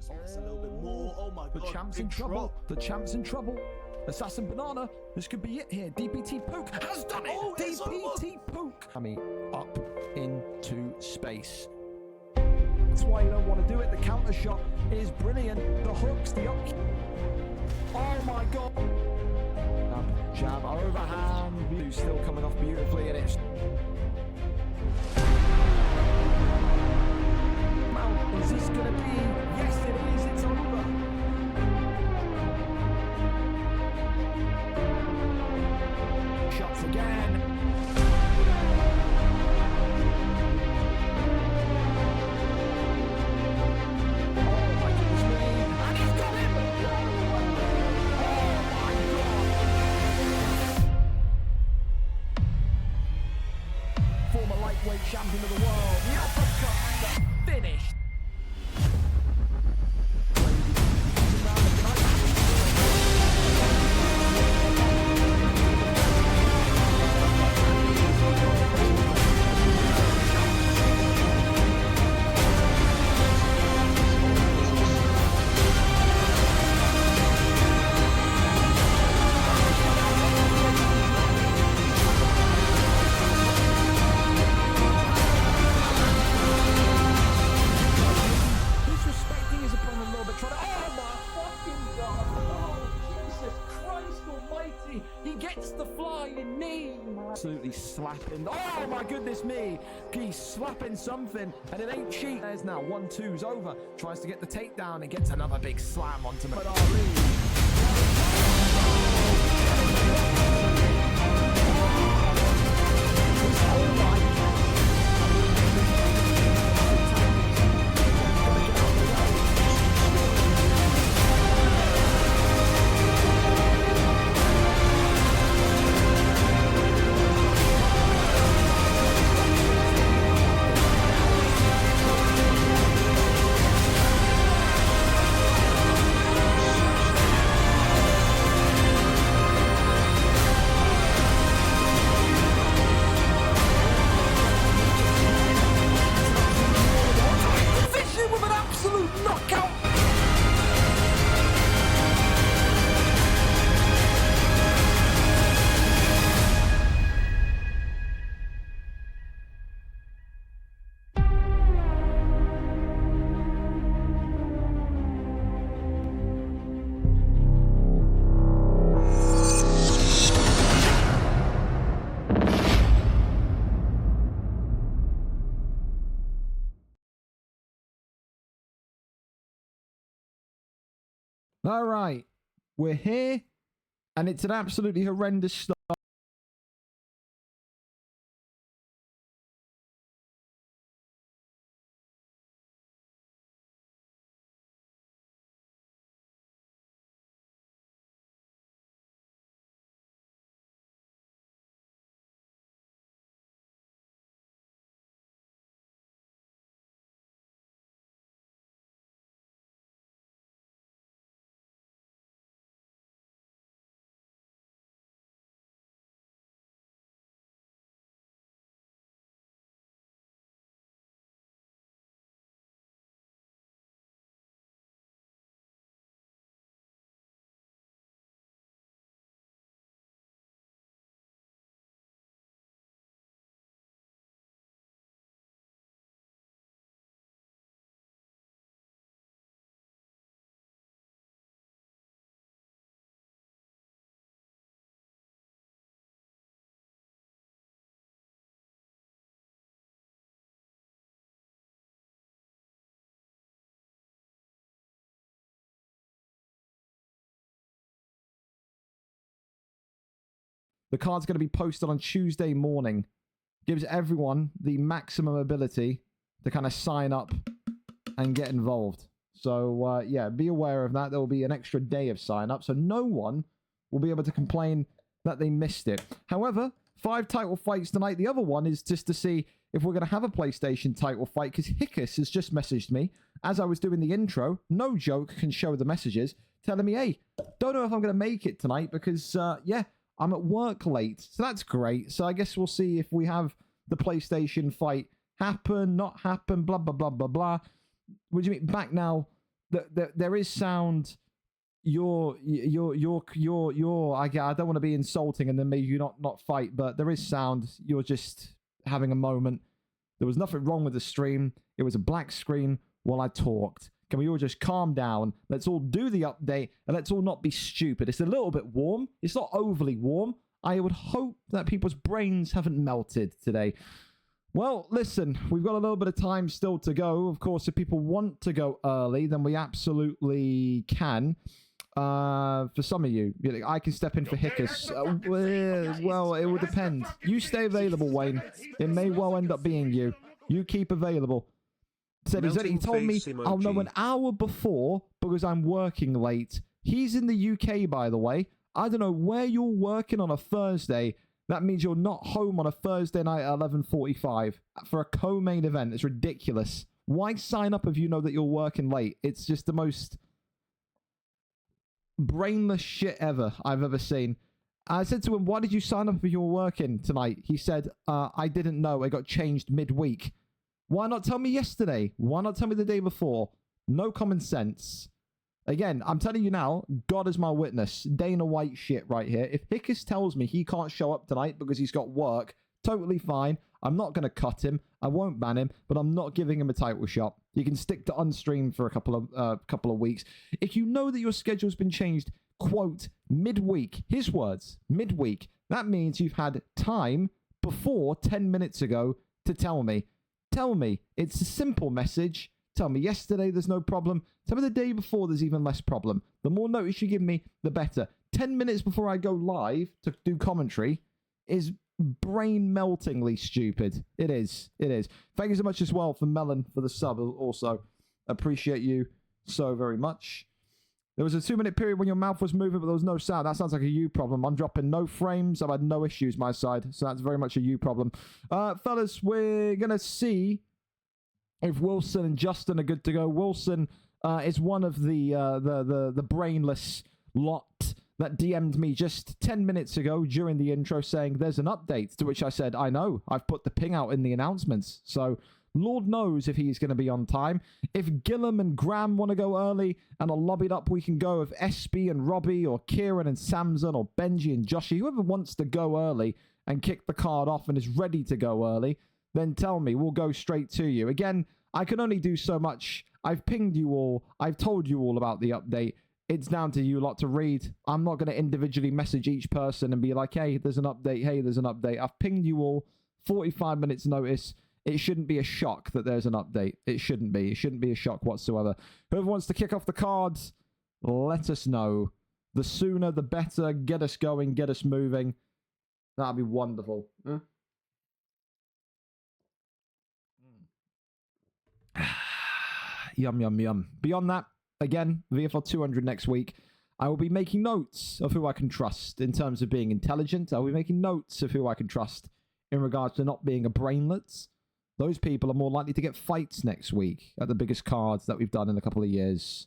That's a little bit more. Oh my The god. champ's in trouble. The champ's in trouble. Assassin Banana. This could be it here. DPT Pook has done it. Oh, it's DPT Pook. I mean, up into space. That's why you don't want to do it. The counter shot is brilliant. The hooks, the up. Oh my god. Jab, overhand. View still coming off beautifully, and it's. Is this going to be? Yes, it is. It's over. Shots again. Oh my goodness me. And he's got him. Oh my god. Former lightweight champion of the world. The uppercut and the finish. Absolutely slapping. Oh my goodness me. He's slapping something and it ain't cheap. There's now 1-2's over. Tries to get the takedown and gets another big slam onto him. All right, we're here, and it's an absolutely horrendous start. The card's going to be posted on Tuesday morning. Gives everyone the maximum ability to kind of sign up and get involved. So, yeah, be aware of that. There will be an extra day of sign up, so no one will be able to complain that they missed it. However, 5 title fights tonight. The other one is just to see if we're going to have a PlayStation title fight, because Hickus has just messaged me as I was doing the intro. No joke, can show the messages, telling me, hey, don't know if I'm going to make it tonight because, yeah, I'm at work late. So that's great. So I guess we'll see if we have the PlayStation fight happen, not happen, blah, blah, blah, blah, blah. What do you mean? Back now there is sound. I don't want to be insulting and then maybe you not fight, but there is sound. You're just having a moment. There was nothing wrong with the stream. It was a black screen while I talked. Can we all just calm down? Let's all do the update and let's all not be stupid. It's a little bit warm. It's not overly warm. I would hope that people's brains haven't melted today. Well, listen, we've got a little bit of time still to go. Of course, if people want to go early, then we absolutely can. For some of you, I can step in for Hickus. Well, it will depend. You stay available, Wayne. It may well end up being you. You keep available. He told me I'll know an hour before because I'm working late. He's in the UK, by the way. I don't know where you're working on a Thursday. That means you're not home on a Thursday night at 11:45 for a co-main event. It's ridiculous. Why sign up if you know that you're working late? It's just the most brainless shit ever I've ever seen. I said to him, why did you sign up if you were working tonight? He said, I didn't know. It got changed midweek. Why not tell me yesterday? Why not tell me the day before? No common sense. Again, I'm telling you now, God is my witness. Dana White shit right here. If Hickus tells me he can't show up tonight because he's got work, totally fine. I'm not going to cut him. I won't ban him, but I'm not giving him a title shot. You can stick to unstream for a couple of weeks. If you know that your schedule's been changed, quote, midweek, his words, midweek, that means you've had time before 10 minutes ago to tell me. Tell me. It's a simple message. Tell me yesterday there's no problem. Tell me the day before there's even less problem. The more notice you give me, the better. 10 minutes before I go live to do commentary is brain-meltingly stupid. It is. It is. Thank you so much as well for Melon for the sub also. Appreciate you so very much. There was a 2-minute period when your mouth was moving, but there was no sound. That sounds like a you problem. I'm dropping no frames. I've had no issues my side, so that's very much a you problem. Fellas, we're going to see if Wilson and Justin are good to go. Wilson is one of the brainless lot that DM'd me just 10 minutes ago during the intro saying there's an update, to which I said, I know. I've put the ping out in the announcements. So Lord knows if he's going to be on time. If Gillum and Graham want to go early and I'll lobby it up, we can go. If SB and Robbie or Kieran and Samson or Benji and Joshy, whoever wants to go early and kick the card off and is ready to go early, then tell me. We'll go straight to you. Again, I can only do so much. I've pinged you all. I've told you all about the update. It's down to you lot to read. I'm not going to individually message each person and be like, hey, there's an update. Hey, there's an update. I've pinged you all. 45 minutes notice. It shouldn't be a shock that there's an update. It shouldn't be. It shouldn't be a shock whatsoever. Whoever wants to kick off the cards, let us know. The sooner, the better. Get us going. Get us moving. That'd be wonderful. Yum, yum, yum. Beyond that, again, VFL 200 next week. I will be making notes of who I can trust in terms of being intelligent. I will be making notes of who I can trust in regards to not being a brainlet. Those people are more likely to get fights next week at the biggest cards that we've done in a couple of years.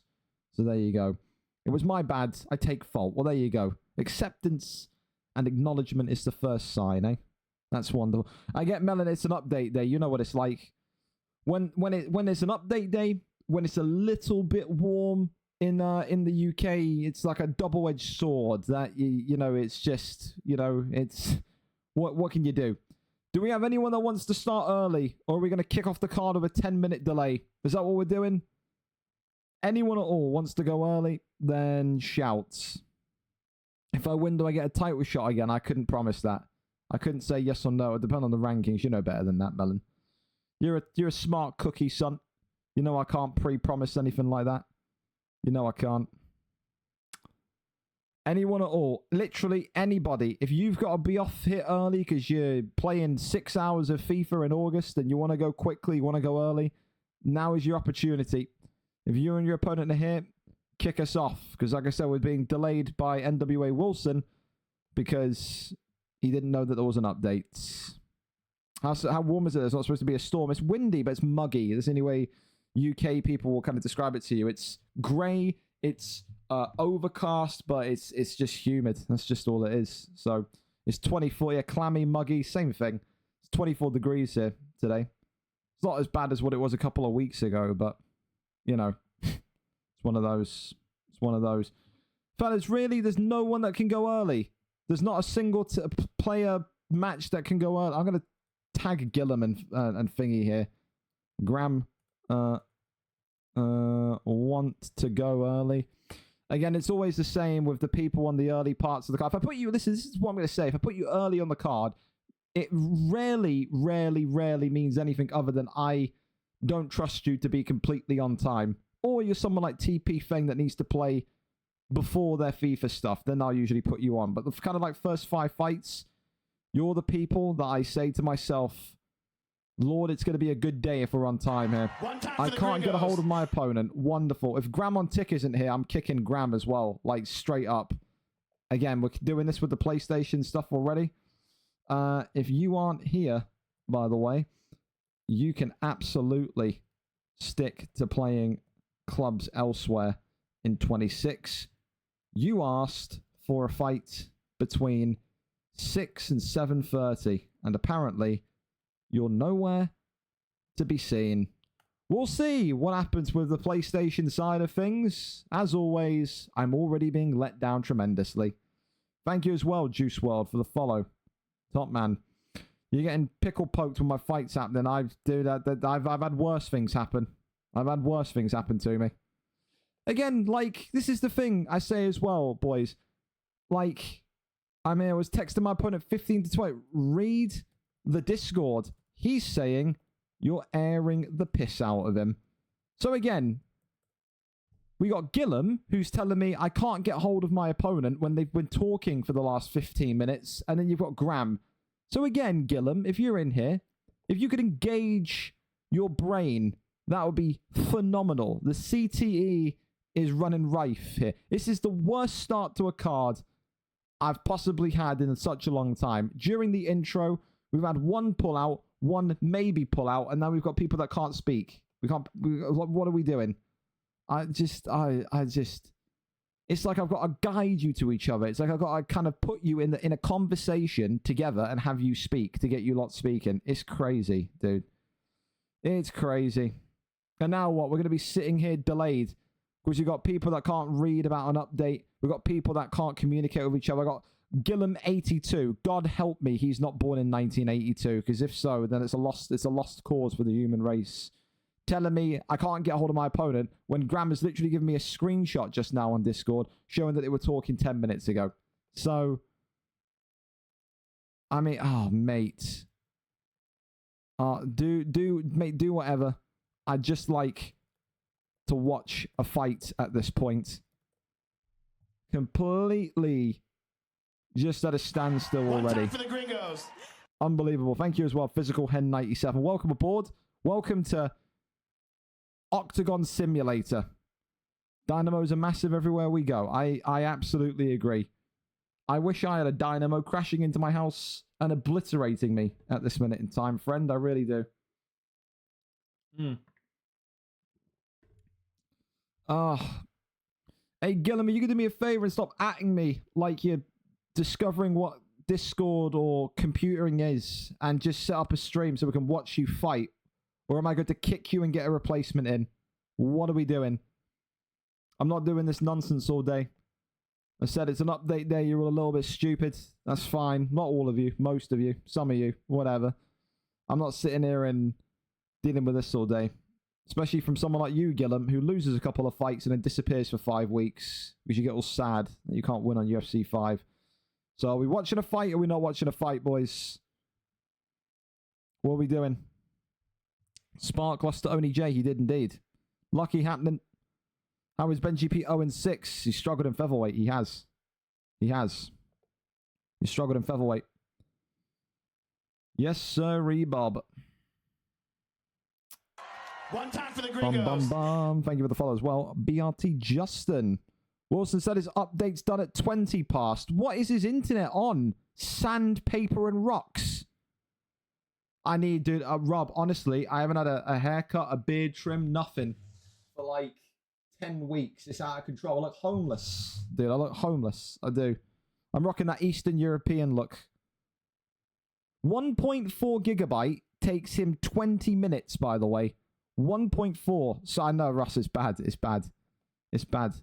So there you go. It was my bad. I take fault. Well, there you go. Acceptance and acknowledgement is the first sign, eh? That's wonderful. I get Melon, it's an update day. You know what it's like. When it's an update day, when it's a little bit warm in the UK, it's like a double-edged sword. That you know, it's just, you know, it's what can you do? Do we have anyone that wants to start early, or are we going to kick off the card with a 10-minute delay? Is that what we're doing? Anyone at all wants to go early, then shout. If I win, do I get a title shot again? I couldn't promise that. I couldn't say yes or no. It depends on the rankings. You know better than that, Melon. You're a smart cookie, son. You know I can't pre-promise anything like that. You know I can't. Anyone at all. Literally anybody. If you've got to be off here early because you're playing 6 hours of FIFA in August and you want to go quickly, you want to go early, now is your opportunity. If you and your opponent are here, kick us off. Because like I said, we're being delayed by NWA Wilson because he didn't know that there was an update. How warm is it? It's not supposed to be a storm. It's windy, but it's muggy. That's the only way UK people will kind of describe it to you. It's grey, it's overcast, but it's just humid. That's just all it is. So it's 24, yeah, clammy, muggy, same thing. It's 24 degrees here today. It's not as bad as what it was a couple of weeks ago, but, you know, it's It's one of those. It's one of those. Fellas, really? There's no one that can go early. There's not a single player match that can go early. I'm going to tag Gillum and Thingy here. Graham want to go early. Again, it's always the same with the people on the early parts of the card. If I put you, this is what I'm going to say. If I put you early on the card, it rarely means anything other than I don't trust you to be completely on time. Or you're someone like TP Feng that needs to play before their FIFA stuff. Then I'll usually put you on. But the kind of like first 5 fights, you're the people that I say to myself, Lord, it's going to be a good day if we're on time here. I can't get a hold of my opponent. Wonderful. If Graham on Tick isn't here, I'm kicking Graham as well. Like, straight up. Again, we're doing this with the PlayStation stuff already. If you aren't here, by the way, you can absolutely stick to playing clubs elsewhere in 26. You asked for a fight between 6 and 7:30, and apparently you're nowhere to be seen. We'll see what happens with the PlayStation side of things. As always, I'm already being let down tremendously. Thank you as well, Juice World, for the follow. Top man. You're getting pickle poked when my fight's happening. I've had worse things happen. I've had worse things happen to me. Again, like, this is the thing I say as well, boys. Like, I mean, I was texting my opponent 15 to 20. Read the Discord. He's saying you're airing the piss out of him. So again, we got Gillum, who's telling me I can't get hold of my opponent when they've been talking for the last 15 minutes. And then you've got Graham. So again, Gillum, if you're in here, if you could engage your brain, that would be phenomenal. The CTE is running rife here. This is the worst start to a card I've possibly had in such a long time. During the intro, we've had one pull out, one maybe pull out, and now we've got people that can't speak. What are we doing? It's like I've got to guide you to each other. It's like I've got to kind of put you in a conversation together and have you speak to get you lot speaking. It's crazy, dude. It's crazy. And now what? We're going to be sitting here delayed because you've got people that can't read about an update. We've got people that can't communicate with each other. I've got Gillum 82. God help me, he's not born in 1982, because if so, then it's a lost cause for the human race. Telling me I can't get a hold of my opponent when Graham has literally given me a screenshot just now on Discord showing that they were talking 10 minutes ago. So, I mean, oh, mate. Mate, do whatever. I'd just like to watch a fight at this point. Completely just at a standstill already. For the gringos. Unbelievable. Thank you as well, Physical Hen 97. Welcome aboard. Welcome to Octagon Simulator. Dynamos are massive everywhere we go. I absolutely agree. I wish I had a dynamo crashing into my house and obliterating me at this minute in time, friend. I really do. Hey, Gillum, are you going to do me a favor and stop atting me like you're discovering what Discord or computering is and just set up a stream so we can watch you fight? Or am I going to kick you and get a replacement in? What are we doing? I'm not doing this nonsense all day. I said it's an update day. You're all a little bit stupid. That's fine. Not all of you. Most of you. Some of you. Whatever. I'm not sitting here and dealing with this all day. Especially from someone like you, Gillum, who loses a couple of fights and then disappears for 5 weeks because you get all sad that you can't win on UFC 5. So are we watching a fight or are we not watching a fight, boys? What are we doing? Spark lost to Oni J. He did indeed. Lucky happening. How is Ben GP 0-6? He's struggled in featherweight. He has. He's struggled in featherweight. Yes, sir, Bob. One time for the gringos. Thank you for the follow as well. BRT Justin. Wilson said his update's done at 20 past. What is his internet on? Sand, paper, and rocks. I need, dude, Rob, honestly, I haven't had a haircut, a beard trim, nothing for like 10 weeks. It's out of control. I look homeless. Dude, I look homeless. I do. I'm rocking that Eastern European look. 1.4 gigabyte takes him 20 minutes, by the way. 1.4. So I know, Russ, it's bad. It's bad. It's bad.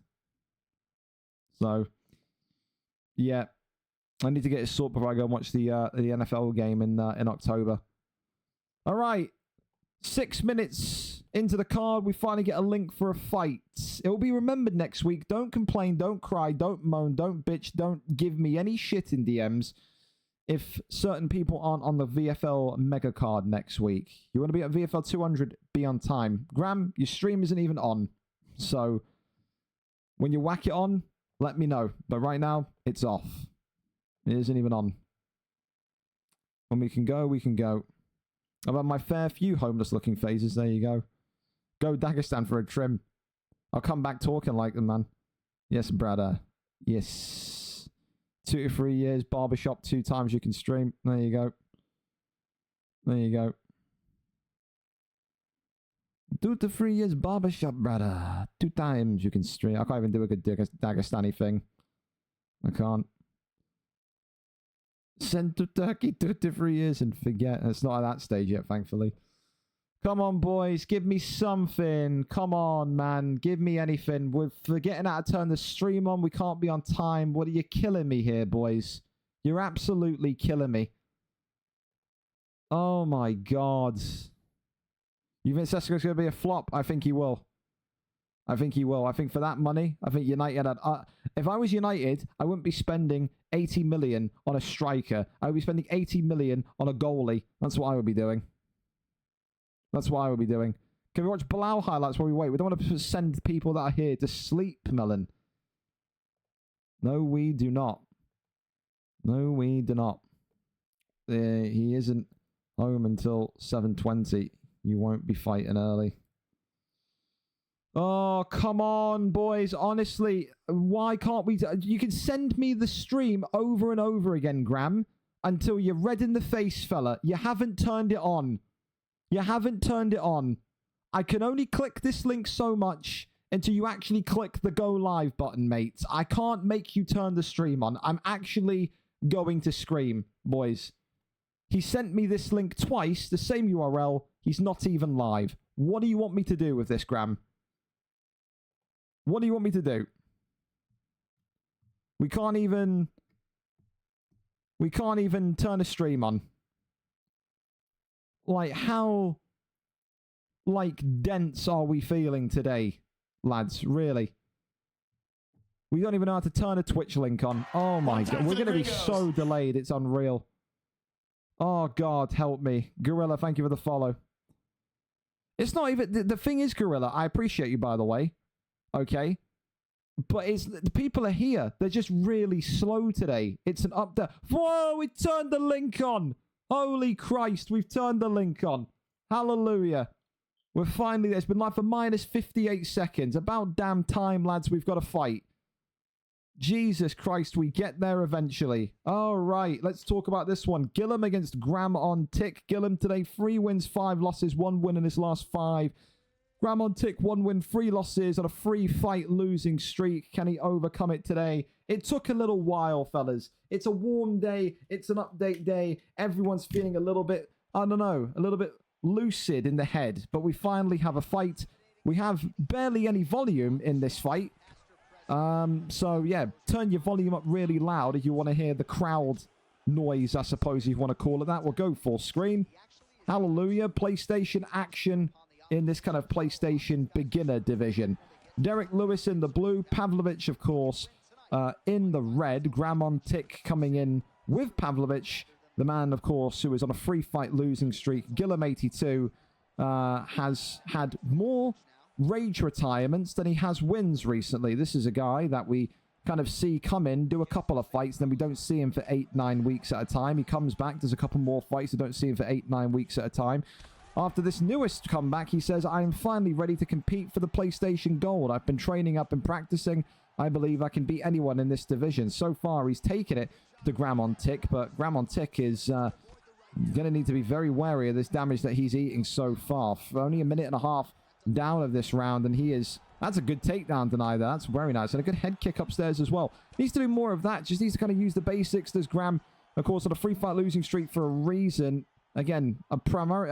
So, yeah. I need to get it sorted before I go and watch the NFL game in October. All right. 6 minutes into the card, we finally get a link for a fight. It will be remembered next week. Don't complain, don't cry, don't moan, don't bitch, don't give me any shit in DMs if certain people aren't on the VFL mega card next week. You want to be at VFL 200, be on time. Graham, your stream isn't even on. So, when you whack it on, let me know. But right now, it's off. It isn't even on. When we can go, we can go. I've had my fair few homeless-looking phases. There you go. Go Dagestan for a trim. I'll come back talking like them, man. Yes, brother. Yes. 2 to 3 years, barbershop, 2 times you can stream. There you go. There you go. 2 to 3 years, barbershop, brother. 2 times you can stream. I can't even do a good Dagestani thing. I can't. Send to Turkey 2 to 3 years and forget. It's not at that stage yet, thankfully. Come on, boys. Give me something. Come on, man. Give me anything. We're forgetting how to turn the stream on. We can't be on time. What are you killing me here, boys? You're absolutely killing me. Oh, my God. You think Sesko's going to be a flop? I think he will. I think he will. I think for that money, I think United had... if I was United, I wouldn't be spending 80 million on a striker. I would be spending 80 million on a goalie. That's what I would be doing. That's what I would be doing. Can we watch Bilal highlights while we wait? We don't want to send people that are here to sleep, Melon. No, we do not. No, we do not. He isn't home until 7:20. You won't be fighting early. Oh, come on, boys. Honestly, why can't we... You can send me the stream over and over again, Graham, until you're red in the face, fella. You haven't turned it on. You haven't turned it on. I can only click this link so much until you actually click the go live button, mates. I can't make you turn the stream on. I'm actually going to scream, boys. He sent me this link twice, the same URL. He's not even live. What do you want me to do with this, Graham? What do you want me to do? We can't even turn a stream on. Like, how, like, dense are we feeling today, lads? Really? We don't even know how to turn a Twitch link on. Oh my God. We're going to be so delayed. It's unreal. Oh, God, help me. Gorilla, thank you for the follow. It's not even... The thing is, Gorilla, I appreciate you, by the way. Okay? But it's... The people are here. They're just really slow today. It's an update. Whoa, we turned the link on. Holy Christ, we've turned the link on. Hallelujah. We're finally... It's been like for minus 58 seconds. About damn time, lads. We've got to fight. Jesus Christ, we get there eventually. All right, let's talk about this one. Gillam against Graham on Tick. Gillam today, 3 wins, 5 losses, 1 win in his last 5. Graham on Tick, 1 win, 3 losses on a 3-fight losing streak. Can he overcome it today? It took a little while, fellas. It's a warm day. It's an update day. Everyone's feeling a little bit, I don't know, a little bit lucid in the head. But we finally have a fight. We have barely any volume in this fight. So yeah, turn your volume up really loud if you want to hear the crowd noise, I suppose you want to call it that. We'll go full screen. Hallelujah. PlayStation action in this kind of PlayStation beginner division. Derek Lewis in the blue, Pavlovich, of course, in the red. Graham on Tick coming in with Pavlovich, the man, of course, who is on a 3-fight losing streak. Gillam 82 has had more rage retirements than he has wins recently. This is a guy that we kind of see come in, do a couple of fights, then we don't see him for 8-9 weeks at a time. He comes back, does a couple more fights, we don't see him for 8-9 weeks at a time. After this newest comeback, he says, I am finally ready to compete for the PlayStation Gold. I've been training up and practicing. I believe I can beat anyone in this division. So far, he's taken it to Graham on Tick, but Graham on Tick is going to need to be very wary of this damage that he's eating so far. For only a minute and a half down of this round, and he is... That's a good takedown deny there. That's very nice. And a good head kick upstairs as well. Needs to do more of that. Just needs to kind of use the basics. There's Graham, of course, on a 3-fight losing streak for a reason. Again, a primary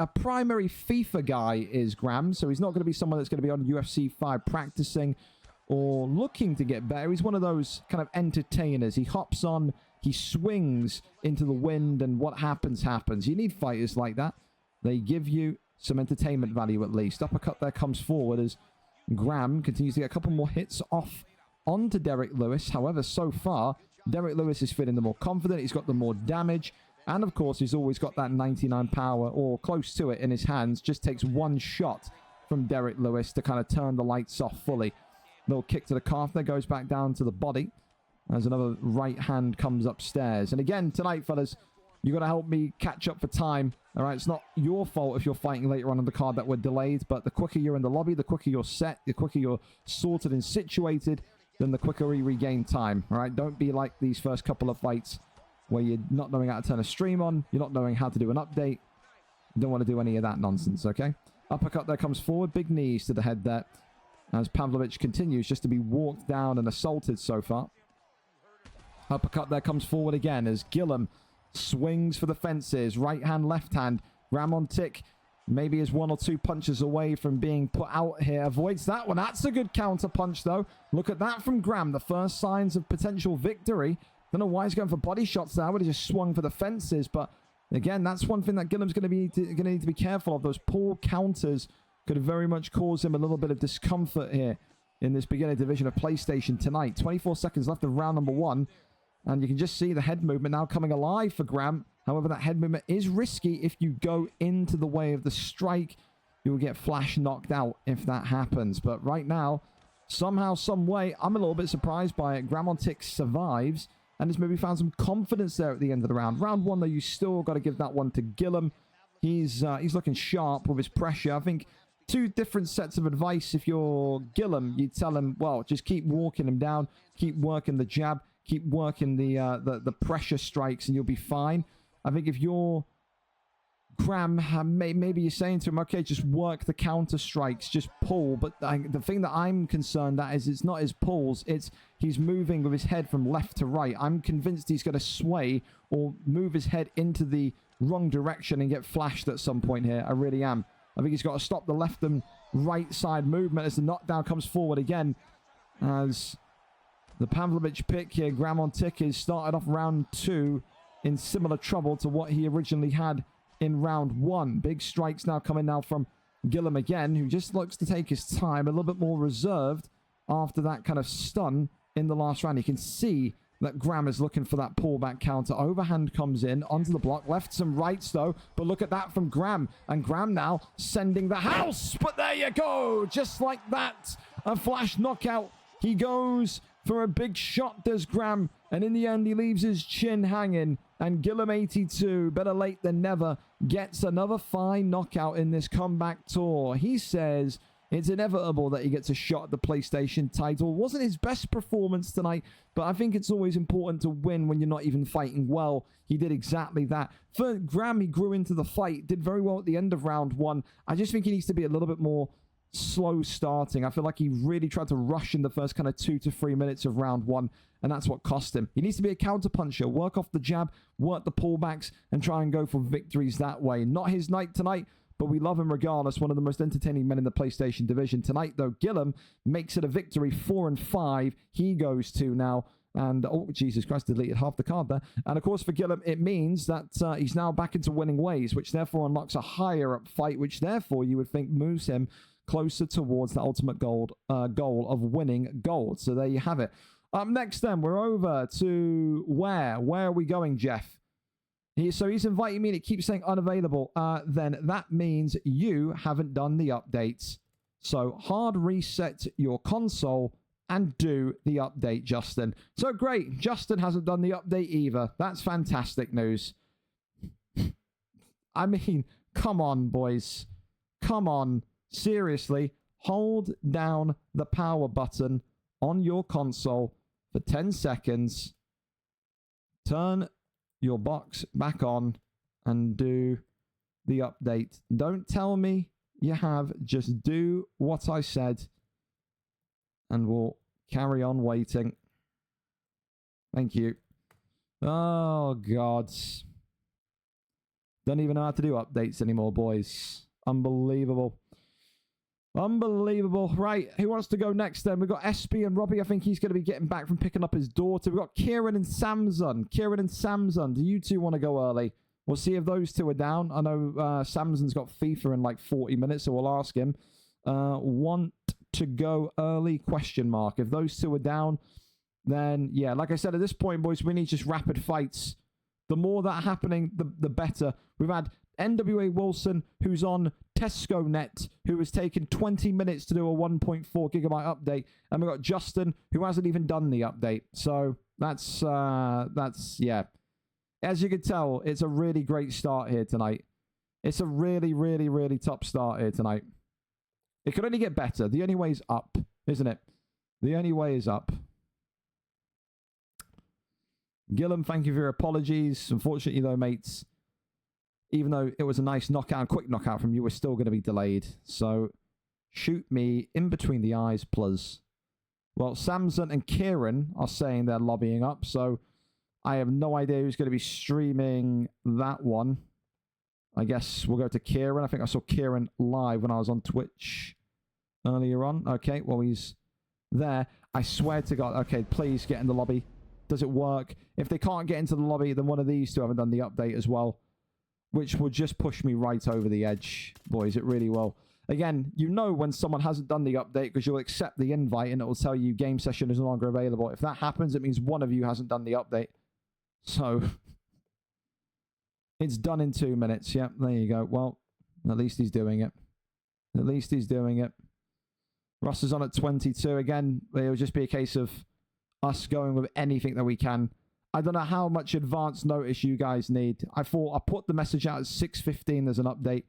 FIFA guy is Graham, so he's not going to be someone that's going to be on UFC 5 practicing. or looking to get better. He's one of those kind of entertainers. He hops on, he swings into the wind, and what happens, happens. You need fighters like that. They give you some entertainment value at least. Uppercut there comes forward as Graham continues to get a couple more hits off onto Derek Lewis. However, so far, Derek Lewis is feeling the more confident. He's got the more damage. And, of course, he's always got that 99 power or close to it in his hands. Just takes one shot from Derek Lewis to kind of turn the lights off fully. Little kick to the calf there, goes back down to the body as another right hand comes upstairs. And again, tonight, fellas, you got to help me catch up for time. All right, it's not your fault if you're fighting later on in the card that we're delayed, but the quicker you're in the lobby, the quicker you're set, the quicker you're sorted and situated, then the quicker we regain time. All right, don't be like these first couple of fights where you're not knowing how to turn a stream on, you're not knowing how to do an update. You don't want to do any of that nonsense, okay? Uppercut there comes forward, big knees to the head there, as Pavlovich continues just to be walked down and assaulted so far. Uppercut there comes forward again as Gillum swings for the fences. Right hand, left hand. Graham on tick. Maybe is one or two punches away from being put out here. Avoids that one. That's a good counter punch, though. Look at that from Graham. The first signs of potential victory. Don't know why he's going for body shots now. Would have just swung for the fences. But again, that's one thing that Gillum's going to need to be careful of. Those poor counters could very much cause him a little bit of discomfort here in this beginner division of PlayStation tonight. 24 seconds left of round number 1. And you can just see the head movement now coming alive for Graham. However, that head movement is risky. If you go into the way of the strike, you will get flash knocked out if that happens. But right now, somehow, some way, I'm a little bit surprised by it. Graham on tick survives and has maybe found some confidence there at the end of the round. Round 1, though, you still got to give that one to Gillum. He's looking sharp with his pressure. I think 2 different sets of advice. If you're Gillum, you tell him, well, just keep walking him down, keep working the jab, keep working the pressure strikes, and you'll be fine. I think if you're Graham, maybe you're saying to him, okay, just work the counter strikes, just pull. But the thing that I'm concerned at is it's not his pulls, it's he's moving with his head from left to right. I'm convinced he's going to sway or move his head into the wrong direction and get flashed at some point here. I really am. I think he's got to stop the left and right side movement as the knockdown comes forward again. As the Pavlovich pick here, Graham on tick, is started off round 2 in similar trouble to what he originally had in round 1. Big strikes now coming now from Gillum again, who just looks to take his time, a little bit more reserved after that kind of stun in the last round. You can see that Graham is looking for that pullback counter. Overhand comes in onto the block. Lefts and rights, though. But look at that from Graham. And Graham now sending the house. But there you go. Just like that. A flash knockout. He goes for a big shot, does Graham. And in the end, he leaves his chin hanging. And Gillum 82, better late than never, gets another fine knockout in this comeback tour. He says it's inevitable that he gets a shot at the PlayStation title. Wasn't his best performance tonight, but I think it's always important to win when you're not even fighting well. He did exactly that. For Graham, he grew into the fight, did very well at the end of round 1. I just think he needs to be a little bit more slow starting. I feel like he really tried to rush in the first kind of 2 to 3 minutes of round 1, and that's what cost him. He needs to be a counter puncher, work off the jab, work the pullbacks, and try and go for victories that way. Not his night tonight, but we love him regardless. One of the most entertaining men in the PlayStation division tonight, though. Gillum makes it a victory, 4-5. He goes to now. And, oh, Jesus Christ, deleted half the card there. And, of course, for Gillum, it means that he's now back into winning ways, which therefore unlocks a higher-up fight, which therefore you would think moves him closer towards the ultimate goal of winning gold. So there you have it. Up next, then, we're over to where? Where are we going, Jeff? So he's inviting me and it keeps saying unavailable. Then that means you haven't done the updates. So hard reset your console and do the update, Justin. So great. Justin hasn't done the update either. That's fantastic news. I mean, come on, boys. Come on. Seriously, hold down the power button on your console for 10 seconds. Turn your box back on and do the update. Don't tell me you have. Just do what I said and we'll carry on waiting. Thank you. Oh, God. Don't even know how to do updates anymore, boys. Unbelievable. Unbelievable. Right, who wants to go next then? We've got SB and Robbie. I think he's going to be getting back from picking up his daughter. We've got Kieran and Samson. Kieran and Samson, do you two want to go early? We'll see if those two are down. I know Samson's got FIFA in like 40 minutes, so we'll ask him. Want to go early? Question mark. If those two are down, then yeah, like I said, at this point, boys, we need just rapid fights. The more that happening, the better. We've had NWA Wilson, who's on Tesco Net, who has taken 20 minutes to do a 1.4 gigabyte update. And we've got Justin, who hasn't even done the update. So that's yeah. As you can tell, it's a really great start here tonight. It's a really, really, really top start here tonight. It could only get better. The only way is up, isn't it? The only way is up. Gillum, thank you for your apologies. Unfortunately, though, mates, even though it was a nice knockout, quick knockout from you, we're still going to be delayed. So, shoot me in between the eyes, please. Well, Samson and Kieran are saying they're lobbying up, so I have no idea who's going to be streaming that one. I guess we'll go to Kieran. I think I saw Kieran live when I was on Twitch earlier on. Okay, well, he's there. I swear to God. Okay, please get in the lobby. Does it work? If they can't get into the lobby, then one of these two haven't done the update as well, which will just push me right over the edge, boys. It really will. Again, you know when someone hasn't done the update because you'll accept the invite and it will tell you game session is no longer available. If that happens, it means one of you hasn't done the update. So, it's done in 2 minutes. Yep, there you go. Well, at least he's doing it. At least he's doing it. Russ is on at 22. Again, it'll just be a case of us going with anything that we can. I don't know how much advance notice you guys need. I thought I put the message out at 6:15 as an update.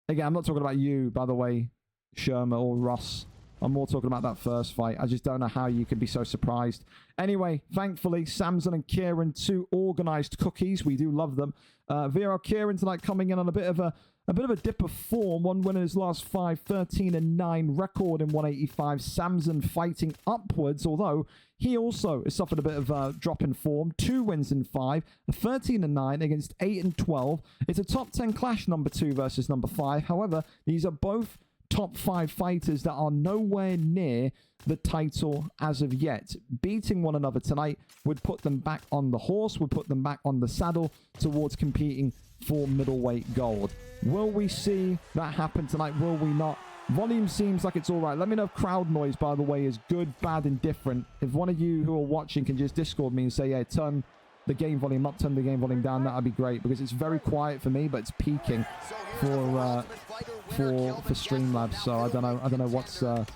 Again, I'm not talking about you, by the way, Sherma or Ross. I'm more talking about that first fight. I just don't know how you could be so surprised. Anyway, thankfully, Samson and Kieran, two organised cookies. We do love them. VRL Kieran tonight coming in on a bit of a dip of form. One win in his last 5, 13-9, record in 185. Samson fighting upwards, although he also has suffered a bit of a drop in form. 2 wins in 5, a 13-9 against 8-12. It's a top 10 clash, number 2 versus number 5. However, these are both top 5 fighters that are nowhere near the title as of yet. Beating one another tonight would put them back on the horse, would put them back on the saddle towards competing for middleweight gold. Will we see that happen tonight? Will we not? Volume seems like it's all right. Let me know if crowd noise, by the way, is good, bad, indifferent. If one of you who are watching can just Discord me and say, yeah, turn the game volume up, turn the game volume down, that would be great, because it's very quiet for me, but it's peaking for Streamlabs. So I don't know what's the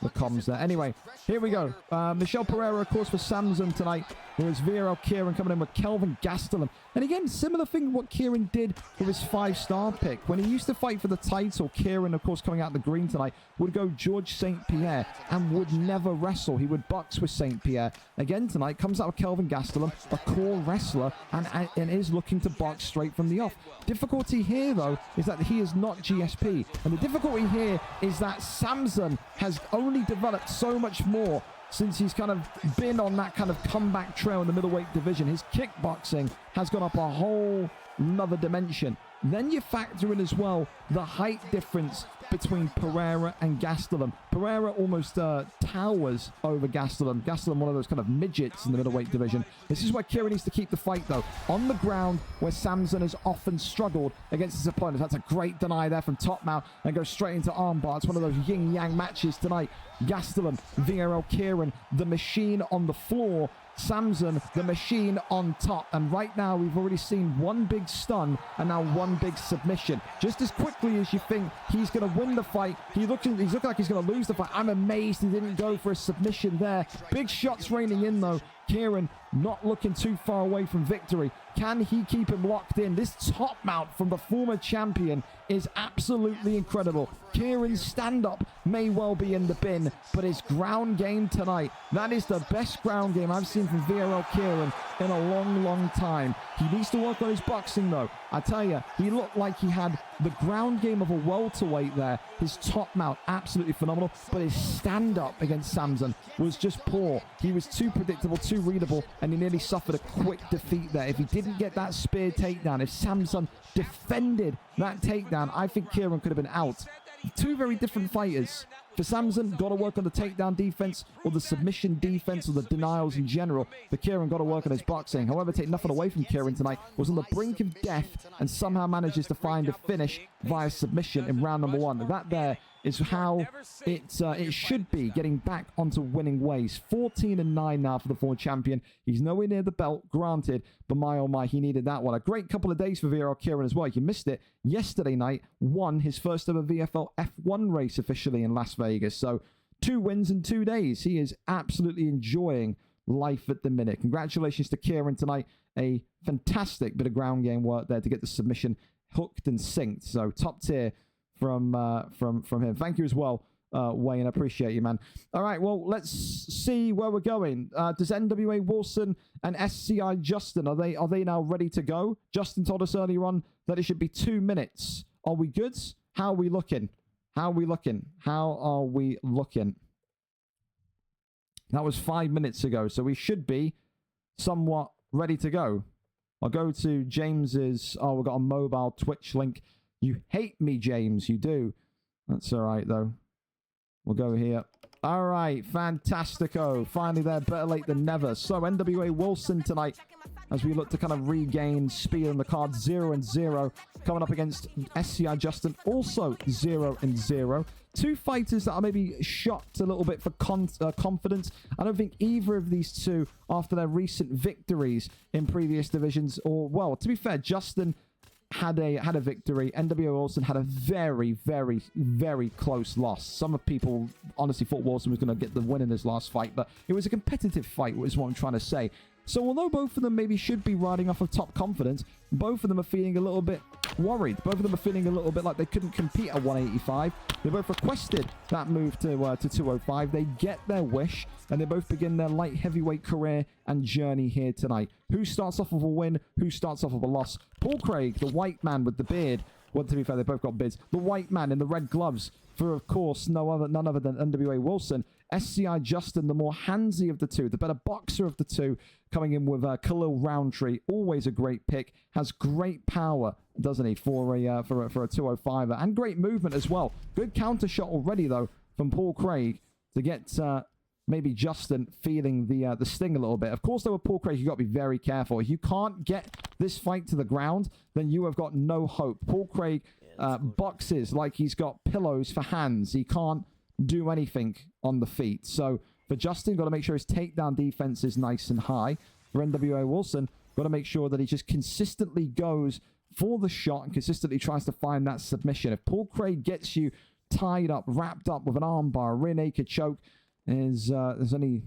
comms there. Anyway, here we go. Michelle Pereira, of course, for Samson tonight. There is VRL Kieran coming in with Kelvin Gastelum. And again, similar thing what Kieran did with his 5-star pick. When he used to fight for the title, Kieran, of course, coming out the green tonight, would go George St. Pierre and would never wrestle. He would box with St. Pierre. Again tonight, comes out with Kelvin Gastelum, a core wrestler, and is looking to box straight from the off. Difficulty here, though, is that he is not GSP. And the difficulty here is that Samson has only developed so much more since he's kind of been on that kind of comeback trail in the middleweight division. His kickboxing has gone up a whole another dimension. Then you factor in as well the height difference between Pereira and Gastelum. Pereira almost towers over Gastelum. Gastelum, one of those kind of midgets in the middleweight division. This is where Kieran needs to keep the fight, though. On the ground, where Samson has often struggled against his opponents. That's a great deny there from Top Mount and goes straight into armbar. It's one of those yin-yang matches tonight. Gastelum, VRL Kieran, the machine on the floor. Samson, the machine on top. And right now, we've already seen one big stun and now one big submission. Just as quickly as you think he's going to win the fight, he's looking like he's going to lose the fight. I'm amazed he didn't go for a submission there. Big shots raining in, though. Kieran not looking too far away from victory. Can he keep him locked in? This top mount from the former champion is absolutely incredible. Kieran's stand-up may well be in the bin, but his ground game tonight, that is the best ground game I've seen from VRL Kieran in a long, long time. He needs to work on his boxing, though. I tell you, he looked like he had the ground game of a welterweight there. His top mount, absolutely phenomenal, but his stand-up against Samson was just poor. He was too predictable, too readable, and he nearly suffered a quick defeat there. If he didn't get that spear takedown, if Samson defended that takedown, I think Kieran could have been out. two very different fighters. For Samson, got to work on the takedown defense or the submission defense or the denials in general. For Kieran, got to work on his boxing. However, take nothing away from Kieran tonight. Was on the brink of death and somehow manages to find a finish via submission in round number 1. That there is how it should be, getting back onto winning ways. 14-9 now for the former champion. He's nowhere near the belt, granted, but my oh my, he needed that one. A great couple of days for VRL Kieran as well. You missed it. Yesterday night, won his first ever VFL F1 race officially in Las Vegas. So 2 wins in 2 days. He is absolutely enjoying life at the minute. Congratulations to Kieran tonight. A fantastic bit of ground game work there to get the submission hooked and synced. So top tier from him. Thank you as well, Wayne. I appreciate you, man. All right, well, let's see where we're going. Does NWA Wilson and SCI Justin, are they now ready to go? Justin told us earlier on that it should be 2 minutes. Are we good? How are we looking? How are we looking? How are we looking? That was 5 minutes ago, so we should be somewhat ready to go. I'll go to James's. Oh, we've got a mobile Twitch link. You hate me, James. You do. That's all right, though. We'll go here. All right. Fantastico. Finally there. Better late than never. So, NWA Wilson tonight as we look to kind of regain speed on the card. 0-0. Coming up against SCI Justin. Also 0-0. Two fighters that are maybe shocked a little bit for confidence. I don't think either of these two, after their recent victories in previous divisions, or, well, to be fair, Justin had a victory. NWA Wilson had a very, very, very close loss. Some of people honestly thought Wilson was going to get the win in his last fight, but it was a competitive fight, is what I'm trying to say. So although both of them maybe should be riding off of top confidence, both of them are feeling a little bit worried. Both of them are feeling a little bit like they couldn't compete at 185. They both requested that move to 205. They get their wish, and they both begin their light heavyweight career and journey here tonight. Who starts off with a win? Who starts off with a loss? Paul Craig, the white man with the beard. Well, to be fair, they both got beards. The white man in the red gloves for, of course, none other than NWA Wilson. SCI Justin, the more handsy of the two, the better boxer of the two, coming in with Khalil Roundtree. Always a great pick. Has great power, doesn't he, for a 205er, and great movement as well. Good counter shot already though from Paul Craig to get maybe Justin feeling the sting a little bit. Of course, though, with Paul Craig, you've got to be very careful. If you can't get this fight to the ground, then you have got no hope. Paul Craig boxes like he's got pillows for hands. He can't do anything on the feet. So for Justin, got to make sure his takedown defense is nice and high. For NWA Wilson, got to make sure that he just consistently goes for the shot and consistently tries to find that submission. If Paul Craig gets you tied up, wrapped up with an armbar, a rear naked choke, there's only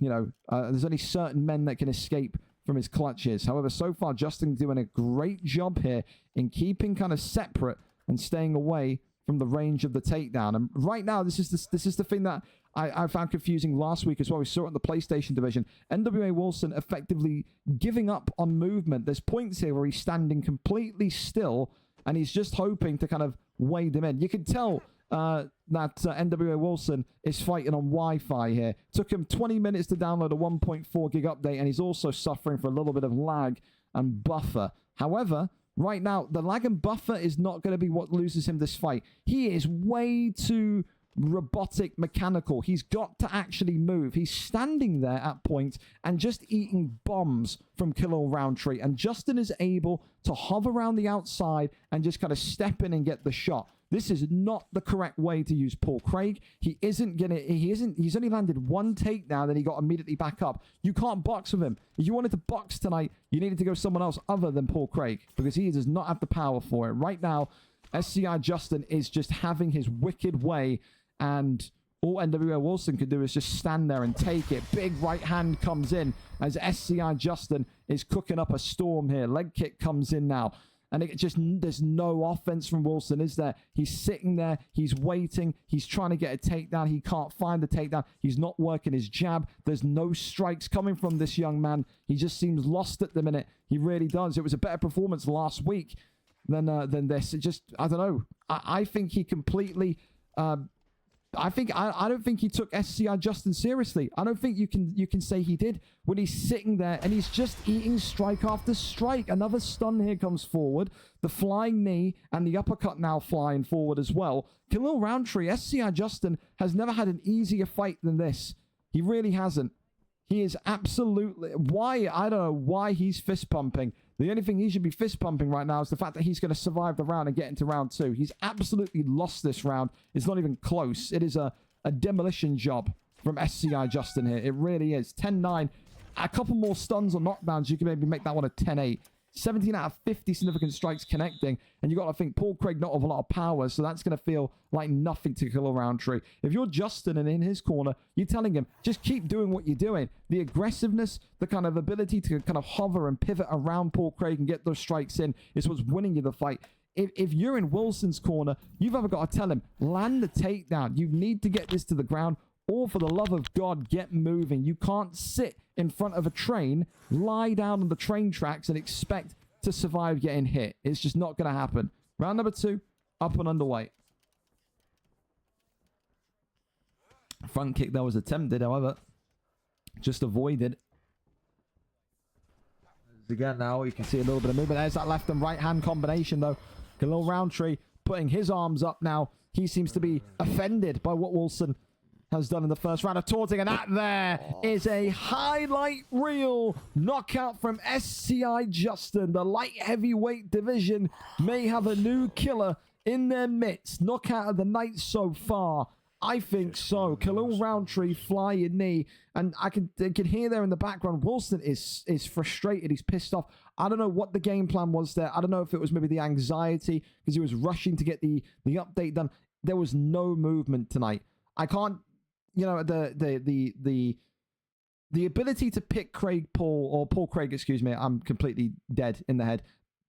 certain men that can escape from his clutches. However, so far, Justin doing a great job here in keeping kind of separate and staying away from the range of the takedown. And right now, this is the thing that I found confusing last week as well. We saw it in the PlayStation division. NWA Wilson effectively giving up on movement. There's points here where he's standing completely still, and he's just hoping to kind of wade them in. You can tell that NWA Wilson is fighting on Wi-Fi here. Took him 20 minutes to download a 1.4 gig update, and he's also suffering for a little bit of lag and buffer. However, right now, the lag and buffer is not going to be what loses him this fight. He is way too robotic, mechanical. He's got to actually move. He's standing there at point and just eating bombs from Khalil Roundtree. And Justin is able to hover around the outside and just kind of step in and get the shot. This is not the correct way to use Paul Craig. He's only landed one takedown, then he got immediately back up. You can't box with him. If you wanted to box tonight, you needed to go someone else other than Paul Craig, because he does not have the power for it. Right now, SCI Justin is just having his wicked way, and all NWA Wilson can do is just stand there and take it. Big right hand comes in as SCI Justin is cooking up a storm here. Leg kick comes in now. And there's no offense from Wilson, is there? He's sitting there. He's waiting. He's trying to get a takedown. He can't find the takedown. He's not working his jab. There's no strikes coming from this young man. He just seems lost at the minute. He really does. It was a better performance last week than this. It just, I don't know. I think he completely I don't think he took SCI Justin seriously. I don't think you can say he did when he's sitting there and he's just eating strike after strike. Another stun here comes forward. The flying knee and the uppercut now flying forward as well. Khalil Roundtree, SCI Justin has never had an easier fight than this. He really hasn't. He is absolutely... Why? I don't know why he's fist pumping. The only thing he should be fist pumping right now is the fact that he's going to survive the round and get into round 2. He's absolutely lost this round. It's not even close. It is a demolition job from SCI Justin here. It really is. 10-9. A couple more stuns or knockdowns. You can maybe make that one a 10-8. 17 out of 50 significant strikes connecting. And you got to think Paul Craig not have a lot of power, so that's going to feel like nothing to Khalil Roundtree. If you're Justin and in his corner, you're telling him, just keep doing what you're doing. The aggressiveness, the kind of ability to kind of hover and pivot around Paul Craig and get those strikes in is what's winning you the fight. If you're in Wilson's corner, you've either got to tell him, land the takedown. You need to get this to the ground, or for the love of God, get moving. You can't sit in front of a train, lie down on the train tracks and expect to survive getting hit. It's just not going to happen. Round number 2, up and underway. Front kick that was attempted, however, just avoided. Again, now you can see a little bit of movement. There's that left and right hand combination, though. Khalil Roundtree putting his arms up now. He seems to be offended by what Wilson has done in the first round of taunting, and that there is a highlight reel knockout from SCI Justin. The light heavyweight division may have a new killer in their midst. Knockout of the night so far. I think so. Khalil Roundtree, flying knee, and I can hear there in the background, Wilson is frustrated. He's pissed off. I don't know what the game plan was there. I don't know if it was maybe the anxiety because he was rushing to get the update done. There was no movement tonight. I can't, you know, the ability to pick Paul Craig, excuse me, I'm completely dead in the head.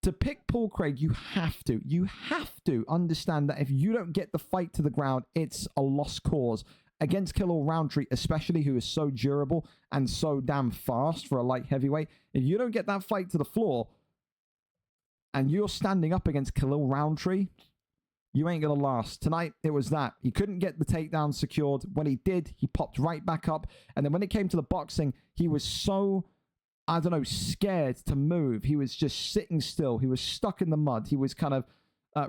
To pick Paul Craig, you have to understand that if you don't get the fight to the ground, it's a lost cause. Against Khalil Roundtree, especially, who is so durable and so damn fast for a light heavyweight, if you don't get that fight to the floor and you're standing up against Khalil Roundtree, you ain't going to last. Tonight, it was that. He couldn't get the takedown secured. When he did, he popped right back up. And then when it came to the boxing, he was so, I don't know, scared to move. He was just sitting still. He was stuck in the mud. He was kind of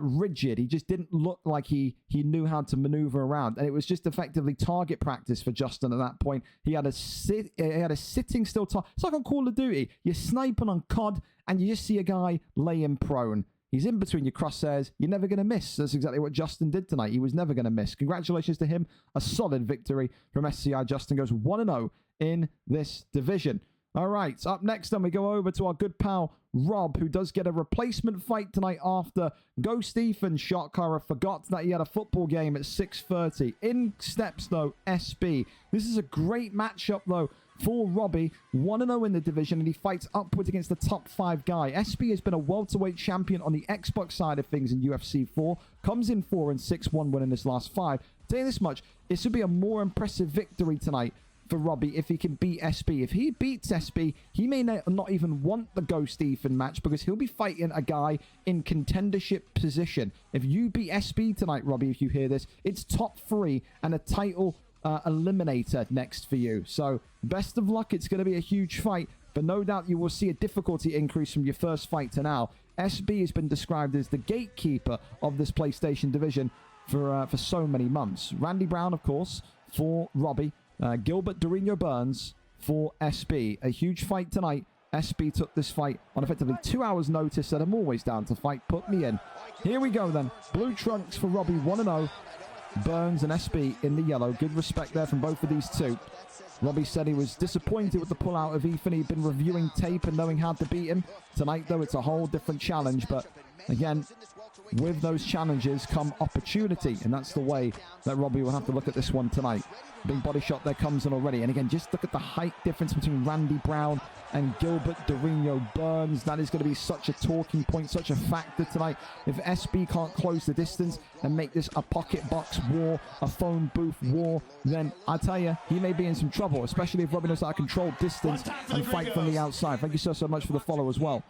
rigid. He just didn't look like he knew how to maneuver around. And it was just effectively target practice for Justin at that point. He had a sitting still target. It's like on Call of Duty. You're sniping on COD and you just see a guy laying prone. He's in between your crosshairs. You're never going to miss. That's exactly what Justin did tonight. He was never going to miss. Congratulations to him. A solid victory from SCI. Justin goes 1-0 in this division. All right, up next then we go over to our good pal Rob, who does get a replacement fight tonight after Ghost Ethan Shotcarer forgot that he had a football game at 6:30. In steps, though, SB. This is a great matchup, though, for Robbie. 1-0 in the division, and he fights upwards against the top 5 guy. SB has been a welterweight champion on the Xbox side of things in UFC 4. Comes in 4-6-1 winning his last 5. Tell you this much, this would be a more impressive victory tonight for Robbie if he can beat SB. If he beats SB, he may not even want the Ghost Ethan match because he'll be fighting a guy in contendership position. If you beat SB tonight, Robbie, if you hear this, it's top 3 and a title eliminator next for you. So best of luck. It's going to be a huge fight, but no doubt you will see a difficulty increase from your first fight to now. SB has been described as the gatekeeper of this PlayStation division for so many months. Randy Brown, of course, for Robbie. Gilbert Dorino Burns for SB. A huge fight tonight. SB took this fight on effectively 2 hours notice, said I'm always down to fight, put me in. Here we go then. Blue trunks for Robbie, 1-0. Burns and SB in the yellow. Good respect there from both of these two. Robbie said he was disappointed with the pullout of Ethan. He'd been reviewing tape and knowing how to beat him. Tonight, though, it's a whole different challenge. But again, with those challenges come opportunity. And that's the way that Robbie will have to look at this one tonight. Big body shot there comes in already. And again, just look at the height difference between Randy Brown and Gilbert Dorino Burns. That is going to be such a talking point, such a factor tonight. If SB can't close the distance and make this a pocket box war, a phone booth war, then I tell you, he may be in some trouble, especially if Robbie knows how to control distance and fight from the outside. Thank you so much for the follow as well.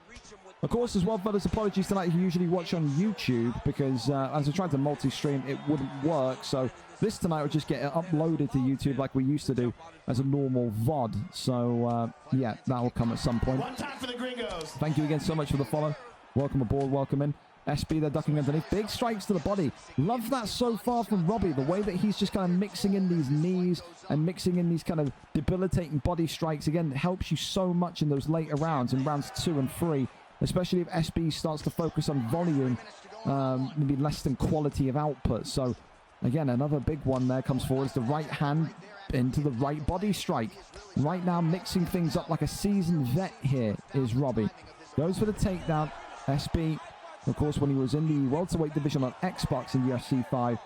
Of course, as well, fellas, apologies tonight if you usually watch on YouTube, because as I tried to multi-stream, it wouldn't work. So this tonight will just get it uploaded to YouTube like we used to do as a normal VOD. So, yeah, that will come at some point. One time for the gringos. Thank you again so much for the follow. Welcome aboard, welcome in. SB, they're ducking underneath. Big strikes to the body. Love that so far from Robbie. The way that he's just kind of mixing in these knees and mixing in these kind of debilitating body strikes. Again, it helps you so much in those later rounds, in rounds 2 and 3. Especially if SB starts to focus on volume, maybe less than quality of output. So, again, another big one there comes forward. It's the right hand into the right body strike. Right now, mixing things up like a seasoned vet here is Robbie. Goes for the takedown. SB, of course, when he was in the welterweight division on Xbox in UFC 5,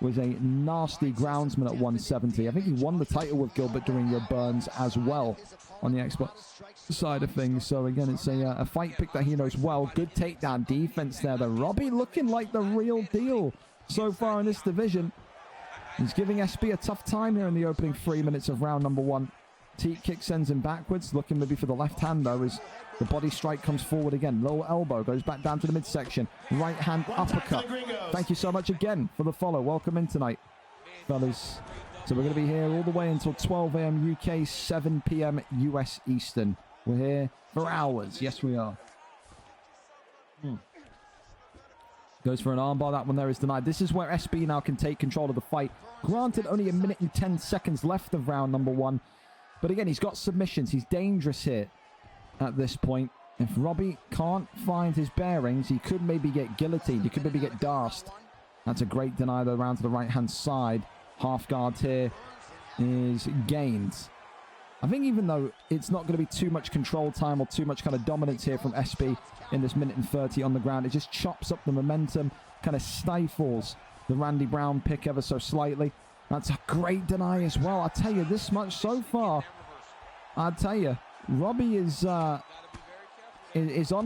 was a nasty groundsman at 170. I think he won the title with Gilbert during your Burns as well on the Xbox side of things. So again, it's a fight pick that he knows well. Good takedown defense there. The Robbie looking like the real deal so far in this division. He's giving SB a tough time here in the opening 3 minutes of round number 1. Teep kick sends him backwards, looking maybe for the left hand though, as the body strike comes forward again. Low elbow goes back down to the midsection. Right hand uppercut. Thank you so much again for the follow. Welcome in tonight, fellas. So we're going to be here all the way until 12 a.m. UK, 7 p.m. US Eastern. We're here for hours. Yes, we are. Goes for an armbar. That one there is denied. This is where SB now can take control of the fight. Granted, only 1 minute and 10 seconds left of round number 1. But again, he's got submissions. He's dangerous here at this point. If Robbie can't find his bearings, he could maybe get guillotined. He could maybe get darsed. That's a great deny though, around to the right-hand side. Half guard here is gained. I think even though it's not going to be too much control time or too much kind of dominance here from SB in this minute and 30 on the ground, it just chops up the momentum, kind of stifles the Randy Brown pick ever so slightly. That's a great deny as well. I'll tell you this much so far. I'll tell you, Robbie is on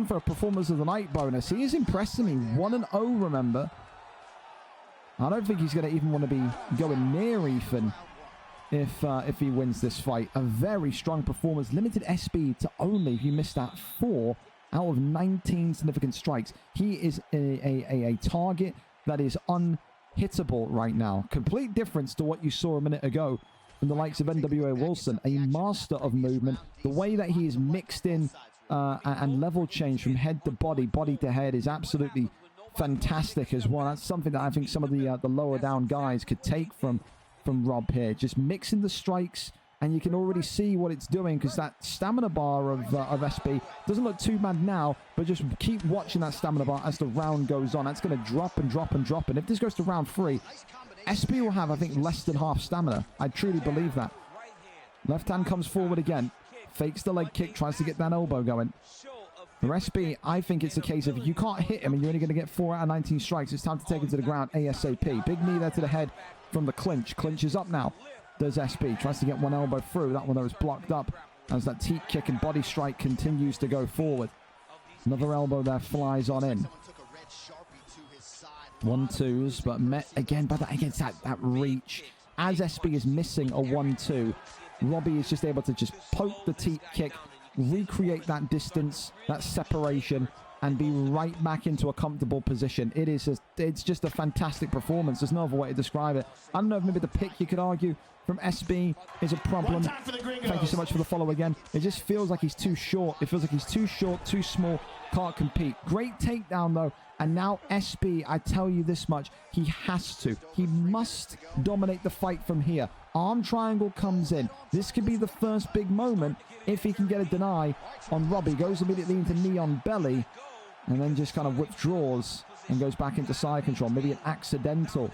for a Performance of the Night bonus. He is impressing me. 1-0, remember. I don't think he's going to even want to be going near Ethan if he wins this fight. A very strong performance. Limited SB to only, if you missed that, 4 out of 19 significant strikes. He is a target that is unhittable right now. Complete difference to what you saw a minute ago from the likes of NWA Wilson. A master of movement. The way that he is mixed in and level change from head to body to head is absolutely fantastic as well. That's something that I think some of the lower down guys could take from Rob here. Just mixing the strikes, and you can already see what it's doing, because that stamina bar of SB doesn't look too bad now, but just keep watching that stamina bar as the round goes on. That's going to drop and drop and drop, and if this goes to round 3, SB will have, I think, less than half stamina. I truly believe that. Left hand comes forward again, fakes the leg kick, tries to get that elbow going. For SB, I think it's a case of, if you can't hit him and you're only going to get 4 out of 19 strikes, it's time to take him to the ground ASAP. Big knee there to the head from the clinch. Clinch is up now. Does SB. Tries to get one elbow through. That one there is blocked up as that teep kick and body strike continues to go forward. Another elbow there flies on in. 1-2s, but met again by that, against that reach. As SB is missing a 1-2, Robbie is just able to just poke the teep kick, recreate that distance, that separation, and be right back into a comfortable position. It's just a fantastic performance. There's no other way to describe it. I don't know if maybe the pick, you could argue, from SB is a problem. Thank you so much for the follow again. It just feels like he's too short. It feels like he's too short, too small, can't compete. Great takedown though. And now SB, I tell you this much, he has to. He must dominate the fight from here. Arm triangle comes in. This could be the first big moment if he can get a deny on Robbie. Goes immediately into knee on belly, and then just kind of withdraws and goes back into side control. Maybe an accidental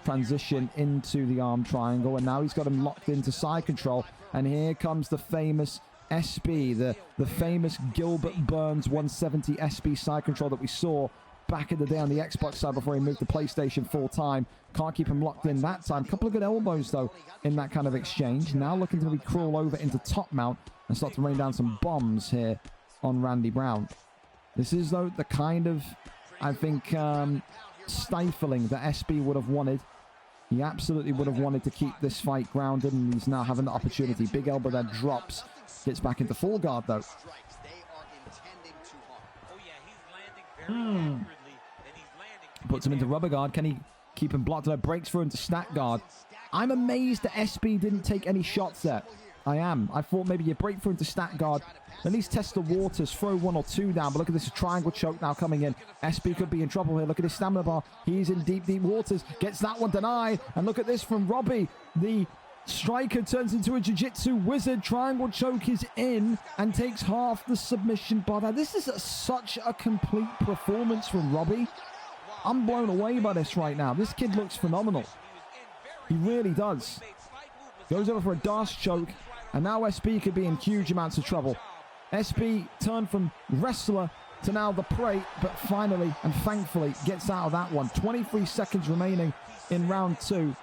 transition into the arm triangle, and now he's got him locked into side control. And here comes the famous SB, the famous Gilbert Burns 170 SB side control that we saw back in the day on the Xbox side before he moved to PlayStation full time. Can't keep him locked in that time. Couple of good elbows though in that kind of exchange. Now looking to maybe crawl over into top mount and start to rain down some bombs here on Randy Brown. This is though the kind of, I think, stifling that SB would have wanted. He absolutely would have wanted to keep this fight grounded, and he's now having the opportunity. Big elbow that drops. Gets back into full guard though. Puts him into rubber guard. Can he keep him blocked? No, breaks through into snack guard. I'm amazed that SB didn't take any shots there. I am. I thought maybe you break through into snack guard. At least test the waters. Throw 1 or 2 down. But look at this triangle choke now coming in. SB could be in trouble here. Look at his stamina bar. He's in deep, deep waters. Gets that one denied. And look at this from Robbie. The striker turns into a jiu-jitsu wizard. Triangle choke is in and takes half the submission bar there. This is such a complete performance from Robbie. I'm blown away by this right now. This kid looks phenomenal. He really does. Goes over for a dash choke. And now SB could be in huge amounts of trouble. SB turned from wrestler to now the prey, but finally and thankfully gets out of that one. 23 seconds remaining in round 2.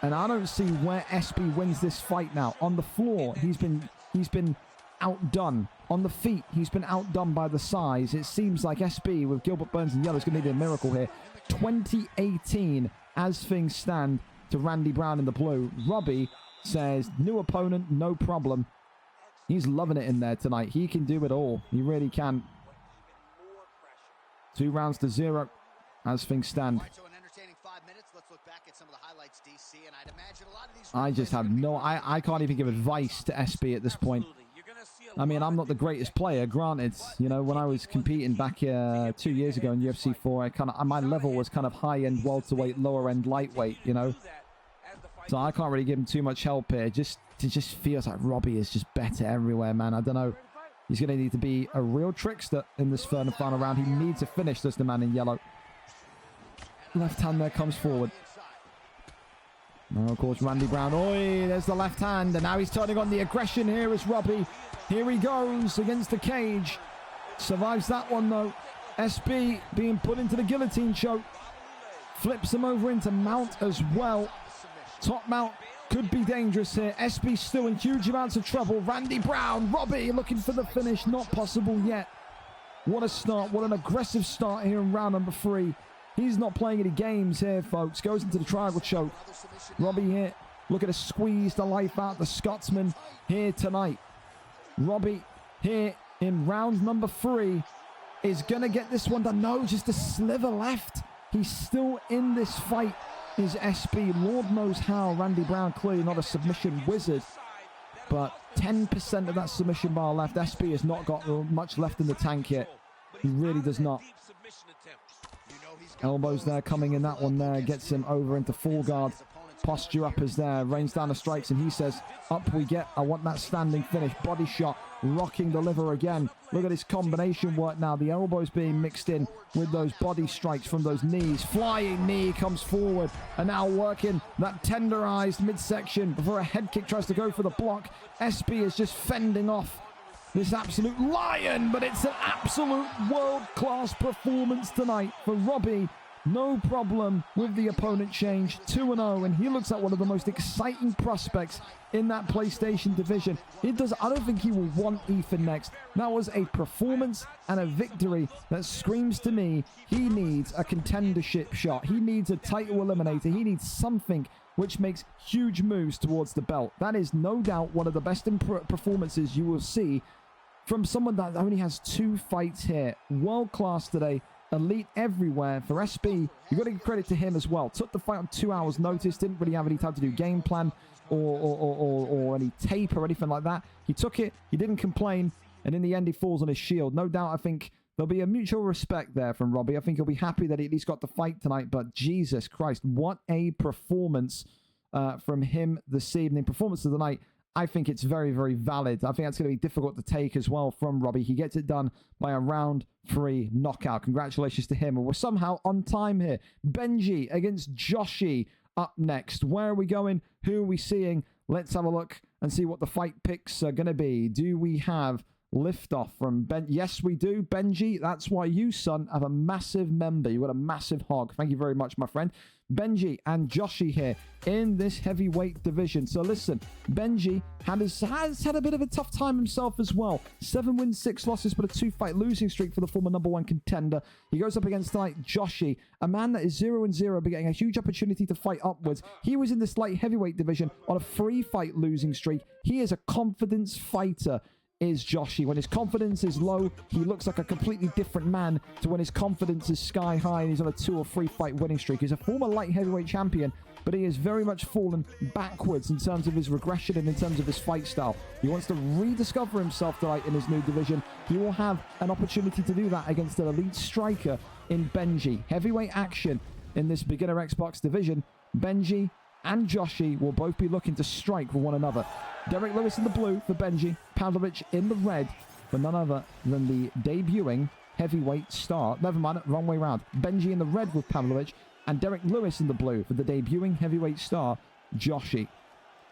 And I don't see where SB wins this fight now. On the floor, he's been outdone. On the feet, he's been outdone by the size. It seems like SB with Gilbert Burns in yellow is going to need a miracle here. 2018 as things stand to Randy Brown in the blue. Robbie says, new opponent, no problem. He's loving it in there tonight. He can do it all. He really can. 2 rounds to 0 as things stand. I just have I can't even give advice to SB at this point. I mean, I'm not the greatest player, granted. You know, when I was competing back 2 years ago in UFC 4, my level was kind of high-end welterweight, lower-end lightweight, you know. So I can't really give him too much help here. It just feels like Robbie is just better everywhere, man. I don't know. He's going to need to be a real trickster in this third and final round. He needs to finish, does the man in yellow. Left hand there comes forward. Now, of course, Randy Brown. Oi, there's the left hand. And now he's turning on the aggression here as Robbie. Here he goes against the cage. Survives that one, though. SB being put into the guillotine choke. Flips him over into mount as well. Top mount could be dangerous here. SB still in huge amounts of trouble. Randy Brown, Robbie looking for the finish. Not possible yet. What a start. What an aggressive start here in round number 3. He's not playing any games here, folks. Goes into the triangle choke. Robbie here. Look at a squeeze the life out the Scotsman here tonight. Robbie here in round number 3 is going to get this one done. No, just a sliver left. He's still in this fight. Is SB. Lord knows how. Randy Brown clearly not a submission wizard, but 10% of that submission bar left. SB has not got much left in the tank yet. He really does not. Elbows there coming in. That one there gets him over into full guard. Posture uppers there. Rains down the strikes and he says, up we get. I want that standing finish. Body shot. Rocking the liver again. Look at his combination work now. The elbows being mixed in with those body strikes from those knees. Flying knee comes forward. And now working that tenderized midsection before a head kick tries to go for the block. SB is just fending off this absolute lion, but it's an absolute world-class performance tonight for Robbie. No problem with the opponent change. 2-0, and he looks like one of the most exciting prospects in that PlayStation division. I don't think he will want Ethan next. That was a performance and a victory that screams to me he needs a contendership shot. He needs a title eliminator. He needs something which makes huge moves towards the belt. That is no doubt one of the best performances you will see from someone that only has 2 fights here. World class today. Elite everywhere for SB. You've got to give credit to him as well. Took the fight on 2 hours notice. Didn't really have any time to do game plan or any tape or anything like that. He took it. He didn't complain. And in the end, he falls on his shield. No doubt, I think there'll be a mutual respect there from Robbie. I think he'll be happy that he at least got the fight tonight. But Jesus Christ, what a performance from him this evening. Performance of the night. I think it's very, very valid. I think that's going to be difficult to take as well from Robbie. He gets it done by a round 3 knockout. Congratulations to him. And we're somehow on time here. Benji against Joshi up next. Where are we going? Who are we seeing? Let's have a look and see what the fight picks are going to be. Do we have liftoff from Ben? Yes, we do. Benji, that's why you, son, have a massive member. You've got a massive hog. Thank you very much, my friend. Benji and Joshi here in this heavyweight division. So listen, Benji has had a bit of a tough time himself as well. 7 wins, 6 losses, but a 2-fight losing streak for the former #1 contender. He goes up against tonight Joshi, a man that is 0-0, but getting a huge opportunity to fight upwards. He was in this light heavyweight division on a 3-fight losing streak. He is a confidence fighter. is Joshi. When his confidence is low, he looks like a completely different man to when his confidence is sky high and he's on a 2 or 3 fight winning streak. He's a former light heavyweight champion, but he has very much fallen backwards in terms of his regression and in terms of his fight style. He wants to rediscover himself tonight in his new division. He will have an opportunity to do that against an elite striker in Benji. Heavyweight action in this beginner Xbox division. Benji and Joshi will both be looking to strike with one another. Derek Lewis in the blue for Benji, Pavlovich in the red for none other than the debuting heavyweight star. Never mind, wrong way round. Benji in the red with Pavlovich, and Derek Lewis in the blue for the debuting heavyweight star, Joshi.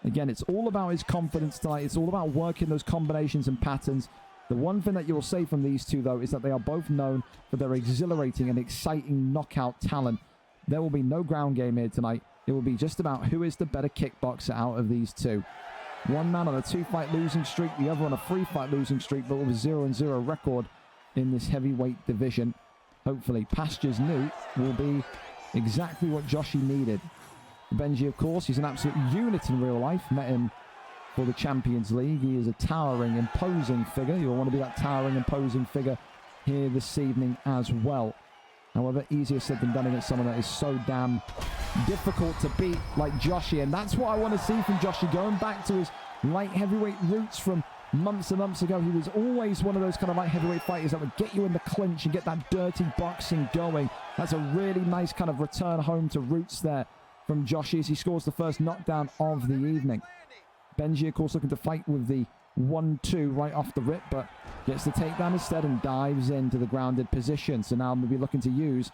Again, it's all about his confidence tonight. It's all about working those combinations and patterns. The one thing that you'll say from these two, though, is that they are both known for their exhilarating and exciting knockout talent. There will be no ground game here tonight. It will be just about who is the better kickboxer out of these two. One man on a 2-fight losing streak, the other on a 3-fight losing streak, but with a 0-0 record in this heavyweight division. Hopefully, pastures new will be exactly what Joshi needed. Benji, of course, he's an absolute unit in real life. Met him for the Champions League. He is a towering, imposing figure. You'll want to be that towering, imposing figure here this evening as well. However, easier said than done against someone that is so damn difficult to beat like Joshi. And that's what I want to see from Joshi, going back to his light heavyweight roots from months and months ago. He was always one of those kind of light heavyweight fighters that would get you in the clinch and get that dirty boxing going. That's a really nice kind of return home to roots there from Joshi as he scores the first knockdown of the evening. Benji, of course, looking to fight with the 1-2 right off the rip, but gets the takedown instead and dives into the grounded position. So now we'll be looking to use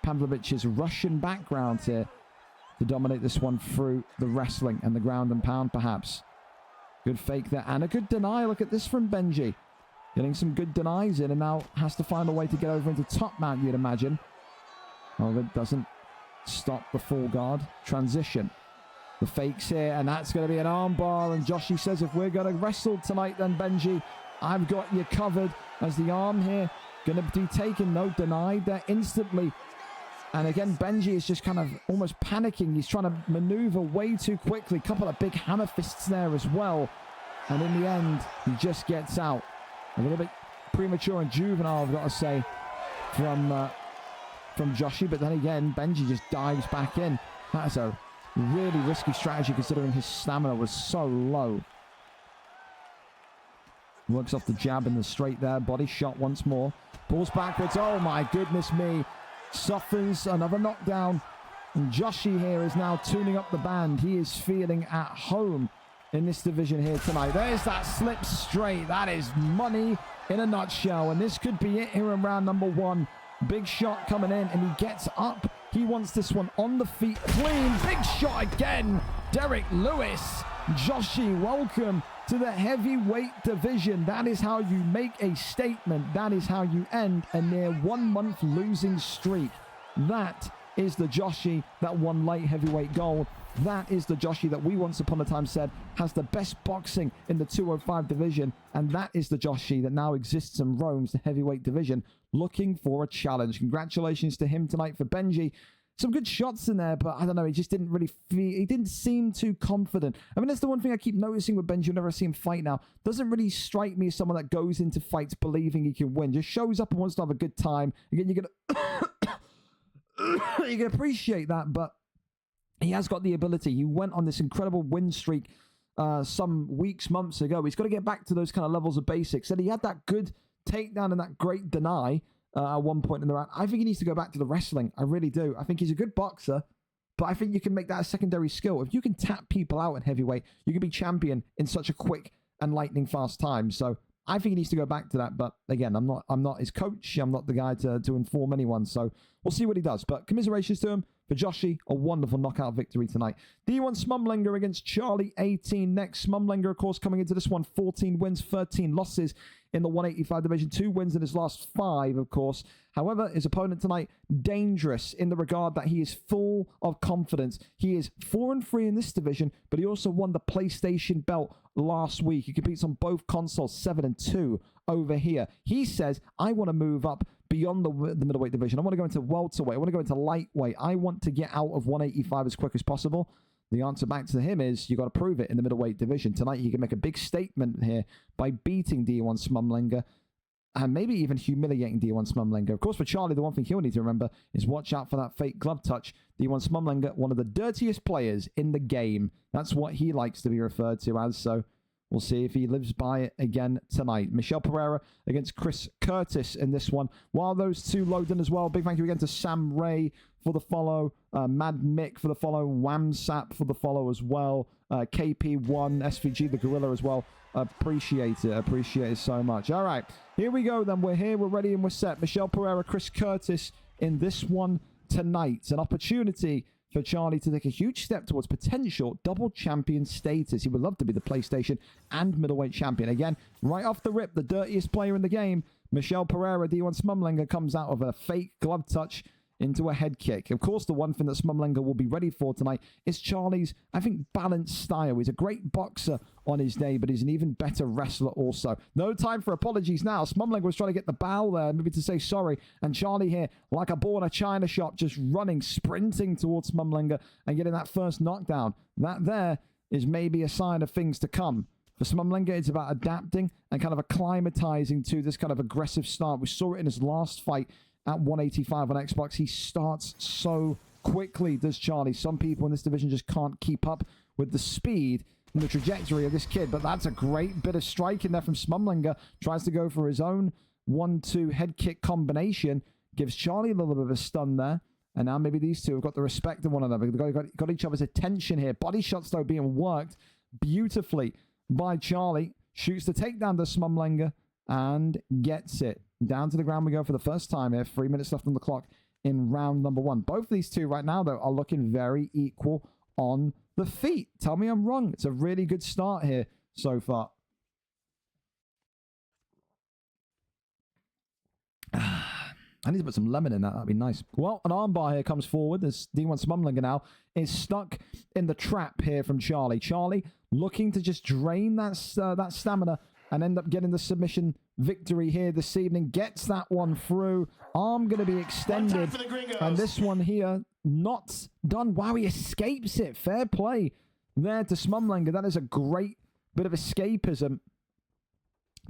Pavlovich's Russian background here to dominate this one through the wrestling and the ground and pound, perhaps. Good fake there and a good deny. Look at this from Benji. Getting some good denies in and now has to find a way to get over into top mount, you'd imagine. Oh, that doesn't stop the full guard. Transition. The fakes here, and that's going to be an armbar. And Joshi says, if we're going to wrestle tonight, then Benji, I've got you covered. As the arm here going to be taken, no, denied there instantly. And again, Benji is just kind of almost panicking. He's trying to maneuver way too quickly. Couple of big hammer fists there as well. And in the end, he just gets out. A little bit premature and juvenile, I've got to say, from Joshi. But then again, Benji just dives back in. That's a really risky strategy considering his stamina was so low. Works off the jab in the straight there. Body shot once more. Pulls backwards. Oh my goodness me. Suffers another knockdown. And Joshi here is now tuning up the band. He is feeling at home in this division here tonight. There's that slip straight. That is money in a nutshell. And this could be it here in round number 1. Big shot coming in and he gets up. He wants this one on the feet clean. Big shot again. Derek Lewis. Joshi, welcome to the heavyweight division. That is how you make a statement. That is how you end a near 1 month losing streak. That is the Joshi that won light heavyweight gold. That is the Joshi that we once upon a time said has the best boxing in the 205 division. And that is the Joshi that now exists and roams the heavyweight division looking for a challenge. Congratulations to him tonight for Benji. Some good shots in there, but I don't know, he just didn't really feel, he didn't seem too confident. I mean, that's the one thing I keep noticing with Benji whenever I see him fight now. Doesn't really strike me as someone that goes into fights believing he can win. Just shows up and wants to have a good time. Again, you're gonna you can appreciate that, but he has got the ability. He went on this incredible win streak some weeks, months ago. He's got to get back to those kind of levels of basics. And he had that good takedown and that great deny at one point in the round. I think he needs to go back to the wrestling. I really do. I think he's a good boxer, but I think you can make that a secondary skill. If you can tap people out at heavyweight, you can be champion in such a quick and lightning fast time. So I think he needs to go back to that. But again, I'm not his coach. I'm not the guy to inform anyone. So we'll see what he does. But commiserations to him. For Joshi, a wonderful knockout victory tonight. D1 Smumlinger against Charlie 18 next. Smumlinger, of course, coming into this one, 14 wins, 13 losses in the 185 division. 2 wins in his last 5, of course. However, his opponent tonight, dangerous in the regard that he is full of confidence. He is 4-3 in this division, but he also won the PlayStation belt last week. He competes on both consoles, 7-2 over here. He says, I want to move up beyond the middleweight division. I want to go into welterweight. I want to go into lightweight. I want to get out of 185 as quick as possible. The answer back to him is you got to prove it in the middleweight division. Tonight, he can make a big statement here by beating D1 Smumlinger and maybe even humiliating D1 Smumlinger. Of course, for Charlie, the one thing he'll need to remember is watch out for that fake glove touch. D1 Smumlinger, one of the dirtiest players in the game. That's what he likes to be referred to as. So we'll see if he lives by it again tonight. Michel Pereira against Chris Curtis in this one. While those two load in as well, big thank you again to Sam Ray for the follow, Mad Mick for the follow, Wamsap for the follow as well, KP1, SVG the Gorilla as well. Appreciate it so much. All right, here we go then. We're here, we're ready, and we're set. Michel Pereira, Chris Curtis in this one tonight. An opportunity for Charlie to take a huge step towards potential double champion status. He would love to be the PlayStation and middleweight champion. Again, right off the rip, the dirtiest player in the game, Michel Pereira, D1 Smumlinger, comes out of a fake glove touch into a head kick. Of course, the one thing that Smumlinger will be ready for tonight is Charlie's, I think, balanced style. He's a great boxer on his day, but he's an even better wrestler also. No time for apologies now. Smumlinger was trying to get the bow there, maybe to say sorry, and Charlie here, like a ball in a china shop, just running, sprinting towards Smumlinger and getting that first knockdown. That there is maybe a sign of things to come. For Smumlinger, it's about adapting and kind of acclimatizing to this kind of aggressive start. We saw it in his last fight at 185 on Xbox. He starts so quickly, does Charlie. Some people in this division just can't keep up with the speed and the trajectory of this kid, but that's a great bit of striking there from Smumlinger. Tries to go for his own 1-2 head kick combination, gives Charlie a little bit of a stun there, and now maybe these two have got the respect of one another. They've got each other's attention here. Body shots, though, being worked beautifully by Charlie. Shoots the takedown to Smumlinger and gets it. Down to the ground we go for the first time here. 3 minutes left on the clock in round number one. Both of these two right now, though, are looking very equal on the feet. Tell me I'm wrong. It's a really good start here so far. I need to put some lemon in that. That'd be nice. Well, an armbar here comes forward as D1 Smumlinger now is stuck in the trap here from Charlie. Charlie looking to just drain that stamina and end up getting the submission victory here this evening. Gets that one through. Arm going to be extended. And this one here, not done. Wow, he escapes it. Fair play there to Smumlinger. That is a great bit of escapism.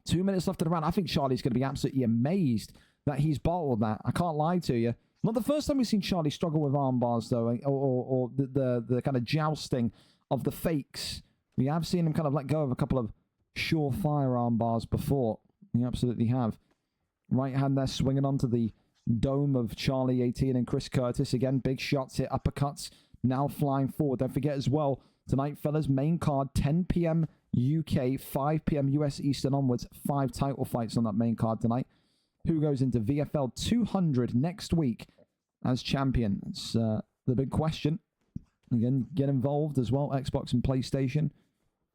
2 minutes left in the round. I think Charlie's going to be absolutely amazed that he's bottled that. I can't lie to you. Not the first time we've seen Charlie struggle with arm bars, though, or the kind of jousting of the fakes. We have seen him kind of let go of a couple of surefire arm bars before. We absolutely have. Right hand there swinging onto the dome of Charlie 18 and Chris Curtis. Again, big shots here, uppercuts now flying forward. Don't forget as well, tonight, fellas, main card, 10 p.m. UK, 5 p.m. US Eastern onwards. 5 title fights on that main card tonight. Who goes into VFL 200 next week as champion? It's the big question. Again, get involved as well, Xbox and PlayStation.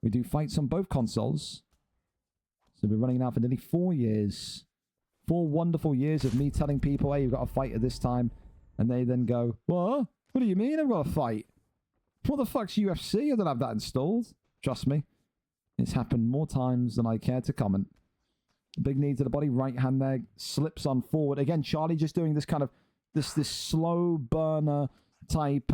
We do fights on both consoles. So we're running now for nearly 4 years. 4 wonderful years of me telling people, hey, you've got a fight at this time. And they then go, what? What do you mean I've got a fight? What the fuck's UFC? I don't have that installed. Trust me. It's happened more times than I care to comment. Big knee to the body, right hand there, slips on forward. Again, Charlie just doing this kind of, this slow burner type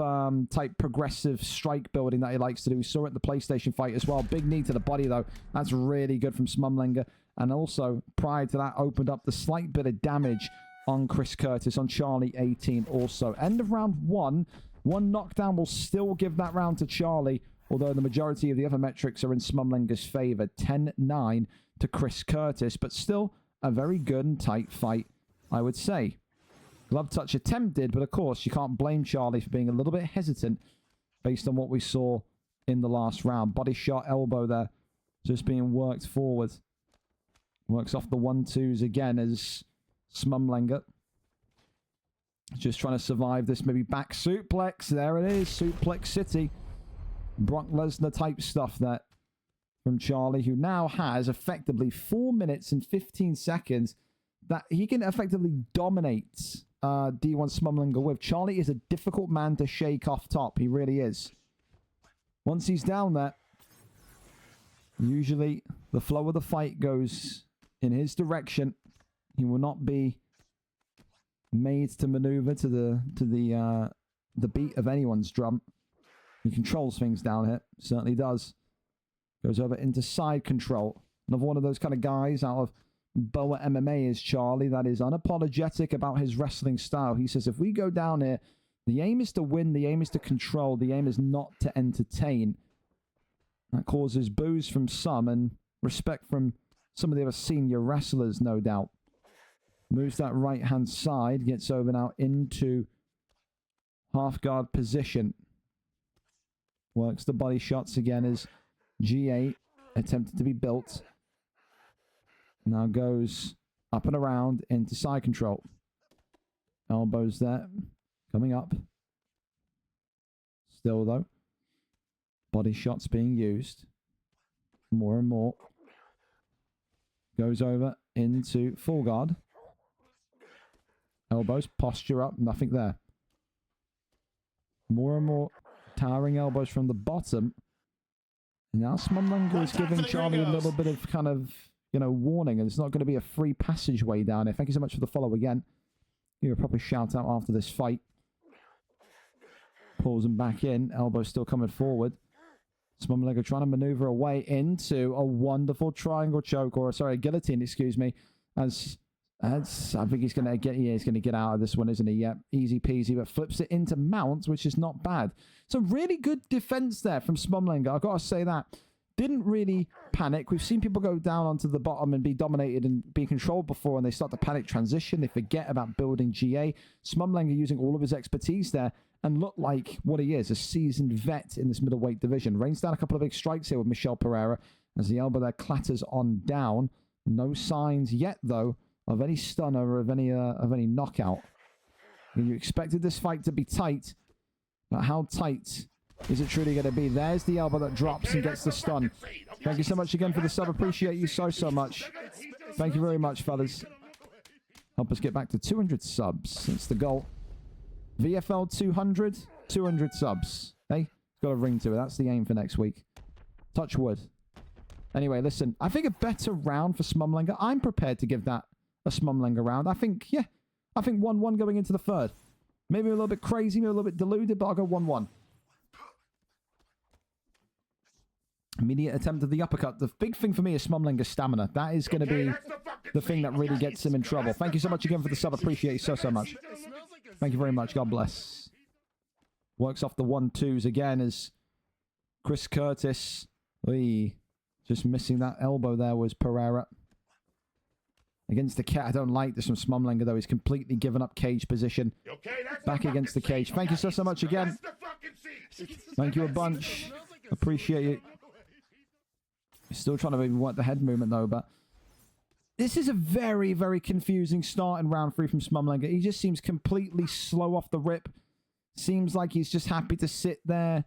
progressive strike building that he likes to do. We saw it in the PlayStation fight as well. Big knee to the body, though. That's really good from Smumlinger. And also, prior to that, opened up the slight bit of damage on Chris Curtis, on Charlie 18 also. End of round one. One knockdown will still give that round to Charlie, although the majority of the other metrics are in Smumlinger's favor. 10-9 to Chris Curtis, but still a very good and tight fight, I would say. Glove touch attempted, but of course, you can't blame Charlie for being a little bit hesitant based on what we saw in the last round. Body shot, elbow there, just being worked forward. Works off the 1-2s again as Smumlinger just trying to survive this maybe back suplex. There it is, Suplex City. Brock Lesnar type stuff there from Charlie, who now has effectively 4 minutes and 15 seconds that he can effectively dominate D1 Smumlinger with. Charlie is a difficult man to shake off top. He really is. Once he's down there, usually the flow of the fight goes in his direction. He will not be made to maneuver to the beat of anyone's drum. He controls things down here. Certainly does. Goes over into side control. Another one of those kind of guys out of Boa MMA is Charlie. That is unapologetic about his wrestling style. He says, if we go down here, the aim is to win. The aim is to control. The aim is not to entertain. That causes boos from some and respect from some of the other senior wrestlers, no doubt. Moves that right-hand side. Gets over now into half-guard position. Works the body shots again as G8 attempted to be built. Now goes up and around into side control. Elbows there. Coming up. Still though. Body shots being used. More and more. Goes over into full guard. Elbows. Posture up. Nothing there. More and more towering elbows from the bottom. Now Smumlanger is giving Charlie a little bit of kind of, warning, and it's not going to be a free passageway down here. Thank you so much for the follow again. Give a proper shout out after this fight. Pulls him back in. Elbow still coming forward. Smumlanger trying to maneuver away into a wonderful triangle choke, or sorry, guillotine, excuse me. As I think he's going to get out of this one, isn't he? Yep, easy peasy, but flips it into mount, which is not bad. So really good defense there from Smumlanger. I've got to say that. Didn't really panic. We've seen people go down onto the bottom and be dominated and be controlled before, and they start to panic transition. They forget about building GA. Smumlanger using all of his expertise there and look like what he is, a seasoned vet in this middleweight division. Rains down a couple of big strikes here with Michel Pereira as the elbow there clatters on down. No signs yet, though, of any stunner or of any knockout. And you expected this fight to be tight, but how tight is it truly going to be? There's the elbow that drops and gets the stun. Thank you so much again for the sub. Appreciate you so much. Thank you very much, fellas. Help us get back to 200 subs. That's the goal. VFL 200 subs. Hey, it's got a ring to it. That's the aim for next week. Touch wood. Anyway, listen, I think a better round for Smumlanger. I'm prepared to give that a Smumlanger round. I think 1-1 going into the third. Maybe a little bit crazy, maybe a little bit deluded, but I'll go 1-1. Immediate attempt of the uppercut. The big thing for me is Smumlanger's stamina. That is going to be the thing that really gets him in trouble. Thank you so much again for the sub. Appreciate you so much. Thank you very much. God bless. Works off the 1-2s again as Chris Curtis. Just missing that elbow there was Pereira. Against the cat. I don't like this from Smumlanger, though. He's completely given up cage position. Back against the cage. Thank you so much again. Thank you a bunch. Appreciate it. Still trying to maybe work the head movement, though, but this is a very, very confusing start in round 3 from Smumlanger. He just seems completely slow off the rip. Seems like he's just happy to sit there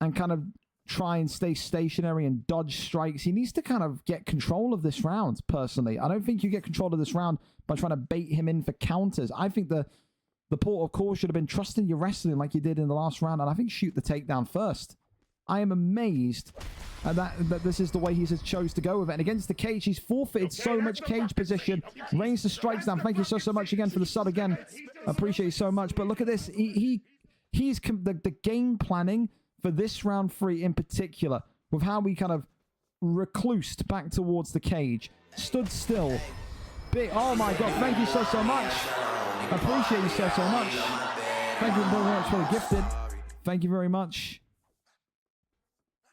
and kind of try and stay stationary and dodge strikes. He needs to kind of get control of this round, personally. I don't think you get control of this round by trying to bait him in for counters. I think the port of call should have been trusting your wrestling like you did in the last round, and I think shoot the takedown first. I am amazed at that this is the way he's chose to go with it. And against the cage, he's forfeited so much cage position. Rains the strikes down. Thank you so much again for the sub again. I appreciate you so much. But look at this. He's the game planning for this round 3 in particular, with how we kind of reclused back towards the cage, stood still. Big, oh my God, thank you so much. I appreciate you so much. Thank you very much for the gifted. Thank you very much.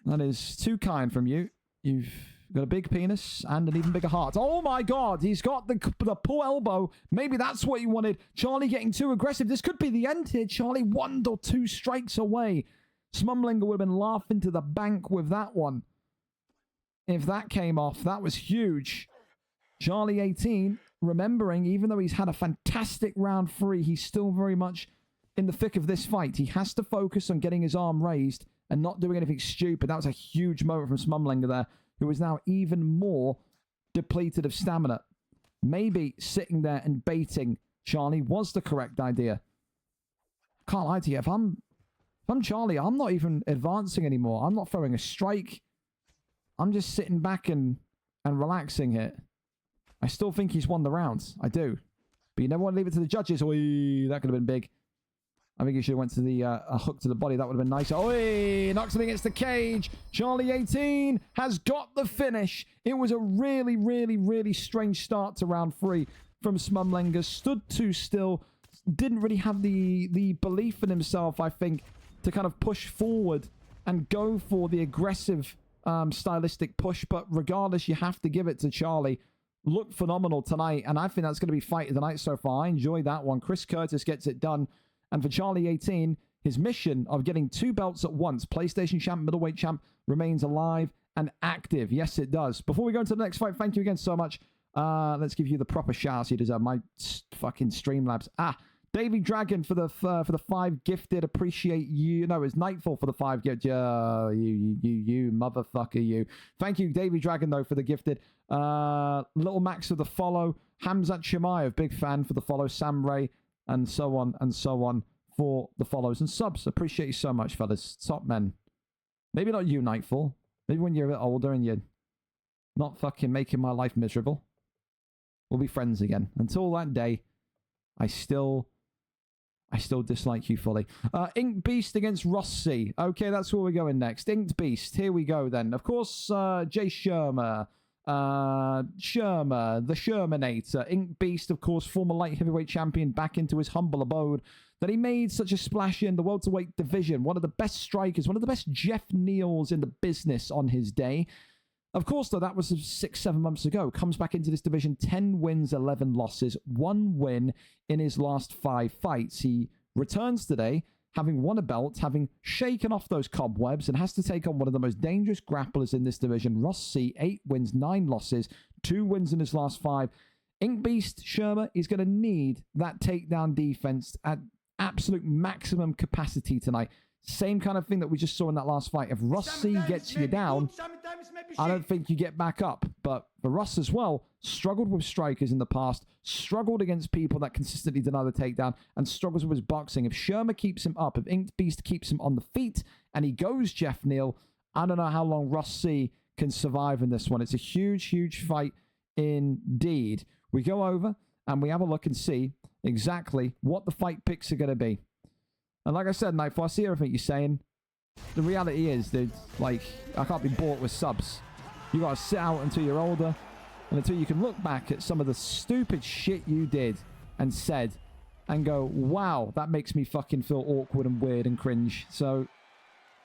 That is too kind from you. You've got a big penis and an even bigger heart. Oh my God, he's got the pull elbow. Maybe that's what you wanted. Charlie getting too aggressive. This could be the end here. Charlie 1 or 2 strikes away. Smumlanger would have been laughing to the bank with that one. If that came off, that was huge. Charlie 18, remembering, even though he's had a fantastic round 3, he's still very much in the thick of this fight. He has to focus on getting his arm raised and not doing anything stupid. That was a huge moment from Smumlanger there, who is now even more depleted of stamina. Maybe sitting there and baiting Charlie was the correct idea. Can't lie to you. If I'm Charlie, I'm not even advancing anymore. I'm not throwing a strike. I'm just sitting back and relaxing here. I still think he's won the round. I do. But you never want to leave it to the judges. That could have been big. I think he should have went to the a hook to the body. That would have been nice. Oh, he knocks him against the cage. Charlie 18 has got the finish. It was a really, really, really strange start to round 3 from Smumlenga. Stood too still. Didn't really have the belief in himself, I think, to kind of push forward and go for the aggressive stylistic push. But regardless, you have to give it to Charlie. Looked phenomenal tonight, and I think that's going to be fight of the night so far. I enjoy that one. Chris Curtis gets it done. And for Charlie 18, his mission of getting 2 belts at once, PlayStation champ, middleweight champ, remains alive and active. Yes, it does. Before we go into the next fight, thank you again so much. Let's give you the proper shout-outs you deserve. My fucking Streamlabs. Davy Dragon for the 5 gifted. Appreciate you. No, it's Nightfall for the 5 gifted. You motherfucker, you. Thank you, Davy Dragon, though, for the gifted. Little Max for the follow. Hamzat Shemaev, big fan for the follow. Sam Ray. And so on for the follows and subs. Appreciate you so much, fellas. Top men. Maybe not you, Nightfall. Maybe when you're a bit older and you're not fucking making my life miserable, we'll be friends again. Until that day, I still dislike you fully. Inked Beast against Rossi. Okay, that's where we're going next. Inked Beast. Here we go then. Of course, Jay Shermer. The Shermanator. Ink Beast, of course, former light heavyweight champion, back into his humble abode that he made such a splash in the welterweight division. One of the best strikers, one of the best Jeff Neals in the business on his day. Of course, though, that was 6-7 months ago. Comes back into this division, 10 wins, 11 losses, 1 win in his last 5 fights. He returns today, having won a belt, having shaken off those cobwebs, and has to take on one of the most dangerous grapplers in this division, Rossi. 8 wins, 9 losses, 2 wins in his last 5. Ink Beast Shermer is going to need that takedown defense at absolute maximum capacity tonight. Same kind of thing that we just saw in that last fight. If Rossi gets you down, I don't think you get back up. But for Ross as well, struggled with strikers in the past, struggled against people that consistently deny the takedown, and struggles with his boxing. If Shermer keeps him up, if Inked Beast keeps him on the feet, and he goes Jeff Neal, I don't know how long Rossi can survive in this one. It's a huge, huge fight indeed. We go over and we have a look and see exactly what the fight picks are going to be. And like I said, Nightfall, I see everything you're saying. The reality is, dude, like, I can't be bought with subs. You got to sit out until you're older, and until you can look back at some of the stupid shit you did and said and go, wow, that makes me fucking feel awkward and weird and cringe. So,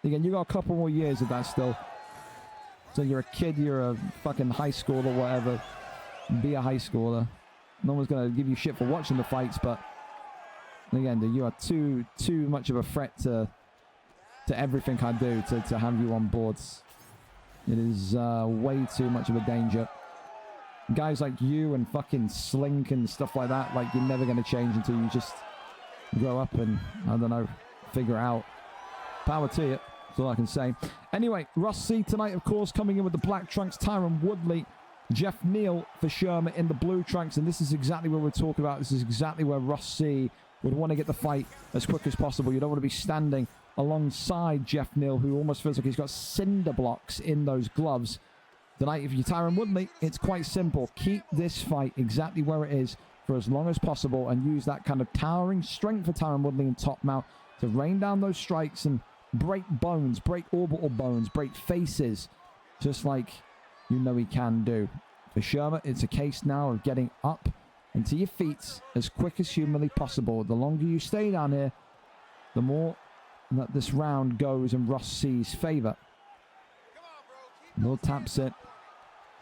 again, you got a couple more years of that still. So you're a kid, you're a fucking high schooler or whatever. Be a high schooler. No one's going to give you shit for watching the fights, but again, dude, you are too much of a threat to everything I do to have you on boards. It is way too much of a danger. Guys like you and fucking Slink and stuff like that, like, you're never going to change until you just grow up and, I don't know, figure it out. Power to you. That's all I can say. Anyway, Rossi tonight, of course, coming in with the black trunks. Tyron Woodley, Jeff Neal for Shermer in the blue trunks. And this is exactly what we're talking about. This is exactly where Rossi would want to get the fight as quick as possible. You don't want to be standing alongside Jeff Neal, who almost feels like he's got cinder blocks in those gloves. Tonight, if you're Tyron Woodley, it's quite simple. Keep this fight exactly where it is for as long as possible and use that kind of towering strength for Tyron Woodley and top mount to rain down those strikes and break bones, break orbital bones, break faces, just like you know he can do. For Shermer, it's a case now of getting up and to your feet as quick as humanly possible. The longer you stay down here, the more that this round goes in Rossi's favour. Neal taps it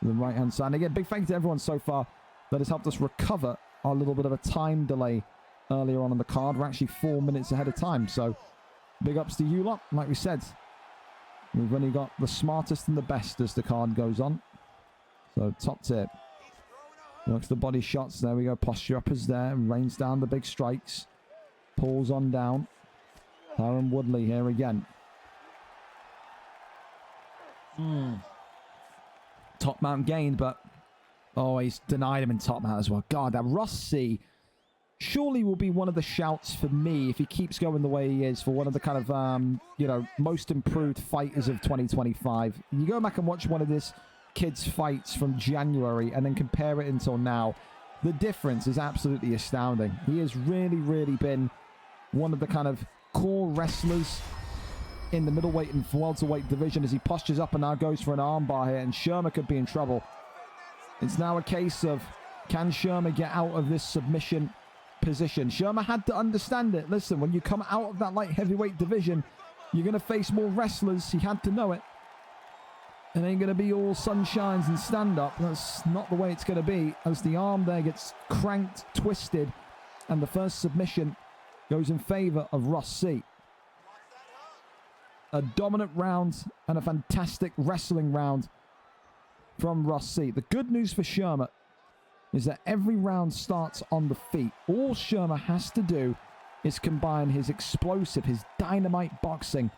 to the right-hand side. And again, big thank you to everyone so far that has helped us recover our little bit of a time delay earlier on in the card. We're actually 4 minutes ahead of time, so big ups to you lot. Like we said, we've only got the smartest and the best as the card goes on. So top tip. Works the body shots. There we go. Posture up is there. Rains down the big strikes. Pulls on down. Tyron Woodley here again. Top mount gained, but oh, he's denied him in top mount as well. God, that Rossi surely will be one of the shouts for me if he keeps going the way he is for one of the kind of most improved fighters of 2025. You go back and watch one of this kids fights from January and then compare it until now, the difference is absolutely astounding. He has really been one of the kind of core wrestlers in the middleweight and welterweight division as he postures up and now goes for an armbar here, and Shermer could be in trouble. It's now a case of, can Shermer get out of this submission position? Shermer had to understand it. Listen, when you come out of that light heavyweight division, you're going to face more wrestlers. He had to know it. It ain't going to be all sunshines and stand-up. That's not the way it's going to be, as the arm there gets cranked, twisted, and the first submission goes in favor of Ross C. A dominant round and a fantastic wrestling round from Ross C. The good news for Shermer is that every round starts on the feet. All Shermer has to do is combine his explosive, his dynamite boxing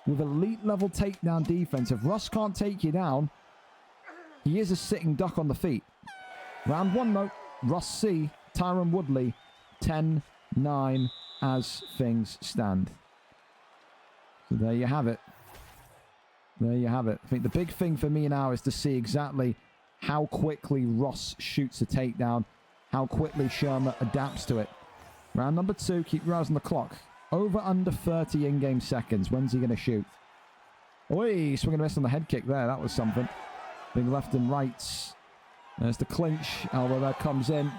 with elite level takedown defense. If Ross can't take you down, he is a sitting duck on the feet. Round one, though, Ross C, Tyron Woodley, 10-9 as things stand. So there you have it. There you have it. I think the big thing for me now is to see exactly how quickly Ross shoots a takedown, how quickly Shermer adapts to it. Round number 2, keep your eyes on the clock. Over under 30 in-game seconds. When's he going to shoot? Oi, swing and a miss on the head kick there. That was something. Big left and rights. There's the clinch. Elbow there comes in.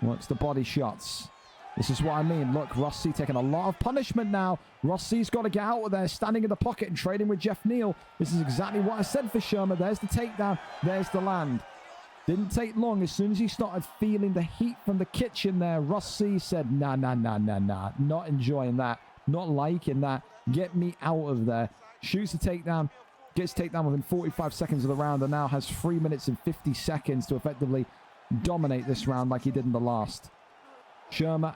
Works the body shots. This is what I mean. Look, Ross C taking a lot of punishment now. Ross C's got to get out of there, standing in the pocket and trading with Jeff Neal. This is exactly what I said for Shermer. There's the takedown. There's the land. Didn't take long. As soon as he started feeling the heat from the kitchen there, Ross C said, nah. Not enjoying that. Not liking that. Get me out of there. Shoots the takedown. Gets takedown within 45 seconds of the round and now has 3 minutes and 50 seconds to effectively dominate this round like he did in the last. Shermer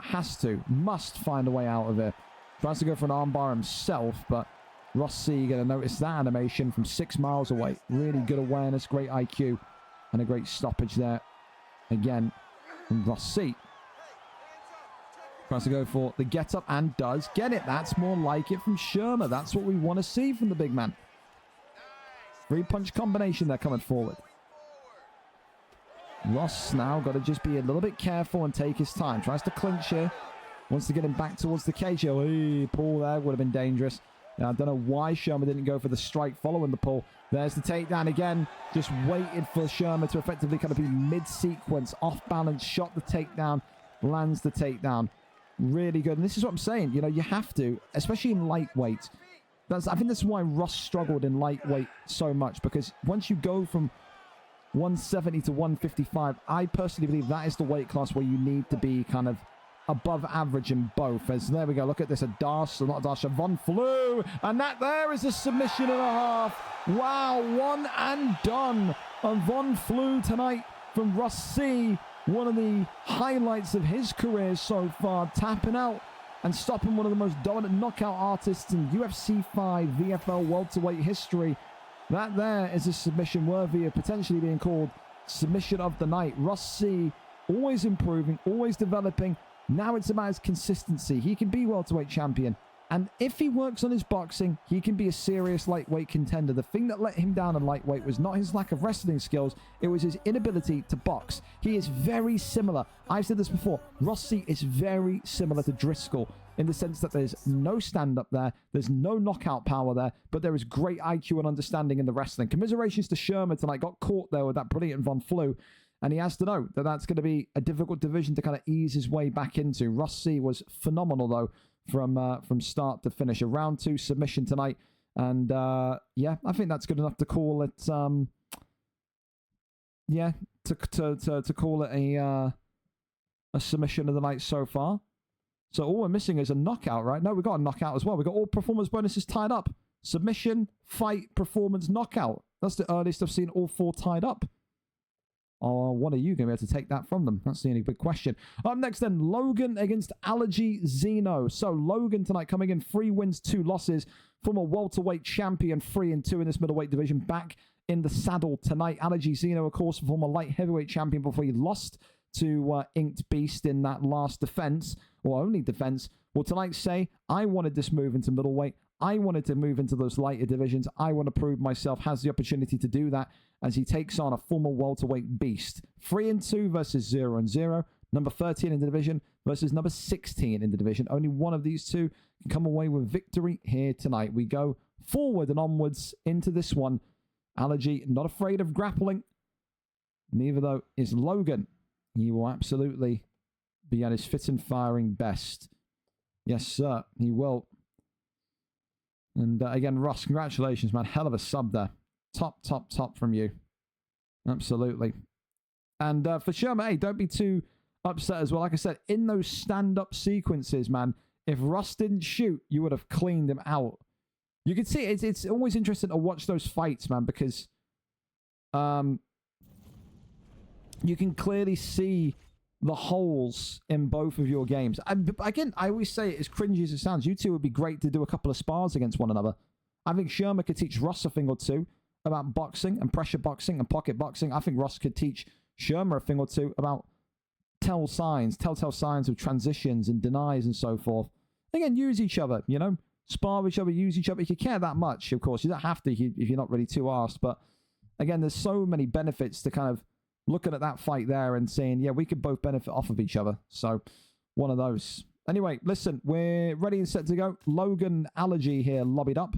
must find a way out of it. Tries to go for an armbar himself, but Ross C going to notice that animation from 6 miles away. Really good awareness, great IQ, and a great stoppage there. Again, from Ross C. Tries to go for the get up and does get it. That's more like it from Shermer. That's what we want to see from the big man. 3-punch combination there coming forward. Ross now got to just be a little bit careful and take his time. Tries to clinch here. Wants to get him back towards the cage. Pull there would have been dangerous. I don't know why Shermer didn't go for the strike following the pull. There's the takedown again. Just waited for Shermer to effectively kind of be mid-sequence, off-balance, shot the takedown, lands the takedown. Really good. And this is what I'm saying. You know, you have to, especially in lightweight. I think that's why Ross struggled in lightweight so much, because once you go from 170 to 155, I personally believe that is the weight class where you need to be kind of above average in both. As there we go, look at this, a Von Flue, and that there is a submission and a half. Wow, one and done on Von Flue tonight from Ross C. One of the highlights of his career so far, tapping out and stopping one of the most dominant knockout artists in UFC 5 VFL welterweight history. That there is a submission worthy of potentially being called submission of the night. Ross C always improving, always developing. Now it's about his consistency. He can be welterweight champion. And if he works on his boxing, he can be a serious lightweight contender. The thing that let him down in lightweight was not his lack of wrestling skills. It was his inability to box. He is very similar. I've said this before. Ross C is very similar to Driscoll in the sense that there's no stand-up there. There's no knockout power there. But there is great IQ and understanding in the wrestling. Commiserations to Shermer tonight. Got caught there with that brilliant Von Flue. And he has to know that that's going to be a difficult division to kind of ease his way back into. Ross C was phenomenal, though, from start to finish. A round 2 submission tonight. And, yeah, I think that's good enough to call it, yeah, to call it a submission of the night so far. So all we're missing is a knockout, right? No, we got a knockout as well. We got all performance bonuses tied up. Submission, fight, performance, knockout. That's the earliest I've seen all 4 tied up. Or what are you going to be able to take that from them? That's the only big question. Up next then, Logan against Allergy Zeno. So Logan tonight coming in 3 wins, 2 losses. Former welterweight champion, 3-2 in this middleweight division. Back in the saddle tonight. Allergy Zeno, of course, former light heavyweight champion before he lost to Inked Beast in that last defense, or only defense. Will tonight say, I wanted this move into middleweight. I wanted to move into those lighter divisions. I want to prove myself. Has the opportunity to do that as he takes on a former welterweight beast. 3-2 versus 0-0. Number 13 in the division. versus number 16 in the division. Only one of these two can come away with victory here tonight. We go forward and onwards into this one. Allergy, not afraid of grappling. Neither, though, is Logan. He will absolutely be at his fit and firing best. Yes, sir, he will. And again, Ross, congratulations, man. Hell of a sub there. Top, top, top from you. Absolutely. And for Sherman, hey, don't be too upset as well. Like I said, in those stand-up sequences, man, if Ross didn't shoot, you would have cleaned him out. You can see it's always interesting to watch those fights, man, because you can clearly see the holes in both of your games. And again, I always say, as cringy as it sounds, you two would be great to do a couple of spars against one another. I think Sherman could teach Ross a thing or two about boxing and pressure boxing and pocket boxing. I think Ross could teach Sherman a thing or two about telltale signs of transitions and denies and so forth. Again, use each other, you know? Spar with each other, use each other. If you care that much, of course. You don't have to if you're not really too asked. But again, there's so many benefits to kind of looking at that fight there and saying, yeah, we could both benefit off of each other. So, one of those. Anyway, listen, we're ready and set to go. Logan Allergy here lobbied up.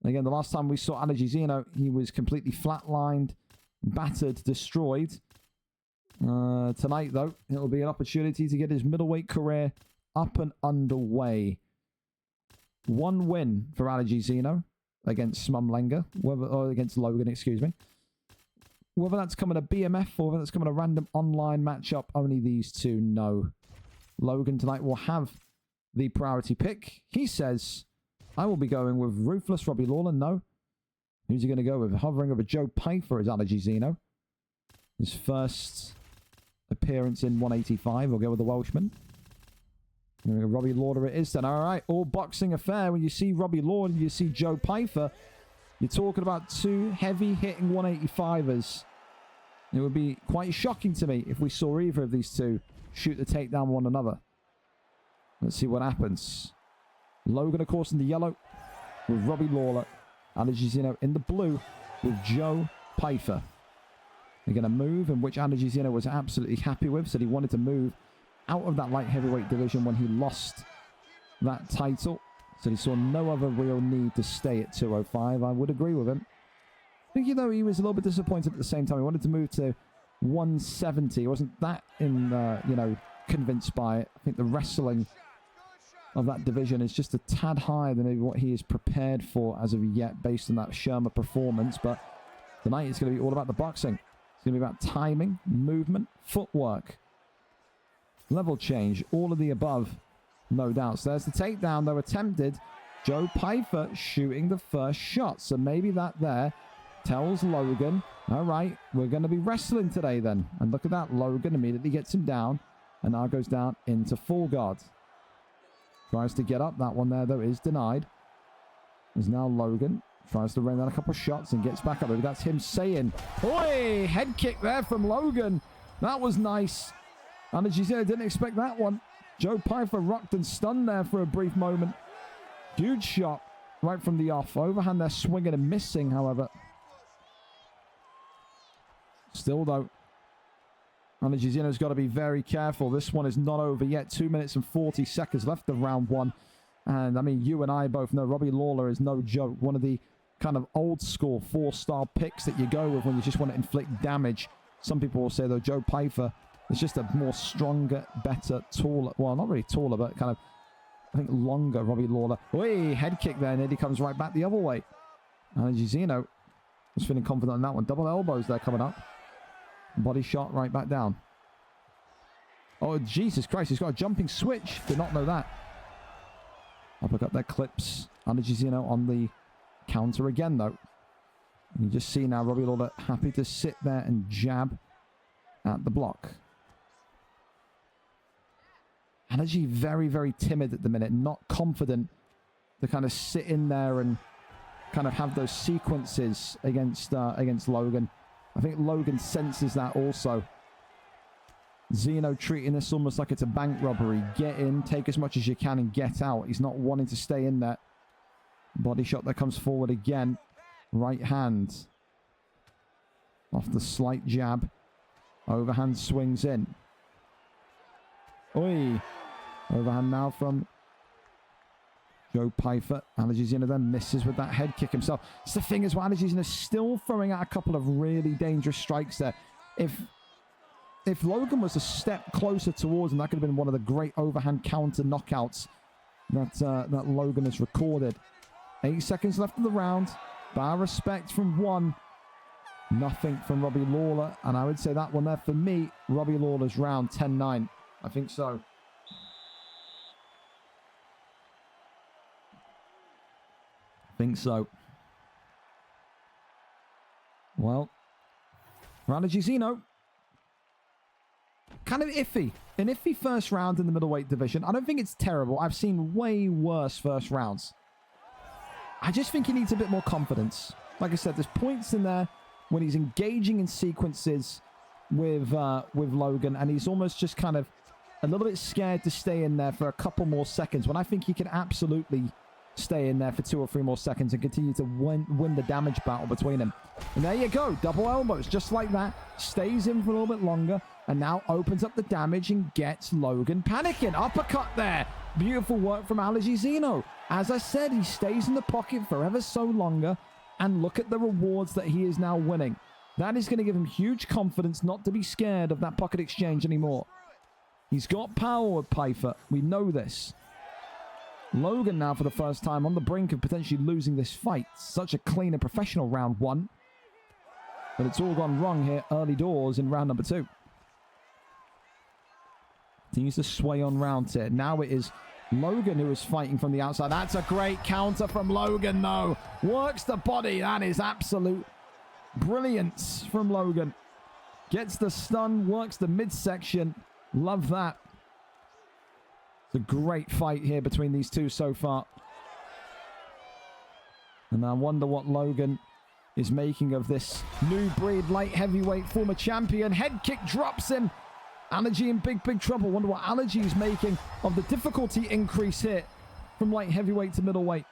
Again, the last time we saw Allergy Zeno, he was completely flatlined, battered, destroyed. Tonight, though, it'll be an opportunity to get his middleweight career up and underway. One win for Allergy Zeno against Smumlenga, or against Logan, excuse me. Whether that's coming a BMF or whether that's coming a random online matchup, only these two know. Logan tonight will have the priority pick. He says, I will be going with Ruthless Robbie Lawler. No. Who's he going to go with? Hovering over Joe Pfeiffer as Allergy Zeno. His first appearance in 185. We'll go with the Welshman. Robbie Lawler it is then. All right, all boxing affair. When you see Robbie Lawler and you see Joe Pfeiffer, you're talking about two heavy-hitting 185ers. It would be quite shocking to me if we saw either of these two shoot the takedown one another. Let's see what happens. Logan, of course, in the yellow with Robbie Lawler. Allergy Zeno in the blue with Joe Pfeiffer. They're going to move, in which Allergy Zeno was absolutely happy with. Said he wanted to move out of that light heavyweight division when he lost that title. So he saw no other real need to stay at 205. I would agree with him. I think, you know, he was a little bit disappointed at the same time. He wanted to move to 170. He wasn't that convinced by it. I think the wrestling of that division is just a tad higher than maybe what he is prepared for as of yet, based on that Sherma performance. But tonight it's going to be all about the boxing. It's going to be about timing, movement, footwork, level change, all of the above, no doubt. So there's the takedown, though, attempted. Joe Pfeiffer shooting the first shot. So maybe that there tells Logan, all right, we're going to be wrestling today then. And look at that. Logan immediately gets him down and now goes down into full guard. Tries to get up. That one there, though, is denied. Is now Logan. Tries to rain down a couple of shots and gets back up. Maybe that's him saying, oi, head kick there from Logan. That was nice. And as you said, I didn't expect that one. Joe Pfeiffer rocked and stunned there for a brief moment. Huge shot right from the off. Overhand there, swinging and missing, however. Still, though, Allergy Zeno's got to be very careful. This one is not over yet. 2 minutes and 40 seconds left of round one. And, I mean, you and I both know Robbie Lawler is no joke. One of the kind of old-school four-star picks that you go with when you just want to inflict damage. Some people will say, though, Joe Pfeiffer is just a more stronger, better, taller, well, not really taller, but kind of, I think, longer Robbie Lawler. Wait, head kick there, and Eddie comes right back the other way. Allergy Zeno was feeling confident on that one. Double elbows there coming up. Body shot right back down. Oh, Jesus Christ, he's got a jumping switch. Did not know that. Uppercut there, clips Allergy Zeno on the counter again, though. You just see now Robbie Lawler happy to sit there and jab at the block. Allergy very, very timid at the minute, not confident to kind of sit in there and kind of have those sequences against Logan. I think Logan senses that also. Zeno treating this almost like it's a bank robbery. Get in, take as much as you can, and get out. He's not wanting to stay in there. Body shot that comes forward again. Right hand. Off the slight jab. Overhand swings in. Oi. Overhand now from Joe Pyfer. Allergies then misses with that head kick himself. It's the thing as well, Allergies is still throwing out a couple of really dangerous strikes there. If Logan was a step closer towards him, that could have been one of the great overhand counter knockouts that Logan has recorded. 8 seconds left of the round. Bar respect from one. Nothing from Robbie Lawler. And I would say that one there for me, Robbie Lawler's round 10-9. I think so. Well, Ranagizino, kind of iffy. An iffy first round in the middleweight division. I don't think it's terrible. I've seen way worse first rounds. I just think he needs a bit more confidence. Like I said, there's points in there when he's engaging in sequences with Logan, and he's almost just kind of a little bit scared to stay in there for a couple more seconds, when I think he can absolutely stay in there for 2 or 3 more seconds and continue to win the damage battle between him. And there you go. Double elbows, just like that. Stays in for a little bit longer, and now opens up the damage and gets Logan panicking. Uppercut there. Beautiful work from Allergizino. As I said, he stays in the pocket for ever so longer, and look at the rewards that he is now winning. That is going to give him huge confidence not to be scared of that pocket exchange anymore. He's got power with Pyfer. We know this. Logan now for the first time on the brink of potentially losing this fight. Such a clean and professional round 1. But it's all gone wrong here early doors in round number 2. Continues to sway on rounds here. Now it is Logan who is fighting from the outside. That's a great counter from Logan, though. Works the body. That is absolute brilliance from Logan. Gets the stun, works the midsection. Love that. It's a great fight here between these two so far. And I wonder what Logan is making of this new breed light heavyweight former champion. Head kick drops him. Allergy in big trouble. Wonder what Allergy is making of the difficulty increase here from light heavyweight to middleweight.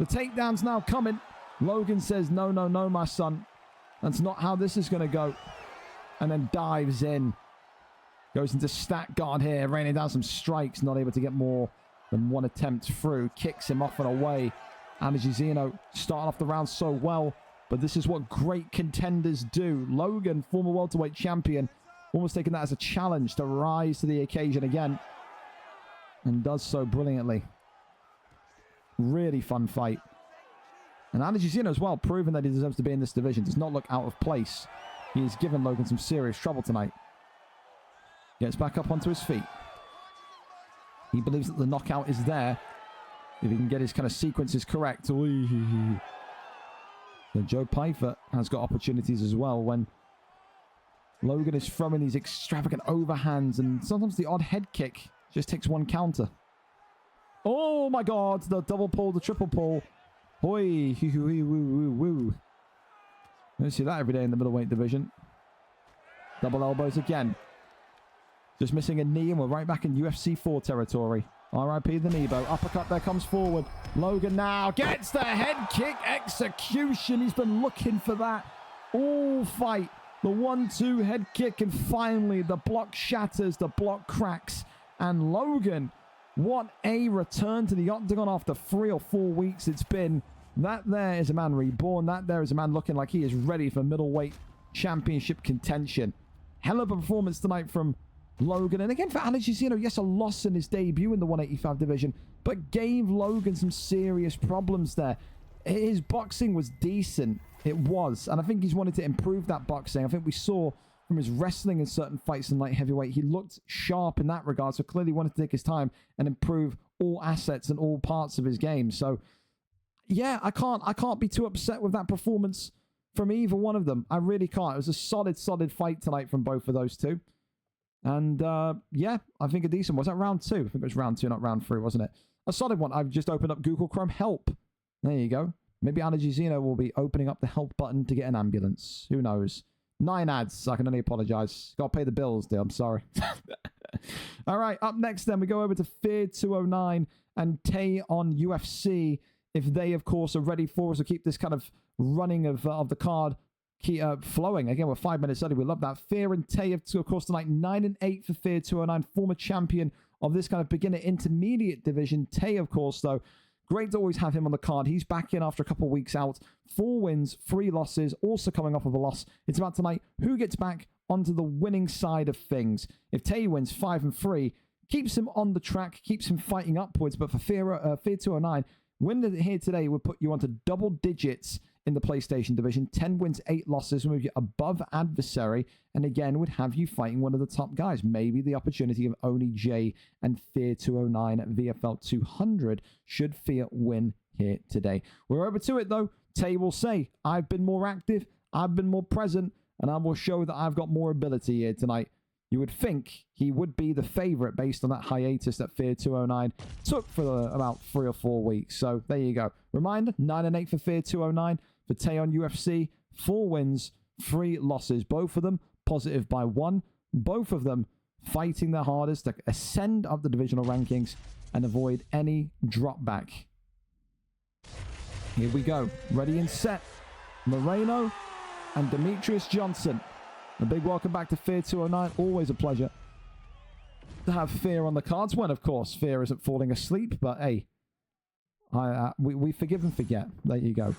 The takedown's now coming. Logan says, no, my son. That's not how this is going to go. And then dives in. Goes into stack guard here, raining down some strikes. Not able to get more than one attempt through. Kicks him off and away. Allergizino starting off the round so well. But this is what great contenders do. Logan, former welterweight champion, almost taking that as a challenge to rise to the occasion again. And does so brilliantly. Really fun fight. And Allergizino as well, proving that he deserves to be in this division. Does not look out of place. He has given Logan some serious trouble tonight. Gets back up onto his feet. He believes that the knockout is there. If he can get his kind of sequences correct. So Joe Pyfer has got opportunities as well when Logan is throwing these extravagant overhands, and sometimes the odd head kick just takes one counter. Oh my God, the double pull, the triple pull. Hoi, woo. You see that every day in the middleweight division. Double elbows again. Just missing a knee, and we're right back in UFC 4 territory. RIP the Nebo. Uppercut there comes forward. Logan now gets the head kick execution. He's been looking for that all fight. The 1-2 head kick, and finally the block shatters, the block cracks. And Logan, what a return to the octagon after 3 or 4 weeks it's been. That there is a man reborn. That there is a man looking like he is ready for middleweight championship contention. Hell of a performance tonight from Logan. And again for Allergizino, yes, a loss in his debut in the 185 division, but gave Logan some serious problems there. His boxing was decent. It was. And I think he's wanted to improve that boxing. I think we saw from his wrestling in certain fights in light heavyweight, he looked sharp in that regard. So clearly wanted to take his time and improve all assets and all parts of his game. So yeah, I can't be too upset with that performance from either one of them. I really can't. It was a solid fight tonight from both of those two. And yeah, I think a decent one. Was that round 2? I think it was round 2, not round 3, wasn't it? A solid one. I've just opened up Google Chrome help. There you go. Maybe Allergizino will be opening up the help button to get an ambulance. Who knows? 9 ads. I can only apologize. Got to pay the bills, dear. I'm sorry. All right. Up next, then, we go over to Fear 209 and To4n UFC. If they, of course, are ready for us to keep this kind of running of the card, flowing. Again, we're 5 minutes early. We love that. Fear and Tay, of course, tonight. 9-8 for Fear 209. Former champion of this kind of beginner intermediate division. Tay, of course, though. Great to always have him on the card. He's back in after a couple of weeks out. 4 wins, 3 losses, also coming off of a loss. It's about tonight who gets back onto the winning side of things. If Tay wins 5-3, keeps him on the track, keeps him fighting upwards. But for Fear 209, win here today would put you onto double digits in the PlayStation division. 10 wins, 8 losses, move you above adversary, and again would have you fighting one of the top guys. Maybe the opportunity of Oni J and Fear 209 at VFL 200 should Fear win here today. We're over to it though. Tay will say, I've been more active, I've been more present, and I will show that I've got more ability here tonight. You would think he would be the favorite based on that hiatus that Fear 209 took for about 3 or 4 weeks. So there you go. Reminder, 9-8 for Fear 209. For Tay on UFC, 4 wins, 3 losses. Both of them positive by 1. Both of them fighting their hardest to ascend up the divisional rankings and avoid any drop back. Here we go. Ready and set. Moreno and Demetrius Johnson. A big welcome back to Fear 209. Always a pleasure to have Fear on the cards. When, of course, Fear isn't falling asleep. But, hey, we forgive and forget. There you go.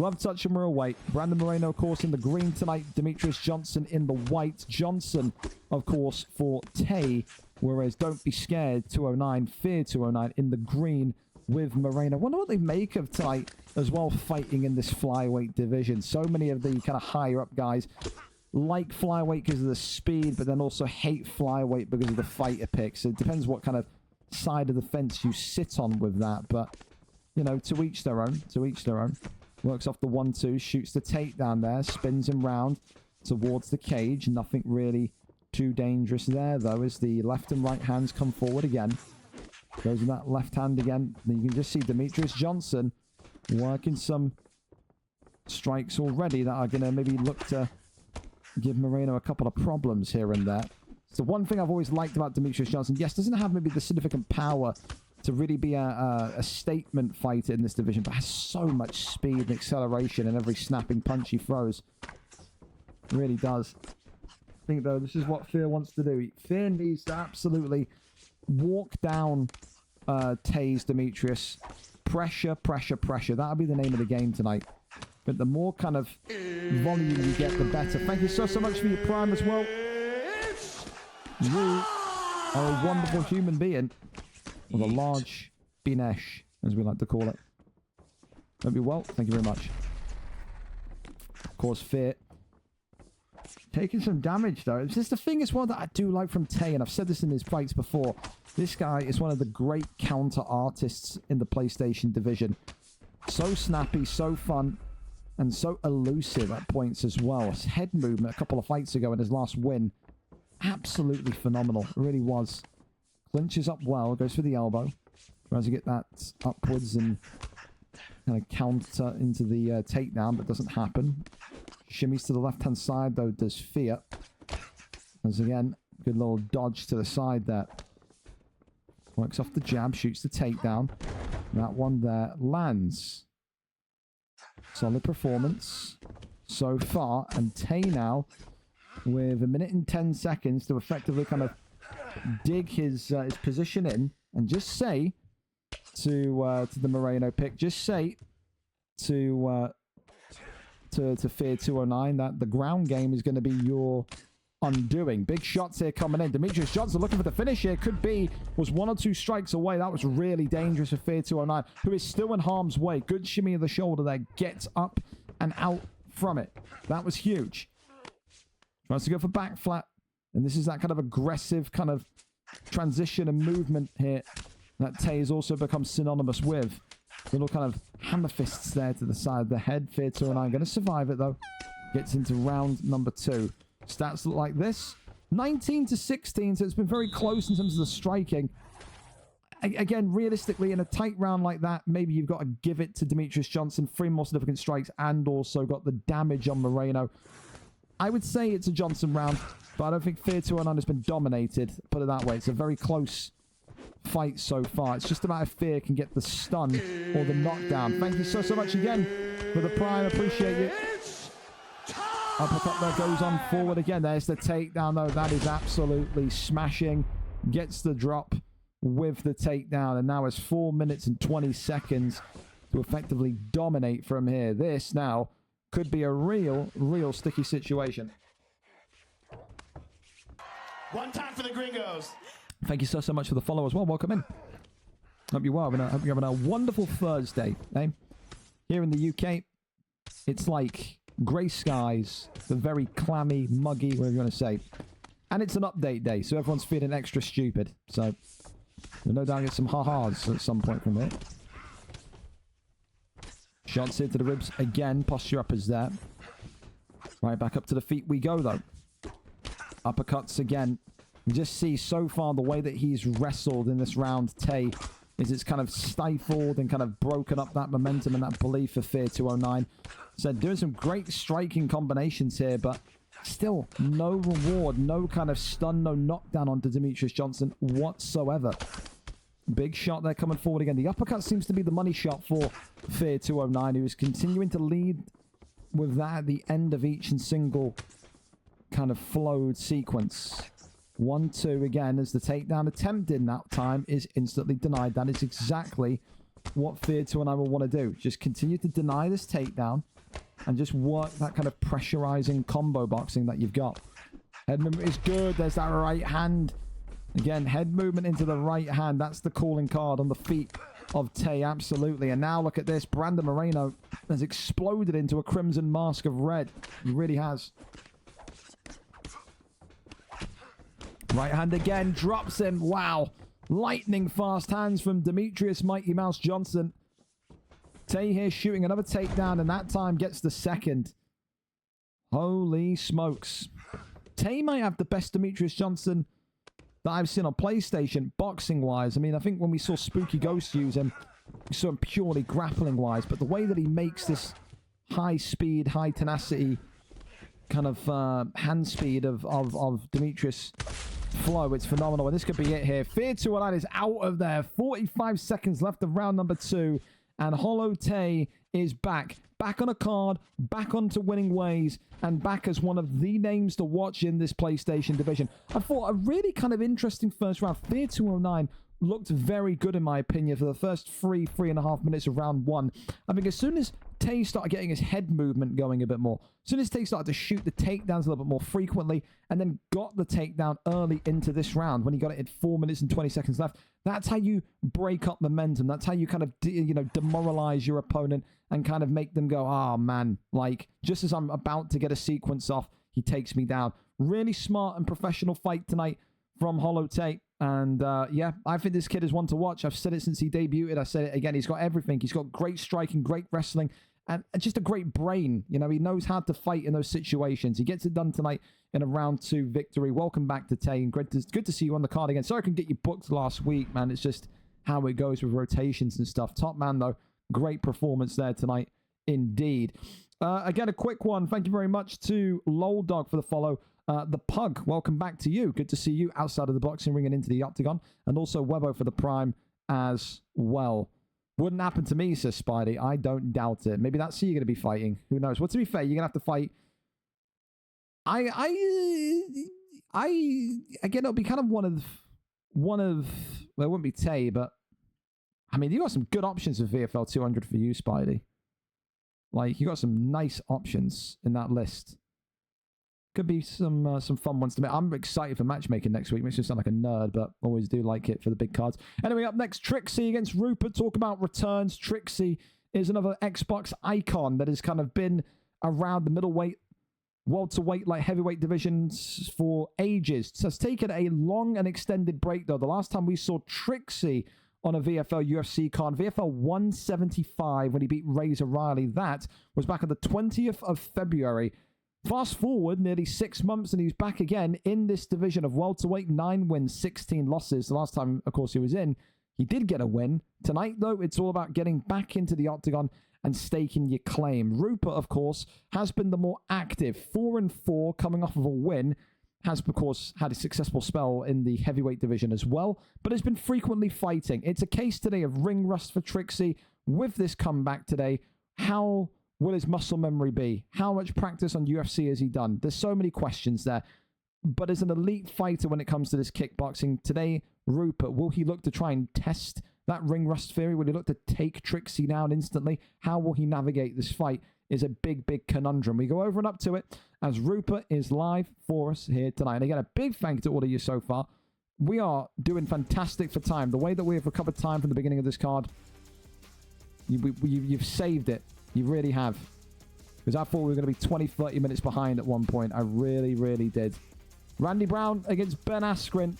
Love touch and real weight. Brandon Moreno, of course, in the green tonight. Demetrius Johnson in the white. Johnson, of course, for Tay. Whereas Don't Be Scared, 209. Fear 209 in the green with Moreno. I wonder what they make of tonight as well, fighting in this flyweight division. So many of the kind of higher up guys like flyweight because of the speed, but then also hate flyweight because of the fighter picks. It depends what kind of side of the fence you sit on with that. But, you know, to each their own. To each their own. Works off the 1-2, shoots the takedown there, spins him round towards the cage. Nothing really too dangerous there, though, as the left and right hands come forward again. Goes with that left hand again. You can just see Demetrius Johnson working some strikes already that are going to maybe look to give Moreno a couple of problems here and there. So one thing I've always liked about Demetrius Johnson, yes, doesn't have maybe the significant power to really be a statement fighter in this division, but has so much speed and acceleration in every snapping punch he throws. It really does. I think, though, this is what Fear wants to do. Fear needs to absolutely walk down Tay's Demetrius. Pressure, pressure, pressure. That'll be the name of the game tonight. But the more kind of volume you get, the better. Thank you so much for your prime as well. You are a wonderful human being. With a large binesh, as we like to call it. Hope you're well. Thank you very much. Of course, Fear taking some damage, though. It's just the thing as well that I do like from Tay, and I've said this in his fights before. This guy is one of the great counter artists in the PlayStation division. So snappy, so fun, and so elusive at points as well. His head movement a couple of fights ago in his last win. Absolutely phenomenal. It really was. Clinches up well, goes for the elbow. Tries to get that upwards and kind of counter into the takedown, but doesn't happen. Shimmies to the left-hand side, though, does Fear. As again, good little dodge to the side there. Works off the jab, shoots the takedown. That one there lands. Solid performance so far. And Tay now, with 1 minute and 10 seconds to effectively kind of dig his position in, and just say to the Moreno pick, just say to Fear 209 that the ground game is going to be your undoing. Big shots here coming in. Demetrius Johnson looking for the finish here. Was 1 or 2 strikes away. That was really dangerous for Fear 209, who is still in harm's way. Good shimmy of the shoulder there. Gets up and out from it. That was huge. Tries to go for back flat. And this is that kind of aggressive kind of transition and movement here that Tay has also become synonymous with. Little kind of hammer fists there to the side of the head. Fear 209 going to survive it, though. Gets into round number 2. Stats look like this. 19-16, so it's been very close in terms of the striking. Again, realistically, in a tight round like that, maybe you've got to give it to Demetrius Johnson. 3 more significant strikes and also got the damage on Moreno. I would say it's a Johnson round, but I don't think Fear 209 has been dominated. Put it that way. It's a very close fight so far. It's just about if Fear can get the stun or the knockdown. Thank you so much again for the prime. Appreciate it. Uppercut there goes on forward again. There's the takedown, though. That is absolutely smashing. Gets the drop with the takedown. And now it's 4 minutes and 20 seconds to effectively dominate from here. This now could be a real sticky situation. One time for the gringos. Thank you so much for the follow as well. Welcome in. Hope you're well. Hope you're having a wonderful Thursday. Eh? Here in the UK, it's like grey skies, the very clammy, muggy, whatever you want to say. And it's an update day, so everyone's feeling extra stupid. So, we'll no doubt get some ha-has at some point from here. Shots here to the ribs again. Posture up is there. Right, back up to the feet we go, though. Uppercuts again. You just see so far the way that he's wrestled in this round, Tay, is it's kind of stifled and kind of broken up that momentum and that belief for Fear 209. So doing some great striking combinations here, but still no reward, no kind of stun, no knockdown onto Demetrius Johnson whatsoever. Big shot there coming forward again. The uppercut seems to be the money shot for Fear 209, who is continuing to lead with that at the end of each and single kind of flowed sequence. 1-2 again as the takedown attempted in that time is instantly denied. That is exactly what Fear 209 will want to do. Just continue to deny this takedown and just work that kind of pressurizing combo boxing that you've got. Head movement is good. There's that right hand. Again, head movement into the right hand. That's the calling card on the feet of Tay, absolutely. And now look at this. Brandon Moreno has exploded into a crimson mask of red. He really has. Right hand again, drops him. Wow. Lightning fast hands from Demetrius Mighty Mouse Johnson. Tay here shooting another takedown, and that time gets the second. Holy smokes. Tay might have the best Demetrius Johnson that I've seen on PlayStation, boxing-wise. I mean, I think when we saw Spooky Ghost use him, we saw him purely grappling-wise, but the way that he makes this high speed, high tenacity kind of hand speed of Demetrius flow, it's phenomenal. And this could be it here. Fear 209 is out of there. 45 seconds left of round number 2. And Hollow Tay is back. Back on a card, back onto winning ways, and back as one of the names to watch in this PlayStation division. I thought a really kind of interesting first round. Fear 209 looked very good, in my opinion, for the first 3.5 minutes of round 1. I think as soon as Tay started getting his head movement going a bit more, as soon as Tay started to shoot the takedowns a little bit more frequently, and then got the takedown early into this round, when he got it at 4 minutes and 20 seconds left, that's how you break up momentum. That's how you kind of, demoralize your opponent and kind of make them go, oh, man, like, just as I'm about to get a sequence off, he takes me down. Really smart and professional fight tonight from Hollow Tay. And, yeah, I think this kid is one to watch. I've said it since he debuted. I said it again. He's got everything. He's got great striking, great wrestling, and just a great brain. You know, he knows how to fight in those situations. He gets it done tonight in a round 2 victory. Welcome back to Tay. And good to see you on the card again. Sorry I couldn't get you booked last week, man. It's just how it goes with rotations and stuff. Top man, though. Great performance there tonight, indeed. Again, a quick one. Thank you very much to Lol Dog for the follow. The Pug, welcome back to you. Good to see you outside of the boxing ring and into the octagon. And also Webbo for the Prime as well. Wouldn't happen to me, says Spidey. I don't doubt it. Maybe that's who you're going to be fighting. Who knows? Well, to be fair, you're going to have to fight... Again, it'll be kind of one of... Well, it wouldn't be Tay, but... I mean, you got some good options with VFL 200 for you, Spidey. Like, you got some nice options in that list. Could be some fun ones to make. I'm excited for matchmaking next week. Makes me sound like a nerd, but always do like it for the big cards. Anyway, up next, Trixie against Rupert. Talk about returns. Trixie is another Xbox icon that has kind of been around the middleweight, welterweight, like heavyweight divisions for ages. So it's taken a long and extended break, though. The last time we saw Trixie on a VFL UFC card, VFL 175, when he beat Razor Riley, that was back on the 20th of February. Fast forward nearly 6 months and he's back again in this division of welterweight. 9 wins, 16 losses. The last time, of course, he was in, he did get a win. Tonight, though, it's all about getting back into the octagon and staking your claim. Rupert, of course, has been the more active. 4-4, coming off of a win. Has, of course, had a successful spell in the heavyweight division as well, but has been frequently fighting. It's a case today of ring rust for Trixie with this comeback today. How will his muscle memory be? How much practice on UFC has he done? There's so many questions there. But as an elite fighter when it comes to this kickboxing, today, Rupert, will he look to try and test that ring rust theory? Will he look to take Trixie down instantly? How will he navigate this fight is a big, big conundrum. We go over and up to it as Rupert is live for us here tonight. And again, a big thank you to all of you so far. We are doing fantastic for time. The way that we have recovered time from the beginning of this card, you've saved it. You really have. Because I thought we were going to be 20, 30 minutes behind at one point. I really, really did. Randy Brown against Ben Askren.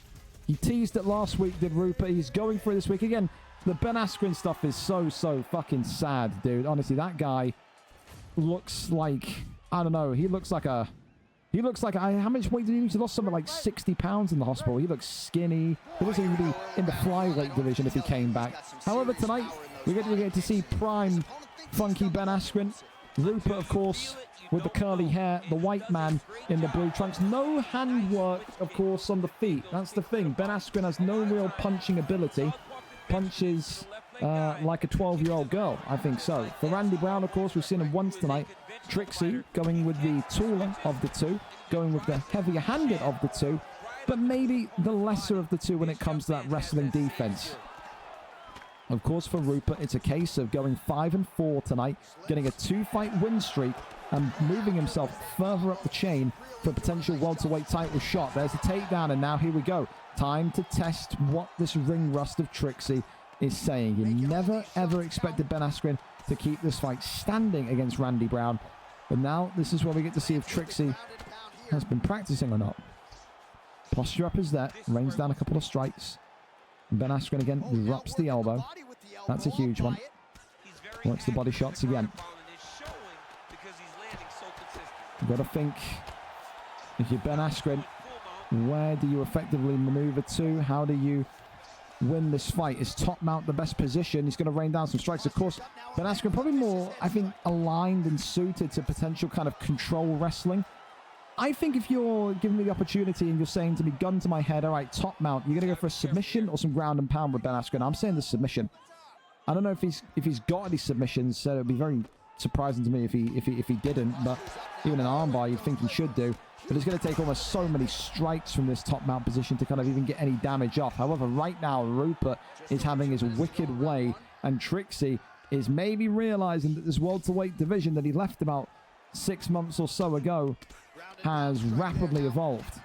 He teased it last week, did Rupert. He's going for it this week. Again, the Ben Askren stuff is so fucking sad, dude. Honestly, that guy looks like... I don't know. He looks like a... how much weight did he lose? He lost something like 60 pounds in the hospital. He looks skinny. He doesn't even be in the flyweight division if he came back. However, tonight, we get to see prime, funky Ben Askren. Rupert, of course, with the curly hair. The white man in the blue trunks. No handwork, of course, on the feet. That's the thing. Ben Askren has no real punching ability. Punches like a 12-year-old girl, I think so. For Randy Brown, of course, we've seen him once tonight. Trixie going with the taller of the two, going with the heavier-handed of the two, but maybe the lesser of the two when it comes to that wrestling defense. Of course, for Rupert, it's a case of going 5-4 tonight, getting a 2-fight win streak, and moving himself further up the chain for a potential welterweight title shot. There's a takedown, and now here we go. Time to test what this ring rust of Trixie is saying. You never, ever expected Ben Askren to keep this fight standing against Randy Brown. But now, this is where we get to see if Trixie has been practicing or not. Posture up is there. Rains down a couple of strikes. Ben Askren again erupts the elbow. That's a huge one. Works the body shots again. You've got to think, if you're Ben Askren, where do you effectively maneuver to? How do you win this fight? Is top mount the best position? He's going to rain down some strikes. Of course, Ben Askren probably more, I think, aligned and suited to potential kind of control wrestling. I think if you're giving me the opportunity and you're saying to me, gun to my head, all right, top mount, you're going to go for a submission or some ground and pound with Ben Askren. I'm saying the submission. I don't know if he's got any submissions, so it'd be very surprising to me if he didn't. But even an armbar, you'd think he should do. But it's going to take almost so many strikes from this top mount position to kind of even get any damage off. However, right now, Rupert is having his wicked way, and Trixie is maybe realizing that this welterweight division that he left about 6 months or so ago has rapidly evolved.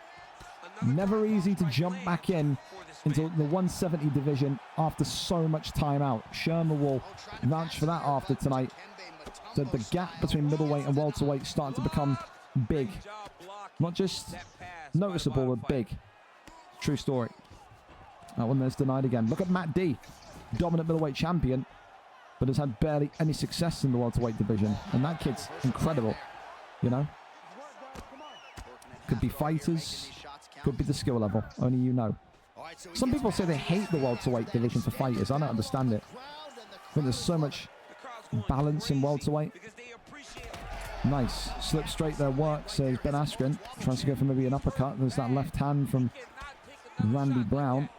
Never easy to jump back into the 170 division after so much time out. Sherman will vouch for that after tonight. So the gap between middleweight and welterweight starting to become big. Not just noticeable, but big. True story. That one there's denied again. Look at Matt D. Dominant middleweight champion, but has had barely any success in the welterweight division. And that kid's incredible, you know? Could be fighters, could be the skill level. Only you know. Some people say they hate the welterweight division for fighters. I don't understand it. I think there's so much balance in welterweight. Nice. Slip straight there works, says Ben Askren. Tries to go for maybe an uppercut. There's that left hand from Randy Brown.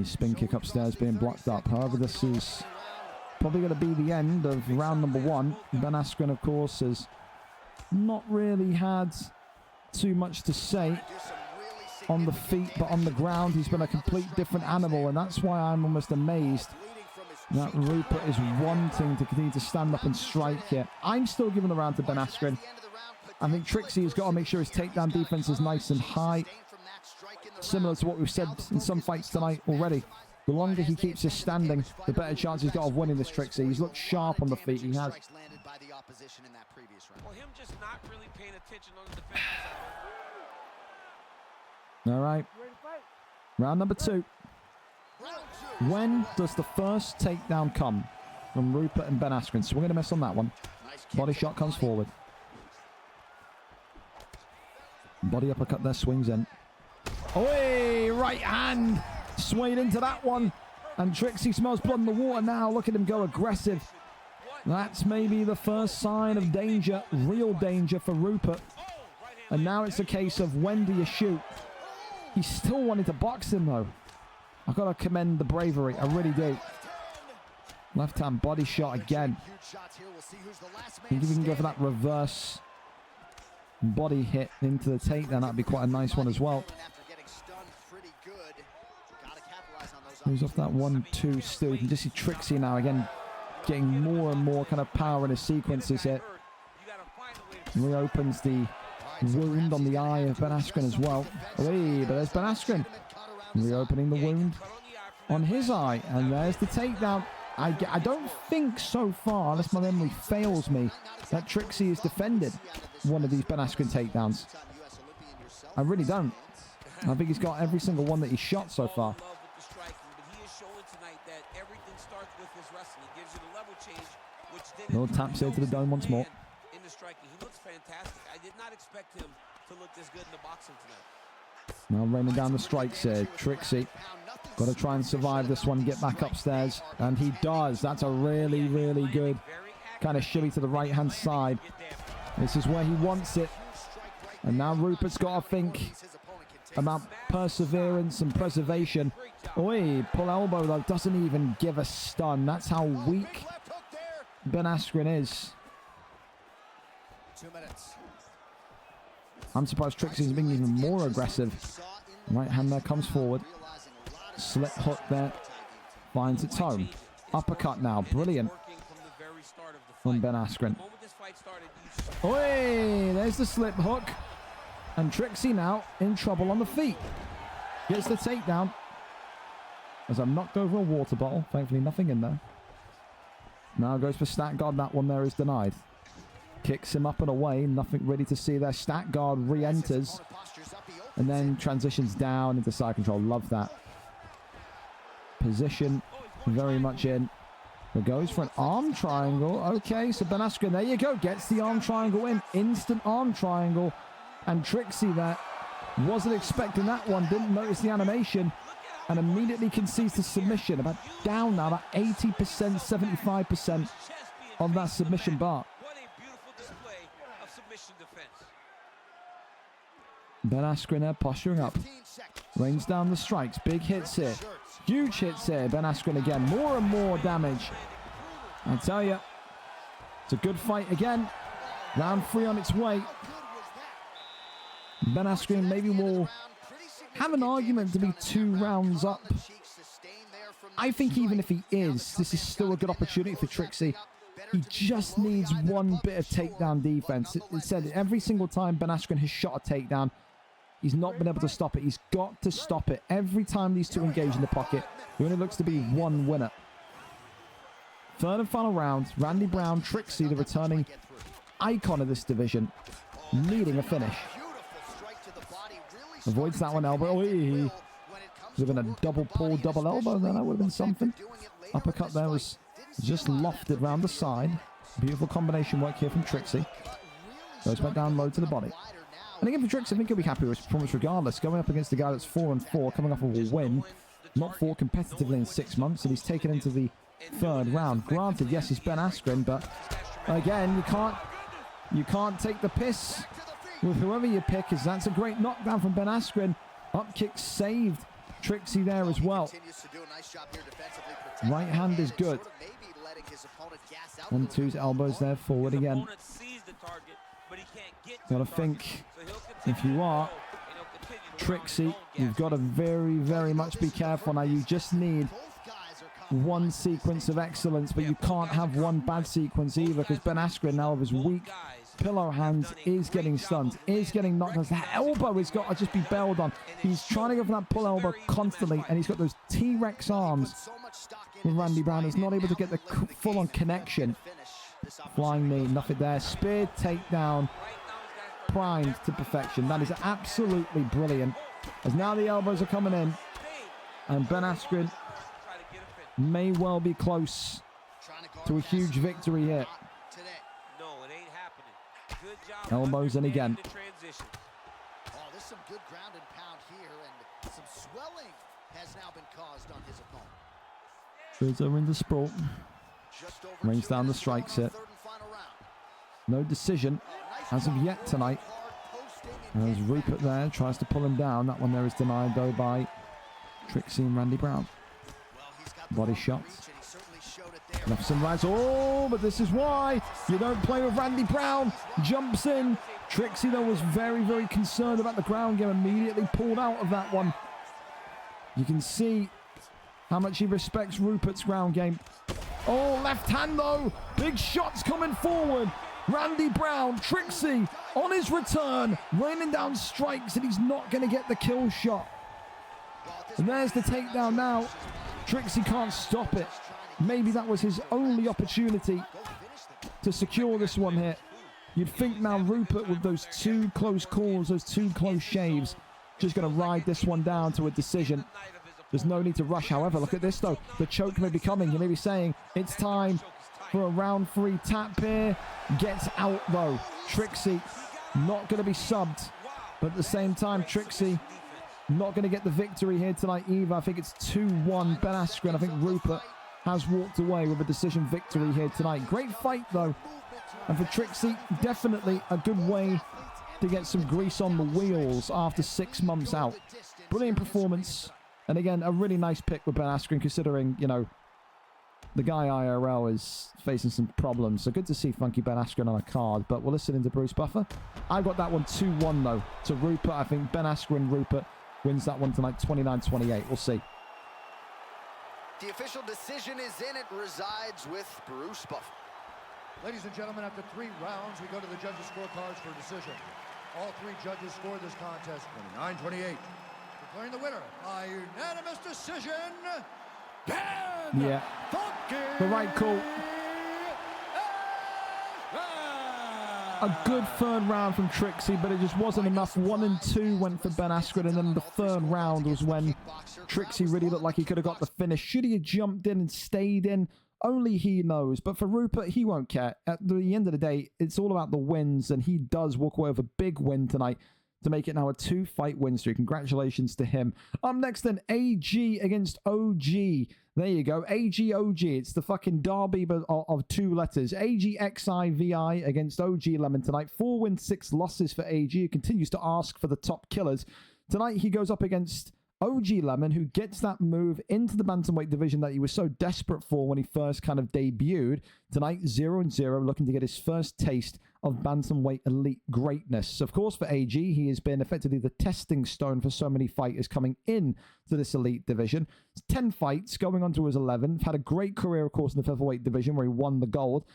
Spin kick upstairs being blocked up. However, this is probably going to be the end of round number 1. Ben Askren, of course, has not really had too much to say on the feet, but on the ground, he's been a complete different animal, and that's why I'm almost amazed that Rupert is wanting to continue to stand up and strike here. I'm still giving the round to Ben Askren. I think Trixie has got to make sure his takedown defense is nice and high. Similar to what we've said in some fights tonight already. The longer he keeps his standing, the better chance he's got of winning this Trixie. He's looked sharp on the feet. He has. All right. Round number 2. When does the first takedown come from Rupert and Ben Askren? So we're going to miss on that one. Body shot comes forward. Body uppercut there, swings in. Oh, right hand. Swayed into that one. And Trixie smells blood in the water now. Look at him go aggressive. That's maybe the first sign of danger, real danger for Rupert. And now it's a case of when do you shoot? He's still wanting to box him though. I've got to commend the bravery. I really do. Left hand body shot again. I think if we can go for that reverse body hit into the takedown, that'd be quite a nice one as well. Moves off that 1-2 still. You can just see Trixie now again getting more and more kind of power in his sequences here. Reopens the wound on the eye of Ben Askren as well. Wait, but there's Ben Askren reopening the wound on his eye, and there's the takedown. I don't think so far, unless my memory fails me, that Trixie has defended one of these Ben Askren takedowns. I really don't. I think he's got every single one that he's shot so far. Little taps here to the dome once more. Now raining down the strikes here. Trixie got to try and survive this one, get back upstairs. And he does. That's a really, really good kind of shimmy to the right-hand side. This is where he wants it. And now Rupert's got to think about perseverance and preservation. Oi, pull elbow though, doesn't even give a stun. That's how weak Ben Askren is. 2 minutes. I'm surprised Trixie's being even more aggressive. Right hand there comes forward. Slip hook there. Finds its home. Uppercut now. Brilliant. From Ben Askren. Oi! There's the slip hook. And Trixie now in trouble on the feet. Gets the takedown. As I'm knocked over a water bottle. Thankfully nothing in there. Now goes for Stat Guard. That one there is denied. Kicks him up and away. Nothing really to see there. Stat Guard re-enters. And then transitions down into side control. Love that. Position very much in. But goes for an arm triangle. Okay, so Ben Askren, there you go. Gets the arm triangle in. Instant arm triangle. And Trixie there wasn't expecting that one. Didn't notice the animation. And immediately concedes the submission. About down now. About 80%, 75% on that submission bar. Ben Askren there posturing up. Rains down the strikes. Big hits here. Huge hits here. Ben Askren again. More and more damage. I tell you, it's a good fight again. Round 3 on its way. Ben Askren maybe will have an argument to be 2 rounds up. I think even if he is, this is still a good opportunity for Trixie. He just needs one bit of takedown defense. It said every single time Ben Askren has shot a takedown, he's not been able to stop it. He's got to stop it. Every time these two engage in the pocket, there only looks to be one winner. Third and final round. Randy Brown, Trixie, the returning icon of this division, needing a finish. Avoids that one elbow. Would have been a double pull, double elbow then. That would have been something. Uppercut there was just lofted round the side. Beautiful combination work here from Trixie. Goes back down low to the body. And again for Trixie, I think he'll be happy with his performance regardless. Going up against the guy that's 4-4, coming off of a win. Not fought competitively in 6 months, and he's taken into the 3rd round. Granted, yes, he's Ben Askren, but again, you can't take the piss with whoever you pick, as that's a great knockdown from Ben Askren. Up kick saved Trixie there as well. Right hand is good. 1-2's elbows there, forward again. Got to think, if you are Trixie, you've got to very, very much be careful now. You just need one sequence of excellence, but you can't have one bad sequence either, because Ben Askren now with his weak pillow hands is getting stunned, is getting knocked down. That elbow has got to just be bailed on. He's trying to go for that pull elbow constantly, and he's got those T-Rex arms with Randy Brown. He's not able to get the full-on connection. Flying knee, nothing there. Spear takedown, primed to perfection. That is absolutely brilliant. As now the elbows are coming in, and Ben Askren may well be close to a huge victory here. Elbows in again. Oh, there's some good ground and pound here, and some swelling has now been caused on his opponent. Rizzo in the sprawl. Rains down the strikes here. No decision as of yet tonight. As Rupert there tries to pull him down. That one there is denied though by Trixie and Randy Brown. Body shots. Left some lads. Oh, but this is why you don't play with Randy Brown. Jumps in. Trixie, though, was very, very concerned about the ground game. Immediately pulled out of that one. You can see how much he respects Rupert's ground game. Oh, left hand, though. Big shots coming forward. Randy Brown, Trixie, on his return, raining down strikes, and he's not going to get the kill shot. And there's the takedown now. Trixie can't stop it. Maybe that was his only opportunity to secure this one here. You'd think now Rupert, with those two close calls, those two close shaves, just going to ride this one down to a decision. There's no need to rush. However, look at this, though. The choke may be coming. You may be saying it's time for a round 3 tap here. Gets out, though. Trixie not going to be subbed. But at the same time, Trixie not going to get the victory here tonight either. I think it's 2-1 Ben Askren. I think Rupert has walked away with a decision victory here tonight. Great fight, though. And for Trixie, definitely a good way to get some grease on the wheels after 6 months out. Brilliant performance. And again, a really nice pick with Ben Askren, considering, you know, the guy IRL is facing some problems. So good to see Funky Ben Askren on a card. But we'll listen into Bruce Buffer. I got that one 2-1, though, to Rupert. I think Ben Askren, Rupert, wins that one tonight 29-28. We'll see. The official decision is in. It resides with Bruce Buffer. Ladies and gentlemen, after 3 rounds, we go to the judges' scorecards for a decision. All 3 judges scored this contest 29-28. Declaring the winner by unanimous decision, Ben Yeah. Funky The right call. A good 3rd round from Trixie, but it just wasn't enough. 1 and 2 went for Ben Askren, and then the 3rd round was when Trixie really looked like he could have got the finish. Should he have jumped in and stayed in? Only he knows. But for Rupert, he won't care. At the end of the day, it's all about the wins, and he does walk away with a big win tonight to make it now a 2-fight win streak. Congratulations to him. Up next then, AG against OG. There you go. AG, OG. It's the fucking derby of 2 letters. AG, XIVI against OG Lemon tonight. 4 wins, 6 losses for AG. He continues to ask for the top killers. Tonight he goes up against OG Lemon, who gets that move into the bantamweight division that he was so desperate for when he first kind of debuted. Tonight, 0-0, looking to get his first taste of bantamweight elite greatness. Of course, for AG, he has been effectively the testing stone for so many fighters coming in to this elite division. 10 fights, going on to his 11th. Had a great career, of course, in the featherweight division where he won the gold.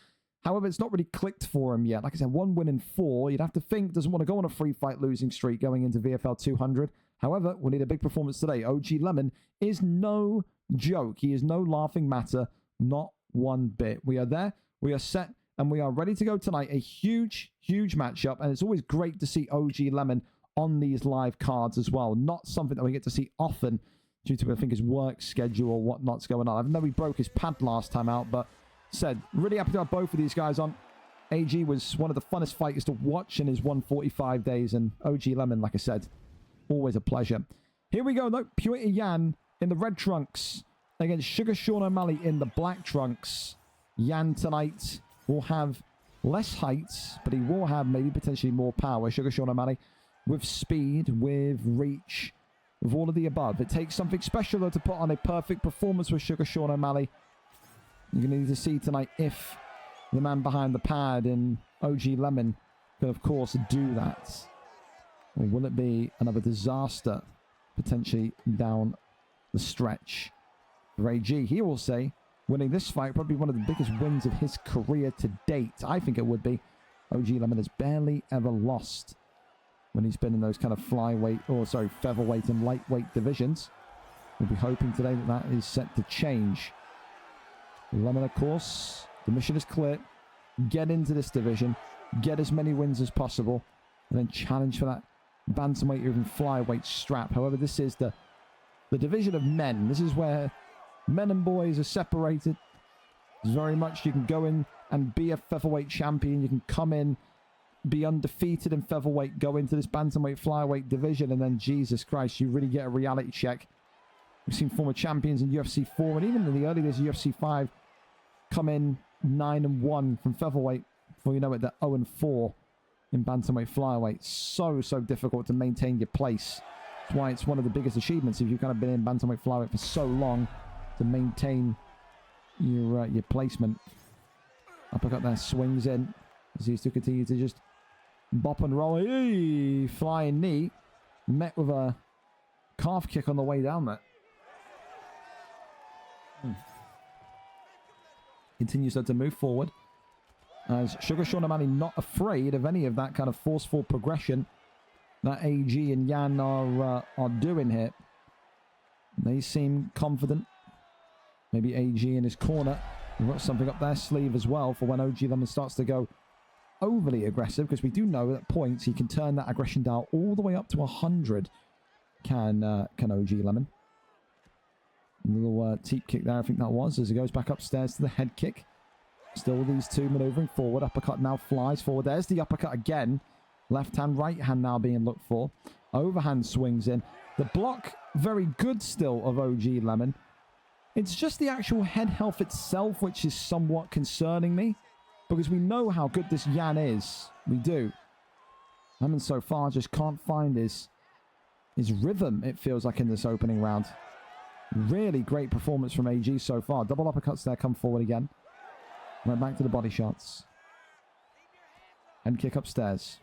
However, it's not really clicked for him yet. Like I said, 1 win in 4. You'd have to think doesn't want to go on a 3-fight losing streak going into VFL 200. However, we'll need a big performance today. OG Lemon is no joke. He is no laughing matter, not one bit. We are there, we are set, and we are ready to go tonight. A huge, huge matchup, and it's always great to see OG Lemon on these live cards as well. Not something that we get to see often due to, I think, his work schedule or whatnot's going on. I know he broke his pad last time out, but said, really happy to have both of these guys on. AG was one of the funnest fighters to watch in his 145 days, and OG Lemon, like I said, always a pleasure. Here we go, though. Purity Yan in the red trunks against Sugar Sean O'Malley in the black trunks. Yan tonight will have less height, but he will have maybe potentially more power. Sugar Sean O'Malley with speed, with reach, with all of the above. It takes something special, though, to put on a perfect performance with Sugar Sean O'Malley. You're going to need to see tonight if the man behind the pad in OG Lemon can, of course, do that. Or will it be another disaster potentially down the stretch for AG? He will say winning this fight probably one of the biggest wins of his career to date. I think it would be. OG Lemon has barely ever lost when he's been in those kind of featherweight and lightweight divisions. We'll be hoping today that that is set to change. Lemon, of course, the mission is clear. Get into this division, get as many wins as possible, and then challenge for that bantamweight or even flyweight strap. However, this is the division of men. This is where men and boys are separated. It's very much you can go in and be a featherweight champion. You can come in, be undefeated in featherweight, go into this bantamweight flyweight division, and then, Jesus Christ, you really get a reality check. We've seen former champions in UFC 4 and even in the early days of UFC 5 come in 9-1 from featherweight before you know it, they're 0-4 in bantamweight flyweight. So difficult to maintain your place. That's why it's one of the biggest achievements if you've kind of been in bantamweight flyweight for so long, to maintain your placement. Uppercut there, swings in. As he used to continue to just bop and roll. Eee, flying knee. Met with a calf kick on the way down there. Continues to move forward. As Sugar Sean O'Malley not afraid of any of that kind of forceful progression that AG and Yan are doing here. They seem confident. Maybe AG in his corner. We've got something up their sleeve as well for when OG Lemon starts to go overly aggressive, because we do know that at points he can turn that aggression dial all the way up to 100. Can OG Lemon. A little teep kick there, I think that was, as he goes back upstairs to the head kick. Still these two maneuvering forward. Uppercut now flies forward. There's the uppercut again. Left hand, right hand now being looked for. Overhand swings in. The block, very good still of OG Lemon. It's just the actual head health itself which is somewhat concerning me, because we know how good this Yan is. We do. Lemon so far just can't find his rhythm, it feels like, in this opening round. Really great performance from AG so far. Double uppercuts there, come forward again. Right back to the body shots. And kick upstairs.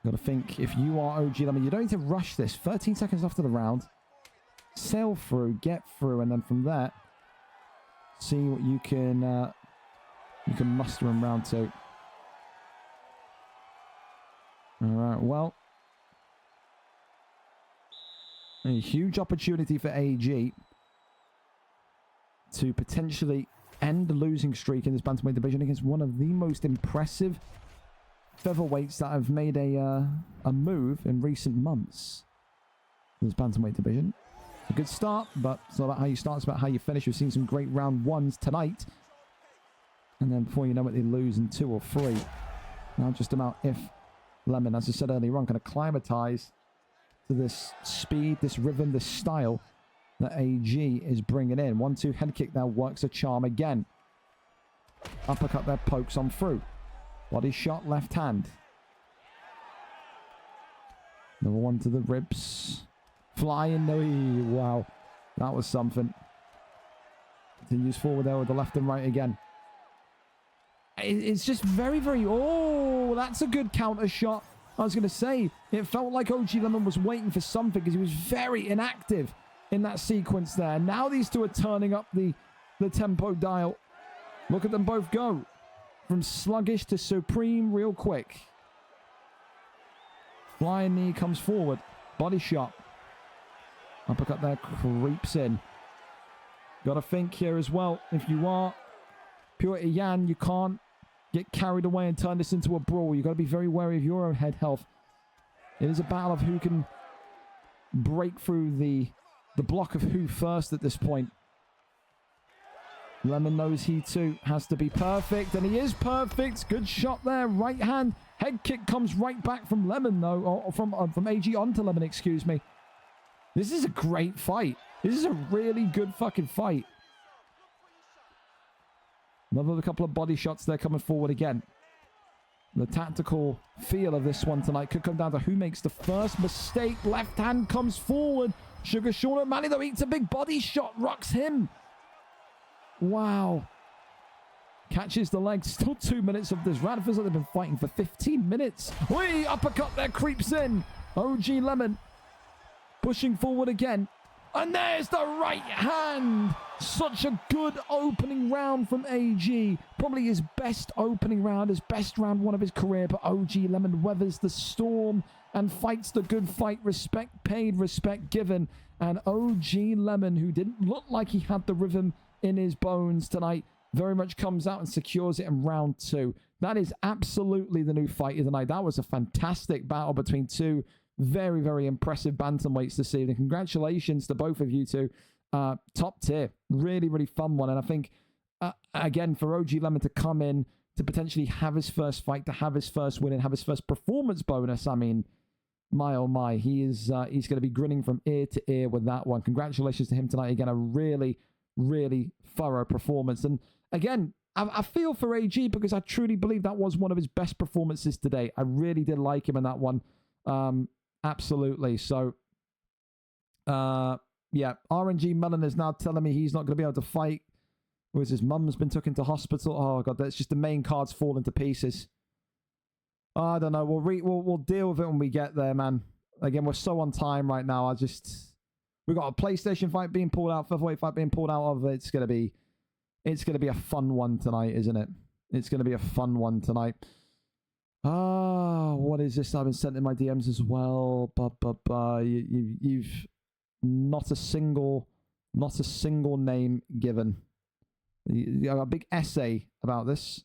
Got to think, if you are OG Lemon, you don't need to rush this. 13 seconds after the round. Sail through, get through, and then from there, see what you can muster in round 2. All right, well, a huge opportunity for AG to potentially end the losing streak in this bantamweight division against one of the most impressive featherweights that have made a move in recent months in this bantamweight division. A good start, but it's not about how you start, it's about how you finish. We've seen some great round 1s tonight. And then before you know it, they lose in 2 or 3. Now just about if Lemon, as I said earlier on, can acclimatize to this speed, this rhythm, this style that AG is bringing in. 1-2 head kick there, works a charm again. Uppercut there, pokes on through. Body shot, left hand. Another one to the ribs. Flying, no, wow, that was something. Continues forward there with the left and right again. It's just very, very, oh, that's a good counter shot. I was going to say, it felt like OG Lemon was waiting for something, because he was very inactive in that sequence there. Now these two are turning up the tempo dial. Look at them both go. From sluggish to supreme real quick. Flying knee comes forward. Body shot. Uppercut there, creeps in. Got to think here as well. If you are Purity Yan, you can't get carried away and turn this into a brawl. You've got to be very wary of your own head health. It is a battle of who can break through the block of who first at this point. Lemon knows he too has to be perfect, and he is perfect. Good shot there, right hand. Head kick comes right back from Lemon though, or from AG onto Lemon, excuse me. This is a great fight. This is a really good fucking fight. Another couple of body shots there coming forward again. The tactical feel of this one tonight could come down to who makes the first mistake. Left hand comes forward. Sugar Sean O'Malley though eats a big body shot, rocks him. Wow. Catches the leg. Still 2 minutes of this round. It feels like they've been fighting for 15 minutes. Whee! Uppercut there, creeps in. OG Lemon pushing forward again. And there's the right hand. Such a good opening round from AG. Probably his best opening round, his best round 1 of his career. But OG Lemon weathers the storm and fights the good fight. Respect paid, respect given. And OG Lemon, who didn't look like he had the rhythm in his bones tonight, very much comes out and secures it in round 2. That is absolutely the new fight of the night. That was a fantastic battle between two very, very impressive bantamweights this evening. Congratulations to both of you two. Top tier. Really, really fun one. And I think, again, for OG Lemon to come in to potentially have his first fight, to have his first win, and have his first performance bonus, I mean, my oh my, he's going to be grinning from ear to ear with that one. Congratulations to him tonight. Again, a really, really thorough performance. And again, I feel for AG, because I truly believe that was one of his best performances today. I really did like him in that one. Absolutely. So, Yeah, RNG Mullen is now telling me he's not going to be able to fight. Whereas his mum's been taken to hospital. Oh, God, that's just the main cards falling to pieces. I don't know. We'll deal with it when we get there, man. Again, we're so on time right now. We got a PlayStation fight being pulled out, featherweight fight being pulled out of. It's gonna be a fun one tonight, isn't it? It's gonna be a fun one tonight. What is this? I've been sent in my DMs as well. You've not a single name given. You got a big essay about this.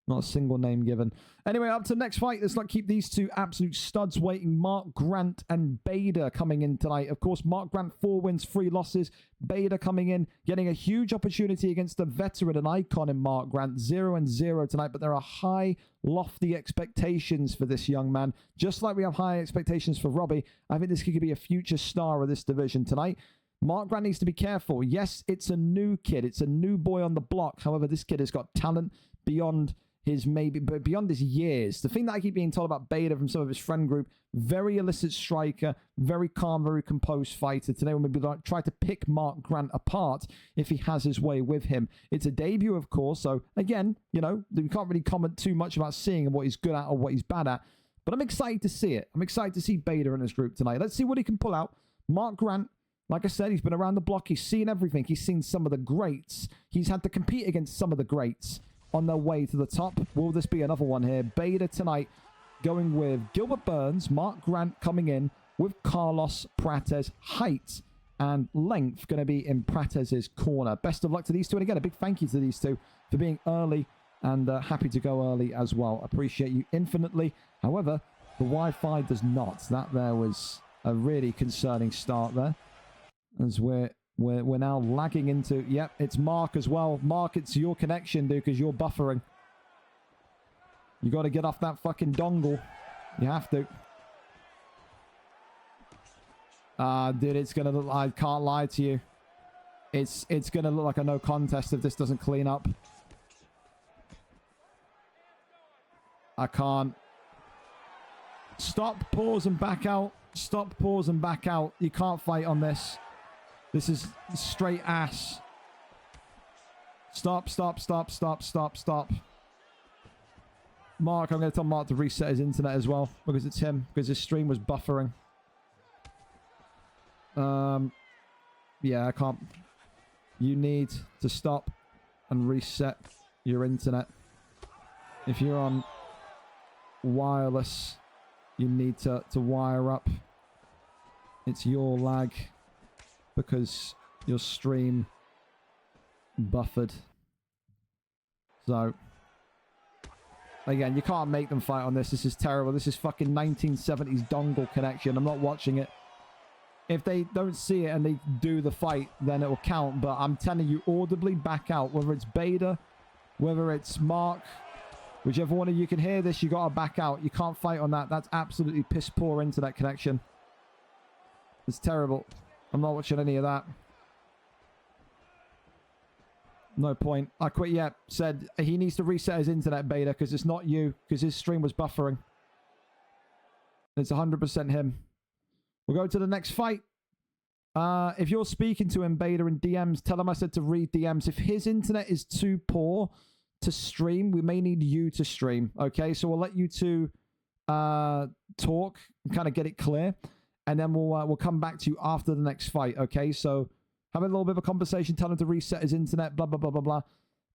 Not a single name given. Anyway, up to the next fight. Let's not keep these two absolute studs waiting. Mark Grant and Bader coming in tonight. Of course, Mark Grant, 4 wins, 3 losses. Bader coming in, getting a huge opportunity against a veteran and icon in Mark Grant. 0-0 tonight, but there are high, lofty expectations for this young man. Just like we have high expectations for Robbie, I think this could be a future star of this division tonight. Mark Grant needs to be careful. Yes, it's a new kid. It's a new boy on the block. However, this kid has got talent beyond his years. The thing that I keep being told about Bader from some of his friend group, very illicit striker, very calm, very composed fighter. Today we'll maybe try to pick Mark Grant apart if he has his way with him. It's a debut, of course, so again, we can't really comment too much about seeing what he's good at or what he's bad at, but I'm excited to see it. I'm excited to see Bader in his group tonight. Let's see what he can pull out. Mark Grant, like I said, he's been around the block. He's seen everything. He's seen some of the greats. He's had to compete against some of the greats on their way to the top. Will this be another one here? Bader tonight going with Gilbert Burns, Mark Grant coming in with Carlos Prates. Height and length going to be in Prates' corner. Best of luck to these two. And again, a big thank you to these two for being early and happy to go early as well. Appreciate you infinitely. However, the Wi-Fi does not. That there was a really concerning start there. As we're now lagging into... Yep, it's Mark as well. Mark, it's your connection, dude, because you're buffering. You got to get off that fucking dongle. You have to. Dude, it's going to look... I can't lie to you. It's going to look like a no contest if this doesn't clean up. I can't. Stop, pause, and back out. Stop, pause, and back out. You can't fight on this. This is straight ass. Stop, stop, stop, stop, stop, stop. Mark, I'm going to tell Mark to reset his internet as well, because it's him, because his stream was buffering. Yeah, I can't. You need to stop and reset your internet. If you're on wireless, you need to wire up. It's your lag. Because your stream buffered. So, again, you can't make them fight on this. This is terrible. This is fucking 1970s dongle connection. I'm not watching it. If they don't see it and they do the fight, then it will count. But I'm telling you, audibly back out. Whether it's Bader, whether it's Mark, whichever one of you can hear this, you got to back out. You can't fight on that. That's absolutely piss poor internet connection. It's terrible. I'm not watching any of that. No point. I quit. Yeah, said he needs to reset his internet, Beta, because it's not you, because his stream was buffering. It's 100% him. We'll go to the next fight. If you're speaking to him, Beta, in DMs, tell him I said to read DMs. If his internet is too poor to stream, we may need you to stream. Okay, so we'll let you two talk and kind of get it clear. And then we'll come back to you after the next fight, okay? So have a little bit of a conversation, tell him to reset his internet, blah, blah, blah, blah, blah.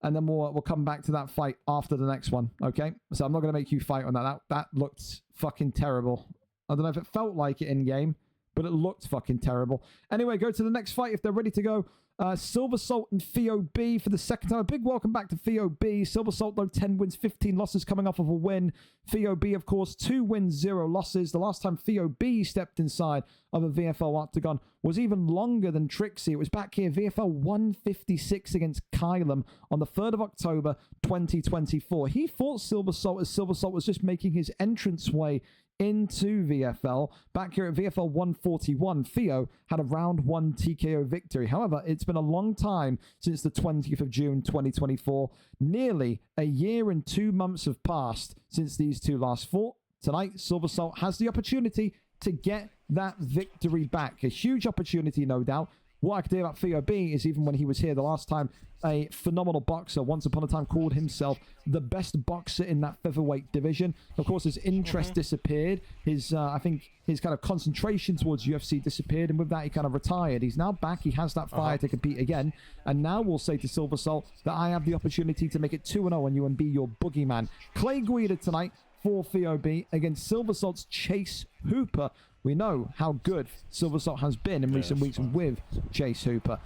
And then we'll come back to that fight after the next one, okay? So I'm not going to make you fight on that. That looked fucking terrible. I don't know if it felt like it in-game, but it looked fucking terrible. Anyway, go to the next fight if they're ready to go. Silver Salt and Theo B for the second time. A big welcome back to Theo B. Silver Salt, though, 10 wins, 15 losses, coming off of a win. Theo B, of course, 2 wins, 0 losses. The last time Theo B stepped inside of a VFL octagon was even longer than Trixie. It was back here, VFL 156 against Kylam on the 3rd of October, 2024. He fought Silver Salt as Silver Salt was just making his entranceway into VFL. Back here at VFL 141, Theo had a round 1 TKO victory. However, it's been a long time since the 20th of June 2024. Nearly a year and 2 months have passed since these two last fought. Tonight, Silver Salt has the opportunity to get that victory back. A huge opportunity, no doubt. What I could do about Theo B is even when he was here the last time, a phenomenal boxer, once upon a time called himself the best boxer in that featherweight division. Of course, his interest disappeared. His, I think, his kind of concentration towards UFC disappeared, and with that, he kind of retired. He's now back. He has that fire to compete again, and now we'll say to Silver Salt that I have the opportunity to make it 2-0 on you and be your boogeyman. Clay Guida tonight for Theo B against Silver Salt's Chase Hooper. We know how good Silver Salt has been in recent weeks with Chase Hooper.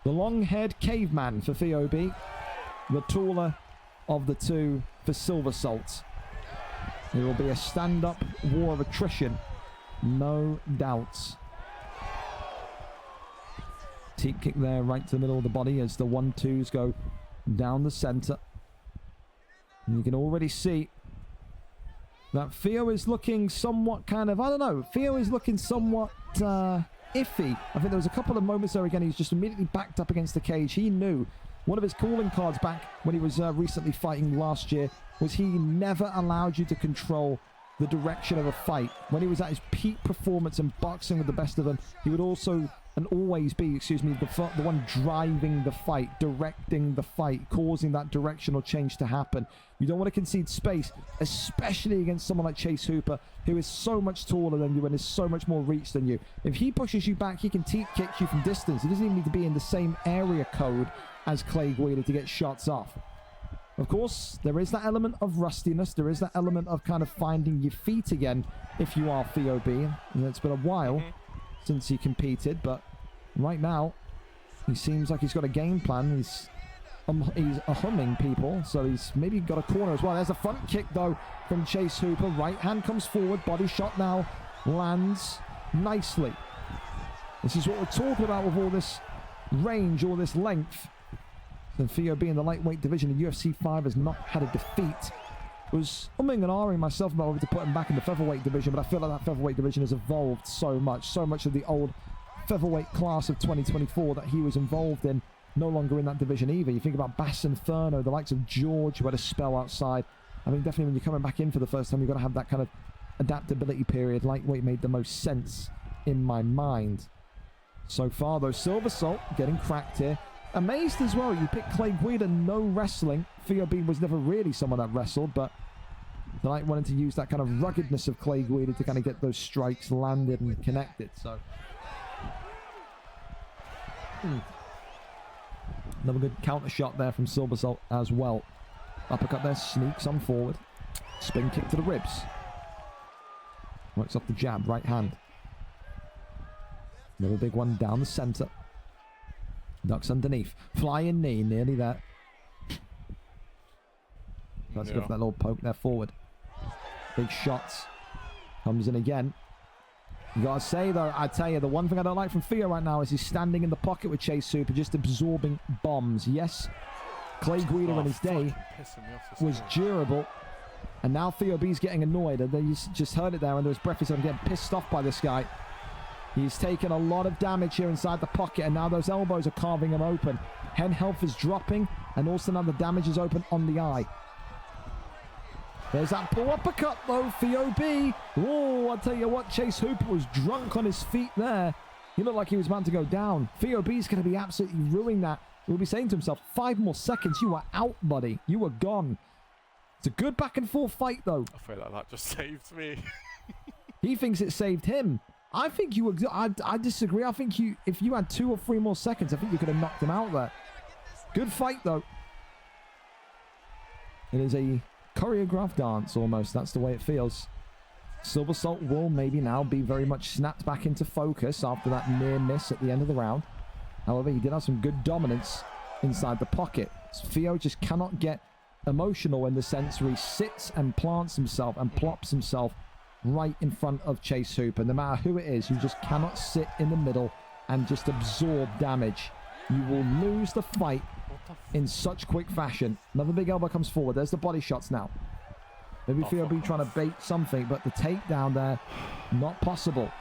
The long-haired caveman for Theo B. The taller of the two for Silver Salt. It will be a stand-up war of attrition. No doubts. Teep kick there right to the middle of the body as the 1-2s go down the center. And you can already see that Theo is looking somewhat kind of, I don't know, Theo is looking somewhat iffy. I think there was a couple of moments there again, he was just immediately backed up against the cage. He knew one of his calling cards back when he was recently fighting last year was he never allowed you to control the direction of a fight. When he was at his peak performance and boxing with the best of them, he would also and always be, the one driving the fight, directing the fight, causing that directional change to happen. You don't want to concede space, especially against someone like Chase Hooper, who is so much taller than you and is so much more reach than you. If he pushes you back, he can teep kick you from distance. He doesn't even need to be in the same area code as Clay Guida to get shots off. Of course, there is that element of rustiness. There is that element of kind of finding your feet again if you are Theo B. And it's been a while since he competed, but right now he seems like he's got a game plan. He's humming people, so he's maybe got a corner as well. There's a front kick though from Chase Hooper. Right hand comes forward, body shot now lands nicely. This is what we're talking about with all this range, all this length. And Theo B in the lightweight division in UFC 5 has not had a defeat. Was umming and ahhing myself about whether to put him back in the featherweight division, but I feel like that featherweight division has evolved so much of the old featherweight class of 2024 that he was involved in, no longer in that division either. You think about Bass Inferno, the likes of George, who had a spell outside. I mean, definitely when you're coming back in for the first time, you've got to have that kind of adaptability period. Lightweight made the most sense in my mind. So far, though, Silver Salt getting cracked here. Amazed as well, you picked Clay Guida, no wrestling. Theo B was never really someone that wrestled, but tonight wanted to use that kind of ruggedness of Clay Guida to kind of get those strikes landed and connected. So another good counter shot there from Silver Salt as well. Uppercut there, sneaks on forward. Spin kick to the ribs. Works off the jab, right hand. Another big one down the center. Ducks underneath. Flying knee, nearly there. Let's go for that little poke there forward. Big shots. Comes in again. You gotta say though, I tell you, the one thing I don't like from Theo right now is he's standing in the pocket with Chase Hooper, just absorbing bombs. Yes, Clay Guida in his day was durable, and now Theo B's getting annoyed, and then you just heard it there under his breath. He's getting pissed off by this guy. He's taken a lot of damage here inside the pocket, and now those elbows are carving him open. Head health is dropping, and also now the damage is open on the eye. There's that pull uppercut though, Theo B. Oh, I'll tell you what, Chase Hooper was drunk on his feet there. He looked like he was about to go down. Theo B's going to be absolutely ruining that. He'll be saying to himself, 5 more seconds, you are out, buddy. You are gone. It's a good back and forth fight though. I feel like that just saved me. He thinks it saved him. I think you were... I disagree. I think if you had 2 or 3 more seconds, I think you could have knocked him out there. Good fight, though. It is a choreographed dance, almost. That's the way it feels. Silver Salt will maybe now be very much snapped back into focus after that near miss at the end of the round. However, he did have some good dominance inside the pocket. Theo just cannot get emotional in the sense where he sits and plants himself and plops himself right in front of Chase Hooper. No matter who it is, you just cannot sit in the middle and just absorb damage. You will lose the fight in such quick fashion. Another big elbow comes forward. There's the body shots now. Maybe Theo B trying to bait something, but the takedown there, not possible.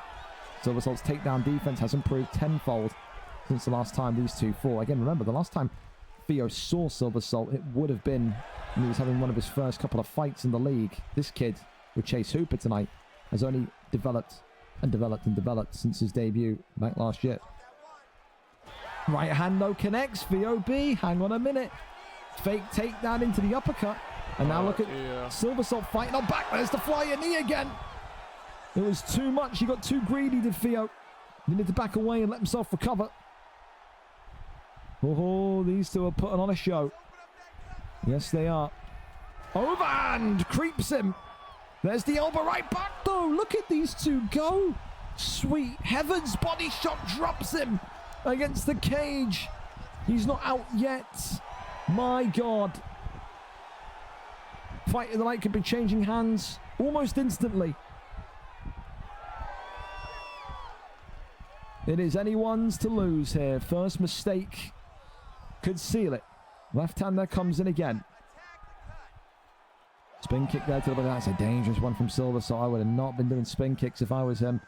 Silver Salt's takedown defense has improved tenfold since the last time these two fought. Again, remember, the last time Theo saw Silver Salt, it would have been when he was having one of his first couple of fights in the league. This kid with Chase Hooper tonight has only developed and developed since his debut back last year. Right hand no connects. VOB. Hang on a minute. Fake takedown into the uppercut. And now look at Silver Salt fighting on back. There's the flying knee again. It was too much. He got too greedy, did Theo. He needed to back away and let himself recover. Oh, these two are putting on a show. Yes, they are. Overhand creeps him. There's the elbow right back, though. Look at these two go. Sweet heavens. Body shot drops him against the cage. He's not out yet. My God. Fight of the night could be changing hands almost instantly. It is anyone's to lose here. First mistake could seal it. Left hand there comes in again. Spin kick there to the body. That's a dangerous one from Silver, so I would have not been doing spin kicks if I was him.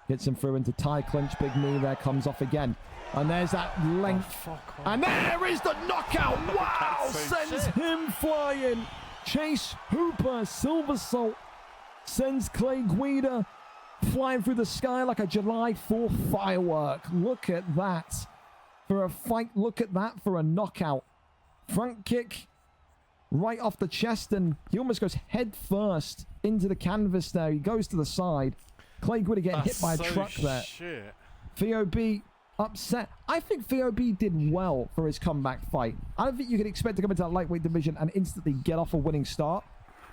Gets him through into tie clinch. Big knee there, comes off again. And there's that length. And there is the knockout. Wow! Sends him flying. Chase Hooper, Silver Salt, sends Clay Guida flying through the sky like a July 4th firework. Look at that for a fight. Look at that for a knockout. Front kick right off the chest, and he almost goes head first into the canvas there. He goes to the side. Clay Guida getting hit by a truck there. VOB upset. I think VOB did well for his comeback fight. I don't think you could expect to come into that lightweight division and instantly get off a winning start.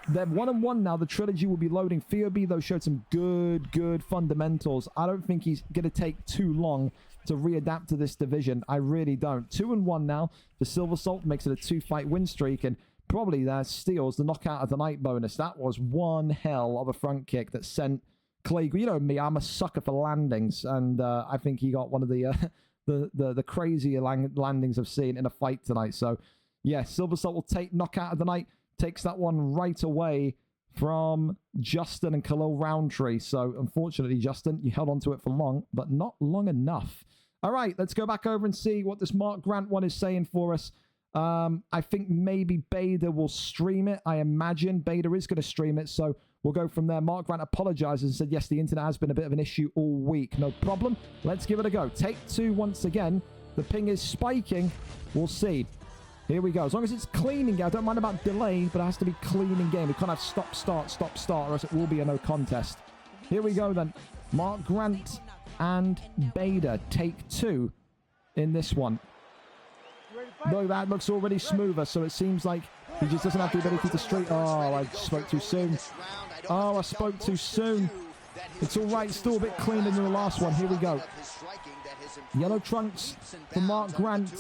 They're 1-1 now. The trilogy will be loading. VOB, though, showed some good fundamentals. I don't think he's going to take too long to readapt to this division. I really don't. 2-1 now. The Silver Salt makes it a 2-fight win streak, and probably there steals the knockout of the night bonus. That was one hell of a front kick that sent Clay. You know me, I'm a sucker for landings, and I think he got one of the crazier landings I've seen in a fight tonight. So, yeah, Silver Salt will take knockout of the night. Takes that one right away from Justin and Khalil Roundtree. So, unfortunately, Justin, you held on to it for long, but not long enough. All right, let's go back over and see what this Mark Grant one is saying for us. I think maybe Bader will stream it. I imagine Bader is going to stream it, so we'll go from there. Mark Grant apologizes and said, yes, the internet has been a bit of an issue all week. No problem. Let's give it a go. Take two once again. The ping is spiking. We'll see. Here we go. As long as it's clean in game. I don't mind about delay, but it has to be clean in game. We can't have stop, start, or else it will be a no contest. Here we go then. Mark Grant and Bader take two in this one. No, that looks already smoother, so it seems like he just doesn't have the ability to straight. Oh, I spoke too soon. Oh, I spoke too soon. It's all right. Still a bit cleaner than the last one. Here we go. Yellow trunks for Mark Grant.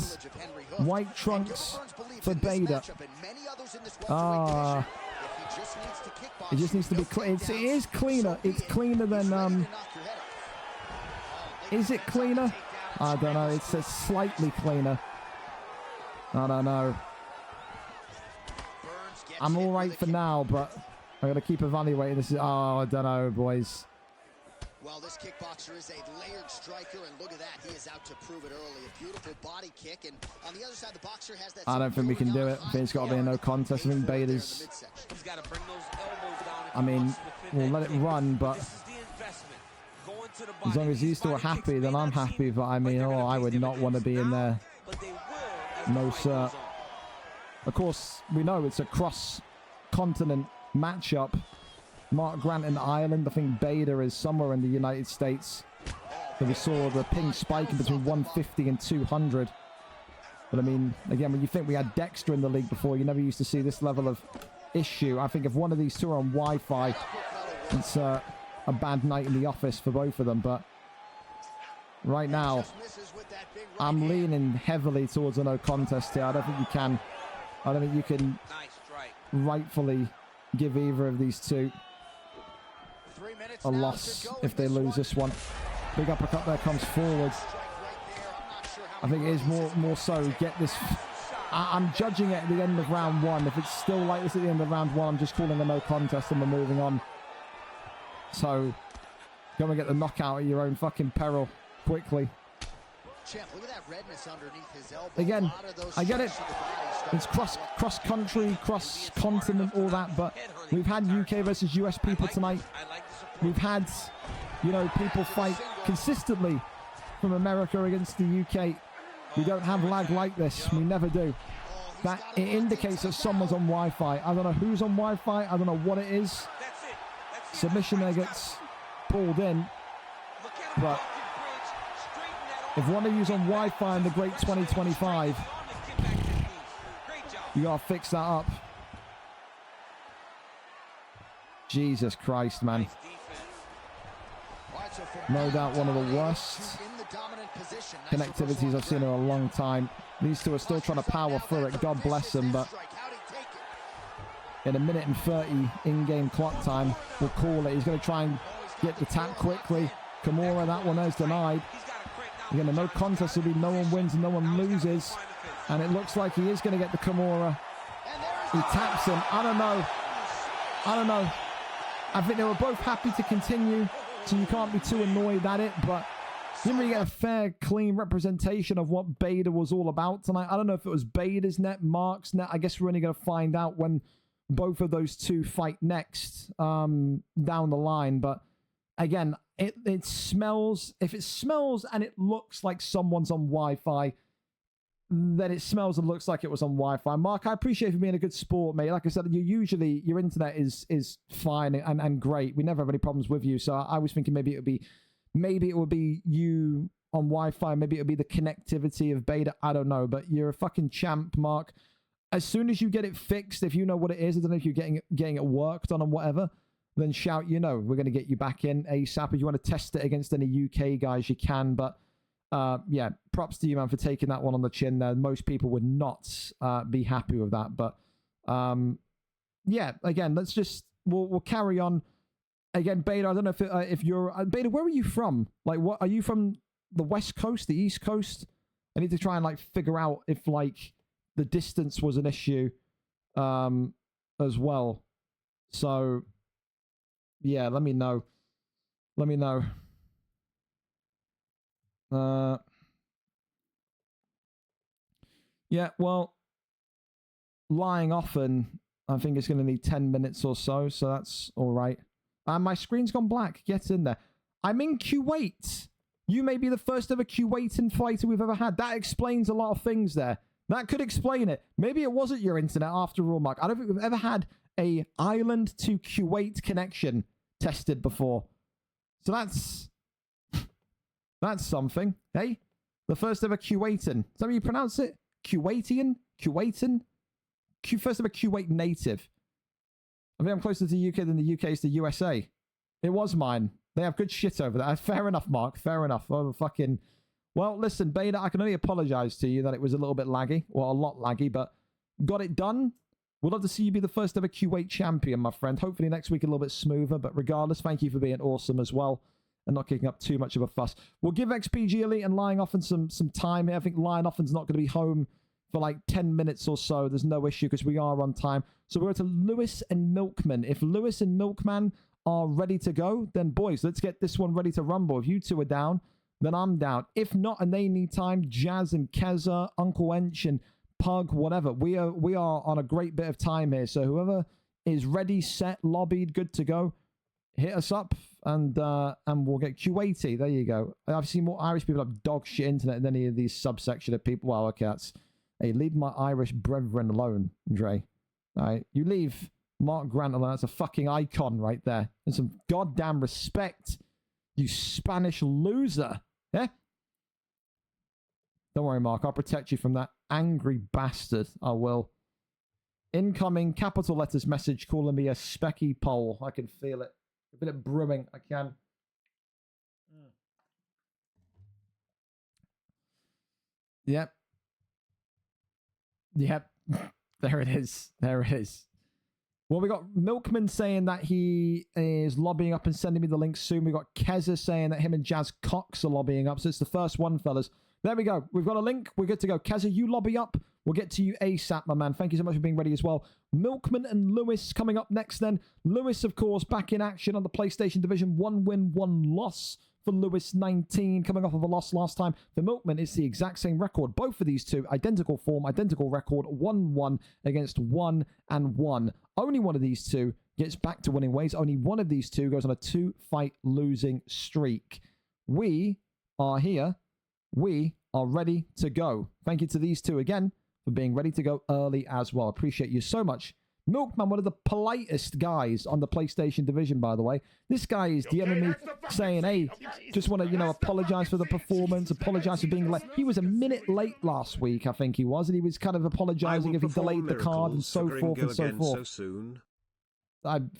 White trunks for Bader. It just needs to be clean. It is cleaner. It's cleaner than... Is it cleaner? I don't know. It's slightly cleaner. I don't know. I'm all right for now, but I'm going to keep evaluating this. Oh, I don't know, boys. Well, this kickboxer is a layered striker, and look at that. He is out to prove it early. A beautiful body kick, and on the other side, the boxer has that... I don't think we can do it. I think it's got to be a no contest. I think Bader's... I mean, we'll let it run, but... As long as these two are happy, then I'm happy. But I mean, oh, I would not want to be in there. No, sir. Of course, we know it's a cross-continent matchup. Mark Grant in Ireland. I think Bader is somewhere in the United States. So we saw the ping spiking between 150 and 200. But I mean, again, when you think we had Dexter in the league before, you never used to see this level of issue. I think if one of these two are on Wi-Fi, it's a bad night in the office for both of them. But right now, I'm leaning heavily towards a no contest here. I don't think you can. I don't think you can rightfully give either of these two a loss if they lose this one. Big uppercut there comes forward. I think it is more so get this. I'm judging it at the end of round one. If it's still like this at the end of round one, I'm just calling a no contest and we're moving on. So go and get the knockout at your own fucking peril quickly. Look at that redness underneath his elbow. Again, I get it. It's cross-country, cross-continent, all that, but we've had UK versus US people tonight. We've had you know, people fight consistently from America against the UK. We don't have lag like this. We never do. That it indicates that someone's on Wi-Fi. I don't know who's on Wi-Fi. I don't know what it is. Submission there gets pulled in. But if one of you's on Wi-Fi in the great 2025, you gotta fix that up. Jesus Christ, man. No doubt one of the worst connectivities I've seen in a long time. These two are still trying to power through it. God bless them, but in a minute and 30 in-game clock time, we'll call it. He's going to try and get the tap quickly. Kimura, that one is denied. Again, a no contest will be no one wins and no one loses. And it looks like he is going to get the Kimura. He taps him. I don't know. I think they were both happy to continue, so you can't be too annoyed at it, but didn't really get a fair, clean representation of what Beta was all about tonight. I don't know if it was Beta's net, Mark's net. I guess we're only going to find out when both of those two fight next down the line. But again, it smells. If it smells and it looks like someone's on Wi-Fi, then it smells and looks like it was on Wi-Fi. Mark, I appreciate you for being a good sport, mate. Like I said, your internet is fine and great. We never have any problems with you. So I was thinking maybe it would be you on Wi-Fi. Maybe it would be the connectivity of Beta. I don't know. But you're a fucking champ, Mark. As soon as you get it fixed, if you know what it is, I don't know if you're getting it worked on or whatever, then shout, you know, we're going to get you back in ASAP. If you want to test it against any UK guys, you can. But yeah, props to you, man, for taking that one on the chin there. Most people would not be happy with that. But yeah, again, we'll carry on. Again, Beta, I don't know if you're... Beta, where are you from? Like, what are you from? The West Coast? The East Coast? I need to try and, like, figure out if, like, the distance was an issue as well. So, yeah, let me know. Yeah, well, lying often, I think it's going to need 10 minutes or so that's all right. My screen's gone black. Get in there. I'm in Kuwait. You may be the first ever Kuwaitan fighter we've ever had. That explains a lot of things there. That could explain it. Maybe it wasn't your internet after all, Mark. I don't think we've ever had a island to Kuwait connection tested before. So that's something. Hey? The first ever Kuwaitan. Is that how you pronounce it? Kuwaitian? Kuwaitan? First ever Kuwait native. I think I'm closer to the UK than the UK is to USA. It was mine. They have good shit over there. Fair enough, Mark. Fair enough. Oh, fucking... Well, listen, Beta, I can only apologize to you that it was a little bit laggy. Well, a lot laggy, but got it done. We'd love to see you be the first ever Kuwait champion, my friend. Hopefully next week a little bit smoother, but regardless, thank you for being awesome as well and not kicking up too much of a fuss. We'll give XPG Elite and Lying Offen some time here. I think Lying Offen's not going to be home for like 10 minutes or so. There's no issue because we are on time. So we're going to Lewis and Milkman. If Lewis and Milkman are ready to go, then boys, let's get this one ready to rumble. If you two are down, then I'm down. If not, and they need time, Jazz and Keza, Uncle Ench and Pug, whatever. We are on a great bit of time here. So whoever is ready, set, lobbied, good to go, hit us up and we'll get Kuwaiti. There you go. I've seen more Irish people have dog shit internet than any of these subsection of people. Well, okay, that's... Hey, leave my Irish brethren alone, Dre. All right, you leave Mark Grant alone. That's a fucking icon right there. And some goddamn respect, you Spanish loser. Yeah? Don't worry, Mark. I'll protect you from that angry bastard. I will. Incoming capital letters message calling me a specky pole. I can feel it. A bit of brewing. I can. Yep. Yep. There it is. There it is. Well, we got Milkman saying that he is lobbying up and sending me the link soon. We got Keza saying that him and Jazz Cox are lobbying up. So it's the first one, fellas. There we go. We've got a link. We're good to go. Keza, you lobby up. We'll get to you ASAP, my man. Thank you so much for being ready as well. Milkman and Lewis coming up next then. Lewis, of course, back in action on the PlayStation Division. 1 win, 1 loss for Lewis, 19. Coming off of a loss last time. For Milkman, it's the exact same record. Both of these two, identical form, identical record. 1-1 against 1-1. Only one of these two gets back to winning ways. Only one of these two goes on a 2-fight losing streak. We are here. We are ready to go. Thank you to these two again for being ready to go early as well. Appreciate you so much. Milkman, one of the politest guys on the PlayStation division, by the way. This guy is DMing me saying, hey, just want to, apologize for the performance, apologize for being late. He was a minute late last week, I think he was, and he was kind of apologizing if he delayed the card and so forth and so forth.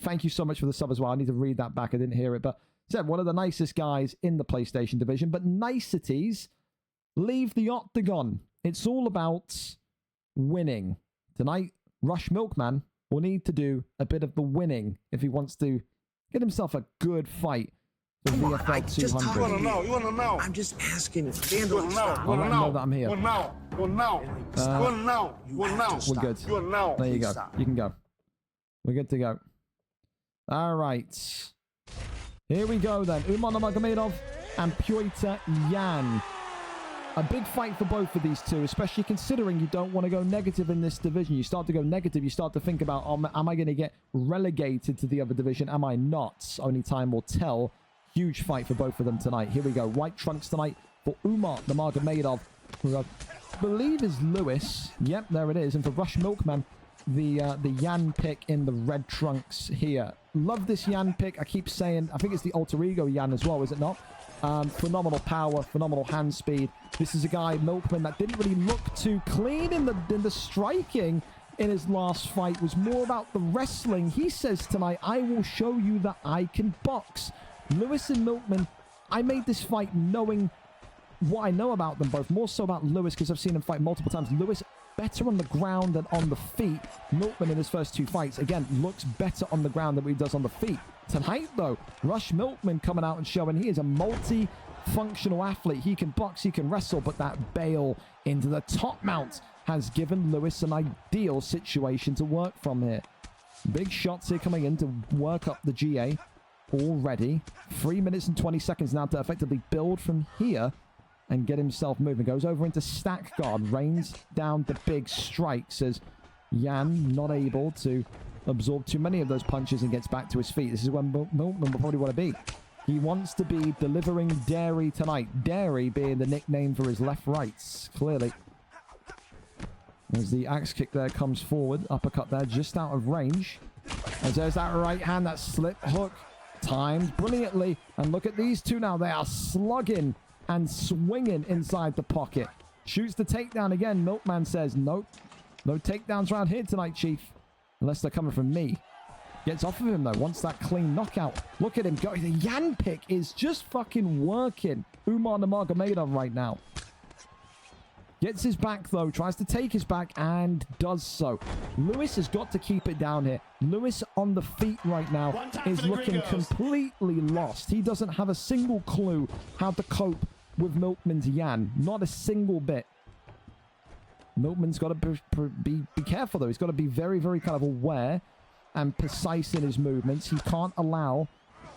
Thank you so much for the sub as well. I need to read that back. I didn't hear it, but said one of the nicest guys in the PlayStation division. But niceties leave the octagon. It's all about winning. Tonight, Rush Milkman will need to do a bit of the winning if he wants to get himself a good fight for VFL 200. You want to know? I'm just asking if Vandal I'll let him know that I'm here. We're good. There you go. You can go. We're good to go. All right. Here we go then. Umar Nurmagomedov and Pyotr Yan. A big fight for both of these two, especially considering you don't want to go negative in this division. You start to go negative, you start to think about, am I going to get relegated to the other division? Am I not? Only time will tell. Huge fight for both of them tonight. Here we go. White trunks tonight for Umar Nurmagomedov, who I believe is Lewis. Yep, there it is. And for Rush Milkman, the Yan pick in the red trunks here. Love this Yan pick. I keep saying, I think it's the alter ego Yan as well, is it not? Phenomenal power, phenomenal hand speed. This is a guy, Milkman, that didn't really look too clean in the striking in his last fight. It was more about the wrestling. He says tonight, I will show you that I can box. Lewis and Milkman, I made this fight knowing what I know about them both. More so about Lewis because I've seen him fight multiple times. Lewis better on the ground than on the feet. Milkman in his first two fights, again, looks better on the ground than what he does on the feet. Tonight, though, Rush Milkman coming out and showing he is a multi-functional athlete. He can box, he can wrestle, but that bail into the top mount has given Lewis an ideal situation to work from here. Big shots here coming in to work up the GA already. 3 minutes and 20 seconds now to effectively build from here and get himself moving. Goes over into stack guard, rains down the big strikes as Yan not able to absorb too many of those punches and gets back to his feet. This is when Milkman will probably want to be. He wants to be delivering dairy tonight. Dairy being the nickname for his left rights, clearly. As the axe kick there comes forward, uppercut there just out of range. As there's that right hand, that slip hook timed brilliantly. And look at these two now. They are slugging and swinging inside the pocket. Shoots the takedown again. Milkman says, nope. No takedowns around here tonight, Chief. Unless they're coming from me. Gets off of him, though. Wants that clean knockout. Look at him go. The Yan pick is just fucking working. Umar Nurmagomedov right now. Gets his back, though. Tries to take his back and does so. Lewis has got to keep it down here. Lewis on the feet right now is looking completely lost. He doesn't have a single clue how to cope with Milkman's Yan. Not a single bit. Milkman's got to be careful, though. He's got to be very, very kind of aware and precise in his movements. He can't allow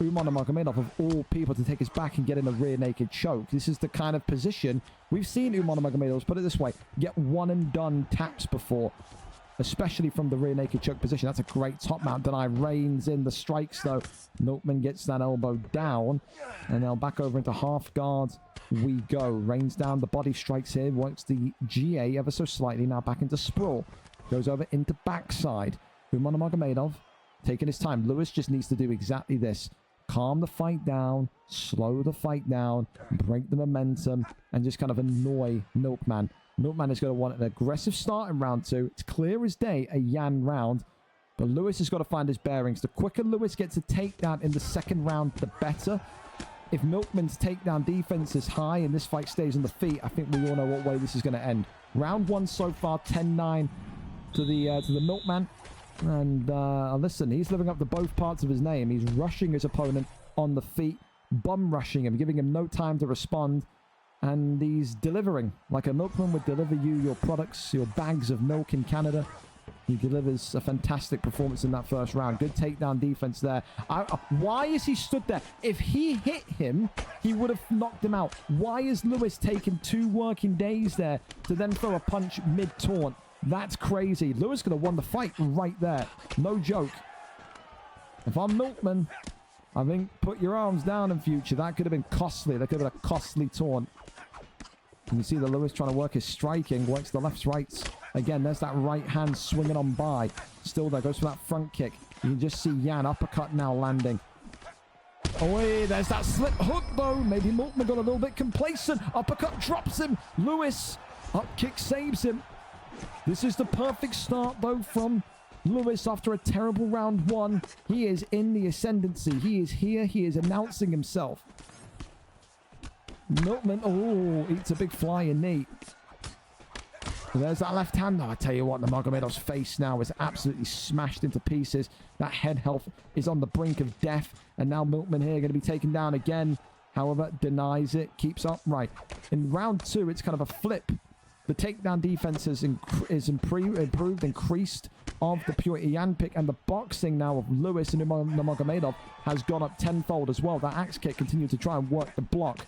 Umar Nurmagomedov, of all people, to take his back and get in a rear naked choke. This is the kind of position we've seen Umar Nurmagomedov, put it this way, get one and done taps before, especially from the rear naked choke position. That's a great top mount. Deny reins in the strikes, though. Milkman gets that elbow down, and now back over into half guard we go. Rains down the body strikes here, works the GA ever so slightly, now back into sprawl. Goes over into backside. Umar Nurmagomedov taking his time. Lewis just needs to do exactly this. Calm the fight down, slow the fight down, break the momentum, and just kind of annoy Milkman. Milkman is going to want an aggressive start in round two. It's clear as day, a Yan round. But Lewis has got to find his bearings. The quicker Lewis gets a takedown in the second round, the better. If Milkman's takedown defense is high and this fight stays on the feet, I think we all know what way this is going to end. Round one so far, 10-9 to the Milkman. And listen, he's living up to both parts of his name. He's rushing his opponent on the feet, bum rushing him, giving him no time to respond. And he's delivering like a milkman would deliver you your products, your bags of milk in Canada. He delivers a fantastic performance in that first round. Good takedown defense there. Why is he stood there? If he hit him, he would have knocked him out. Why is Lewis taking 2 working days there to then throw a punch mid-taunt? That's crazy. Lewis could have won the fight right there. No joke. If I'm Milkman, I think put your arms down in future. That could have been costly. That could have been a costly taunt. And you see the Lewis trying to work his striking. Works the left, rights. Again, there's that right hand swinging on by. Still there. Goes for that front kick. You can just see Jan uppercut now landing. Oh, wait, there's that slip hook, though. Maybe Milkman got a little bit complacent. Uppercut drops him. Lewis, up kick saves him. This is the perfect start, though, from Lewis after a terrible round one. He is in the ascendancy. He is here. He is announcing himself. Milkman, oh, eats a big flying knee. There's that left hand. Oh, I tell you what, Nurmagomedov's face now is absolutely smashed into pieces. That head health is on the brink of death. And now Milkman here going to be taken down again. However, denies it, keeps upright. In round two, it's kind of a flip. The takedown defense is improved, increased of the pure Ian pick. And the boxing now of Lewis and Nurmagomedov has gone up tenfold as well. That axe kick continued to try and work the block.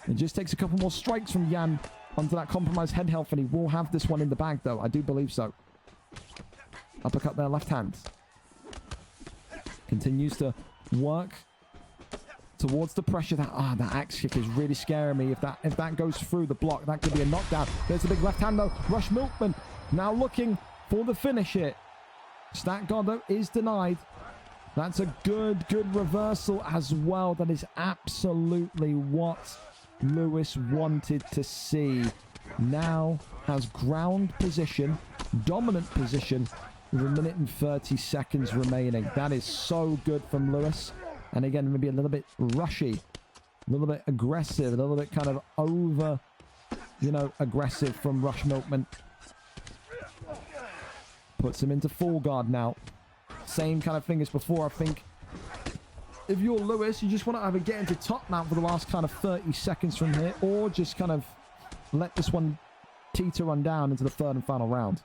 It just takes a couple more strikes from Jan onto that compromised head health, and he will have this one in the bag, though. I do believe so. Uppercut there, left hand. Continues to work towards the pressure. That axe kick is really scaring me. If that goes through the block, that could be a knockdown. There's a big left hand, though. Rush Milkman now looking for the finish here. Stat God, though, is denied. That's a good reversal as well. That is absolutely what Lewis wanted to see. Now has ground position, dominant position, with 1 minute and 30 seconds remaining. That is so good from Lewis. And again, maybe a little bit rushy, a little bit aggressive, a little bit kind of over, aggressive from Rush Milkman. Puts him into full guard now. Same kind of thing as before, I think. If you're Lewis, you just want to either get into top mount for the last kind of 30 seconds from here, or just kind of let this one teeter on down into the third and final round.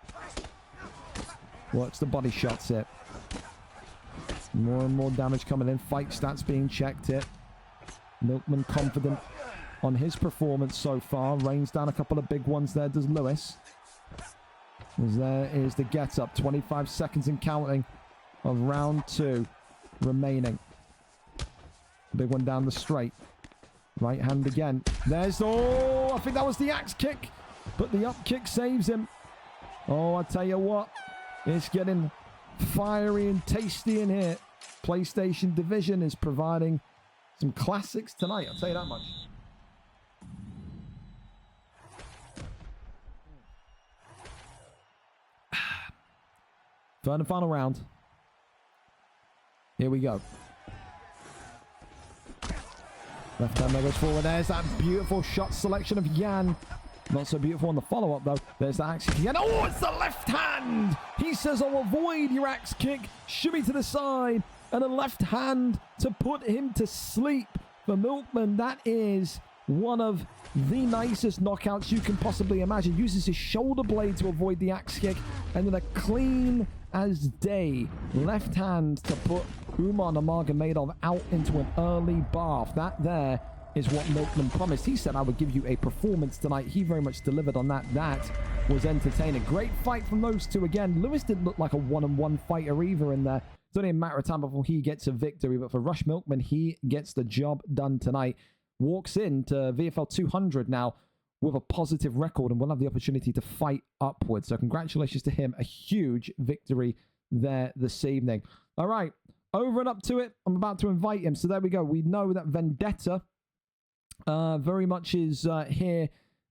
Works the body shots here. More and more damage coming in. Fight stats being checked here. Milkman confident on his performance so far. Rains down a couple of big ones there, does Lewis. As there is the get up. 25 seconds and counting of round two remaining. Big one down the straight. Right hand again. There's, I think that was the axe kick. But the up kick saves him. Oh, I tell you what. It's getting fiery and tasty in here. PlayStation Division is providing some classics tonight. I'll tell you that much. Third and final round. Here we go. Left hand there goes forward. There's that beautiful shot selection of Jan. Not so beautiful on the follow-up, though. There's that axe kick again. Oh, it's the left hand! He says, I'll avoid your axe kick. Shimmy to the side. And a left hand to put him to sleep. For Milkman, that is one of the nicest knockouts you can possibly imagine. Uses his shoulder blade to avoid the axe kick. And then a clean as day left hand to put Umar Nurmagomedov out into an early bath. That there is what Milkman promised. He said, I would give you a performance tonight. He very much delivered on that. That was entertaining. Great fight from those two again. Lewis didn't look like a one-on-one fighter either in there. It's only a matter of time before he gets a victory. But for Rush Milkman, he gets the job done tonight. Walks into VFL 200 now with a positive record and will have the opportunity to fight upwards. So congratulations to him. A huge victory there this evening. All right, over and up to it. I'm about to invite him. So there we go. We know that Vendetta very much is here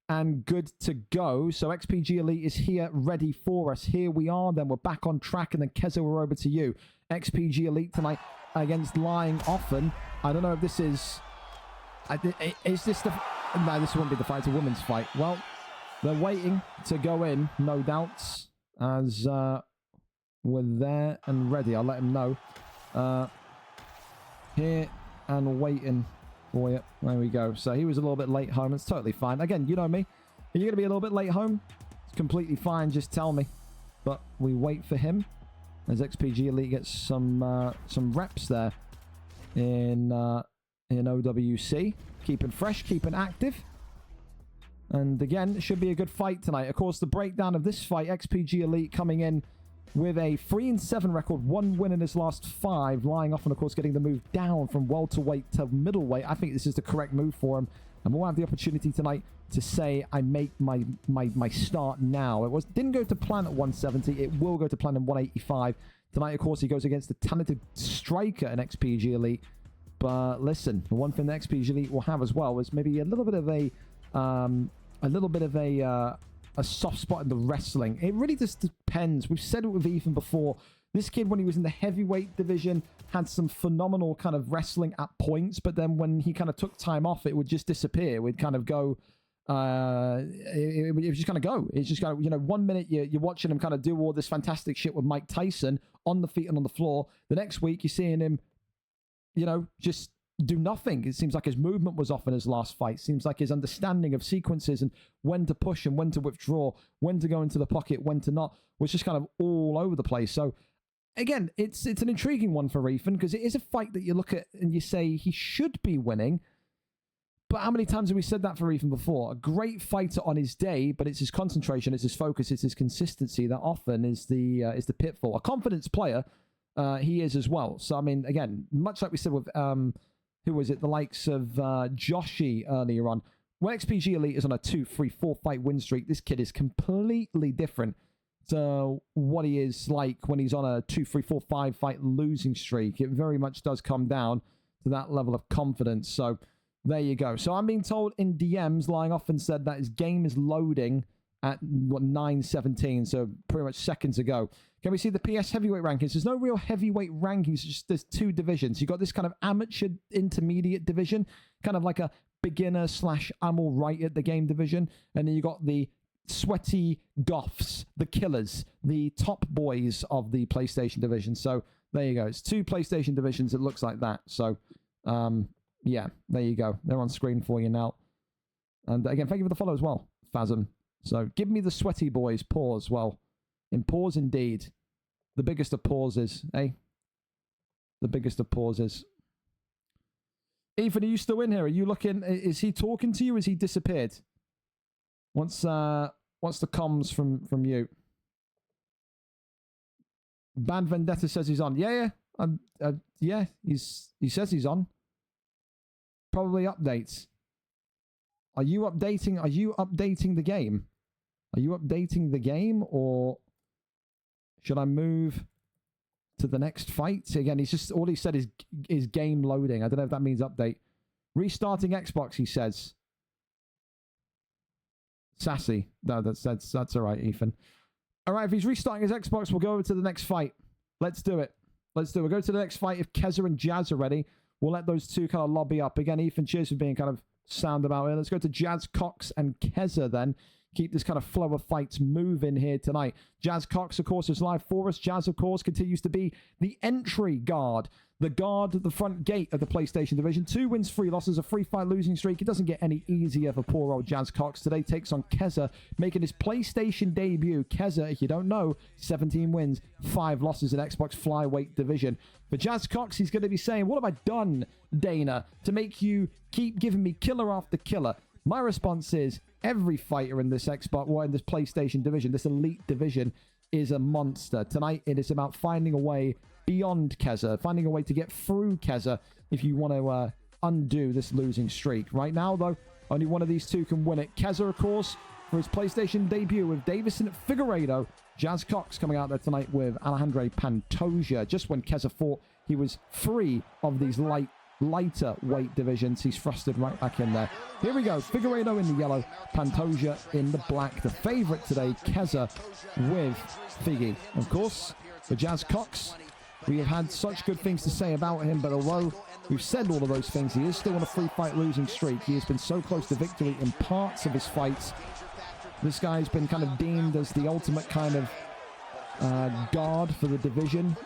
and good to go. So XPG Elite is here ready for us. Here we are. Then we're back on track. And then Keza, we're over to you. XPG Elite tonight against Lying Often. I don't know if this is... Is this the... No, this won't be the fight. It's a women's fight. Well, they're waiting to go in, no doubts, as we're there and ready. I'll let him know. Here and waiting for you. There we go. So he was a little bit late home. It's totally fine. Again, you know me. If you're going to be a little bit late home, it's completely fine. Just tell me. But we wait for him as XPG Elite gets some reps there in OWC. Keeping fresh, keeping active. And again, it should be a good fight tonight. Of course, the breakdown of this fight, XPG Elite coming in with a 3-7 record, 1 win in his last 5, lying off and, of course, getting the move down from welterweight to middleweight. I think this is the correct move for him, and we'll have the opportunity tonight to say I make my start now. It didn't go to plan at 170. It will go to plan in 185. Tonight, of course, he goes against the talented striker in XPG Elite. But listen, the one thing the XPG Elite will have as well is maybe a little bit of a soft spot in the wrestling. It really just depends. We've said it with Ethan before. This kid, when he was in the heavyweight division, had some phenomenal kind of wrestling at points, but then when he kind of took time off, it would just disappear. It would kind of go. It would just kind of go. It's just kind of, you know, 1 minute you're watching him kind of do all this fantastic shit with Mike Tyson on the feet and on the floor. The next week you're seeing him, you know, just do nothing. It seems like his movement was off in his last fight. Seems like his understanding of sequences and when to push and when to withdraw, when to go into the pocket, when to not, was just kind of all over the place. So again, it's an intriguing one for Ethan, because it is a fight that you look at and you say he should be winning. But how many times have we said that for Ethan before? A great fighter on his day, but it's his concentration, it's his focus, it's his consistency that often is the pitfall. A confidence player, he is as well. So I mean, again, much like we said with who was it? The likes of Joshi earlier on. When XPG Elite is on a 2, 3, 4 fight win streak, this kid is completely different to what he is like when he's on a 2, 3, 4, 5 fight losing streak. It very much does come down to that level of confidence. So there you go. So I'm being told in DMs, Lying Off and said that his game is loading at 9:17, so pretty much seconds ago. Can we see the PS heavyweight rankings? There's no real heavyweight rankings, just there's 2 divisions. You've got this kind of amateur intermediate division, kind of like a beginner / I'm all right at the game division. And then you got the sweaty goths, the killers, the top boys of the PlayStation division. So there you go. It's 2 PlayStation divisions. It looks like that. So, yeah, there you go. They're on screen for you now. And again, thank you for the follow as well, Phasm. So give me the sweaty boys. Pause. Well, in pause indeed. The biggest of pauses, eh? The biggest of pauses. Ethan, are you still in here? Are you looking? Is he talking to you? Has he disappeared? What's the comms from you? Band Vendetta says he's on. Yeah. Yeah. He says he's on. Probably updates. Are you updating? Are you updating the game? Are you updating the game, or should I move to the next fight? Again, he's just, all he said is game loading. I don't know if that means update. Restarting Xbox, he says. Sassy. No, that's all right, Ethan. All right, if he's restarting his Xbox, we'll go over to the next fight. Let's do it. We'll go to the next fight. If Keza and Jazz are ready, we'll let those 2 kind of lobby up. Again, Ethan, cheers for being kind of sound about it. Let's go to Jazz Cox and Keza then. Keep this kind of flow of fights moving here tonight. Jazz Cox, of course, is live for us. Jazz, of course, continues to be the entry guard. The guard at the front gate of the PlayStation division. 2 wins, 3 losses, a 3-fight losing streak. It doesn't get any easier for poor old Jazz Cox. Today takes on Keza, making his PlayStation debut. Keza, if you don't know, 17 wins, 5 losses in Xbox flyweight division. For Jazz Cox, he's going to be saying, what have I done, Dana, to make you keep giving me killer after killer? My response is, every fighter in this Xbox, or in this PlayStation division, this elite division, is a monster. Tonight, it is about finding a way beyond Keza, finding a way to get through Keza if you want to undo this losing streak. Right now, though, only one of these 2 can win it. Keza, of course, for his PlayStation debut with Davison Figueiredo. Jazz Cox coming out there tonight with Alejandro Pantoja. Just when Keza fought, he was free of these lighter weight divisions. He's thrusted right back in there. Here we go. Figueiredo in the yellow, Pantoja in the black. The favorite today, Keza with Figgy. Of course, for Jazz Cox, we have had such good things to say about him, but although we've said all of those things, he is still on a 3-fight losing streak. He has been so close to victory in parts of his fights. This guy's been kind of deemed as the ultimate kind of guard for the division.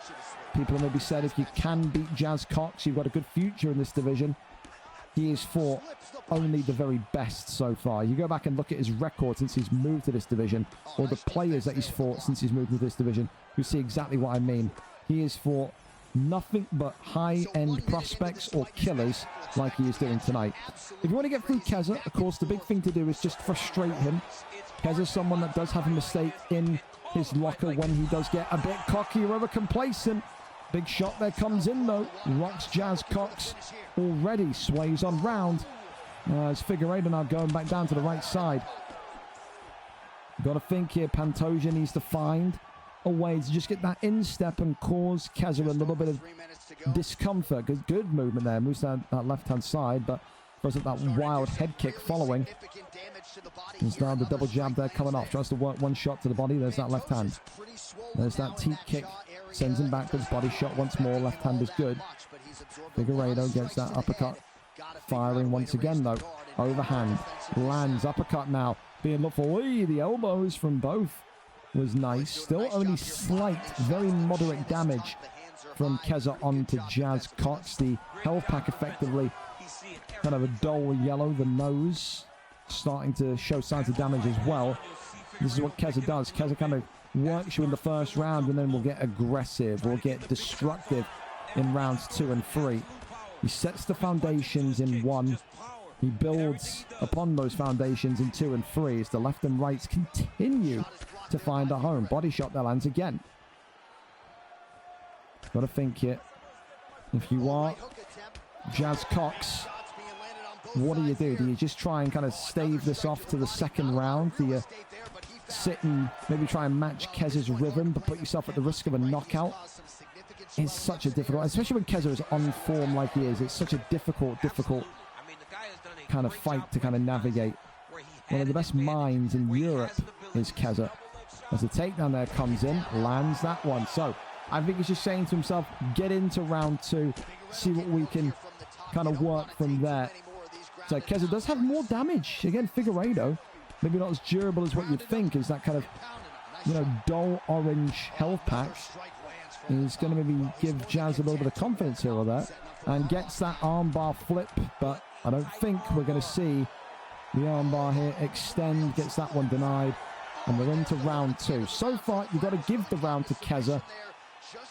People have maybe said if you can beat Jazz Cox, you've got a good future in this division. He has fought only the very best so far. You go back and look at his record since he's moved to this division, or the players that he's fought since he's moved to this division, you see exactly what I mean. He has fought nothing but high-end prospects or killers like he is doing tonight. If you want to get through Keza, of course, the big thing to do is just frustrate him. Keza's someone that does have a mistake in his locker when he does get a bit cocky or over complacent. Big shot there comes in, though. Rocks Jazz Cox already, sways on round. As Figueiredo now going back down to the right side. Got to think here, Pantoja needs to find a way to just get that instep and cause Keza a little bit of discomfort. Good movement there. Moves down that left-hand side, but throws up that wild head kick following. There's now the double jab there coming off. Tries to work one shot to the body. There's that left hand. There's that teep kick. Sends him backwards. Body shot once more. Left hand is good. Figueiredo gets that uppercut. Firing once again, though. Overhand. Lands. Uppercut now. Being looked for. Ooh, the elbows from both was nice. Still only slight, very moderate damage from Keza onto Jazz Cox. The health pack effectively kind of a dull yellow. The nose starting to show signs of damage as well. This is what Keza does. Keza kind of works you in the first round and then will get aggressive or get destructive in rounds 2 and 3. He sets the foundations in 1. He builds upon those foundations in 2 and 3 as the left and rights continue to find a home. Body shot that lands again. Got to think here. If you are Jazz Cox, what do? Do you just try and kind of stave this off to the second round? Do you sit and maybe try and match Keza's rhythm but put yourself at the risk of a knockout? It's such a difficult, especially when Keza is on form like he is, it's such a difficult kind of fight to kind of navigate. One of the best minds in Europe is Keza. As the takedown there comes in, lands that one. So I think he's just saying to himself, get into round 2, see what we can kind of work from there. So Keza does have more damage. Again, Figueiredo, maybe not as durable as what you'd think, is that kind of, you know, dull orange health pack. He's going to maybe give Jazz a little bit of confidence here or there. And gets that armbar flip, but I don't think we're going to see the armbar here extend. Gets that one denied. And we're into round 2. So far, you've got to give the round to Keza.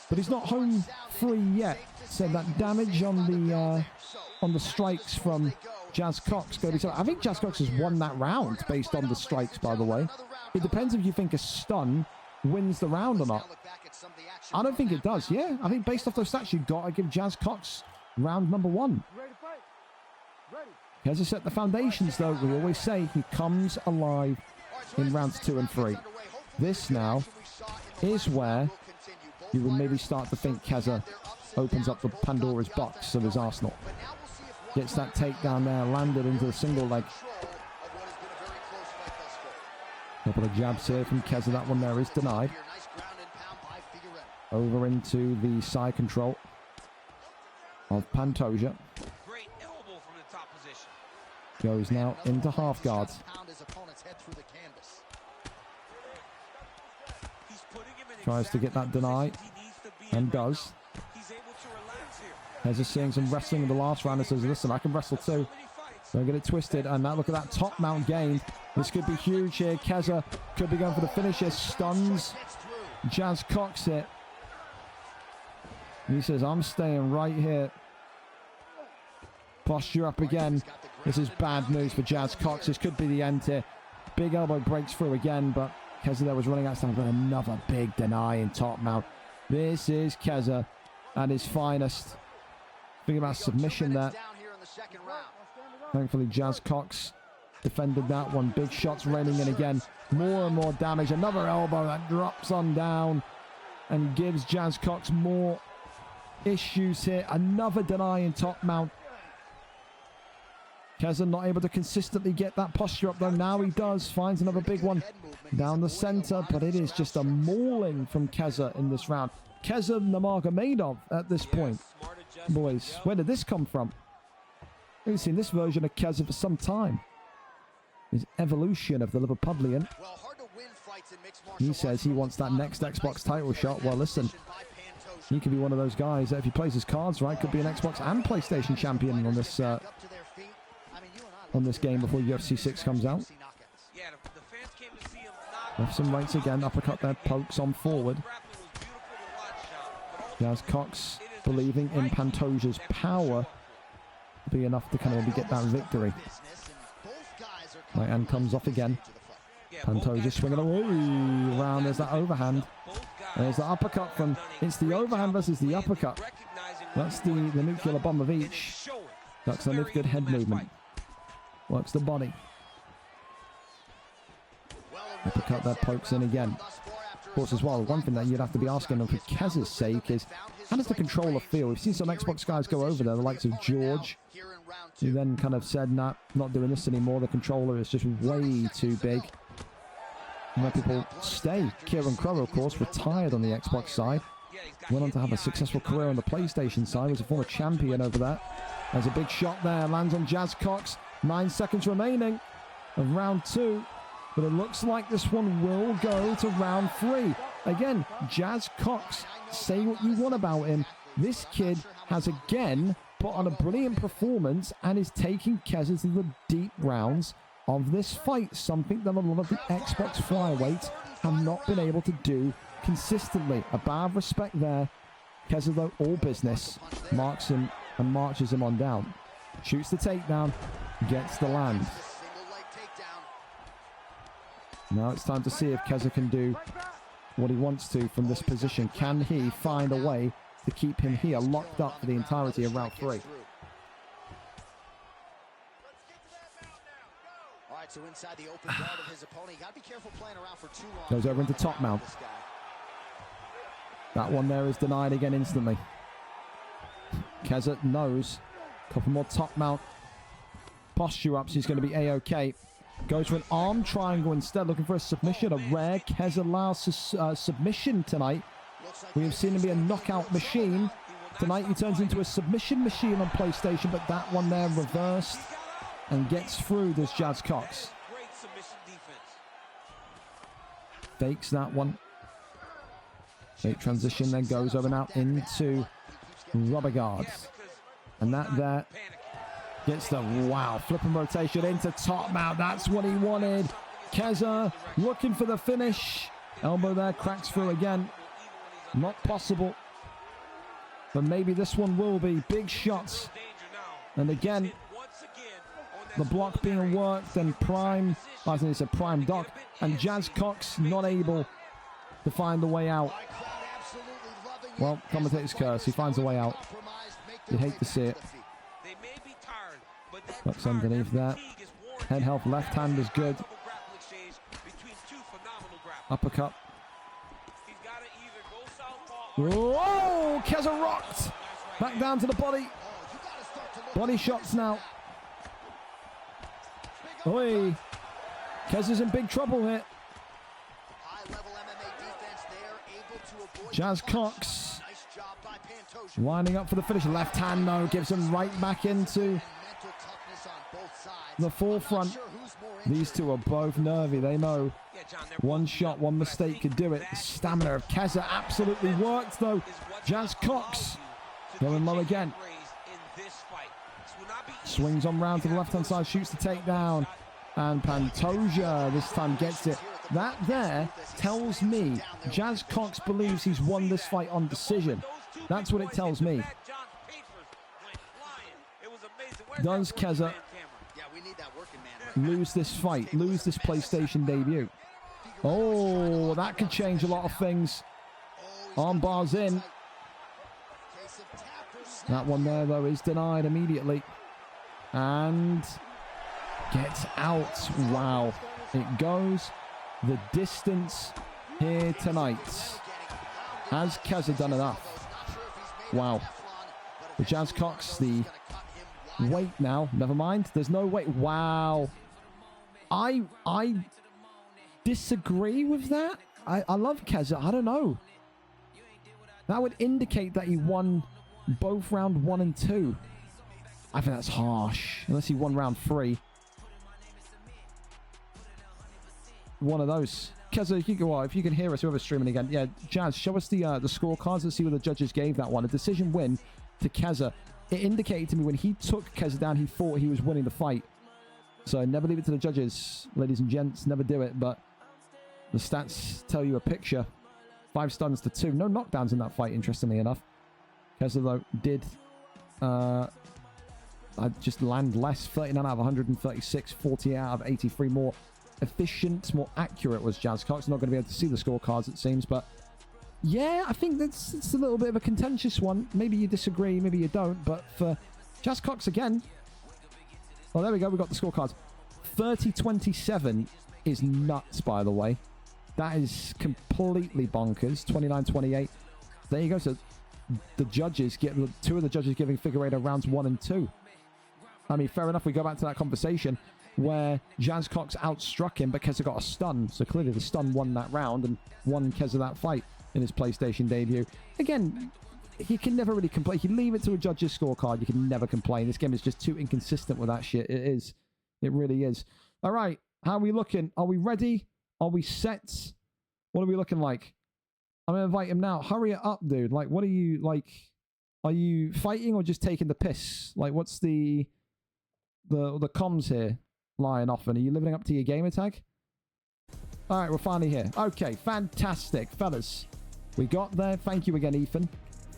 But he's not home free yet. So that damage on the strikes from Jazz Cox. I think Jazz Cox has won that round based on the strikes, by the way. It depends if you think a stun wins the round or not. I don't think it does, yeah. I think based off those stats, you've got to give Jazz Cox round number 1. Keza set the foundations, though. We always say he comes alive in rounds 2 and 3. This now is where you would maybe start to think Keza opens up the Pandora's box of his arsenal. Gets that takedown there, landed into the single leg. Couple of jabs here from Keza. That one there is denied. Over into the side control of Pantoja. Goes now into half guards. Tries to get that deny and does. Keza seeing some wrestling in the last round and says, listen, I can wrestle too. Don't get it twisted. And now look at that top mount gained. This could be huge here. Keza could be going for the finish here. Stuns Jazz Cox it. He says, I'm staying right here. Posture up again. This is bad news for Jazz Cox. This could be the end here. Big elbow breaks through again, but Keza there was running out of time. But another big deny in top mount. This is Keza at his finest. Thinking about submission there. Thankfully, Jazz Cox defended that one. Big shots raining in again. More and more damage. Another elbow that drops on down and gives Jazz Cox more issues here. Another deny in top mount. Keza not able to consistently get that posture up, though. Now he does. Finds another big one down the center, but it is just a mauling from Keza in this round. Keza Nurmagomedov at this point. Boys, where did this come from? We haven't seen this version of Keza for some time. His evolution of the Liverpudlian. He says he wants that next Xbox title shot. Well, listen, he could be one of those guys that if he plays his cards right, could be an Xbox and PlayStation champion on this game before UFC 6 comes out. Left some rights again. Uppercut there, pokes on forward. Jazz Cox believing in Pantoja's power be enough to kind of maybe get that victory. Right hand comes off again. Pantoja swinging away around. There's that overhand. There's the uppercut from... It's the overhand versus the uppercut. That's the nuclear bomb of each. That's a good head movement. Works the body. Uppercut that pokes in again. Of course, as well, one thing that you'd have to be asking for Kez's sake is, how does the controller feel? We've seen some Xbox guys go over there, the likes of George, who then kind of said, nah, not doing this anymore. The controller is just way too big. And let people stay. Kieran Crowe, of course, retired on the Xbox side. Went on to have a successful career on the PlayStation side. Was a former champion over there. There's a big shot there. Lands on Jazz Cox. 9 seconds remaining of round 2. But it looks like this one will go to round 3. Again, Jazz Cox. Say what you want about him. This kid has again put on a brilliant performance and is taking Keza to the deep rounds of this fight, something that a lot of the Xbox flyweights have not been able to do consistently. A bad respect there. Keza, though, all business, marks him and marches him on down. Shoots the takedown, gets the land. Now it's time to see if Keza can do what he wants to from this position. Can he find a way to keep him here locked up for the entirety of round 3? So inside the open guard of his opponent, you gotta be careful playing around for too long. Goes over into top mount. That one there is denied again instantly. Keza knows. Couple more top mount posture ups. He's going to be A-OK. Goes for an arm triangle instead, looking for a submission. A rare Keza Laos submission tonight. We have seen him be a knockout machine. Tonight he turns into a submission machine on PlayStation, but that one there reversed. And gets through, does Jazz Cox. Fakes that one. Fake transition, then goes over and out into rubber guards. And that there gets the, wow, flipping rotation into top mount. That's what he wanted. Keza looking for the finish. Elbow there, cracks through again. Not possible. But maybe this one will be. Big shots. And again, the block being worked, and Prime, I think it's a Prime Dock, and Jazz Cox not able to find the way out. Well, commentator's curse, he finds a way out. You'd hate to see it. Ducks underneath that. Head health, left hand is good. Uppercut. Whoa! Keza rocked! Back down to the body. Body shots now. Oi! Keza's in big trouble here. Jazz Cox winding up for the finish. Left hand, no, gives him right back into the forefront. These two are both nervy. They know one shot, one mistake could do it. The stamina of Keza absolutely worked, though. Jazz Cox going low again. Swings on round to the left-hand side, shoots the takedown. And Pantoja this time gets it. That there tells me Jazz Cox believes he's won this fight on decision. That's what it tells me. Does Keza lose this fight, lose this PlayStation debut? Oh, that could change a lot of things. Arm bars in. That one there, though, is denied immediately. And gets out. Wow. It goes the distance here tonight. Has Keza done enough? Wow. The Jazz Cox, the weight now. Never mind. There's no weight. Wow. I disagree with that. I love Keza. I don't know. That would indicate that he won both round 1 and 2. I think that's harsh. Unless he won round 3. One of those. Keza, if you can hear us, whoever's streaming again. Yeah, Jazz, show us the scorecards. Let's see what the judges gave that one. A decision win to Keza. It indicated to me when he took Keza down, he thought he was winning the fight. So never leave it to the judges, ladies and gents. Never do it. But the stats tell you a picture. 5 stuns to 2. No knockdowns in that fight, interestingly enough. Kessler, though, did just land less. 39 out of 136, 48 out of 83. More efficient, more accurate was Jazz Cox. Not going to be able to see the scorecards, it seems, but yeah, I think it's a little bit of a contentious one. Maybe you disagree, maybe you don't, but for Jazz Cox again, oh, there we go, we got the scorecards. 30-27 is nuts, by the way. That is completely bonkers. 29-28. There you go. So the judges get two of the judges giving figure eight rounds 1 and 2. I mean, fair enough. We go back to that conversation where Jazz Cox outstruck him, but Keza got a stun. So clearly the stun won that round and won Keza that fight in his PlayStation debut. Again, you can never really complain. You leave it to a judge's scorecard, you can never complain. This game is just too inconsistent with that shit. It is. It really is. All right. How are we looking? Are we ready? Are we set? What are we looking like? I'm going to invite him now. Hurry it up, dude. Like, what are you, like, are you fighting or just taking the piss? Like, what's the comms here lying off? And are you living up to your gamer tag? All right, we're finally here. Okay, fantastic. Fellas, we got there. Thank you again, Ethan,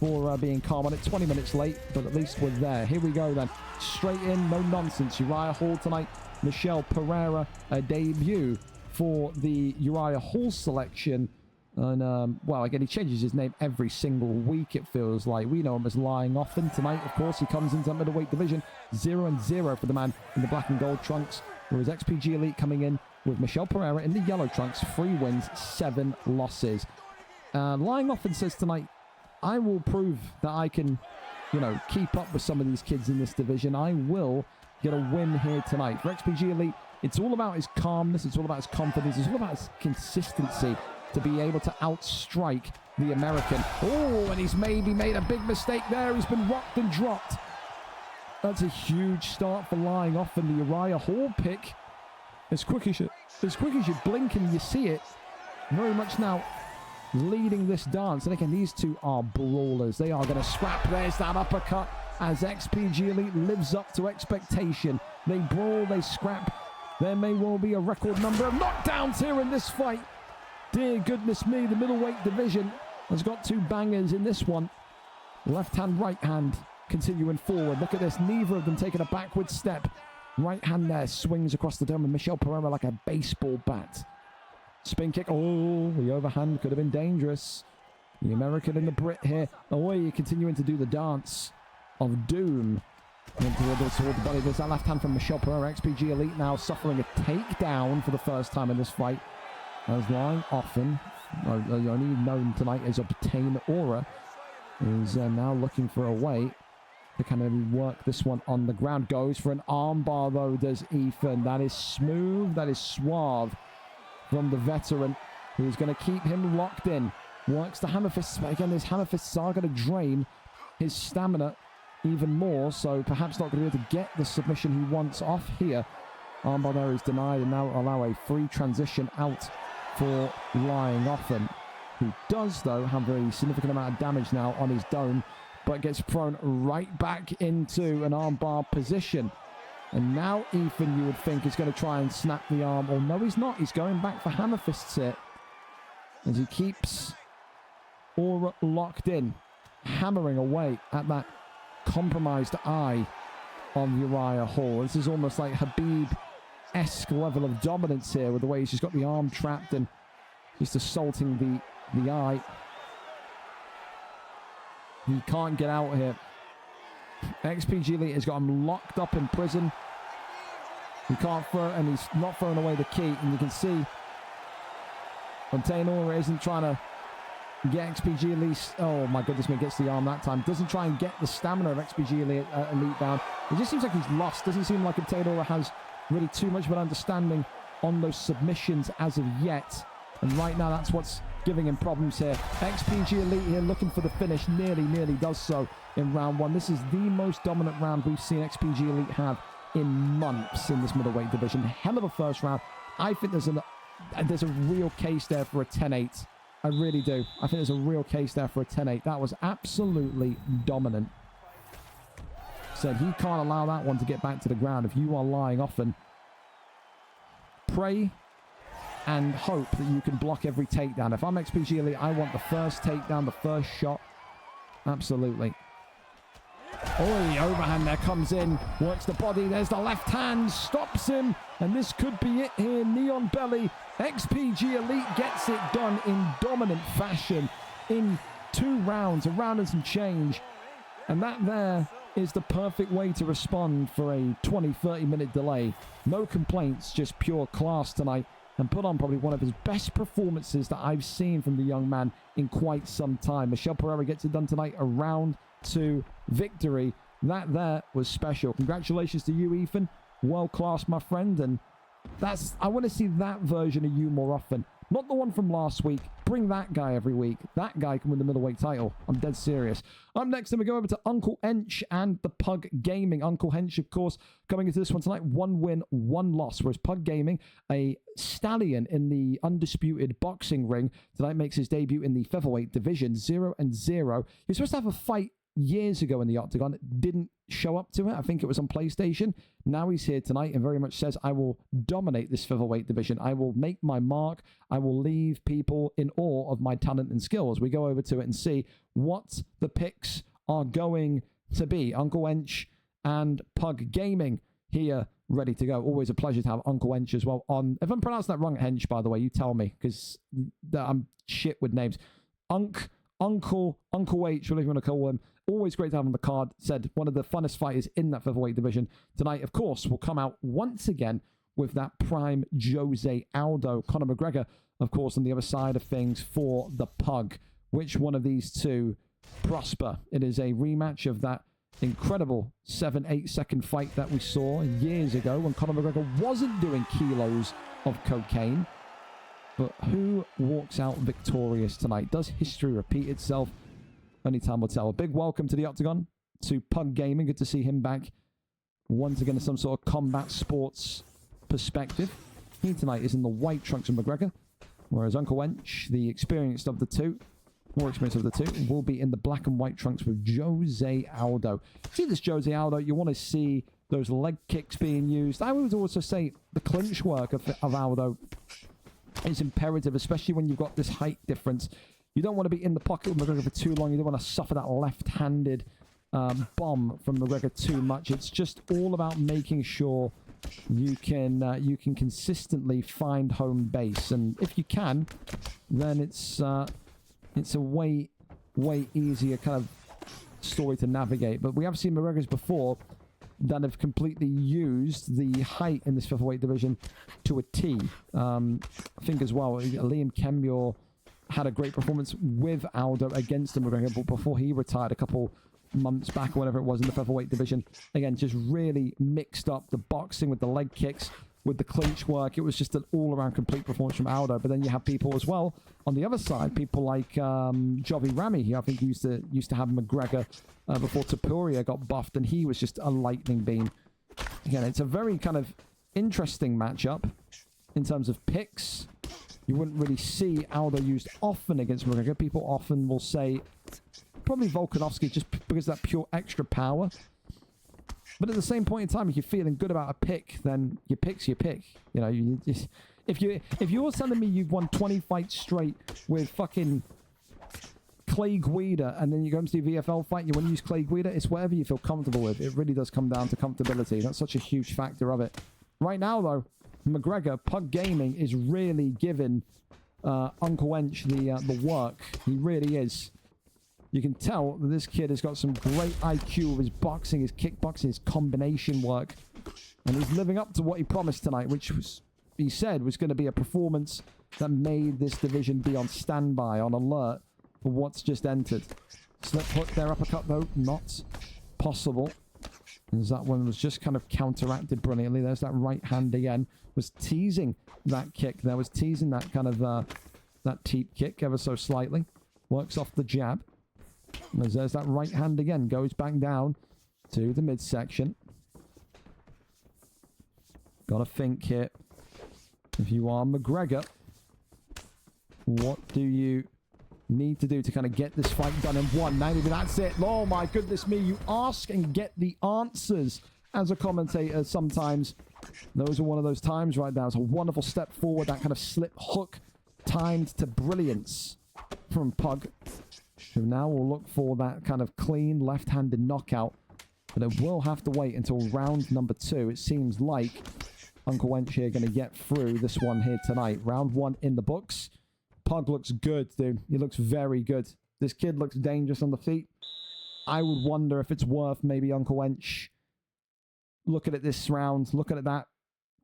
for being calm on it. 20 minutes late, but at least we're there. Here we go, then. Straight in, no nonsense. Uriah Hall tonight. Michelle Pereira, a debut for the Uriah Hall selection. And, well, again, he changes his name every single week, it feels like. We know him as Lying Often. Tonight, of course, he comes into the middleweight division. 0-0 for the man in the black and gold trunks. Whereas XPG Elite coming in with Michelle Pereira in the yellow trunks. 3 wins, 7 losses. Lying Often says tonight, I will prove that I can, you know, keep up with some of these kids in this division. I will get a win here tonight. For XPG Elite, it's all about his calmness. It's all about his confidence. It's all about his consistency to be able to outstrike the American. Oh, and he's maybe made a big mistake there. He's been rocked and dropped. That's a huge start for Lying Off, and the Uriah Hall pick. As quick as you blink and you see it, very much now leading this dance. And again, these two are brawlers. They are going to scrap. There's that uppercut as XPG Elite lives up to expectation. They brawl, they scrap. There may well be a record number of knockdowns here in this fight. Dear goodness me, the middleweight division has got 2 bangers in this one. Left hand, right hand, continuing forward. Look at this, neither of them taking a backward step. Right hand there swings across the dome, and Michelle Pereira like a baseball bat. Spin kick. Oh, the overhand could have been dangerous. The American and the Brit here. Away, continuing to do the dance of doom. And toward the body. There's that left hand from Michelle Pereira. XPG Elite now suffering a takedown for the first time in this fight. As Lying Often, only known tonight as Obtain Aura, is now looking for a way to kind of work this one on the ground. Goes for an armbar, though, does Ethan. That is smooth, that is suave from the veteran, who's going to keep him locked in. Works the hammer fists, but again, his hammer fists are going to drain his stamina even more, so perhaps not going to be able to get the submission he wants off here. Armbar there is denied, and now allow a free transition out for Lying Often, who does, though, have a significant amount of damage now on his dome, but gets thrown right back into an armbar position. And now Ethan, you would think, is going to try and snap the arm. Or no, he's not. He's going back for hammer fists here, as he keeps Aura locked in, hammering away at that compromised eye on Uriah Hall. This is almost like Habib-esque level of dominance here, with the way he's just got the arm trapped and just assaulting the eye. He can't get out here. XPG Elite has got him locked up in prison. He can't throw, and he's not throwing away the key. And you can see Fontaine isn't trying to get XPG Elite. Oh my goodness me, gets the arm that time. Doesn't try and get the stamina of XPG Elite down. It just seems like he's lost. Doesn't seem like Fontaine has really too much of an understanding on those submissions as of yet. And right now, that's what's giving him problems here. XPG Elite here looking for the finish. Nearly does so in round 1. This is the most dominant round we've seen XPG Elite have in months in this middleweight division. Hell of a first round. I think there's a real case there for a 10-8. I really do. I think there's a real case there for a 10-8. That was absolutely dominant. Said he can't allow that one to get back to the ground. If you are Lying Often, pray and hope that you can block every takedown. If I'm XPG Elite, I want the first takedown, the first shot. Absolutely. Oi, overhand there comes in, works the body, there's the left hand, stops him, and this could be it here. Neon Belly, XPG Elite gets it done in dominant fashion in 2 rounds, a round and some change. And that there is the perfect way to respond for a 20-30 minute delay. No complaints, just pure class tonight, and put on probably one of his best performances that I've seen from the young man in quite some time. Michel Pereira gets it done tonight, a round 2 victory. That there was special. Congratulations to you, Ethan. World class, my friend. And I want to see that version of you more often. Not the one from last week. Bring that guy every week. That guy can win the middleweight title. I'm dead serious. Up next, then we go over to Uncle Hench and the Pug Gaming. Uncle Hench, of course, coming into this one tonight, 1 win, 1 loss. Whereas Pug Gaming, a stallion in the undisputed boxing ring, tonight makes his debut in the featherweight division, 0-0. He was supposed to have a fight years ago in the Octagon. Didn't show up to it. I think it was on PlayStation. Now he's here tonight and very much says, I will dominate this featherweight division. I will make my mark. I will leave people in awe of my talent and skills. We go over to it and see what the picks are going to be. Uncle Hench and Pug Gaming here ready to go. Always a pleasure to have Uncle Hench as well on. If I'm pronouncing that wrong, Hench, by the way, you tell me, because I'm shit with names. Uncle H, whatever you want to call him. Always great to have him on the card. Said one of the funnest fighters in that featherweight division. Tonight, of course, will come out once again with that prime Jose Aldo. Conor McGregor, of course, on the other side of things for the Pug. Which one of these two prosper? It is a rematch of that incredible 7-8 second fight that we saw years ago when Conor McGregor wasn't doing kilos of cocaine. But who walks out victorious tonight? Does history repeat itself? Only time will tell. A big welcome to the Octagon, to Pug Gaming. Good to see him back once again in some sort of combat sports perspective. He tonight is in the white trunks of McGregor, whereas Uncle Hench, the experienced of the two, more experienced of the two, will be in the black and white trunks with Jose Aldo. See this Jose Aldo, you want to see those leg kicks being used. I would also say the clinch work of Aldo is imperative, especially when you've got this height difference. You don't want to be in the pocket with McGregor for too long. You don't want to suffer that left-handed bomb from McGregor too much. It's just all about making sure you can consistently find home base, and if you can, then it's a way easier kind of story to navigate. But we have seen McGregor's before that have completely used the height in this featherweight division to a T. I think as well, Liam Kemure had a great performance with Aldo against McGregor, but before he retired a couple months back or whatever it was in the featherweight division. Again, just really mixed up the boxing with the leg kicks, with the clinch work. It was just an all-around complete performance from Aldo. But then you have people as well on the other side, people like Jovi Rami. I think he used to have McGregor before Topuria got buffed, and he was just a lightning beam. Again, it's a very kind of interesting matchup in terms of picks. You wouldn't really see Aldo used often against McGregor. People often will say probably Volkanovski just because of that pure extra power. But at the same point in time, if you're feeling good about a pick, then your pick's your pick. You know, if you're telling me you've won 20 fights straight with fucking Clay Guida, and then you go into the VFL fight, you want to use Clay Guida, it's whatever you feel comfortable with. It really does come down to comfortability. That's such a huge factor of it. Right now, though, McGregor, Pug Gaming, is really giving Uncle Hench the work. He really is. You can tell that this kid has got some great IQ with his boxing, his kickboxing, his combination work. And he's living up to what he promised tonight, which was, he said, was going to be a performance that made this division be on standby, on alert for what's just entered. Slip hook there, uppercut, though, not possible. As that one was just kind of counteracted brilliantly. There's that right hand again. Was teasing that kick there. Was teasing that kind of, that teep kick ever so slightly. Works off the jab. And there's that right hand again. Goes back down to the midsection. Got to think here. If you are McGregor, what do you need to do to kind of get this fight done in one? Maybe that's it. Oh my goodness me. You ask and get the answers as a commentator sometimes. Those are one of those times right now. It's a wonderful step forward. That kind of slip hook timed to brilliance from Pug, who now will look for that kind of clean left-handed knockout But it will have to wait until round number 2. It seems like Uncle Wench here going to get through this one here tonight. Round 1 in the books. Pug looks good, dude. He looks very good. This kid looks dangerous on the feet. I would wonder if it's worth maybe Uncle Wench looking at this round, looking at that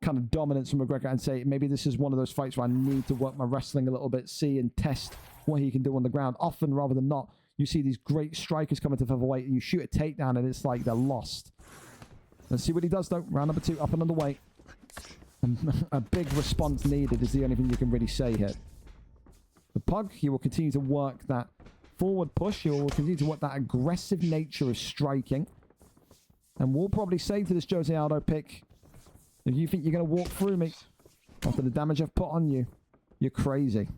kind of dominance from McGregor and say, maybe this is one of those fights where I need to work my wrestling a little bit, see and test what he can do on the ground. Often, rather than not, you see these great strikers come into featherweight and you shoot a takedown and it's like they're lost. Let's see what he does, though. Round number 2, up and underway. A big response needed is the only thing you can really say here. The Pug, he will continue to work that forward push. He will continue to work that aggressive nature of striking. And we'll probably say to this Jose Aldo pick, if you think you're going to walk through me after the damage I've put on you, you're crazy.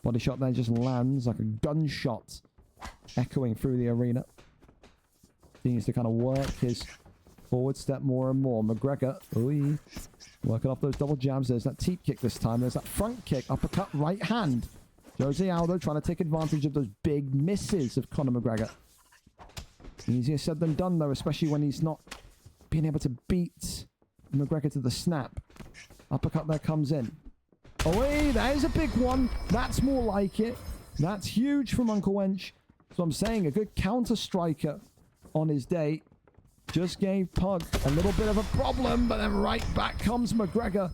Body shot there just lands like a gunshot echoing through the arena. He needs to kind of work his forward step more and more. McGregor, ooh, working off those double jabs. There's that teep kick this time. There's that front kick, uppercut, right hand. Jose Aldo trying to take advantage of those big misses of Conor McGregor. Easier said than done, though, especially when he's not being able to beat McGregor to the snap. Uppercut there comes in. Oh, hey, that is a big one. That's more like it. That's huge from Uncle Wench. So I'm saying a good counter striker on his day just gave Pug a little bit of a problem, but then right back comes McGregor.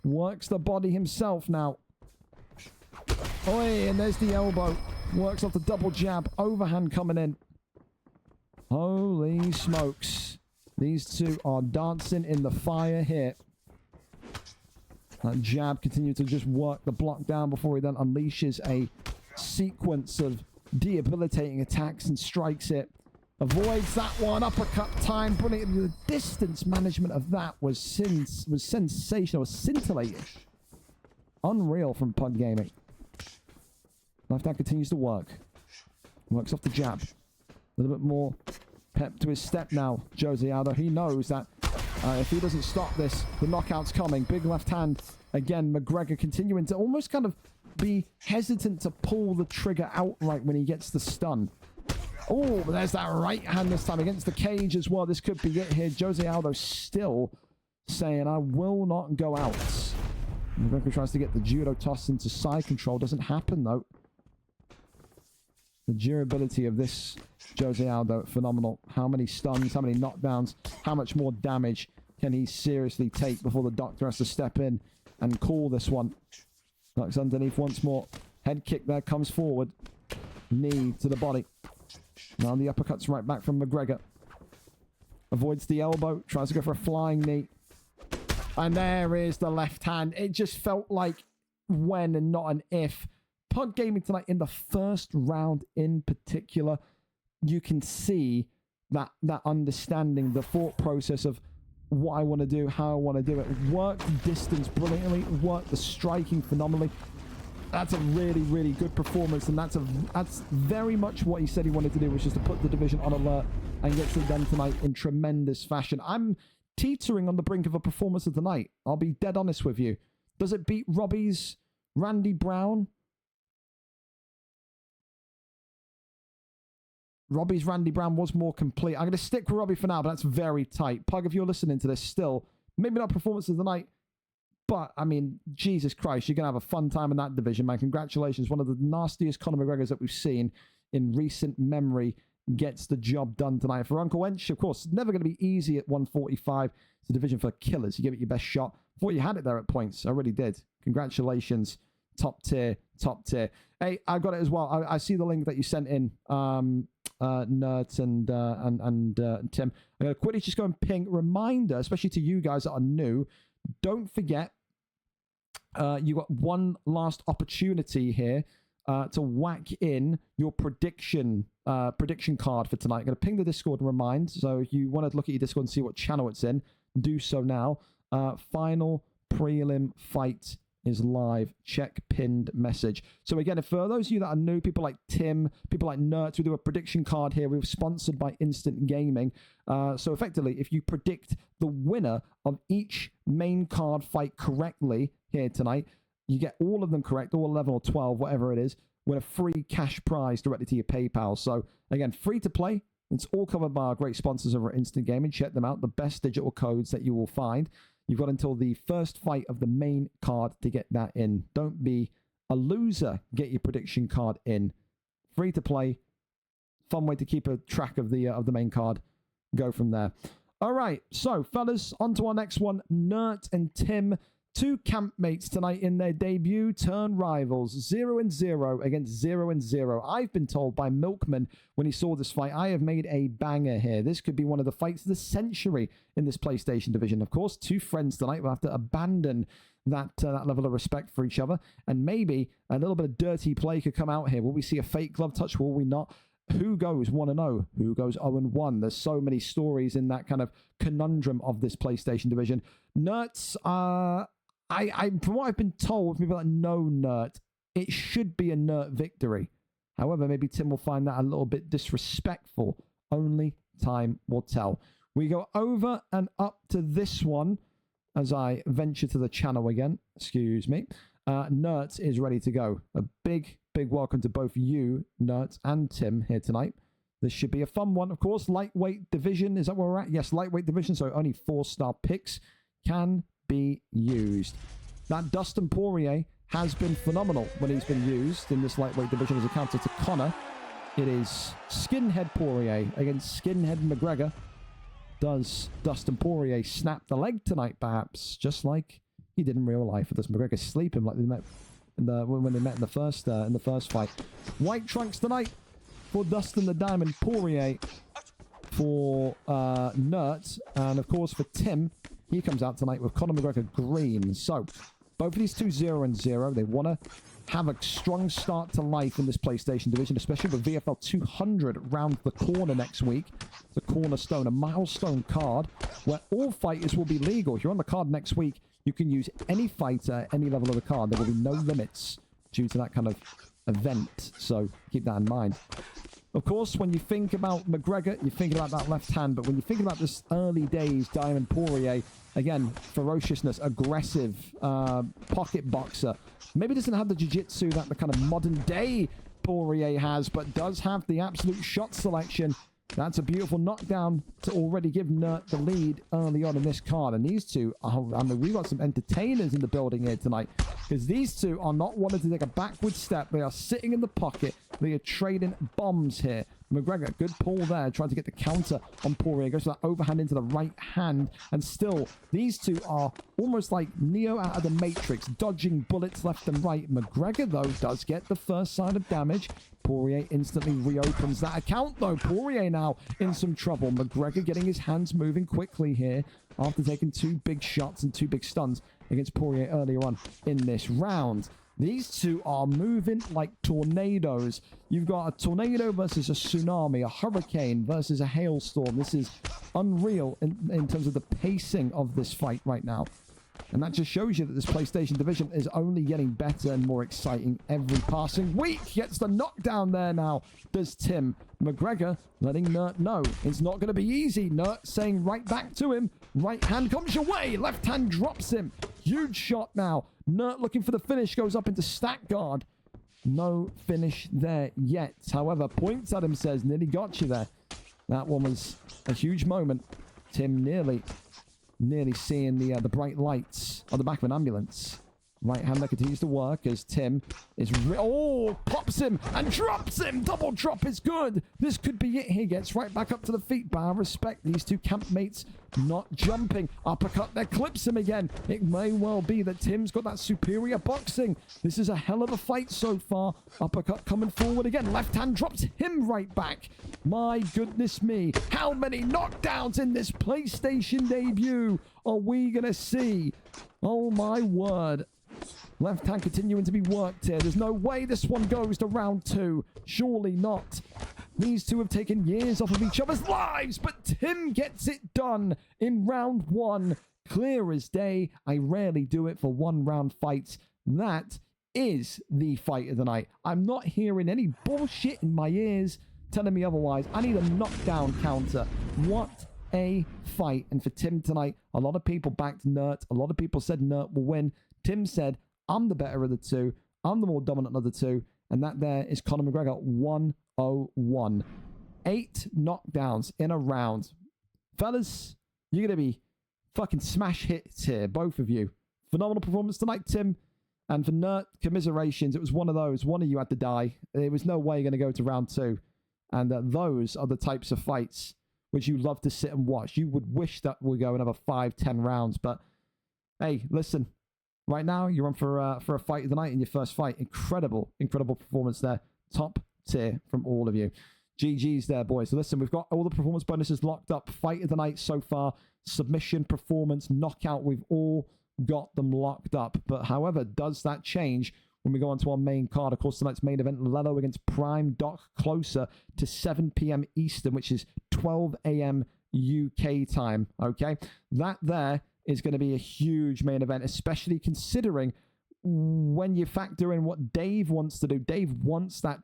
Works the body himself now. Oh, hey, and there's the elbow. Works off the double jab. Overhand coming in. Holy smokes. These two are dancing in the fire here. That jab continued to just work the block down before he then unleashes a sequence of debilitating attacks and strikes it. Avoids that one. Uppercut time. Brilliant. The distance management of that was sensational. Was scintillating. Unreal from Pug Gaming. Left hand continues to work. Works off the jab. A little bit more pep to his step now, Jose Aldo. He knows that if he doesn't stop this, the knockout's coming. Big left hand. Again, McGregor continuing to almost kind of be hesitant to pull the trigger outright when he gets the stun. Oh, but there's that right hand this time against the cage as well. This could be it here. Jose Aldo still saying, I will not go out. McGregor tries to get the judo toss into side control. Doesn't happen, though. The durability of this Jose Aldo, phenomenal. How many stuns, how many knockdowns, how much more damage can he seriously take before the doctor has to step in and call this one? Ducks underneath once more. Head kick there, comes forward. Knee to the body. Now the uppercut's right back from McGregor. Avoids the elbow, tries to go for a flying knee. And there is the left hand. It just felt like when and not an if. Pug Gaming tonight in the first round in particular, you can see that understanding, the thought process of what I want to do, how I want to do it. Work distance brilliantly, work the striking phenomenally. That's a really, really good performance, and that's very much what he said he wanted to do, which is to put the division on alert and gets it done tonight in tremendous fashion. I'm teetering on the brink of a performance of the night. I'll be dead honest with you. Does it beat Robbie's Randy Brown? Robbie's Randy Brown was more complete. I'm going to stick with Robbie for now, but that's very tight. Pug, if you're listening to this still, maybe not performance of the night, but, I mean, Jesus Christ, you're going to have a fun time in that division, man. Congratulations. One of the nastiest Conor McGregors that we've seen in recent memory gets the job done tonight. For Uncle Wench, of course, never going to be easy at 145. It's a division for killers. You give it your best shot. Thought you had it there at points. I really did. Congratulations. Top tier, top tier. Hey, I got it as well. I see the link that you sent in, Nerds and Tim. I'm going to quickly just go and ping. Reminder, especially to you guys that are new, don't forget, you got one last opportunity here to whack in your prediction card for tonight. I'm going to ping the Discord and remind. So if you want to look at your Discord and see what channel it's in, do so now. Final prelim fight is live. Check pinned message. So again, for those of you that are new, people like Tim, people like Nerds, we do a prediction card here. We're sponsored by Instant Gaming. So effectively, if you predict the winner of each main card fight correctly here tonight, you get all of them correct, all 11 or 12, whatever it is, with a free cash prize directly to your PayPal. So again, free to play, It's all covered by our great sponsors over at Instant Gaming. Check them out. The best digital codes that you will find. You've got until the first fight of the main card to get that in. Don't be a loser. Get your prediction card in. Free to play. Fun way to keep a track of the main card. Go from there. All right. So, fellas, on to our next one. Nert and Tim. Two campmates tonight in their debut, turn rivals, 0-0 against 0-0. I've been told by Milkman when he saw this fight, I have made a banger here. This could be one of the fights of the century in this PlayStation division. Of course, two friends tonight will have to abandon that level of respect for each other, and maybe a little bit of dirty play could come out here. Will we see a fake glove touch? Will we not? Who goes 1-0? Who goes 0-1? There's so many stories in that kind of conundrum of this PlayStation division. Nerds are... from what I've been told, people that know Nert, it should be a Nert victory. However, maybe Tim will find that a little bit disrespectful. Only time will tell. We go over and up to this one as I venture to the channel again. Excuse me. Nert is ready to go. A big welcome to both you, Nert, and Tim here tonight. This should be a fun one. Of course, lightweight division. Is that where we're at? Yes, lightweight division. So only 4-star picks can be used. That Dustin Poirier has been phenomenal when he's been used in this lightweight division as a counter to Conor. It is Skinhead Poirier against Skinhead McGregor. Does Dustin Poirier snap the leg tonight, perhaps, just like he did in real life? Or does McGregor sleep him like they met when they met in the first fight? White trunks tonight for Dustin the Diamond Poirier, for Nert, and of course for Tim. He comes out tonight with Conor McGregor green. So, both of these two 0-0. They want to have a strong start to life in this PlayStation division, especially with VFL 200 round the corner next week. The cornerstone, a milestone card where all fighters will be legal. If you're on the card next week, you can use any fighter, any level of the card. There will be no limits due to that kind of event. So, keep that in mind. Of course, when you think about McGregor, you're thinking about that left hand. But when you're thinking about this early days, Diamond Poirier, again, ferociousness, aggressive, pocket boxer. Maybe doesn't have the jiu-jitsu that the kind of modern day Poirier has, but does have the absolute shot selection. That's a beautiful knockdown to already give Nert the lead early on in this card. And these two, we've got some entertainers in the building here tonight, because these two are not wanting to take a backward step. They are sitting in the pocket. They are trading bombs here. McGregor, good pull there, trying to get the counter on Poirier. Goes for that overhand into the right hand. And still, these two are almost like Neo out of the Matrix, dodging bullets left and right. McGregor, though, does get the first sign of damage. Poirier instantly reopens that account, though. Poirier now in some trouble. McGregor getting his hands moving quickly here after taking two big shots and two big stuns against Poirier earlier on in this round. These two are moving like tornadoes. You've got a tornado versus a tsunami, a hurricane versus a hailstorm. This is unreal in terms of the pacing of this fight right now. And that just shows you that this PlayStation division is only getting better and more exciting every passing week. Gets the knockdown there now, does Tim. McGregor letting Nert know it's not going to be easy. Nert saying right back to him. Right hand comes your way. Left hand drops him. Huge shot now. Nert looking for the finish, goes up into stack guard. No finish there yet. However, points at him, says, nearly got you there. That one was a huge moment. Tim nearly seeing the bright lights on the back of an ambulance. Right hander continues to work as Tim is... pops him and drops him. Double drop is good. This could be it. He gets right back up to the feet. But I respect these two campmates not jumping. Uppercut there, clips him again. It may well be that Tim's got that superior boxing. This is a hell of a fight so far. Uppercut coming forward again. Left hand drops him right back. My goodness me. How many knockdowns in this PlayStation debut are we going to see? Oh my word. Left hand continuing to be worked here. There's no way this one goes to round two. Surely not. These two have taken years off of each other's lives, but Tim gets it done in round one. Clear as day. I rarely do it for one round fights. That is the fight of the night. I'm not hearing any bullshit in my ears telling me otherwise. I need a knockdown counter. What a fight. And for Tim tonight, a lot of people backed Nert. A lot of people said Nert will win. Tim said, I'm the better of the two. I'm the more dominant of the two. And that there is Conor McGregor 101. 8 knockdowns in a round. Fellas, you're going to be fucking smash hits here, both of you. Phenomenal performance tonight, Tim. And for Nert, commiserations. It was one of those. One of you had to die. There was no way you're going to go to round 2. And those are the types of fights which you love to sit and watch. You would wish that we go another 5-10 rounds. But, hey, listen. Right now, you're on for a fight of the night in your first fight. Incredible performance there. Top tier from all of you. GG's there, boys. So listen, we've got all the performance bonuses locked up. Fight of the night so far. Submission, performance, knockout. We've all got them locked up. But however, does that change when we go on to our main card? Of course, tonight's main event, Leloh against Prime Dock, closer to 7 p.m. Eastern, which is 12 a.m. UK time. Okay, that there is going to be a huge main event, especially considering when you factor in what Dave wants to do. Dave wants that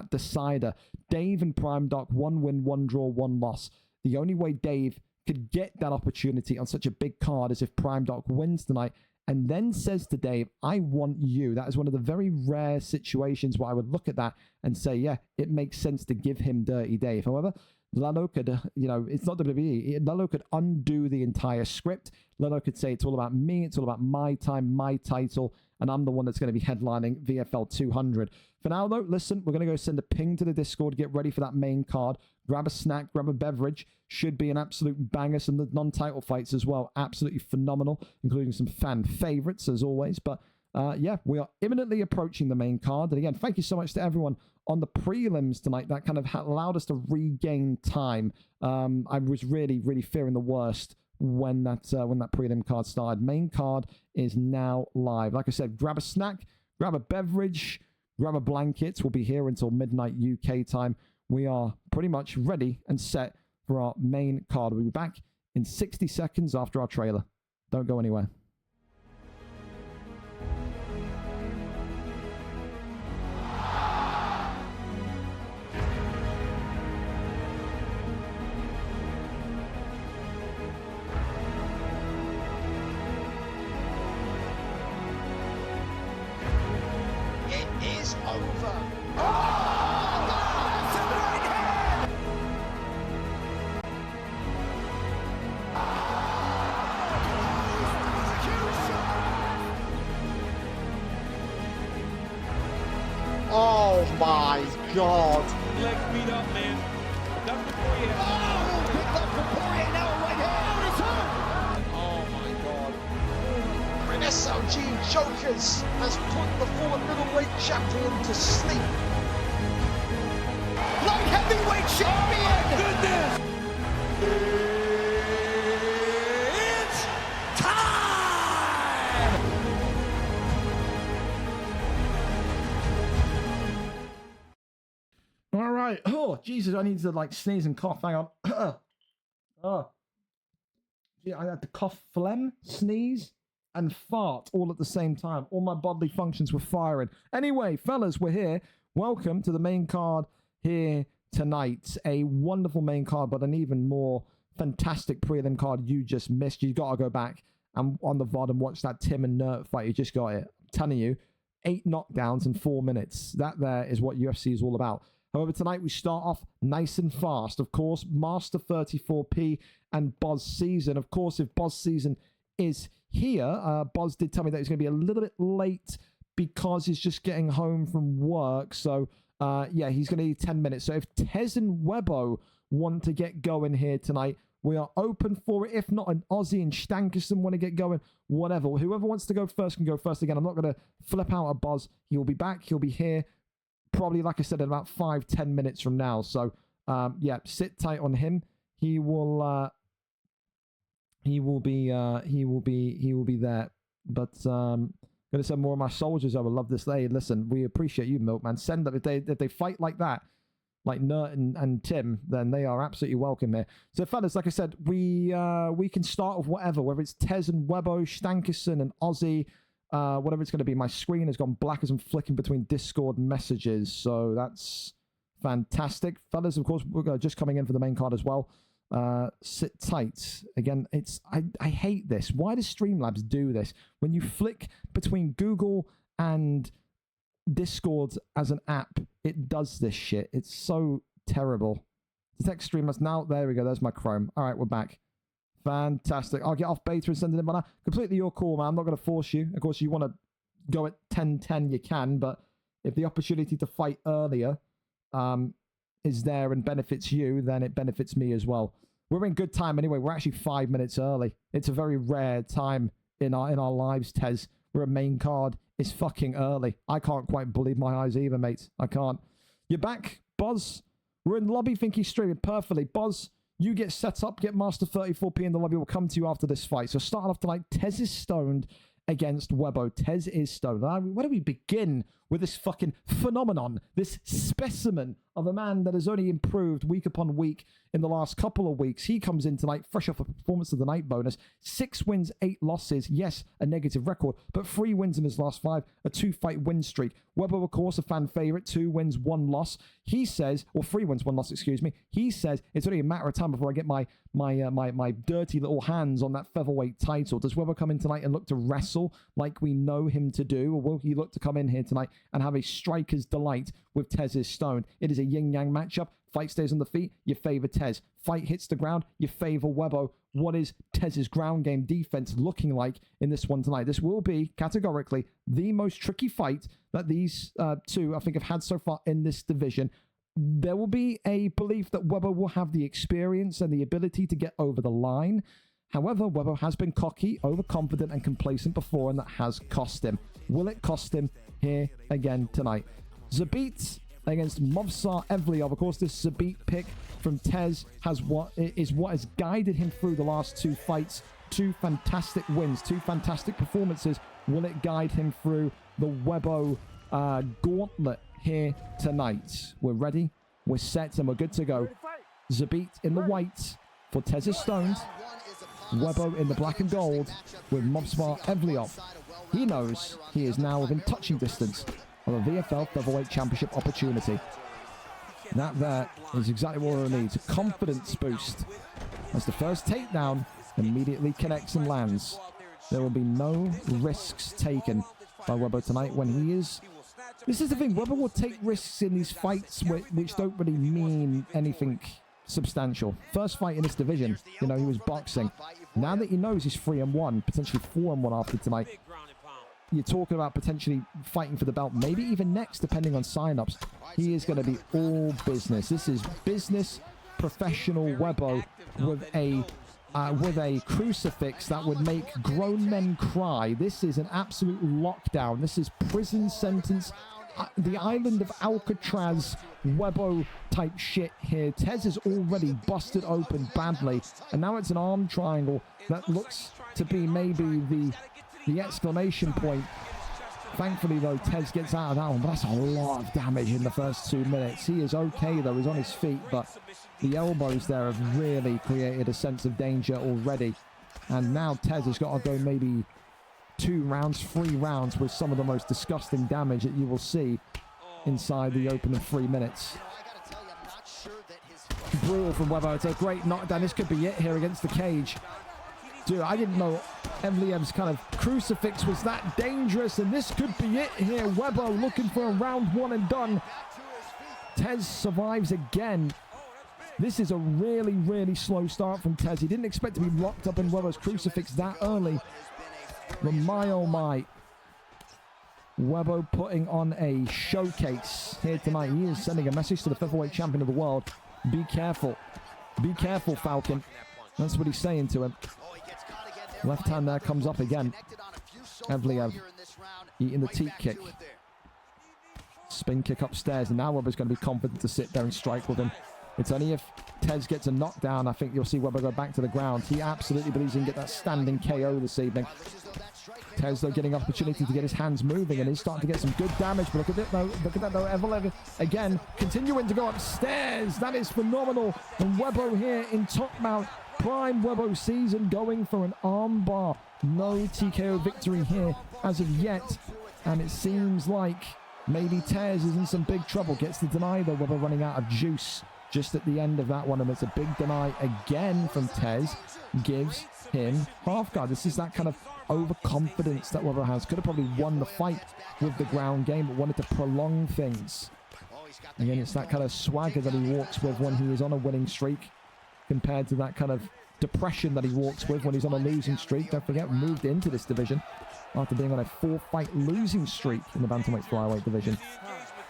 decider. Dave and Prime Dock, 1 win, 1 draw, 1 loss. The only way Dave could get that opportunity on such a big card is if Prime Dock wins tonight and then says to Dave, I want you. That is one of the very rare situations where I would look at that and say, yeah, it makes sense to give him Dirty Dave. However, Leloh could, it's not WWE. Leloh could undo the entire script. Leloh could say it's all about me. It's all about my time, my title, and I'm the one that's going to be headlining VFL 200. For now, though, listen, we're going to go send a ping to the Discord, get ready for that main card, grab a snack, grab a beverage. Should be an absolute banger. Some of the non-title fights as well, absolutely phenomenal, including some fan favorites as always. But yeah, we are imminently approaching the main card. And again, thank you so much to everyone on the prelims tonight. That kind of allowed us to regain time. I was really fearing the worst when that prelim card started. Main card is now live. Like I said, grab a snack, grab a beverage, grab a blanket. We'll be here until midnight UK time. We are pretty much ready and set for our main card. We'll be back in 60 seconds after our trailer. Don't go anywhere. It is over. Oh my god. Legs beat up, man. Nothing for you. Oh, picked up from Poirier, now a right hand. It's hurt. Oh my god. An SLG Jokers has put the former middleweight champion to sleep. Light heavyweight champion. Goodness! It's time. All right. Oh, Jesus, I need to like sneeze and cough. Hang on. Oh. Yeah, I had to cough, phlegm, sneeze, and fart all at the same time. All my bodily functions were firing. Anyway, fellas, we're here. Welcome to the main card here tonight. A wonderful main card, but an even more fantastic prelim card you just missed. You got to go back and on the VOD and watch that Tim and Nert fight. You just got it. I'm telling you, 8 knockdowns in 4 minutes. That there is what UFC is all about. However, tonight we start off nice and fast. Of course, Master 34P and Boz Season. Of course, if Boz Season is here, Boz did tell me that he's going to be a little bit late because he's just getting home from work. So, yeah, he's going to need 10 minutes. So if Tez and Webbo want to get going here tonight, we are open for it. If not, an Aussie and Stankerson want to get going, whatever. Whoever wants to go first can go first. Again, I'm not going to flip out a Boz. He'll be back. He'll be here probably, like I said, in about 5-10 minutes from now. So, yeah, sit tight on him. He will be there. But gonna send more of my soldiers over. Love this. Hey, listen, we appreciate you, Milkman. Send them if they fight like that, like Nert and Tim, then they are absolutely welcome here. So, fellas, like I said, we can start with whatever, whether it's Tez and Webbo, Stankerson and Aussie. Whatever it's going to be. My screen has gone black as I'm flicking between Discord messages, so that's fantastic. Fellas, of course, we're just coming in for the main card as well. Sit tight. Again, I hate this. Why does Streamlabs do this? When you flick between Google and Discord as an app, it does this shit. It's so terrible. Detect streamers now. There we go. There's my Chrome. All right, we're back. Fantastic. I'll get off beta and send it in. But completely your call, man. I'm not going to force you. Of course, you want to go at 10:10, you can. But if the opportunity to fight earlier is there and benefits you, then it benefits me as well. We're in good time anyway. We're actually 5 minutes early. It's a very rare time in our lives, Tez. We're a main card. It's fucking early. I can't quite believe my eyes either, mate. I can't. You're back, Boz? We're in the lobby. Think he's streaming perfectly. Boz, you get set up. Get Master 34p in the lobby. We'll come to you after this fight. So starting off tonight, Tez is stoned against Webbo. Tez is stoned. Where do we begin with this fucking phenomenon? This specimen of a man that has only improved week upon week in the last couple of weeks. He comes in tonight fresh off a performance of the night bonus. 6 wins, 8 losses. Yes, a negative record, but 3 wins in his last 5. A 2-fight win streak. Webbo, of course, a fan favorite. 2 wins, 1 loss. He says, or 3 wins, 1 loss, excuse me. He says it's only a matter of time before I get my dirty little hands on that featherweight title. Does Webbo come in tonight and look to wrestle like we know him to do, or will he look to come in here tonight and have a striker's delight with Tez's stone? It is a yin-yang matchup. Fight stays on the feet, you favor Tez. Fight hits the ground, you favor Webbo. What is Tez's ground game defense looking like in this one tonight? This will be, categorically, the most tricky fight that these two, I think, have had so far in this division. There will be a belief that Webbo will have the experience and the ability to get over the line. However, Webbo has been cocky, overconfident, and complacent before, and that has cost him. Will it cost him here again tonight? Zabit against Movsar Evliov. Of course, this Zabit pick from Tez what has guided him through the last 2 fights. 2 fantastic wins, 2 fantastic performances. Will it guide him through the Webbo gauntlet here tonight? We're ready, we're set, and we're good to go. Zabit in the white for Tez is stoned. Webbo in the black and gold with Movsar Evliov. He knows he is now within touching distance of a VFL Featherweight Championship opportunity. That there is exactly what we need. Confidence boost. As the first takedown immediately connects and lands. There will be no risks taken by Webbo tonight when he is... This is the thing, Webbo will take risks in these fights which don't really mean anything substantial. First fight in this division, you know, he was boxing. Now that he knows he's 3-1, potentially 4-1 after tonight, you're talking about potentially fighting for the belt, maybe even next, depending on sign-ups. He is going to be all business. This is business professional Webbo with a crucifix that would make grown men cry. This is an absolute lockdown. This is prison sentence. The island of Alcatraz Webbo type shit here. Tez is already busted open badly, and now it's an arm triangle that looks to be maybe the exclamation point. Thankfully, though, Tez gets out of that one, but that's a lot of damage in the first 2 minutes. He is okay, though. He's on his feet, but the elbows there have really created a sense of danger already. And now Tez has got to go maybe 2 rounds, 3 rounds with some of the most disgusting damage that you will see inside the opening 3 minutes. Brutal from Webbo. It's a great knockdown. This could be it here against the cage. Dude, I didn't know Evliev's kind of crucifix was that dangerous, and this could be it here. Webbo looking for a round 1 and done. Tez survives again. This is a really, really slow start from Tez. He didn't expect to be locked up in Webbo's crucifix that early. But my oh my. Webbo putting on a showcase here tonight. He is sending a message to the featherweight champion of the world. Be careful. Be careful, Falcon. That's what he's saying to him. Left hand there comes up again. Evliev eating the teat kick. Spin kick upstairs, and now Webbo's going to be confident to sit there and strike with him. It's only if Tez gets a knockdown, I think you'll see Webbo go back to the ground. He absolutely believes he can get that standing KO this evening. Tez, though, getting opportunity to get his hands moving, and he's starting to get some good damage. But look at it, though. Look at that, though. Evliev again continuing to go upstairs. That is phenomenal. And Webbo here in top mount. Prime Webbo season going for an armbar. No TKO victory here as of yet. And it seems like maybe Tez is in some big trouble. Gets the deny, though. Webbo running out of juice just at the end of that one. And it's a big deny again from Tez. Gives him half guard. This is that kind of overconfidence that Webbo has. Could have probably won the fight with the ground game, but wanted to prolong things. Again, it's that kind of swagger that he walks with when he is on a winning streak compared to that kind of depression that he walks with when he's on a losing streak. Don't forget, moved into this division after being on a 4-fight losing streak in the bantamweight flyweight division.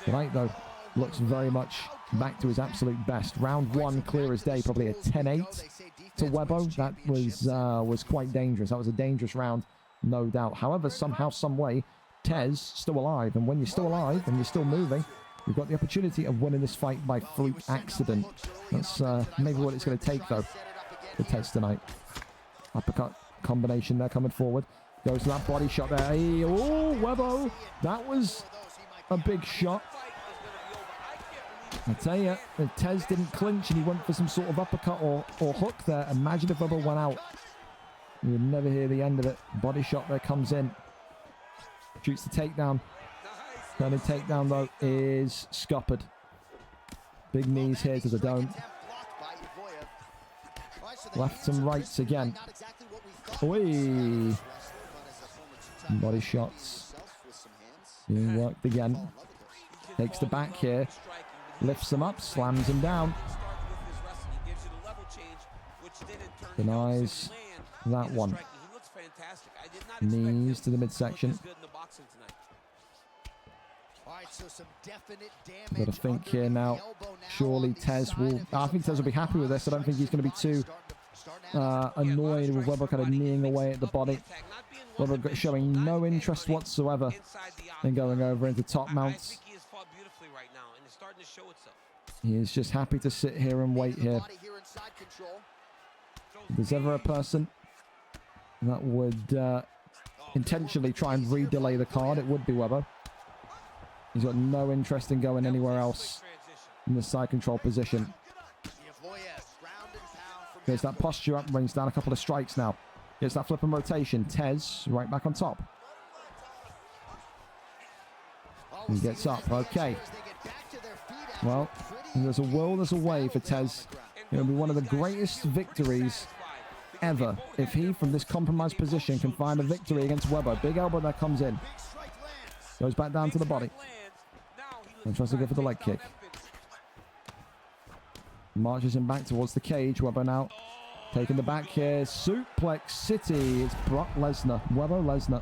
Tonight, though, looks very much back to his absolute best. Round 1, clear as day, probably a 10-8 to Webbo. That was quite dangerous. That was a dangerous round, no doubt. However, somehow, some way, Tez still alive. And when you're still alive and you're still moving, you've got the opportunity of winning this fight by freak accident. That's maybe what it's going to take, though, for Tez tonight. Uppercut combination there coming forward. Goes to that body shot there. Hey, oh, Webbo. That was a big shot. I tell you, if Tez didn't clinch and he went for some sort of uppercut or hook there, imagine if Webbo went out. You would never hear the end of it. Body shot there comes in. Shoots the takedown. Turning takedown, though, is scuppered. Big knees here to the dome. Lefts and rights again. Oi! Body shots. Being worked again. Takes the back here. Lifts him up, slams him down. Denies that one. Knees to the midsection. Got to think here now. Surely Tez will... I think Tez will be happy with this. I don't think he's going to be too annoyed with Webber kind of kneeing away at the body. Webber showing no interest whatsoever in going over into top mounts. He is just happy to sit here and wait here. If there's ever a person that would intentionally try and re-delay the card, it would be Webber. He's got no interest in going anywhere else in the side control position. There's that posture up, brings down a couple of strikes now. Gets that flip and rotation. Tez right back on top. He gets up. Okay. Well, there's a will, there's a way for Tez. It'll be one of the greatest victories ever if he, from this compromised position, can find a victory against Webber. Big elbow that comes in. Goes back down to the body. And tries to go for the leg kick. Marches him back towards the cage. Webber now taking the back here. Suplex City. It's Brock Lesnar. Webber Lesnar.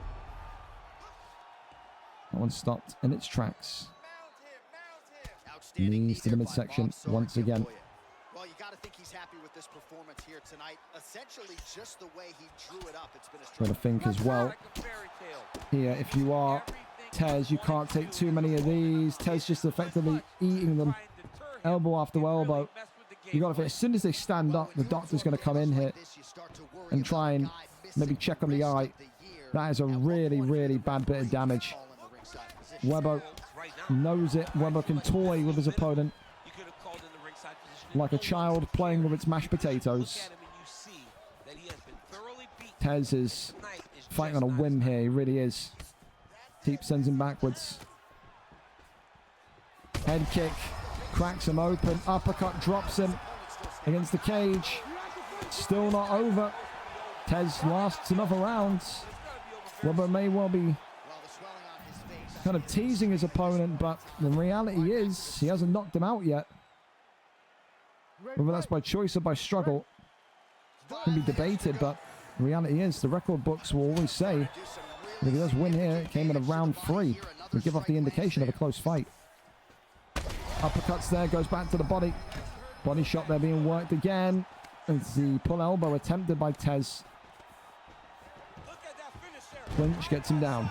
That one stopped in its tracks. Knees to the midsection once again. Well, you got to think he's happy with this performance here tonight. Essentially, just the way he drew it up. It's been a got to think as well. Here, if you are Tez, you can't take too many of these. Tez just effectively eating them, elbow after elbow. You got to think, as soon as they stand up, the doctor's going to come in here and try and maybe check on the eye. That is a really, really bad bit of damage. Webber knows it. Webber can toy with his opponent like a child playing with its mashed potatoes. Tez is fighting on a whim here. He really is. Teep sends him backwards. Head kick. Cracks him open. Uppercut drops him against the cage. Still not over. Tez lasts another round. Webber may well be kind of teasing his opponent, but the reality is he hasn't knocked him out yet. Whether that's by choice or by struggle can be debated, but the reality is the record books will always say that if he does win here, it came in a round 3. We give off the indication of a close fight. Uppercuts there, goes back to the body. Body shot there being worked again. It's the pull elbow attempted by Tez. Clinch gets him down.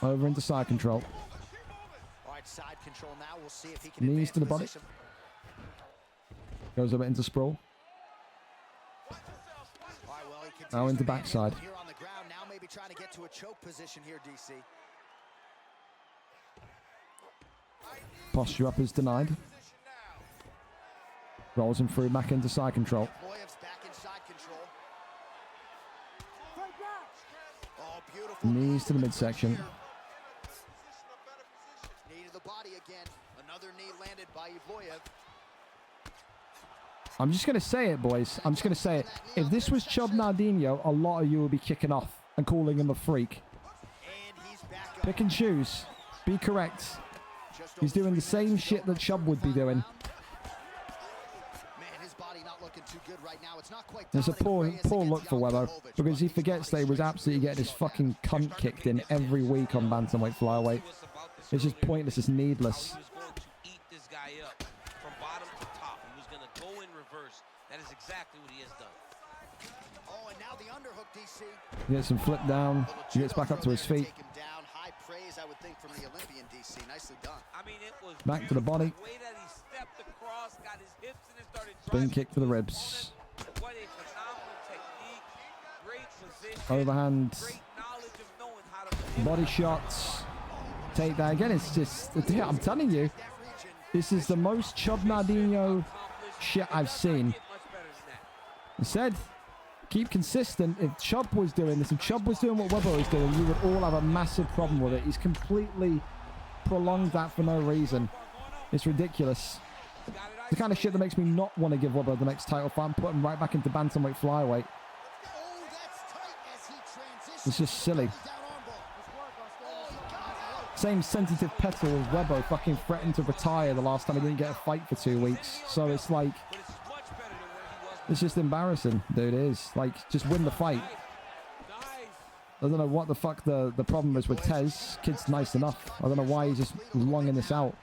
Over into side control. Side control now. We'll see if he can knees to the body. Goes over into sprawl. Now into backside. Here on the ground, now maybe trying to get to a choke position here, DC. Posture up is denied. Rolls him through back into side control. Back in side control. Oh, beautiful. Knees to the midsection. Knee to the body again. Another knee landed by Evloyev. I'm just going to say it, boys. I'm just going to say it. If this was Chub Nardino, a lot of you would be kicking off and calling him a freak. And he's back up. Pick and choose. Be correct. He's doing the same shit that Chubb would be doing. Man, his body not looking too good right now. It's not quite It's a Dominic poor Reyes look against for Webbo, Yakovlevich, because he but forgets that he was absolutely getting his fucking cunt kicked in every week on bantamweight flyweight. It's just pointless. It's needless. He was going to eat this guy up from bottom to top. He was going to go in reverse. That is exactly what he has done. Oh, and now the underhook, DC. He gets some flip down. He gets back up to his feet. Take him down. High praise, I would think, from the Olympian, DC. Nicely done. I mean, it was Back to the body. The way that he stepped across, got his hips in and started Spin driving kick for the his ribs. opponent. What a phenomenal technique. Great position. Overhand. Great knowledge of knowing how to Body shots. Take that again. It's just, I'm telling you, this is the most Chubb Nardino shit I've seen. I said, keep consistent. If Chubb was doing this, if Chubb was doing what Webber is doing, you would all have a massive problem with it. He's completely prolonged that for no reason. It's ridiculous. The kind of shit that makes me not want to give Webber the next title fight and put him right back into bantamweight flyweight. It's just silly. Same sensitive petal as Webber fucking threatened to retire the last time he didn't get a fight for 2 weeks. So it's like, it's just embarrassing, dude. It is. Like, just win the fight. I don't know what the fuck the problem is with Tez. Kid's nice enough. I don't know why he's just longing this out.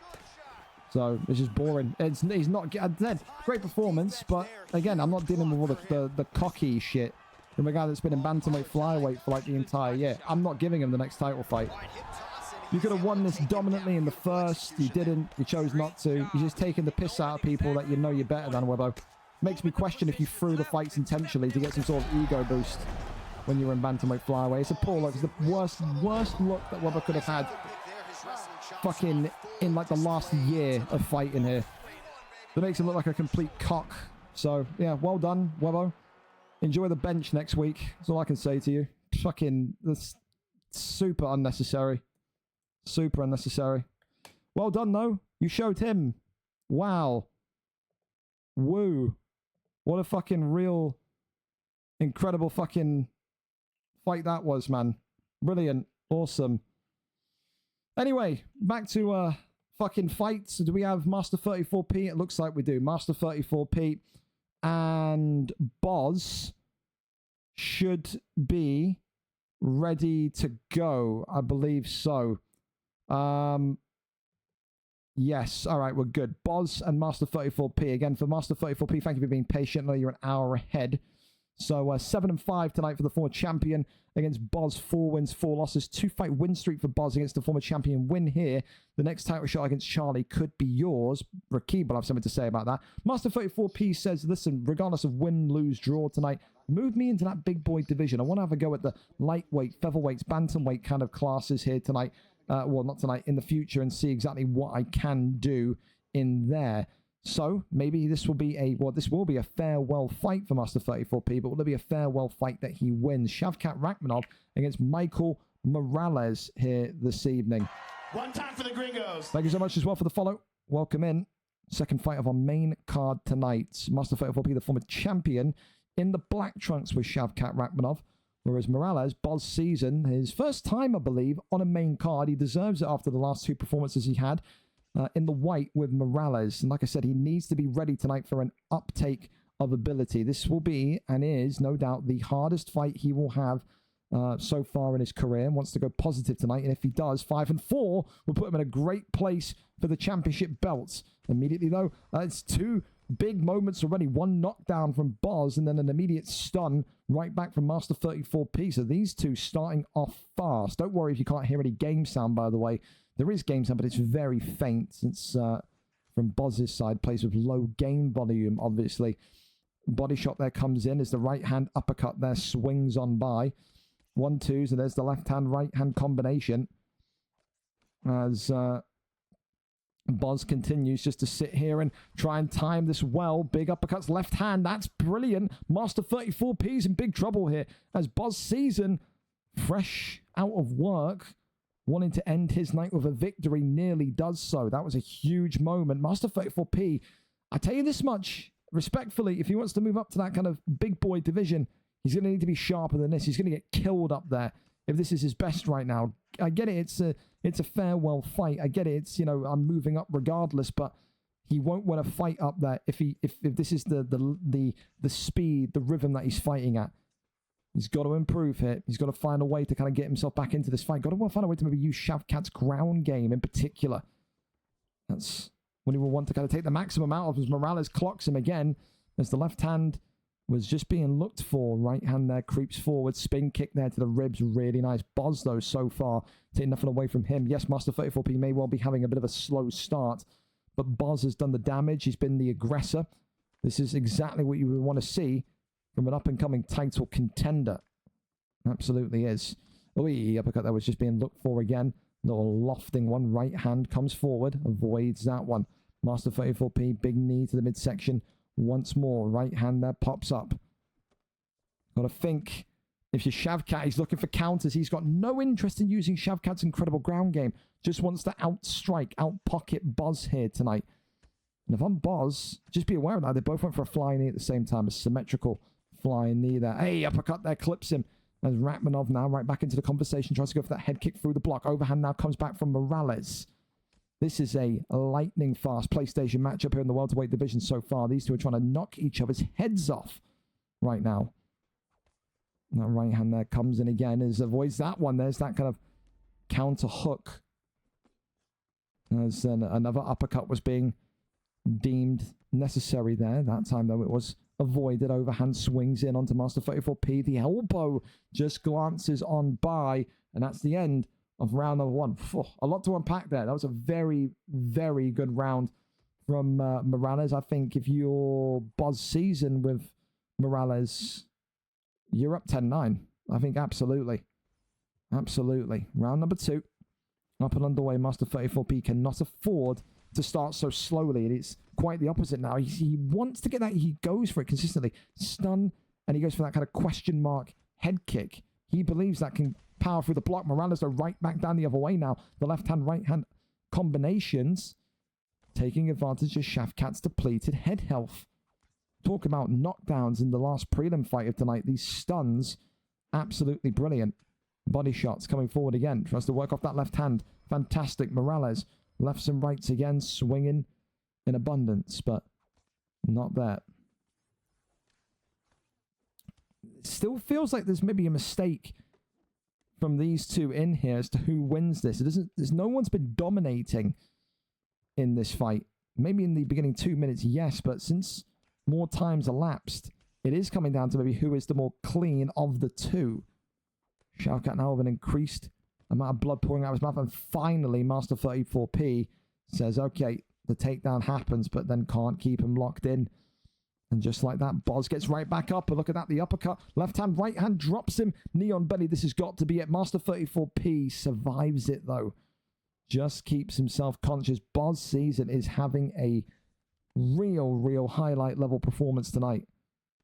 So it's just boring. He's not. I said great performance, but again, I'm not dealing with all the cocky shit from a guy that's been in bantamweight flyweight for like the entire year. I'm not giving him the next title fight. You could have won this dominantly in the first. You didn't. You chose not to. You're just taking the piss out of people that you know you're better than, Webbo. Makes me question if you threw the fights intentionally to get some sort of ego boost when you were in bantamweight flyweight. It's a poor look. It's the worst look that Webber could have had fucking in like the last year of fighting here. That makes him look like a complete cock. So, yeah, well done, Webbo. Enjoy the bench next week. That's all I can say to you. Fucking, that's super unnecessary. Super unnecessary. Well done, though. You showed him. Wow. Woo. What a fucking real, incredible fucking fight that was, man. Brilliant. Awesome. Anyway, back to fucking fights. Do we have Master 34P? It looks like we do. Master 34P and Boz should be ready to go. I believe so. Yes. All right, we're good. Boz and Master 34P. Again, for Master 34P, thank you for being patient. I know you're an hour ahead. So 7-5 tonight for the former champion against Boz. 4 wins, 4 losses. 2-fight win streak for Boz against the former champion. Win here. The next title shot against Charlie could be yours. Rakib will have something to say about that. Master 34P says, listen, regardless of win, lose, draw tonight, move me into that big boy division. I want to have a go at the lightweight, featherweights, bantamweight kind of classes here tonight. Well, not tonight, in the future, and see exactly what I can do in there. So maybe this will be a farewell fight for Master 34P, but will there be a farewell fight that he wins? Shavkat Rakhmonov against Michael Morales here this evening. One time for the gringos. Thank you so much as well for the follow. Welcome in. Second fight of our main card tonight. Master 34P, the former champion, in the black trunks with Shavkat Rakhmonov. Whereas Morales, Boz season, his first time, I believe, on a main card. He deserves it after the last 2 performances he had in the white with Morales. And like I said, he needs to be ready tonight for an uptake of ability. This will be, and is, no doubt, the hardest fight he will have so far in his career, and wants to go positive tonight. And if he does, 5-4 will put him in a great place for the championship belts. Immediately, though, it's 2 big moments already. 1 knockdown from Boz, and then an immediate stun right back from Master 34P. So these 2 starting off fast. Don't worry if you can't hear any game sound, by the way. There is game sound, but it's very faint. It's from Boz's side, plays with low game volume, obviously. Body shot there comes in as the right-hand uppercut there swings on by. 1-2, so there's the left-hand, right-hand combination. As Boz continues just to sit here and try and time this well. Big uppercuts, left hand. That's brilliant. Master 34P's in big trouble here as Boz season, fresh out of work, wanting to end his night with a victory, nearly does so. That was a huge moment. Master 34P, I tell you this much, respectfully, if he wants to move up to that kind of big boy division, he's going to need to be sharper than this. He's going to get killed up there if this is his best right now. I get it. It's a farewell fight. I get it. It's, you know, I'm moving up regardless, but he won't win a fight up there if this is the speed, the rhythm that he's fighting at. He's got to improve here. He's got to find a way to kind of get himself back into this fight. Got to find a way to maybe use Shavkat's ground game in particular. That's when he will want to kind of take the maximum out of as Morales clocks him again as the left hand was just being looked for. Right hand there creeps forward. Spin kick there to the ribs. Really nice. Boz, though, so far. Taking nothing away from him. Yes, Master 34P may well be having a bit of a slow start, but Boz has done the damage. He's been the aggressor. This is exactly what you would want to see from an up-and-coming title contender. Absolutely is. Oh, uppercut that was just being looked for again. Little lofting one. Right hand comes forward. Avoids that one. Master 34P, big knee to the midsection. Once more. Right hand there pops up. Got to think. If you're Shavkat, he's looking for counters. He's got no interest in using Shavkat's incredible ground game. Just wants to outstrike, out-pocket Boz here tonight. And if I'm Boz, just be aware of that. They both went for a flying knee at the same time. A symmetrical flying knee there. Hey, uppercut there, clips him. As Rachmanov now right back into the conversation. Tries to go for that head kick through the block. Overhand now comes back from Morales. This is a lightning fast PlayStation matchup here in the welterweight division so far. These two are trying to knock each other's heads off right now. That right hand there comes in again. As avoids that one. There's that kind of counter hook. As another uppercut was being deemed necessary there. That time, though, it was avoided. Overhand swings in onto Master 34P. The elbow just glances on by. And that's the end of round number one. A lot to unpack there. That was a very, very good round from Morales. I think if you're Boz season with Morales, you're up 10-9. I think absolutely. Absolutely. Round number two. Up and underway. Master 34P cannot afford to start so slowly. And it's quite the opposite now. He wants to get that. He goes for it consistently. Stun. And he goes for that kind of question mark head kick. He believes that can power through the block. Morales, though, right back down the other way now. The left hand, right hand combinations. Taking advantage of Shavkat's depleted head health. Talk about knockdowns in the last prelim fight of tonight. These stuns, absolutely brilliant. Body shots coming forward again. Tries to work off that left hand. Fantastic. Morales, lefts and rights again, swinging in abundance, but not that. It still feels like there's maybe a mistake from these two in here as to who wins this. There's no one's been dominating in this fight. Maybe in the beginning 2 minutes, yes, but since more time's elapsed, it is coming down to maybe who is the more clean of the two. Shavkat now with an increased amount of blood pouring out of his mouth, and finally Master 34P says, okay, the takedown happens, but then can't keep him locked in. And just like that, Boz gets right back up. And look at that, the uppercut. Left hand, right hand, drops him. Knee on belly. This has got to be it. Master 34P survives it, though. Just keeps himself conscious. Boz season is having a real highlight level performance tonight.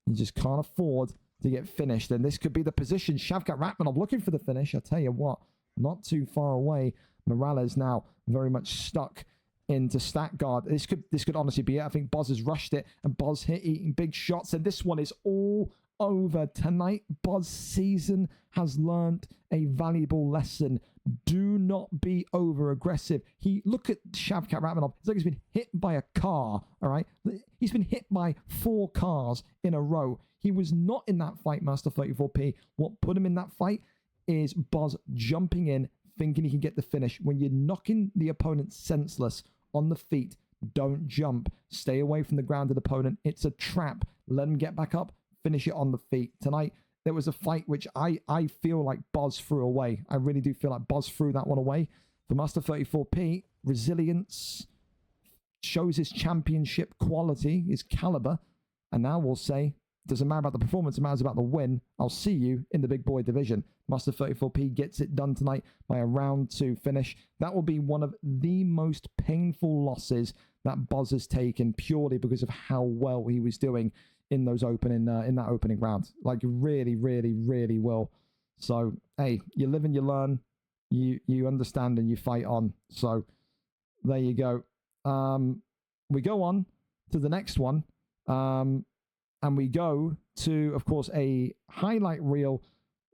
He just can't afford to get finished. And this could be the position. Shavkat Rachmanov looking for the finish. I'll tell you what, not too far away. Morales now very much stuck into stack guard. This could honestly be it. I think Boz has rushed it, and Boz here eating big shots, and this one is all over tonight. Boz season has learned a valuable lesson. Do not be over aggressive. Look at Shavkat Rachmanov. It's like he's been hit by a car. All right, he's been hit by 4 cars in a row. He was not in that fight, Master 34P. What put him in that fight is Boz jumping in, thinking he can get the finish. When you're knocking the opponent senseless on the feet, don't jump. Stay away from the grounded opponent. It's a trap. Let him get back up. Finish it on the feet. Tonight, there was a fight which I feel like Boz threw away. I really do feel like Boz threw that one away. For Master 34P, resilience, shows his championship quality, his caliber. And now we'll say, doesn't matter about the performance, it matters about the win. I'll see you in the big boy division. Master 34P gets it done tonight by a round 2 finish. That will be one of the most painful losses that Boz has taken, purely because of how well he was doing in those in that opening round. Like, really will. So, hey, you live and you learn. You understand and you fight on. So, there you go. We go on to the next one. And we go to, of course, a highlight reel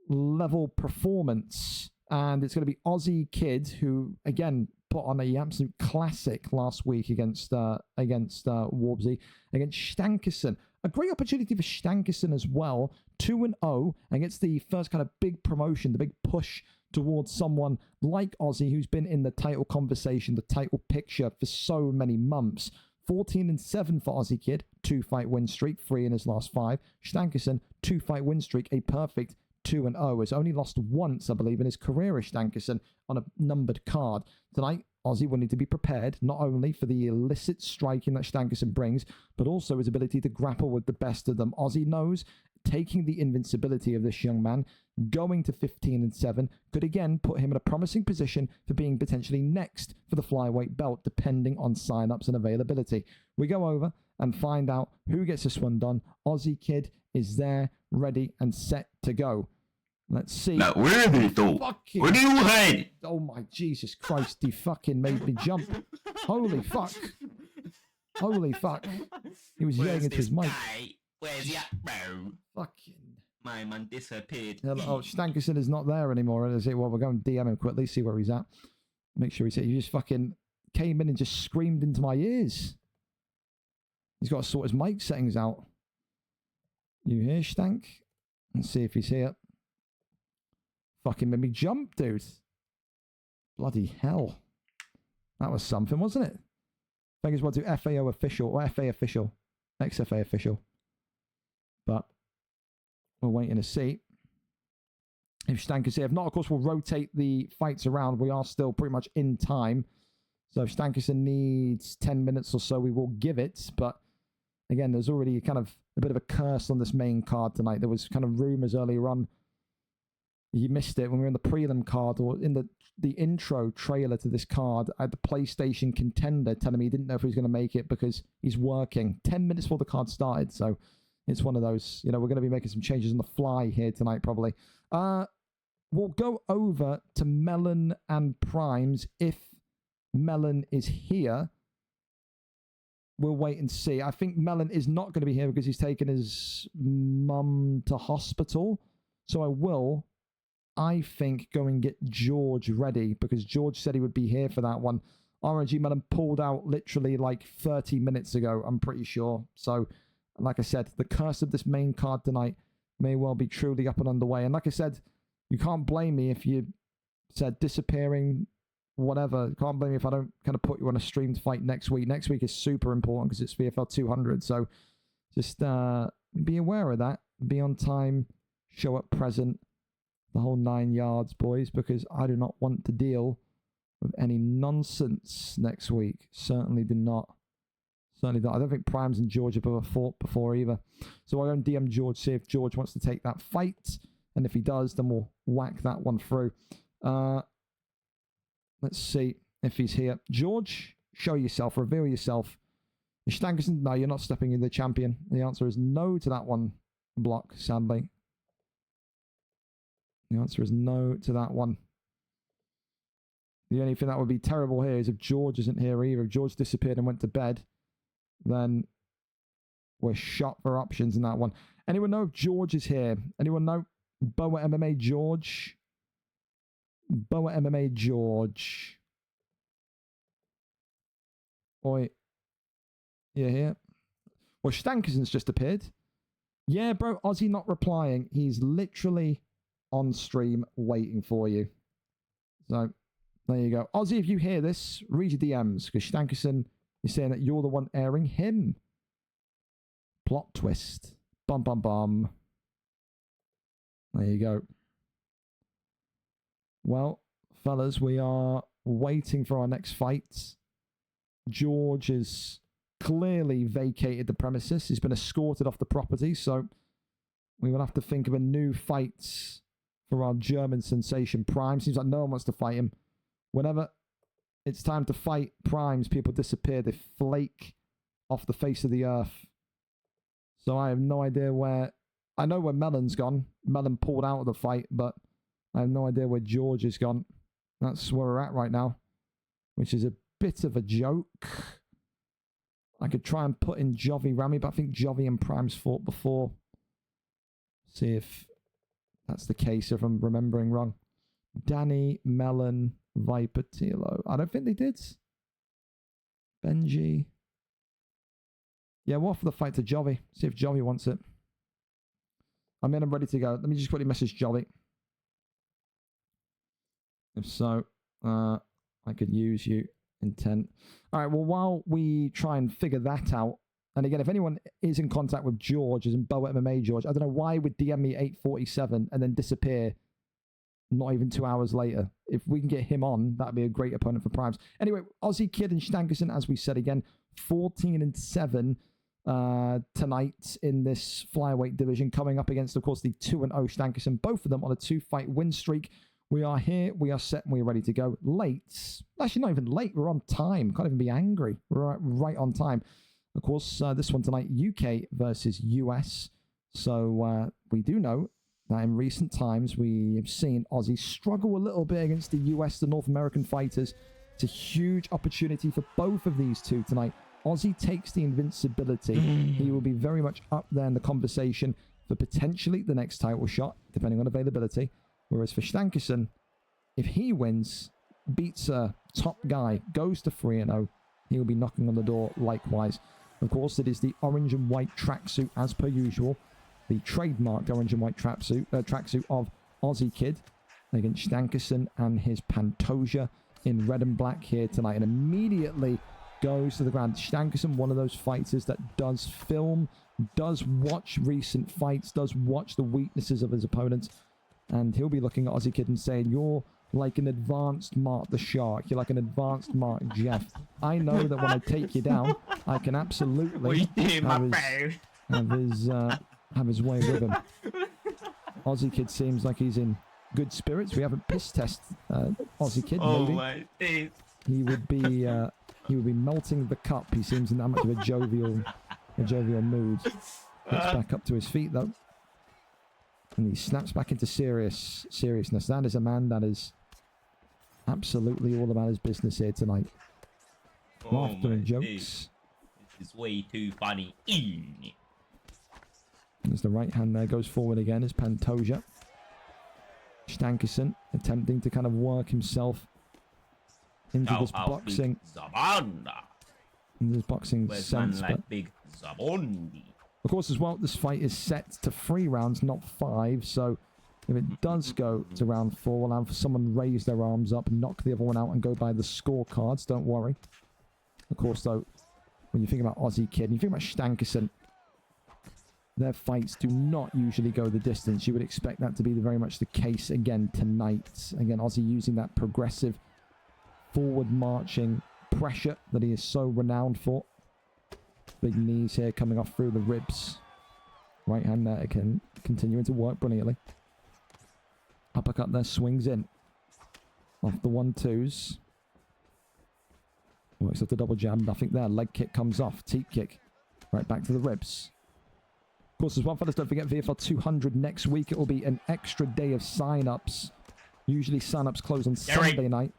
level performance. And it's going to be Aussie Kid, who, again, put on a absolute classic last week against Warbsy, against Stankerson. A great opportunity for Stankerson as well. 2-0, and gets the first kind of big promotion, the big push towards someone like Aussie, who's been in the title conversation, the title picture for so many months. 14-7 for Aussie Kid, 2-fight win streak, 3 in his last 5. Stankerson, 2-fight win streak, a perfect 2-0. Has only lost once, I believe, in his career as Stankerson on a numbered card. Tonight, Aussie will need to be prepared, not only for the illicit striking that Stankerson brings, but also his ability to grapple with the best of them. Aussie knows taking the invincibility of this young man, going to 15-7, could again put him in a promising position for being potentially next for the flyweight belt, depending on sign-ups and availability. We go over and find out who gets this one done. Aussie Kid is there, ready and set to go. Let's see. Now, where are they, though? Where do you head? Oh my Jesus Christ, he fucking made me jump. Holy fuck. Holy fuck. He was yelling into his mic. Where's that, bro? Fucking. My man disappeared. Oh, Stankerson is not there anymore, is it? Well, we'll go and DM him quickly, see where he's at. Make sure he's here. He just fucking came in and just screamed into my ears. He's got to sort his mic settings out. You hear, Stank? Let's see if he's here. Fucking made me jump, dude. Bloody hell. That was something, wasn't it? I think it's what to FAO official, or FA official. XFA official. But we're waiting to see if Stank is here. If not, of course, we'll rotate the fights around. We are still pretty much in time. So if Stankerson needs 10 minutes or so, we will give it. But again, there's already kind of a bit of a curse on this main card tonight. There was kind of rumors earlier on. You missed it when we were in the prelim card or in the intro trailer to this card. I had the PlayStation contender telling me he didn't know if he was going to make it because he's working 10 minutes before the card started. So it's one of those, you know, we're going to be making some changes on the fly here tonight, probably. We'll go over to Melon and Primes. If Melon is here, we'll wait and see. I think Melon is not going to be here because he's taken his mum to hospital. So I think, go and get George ready because George said he would be here for that one. RNG Melon pulled out literally like 30 minutes ago, I'm pretty sure. So, like I said, the curse of this main card tonight may well be truly up and underway. And like I said, you can't blame me if you said disappearing, whatever. Can't blame me if I don't kind of put you on a streamed fight next week. Next week is super important because it's VFL 200. So just be aware of that. Be on time. Show up present. The whole 9 yards, boys, because I do not want to deal with any nonsense next week. Certainly do not. Certainly don't. I don't think Primes and George have ever fought before either. So I'll go and DM George, see if George wants to take that fight. And if he does, then we'll whack that one through. Let's see if he's here. George, show yourself. Reveal yourself. Is Stankerson? No, you're not stepping in the champion. The answer is no to that one. Block, sadly. The answer is no to that one. The only thing that would be terrible here is if George isn't here either. If George disappeared and went to bed, then we're shot for options in that one. Anyone know if George is here? Anyone know? Boa MMA George? Boa MMA George. Oi. You here? Well, Stankerson's just appeared. Yeah, bro. Aussie not replying. He's literally on stream waiting for you. So, there you go. Aussie, if you hear this, read your DMs, because Stankerson is saying that you're the one airing him. Plot twist. Bum, bum, bum. There you go. Well, fellas, we are waiting for our next fight. George has clearly vacated the premises. He's been escorted off the property, so we will have to think of a new fight for our German sensation Prime. Seems like no one wants to fight him. Whenever it's time to fight Primes, people disappear. They flake off the face of the earth. So I have no idea where... I know where Melon's gone. Melon pulled out of the fight, but I have no idea where George has gone. That's where we're at right now, which is a bit of a joke. I could try and put in Jovi Rami, but I think Jovi and Primes fought before. See if that's the case if I'm remembering wrong. Danny, Mellon, Viper, Tilo. I don't think they did. Benji. Yeah, we'll offer the fight to Jovi. See if Jovi wants it. I'm ready to go. Let me just quickly message Jovi. If so, I could use you. Intent. All right, well, while we try and figure that out, and again, if anyone is in contact with George, as in Boa MMA George, I don't know why he would DM me 8:47 and then disappear not even 2 hours later. If we can get him on, that'd be a great opponent for Primes. Anyway, Aussie Kid and Stankerson, as we said again, 14-7 tonight in this flyweight division, coming up against, of course, the 2-0 Stankerson, both of them on a 2-fight win streak. We are here, we are set, and we're ready to go. Late. Actually, not even late. We're on time. Can't even be angry. We're right on time. Of course, this one tonight, UK versus US. So we do know that in recent times, we have seen Aussie struggle a little bit against the US, the North American fighters. It's a huge opportunity for both of these two tonight. Aussie takes the invincibility. He will be very much up there in the conversation for potentially the next title shot, depending on availability. Whereas for Stankerson, if he wins, beats a top guy, goes to 3-0, he will be knocking on the door likewise. Of course, it is the orange and white tracksuit as per usual. The trademarked orange and white tracksuit of Aussie Kid against Stankerson and his Pantoja in red and black here tonight. And immediately goes to the ground. Stankerson, one of those fighters that does film, does watch recent fights, does watch the weaknesses of his opponents. And he'll be looking at Aussie Kid and saying, you're like an advanced Mark the Shark. You're like an advanced Mark Jeff. I know that when I take you down, I can absolutely have his way with him. Aussie Kid seems like he's in good spirits. We haven't piss test Aussie Kid. Maybe he would be melting the cup. He seems in that much of a jovial mood. Gets back up to his feet though. And he snaps back into seriousness. That is a man that is absolutely all about his business here tonight. Laughter and jokes. This is way too funny. As the right hand there goes forward again as Pantoja. Stankerson attempting to kind of work himself into this boxing. Into this boxing sense. Like big Zabondi? Of course, as well, this fight is set to 3 rounds, not 5. So if it does go to round 4, we'll have someone raise their arms up, knock the other one out, and go by the scorecards. Don't worry. Of course, though, when you think about Aussie Kid, and you think about Stankerson, their fights do not usually go the distance. You would expect that to be very much the case again tonight. Again, Aussie using that progressive, forward-marching pressure that he is so renowned for. Big knees here coming off through the ribs. Right hand there again, continuing to work brilliantly. Uppercut there, swings in. Off the 1-2s. Works off the double jab, nothing there. Leg kick comes off, teep kick. Right back to the ribs. Of course, as well, fellas, don't forget VFL 200 next week. It will be an extra day of sign-ups. Usually sign-ups close on Sunday night.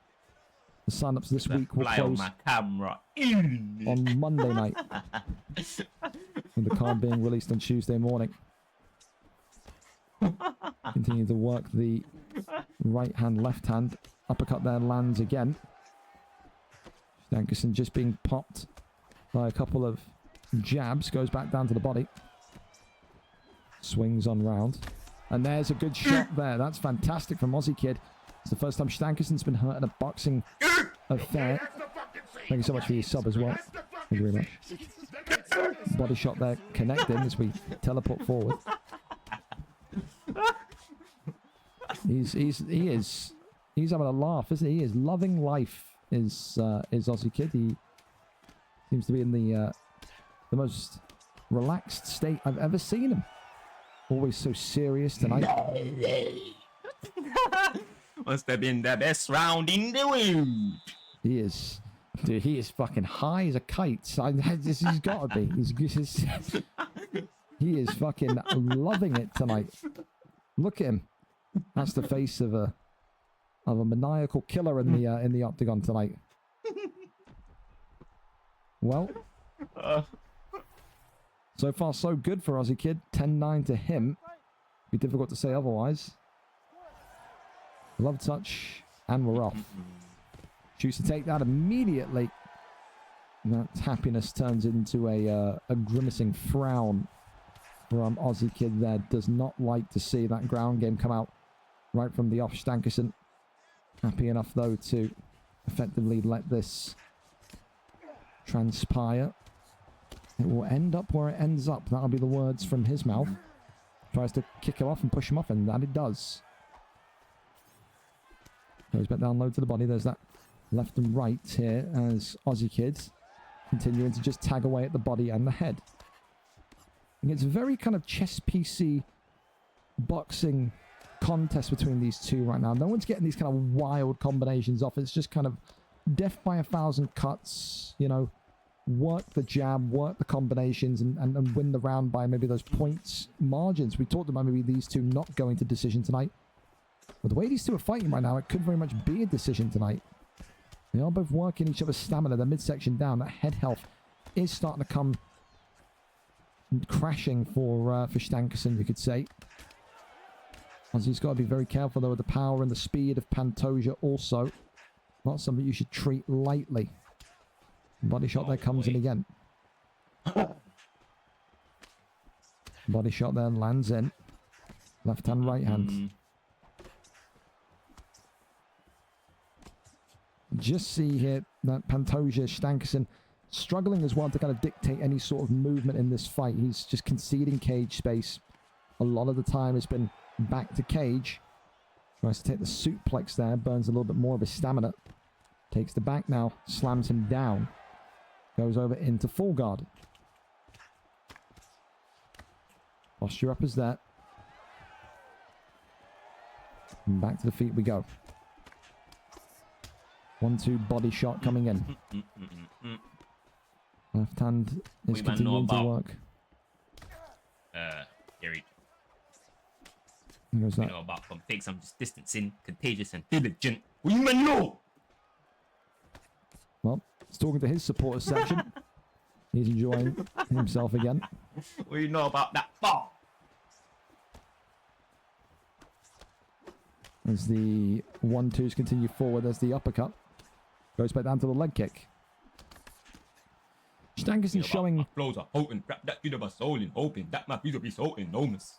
The sign-ups this week will close on Monday night. With the card being released on Tuesday morning. Continue to work the right hand, left hand. Uppercut there lands again. Stankerson just being popped by a couple of jabs. Goes back down to the body. Swings on round. And there's a good shot there. That's fantastic from Aussie Kid. It's the first time Stankerson's been hurt in a boxing affair. Thank you so much for your sub as well. Thank you very much. Body shot there, connecting as we teleport forward. He's having a laugh, isn't he? He is loving life. Is Aussie Kid. He seems to be in the most relaxed state I've ever seen him. Always so serious tonight. Must have been the best round in the world. He is. Dude, he is fucking high as a kite. He's got to be. He is fucking loving it tonight. Look at him. That's the face of a maniacal killer in the octagon tonight. Well, so far so good for Aussie Kid. 10-9 to him. Be difficult to say otherwise. Glove touch, and we're off. Choose to take that immediately. That happiness turns into a grimacing frown from Aussie Kid there. Does not like to see that ground game come out right from the off. Stankerson happy enough, though, to effectively let this transpire. It will end up where it ends up. That'll be the words from his mouth. Tries to kick him off and push him off, and that it does. Goes back down low to the body. There's that left and right here as Aussie Kids continuing to just tag away at the body and the head. And it's a very kind of chess piecey boxing contest between these two right now. No one's getting these kind of wild combinations off. It's just kind of death by 1,000 cuts, you know, work the jab, work the combinations, and win the round by maybe those points margins. We talked about maybe these two not going to decision tonight. But the way these two are fighting right now, it could very much be a decision tonight. They are both working each other's stamina. Their midsection down. That head health is starting to come crashing for Stankerson, you could say. Ozzy's got to be very careful, though, with the power and the speed of Pantoja also. Not something you should treat lightly. Body shot there comes in again. Body shot there lands in. Left hand, right hand. Just see here that Pantoja, Stankerson struggling as well to kind of dictate any sort of movement in this fight. He's just conceding cage space. A lot of the time it's been back to cage. Tries to take the suplex there. Burns a little bit more of his stamina. Takes the back now. Slams him down. Goes over into full guard. Posture up is that. And back to the feet we go. 1-2 body shot coming in. Left hand is continuing to work. Gary. Goes that. You know about take some distancing, contagious and diligent. We man know. Well, he's talking to his supporters section. He's enjoying himself again. We know about that bar. As the 1-2s continue forward, there's the uppercut. Goes back down to the leg kick. Stankerson showing... Flows are hoping, wrap that bit of a soul in hoping that my piece will be so enormous.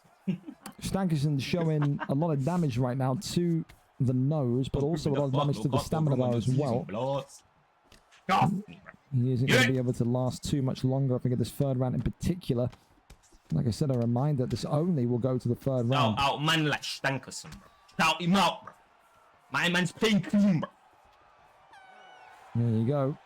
Stankerson showing a lot of damage right now to the nose, but also a lot of damage to the stamina bar as well. He isn't going to be able to last too much longer, I think, at this third round in particular. Like I said, a reminder, this only will go to the third round. Out man like Stankerson, bro. Shout him out, bro. My man's playing clean, bro. There you go.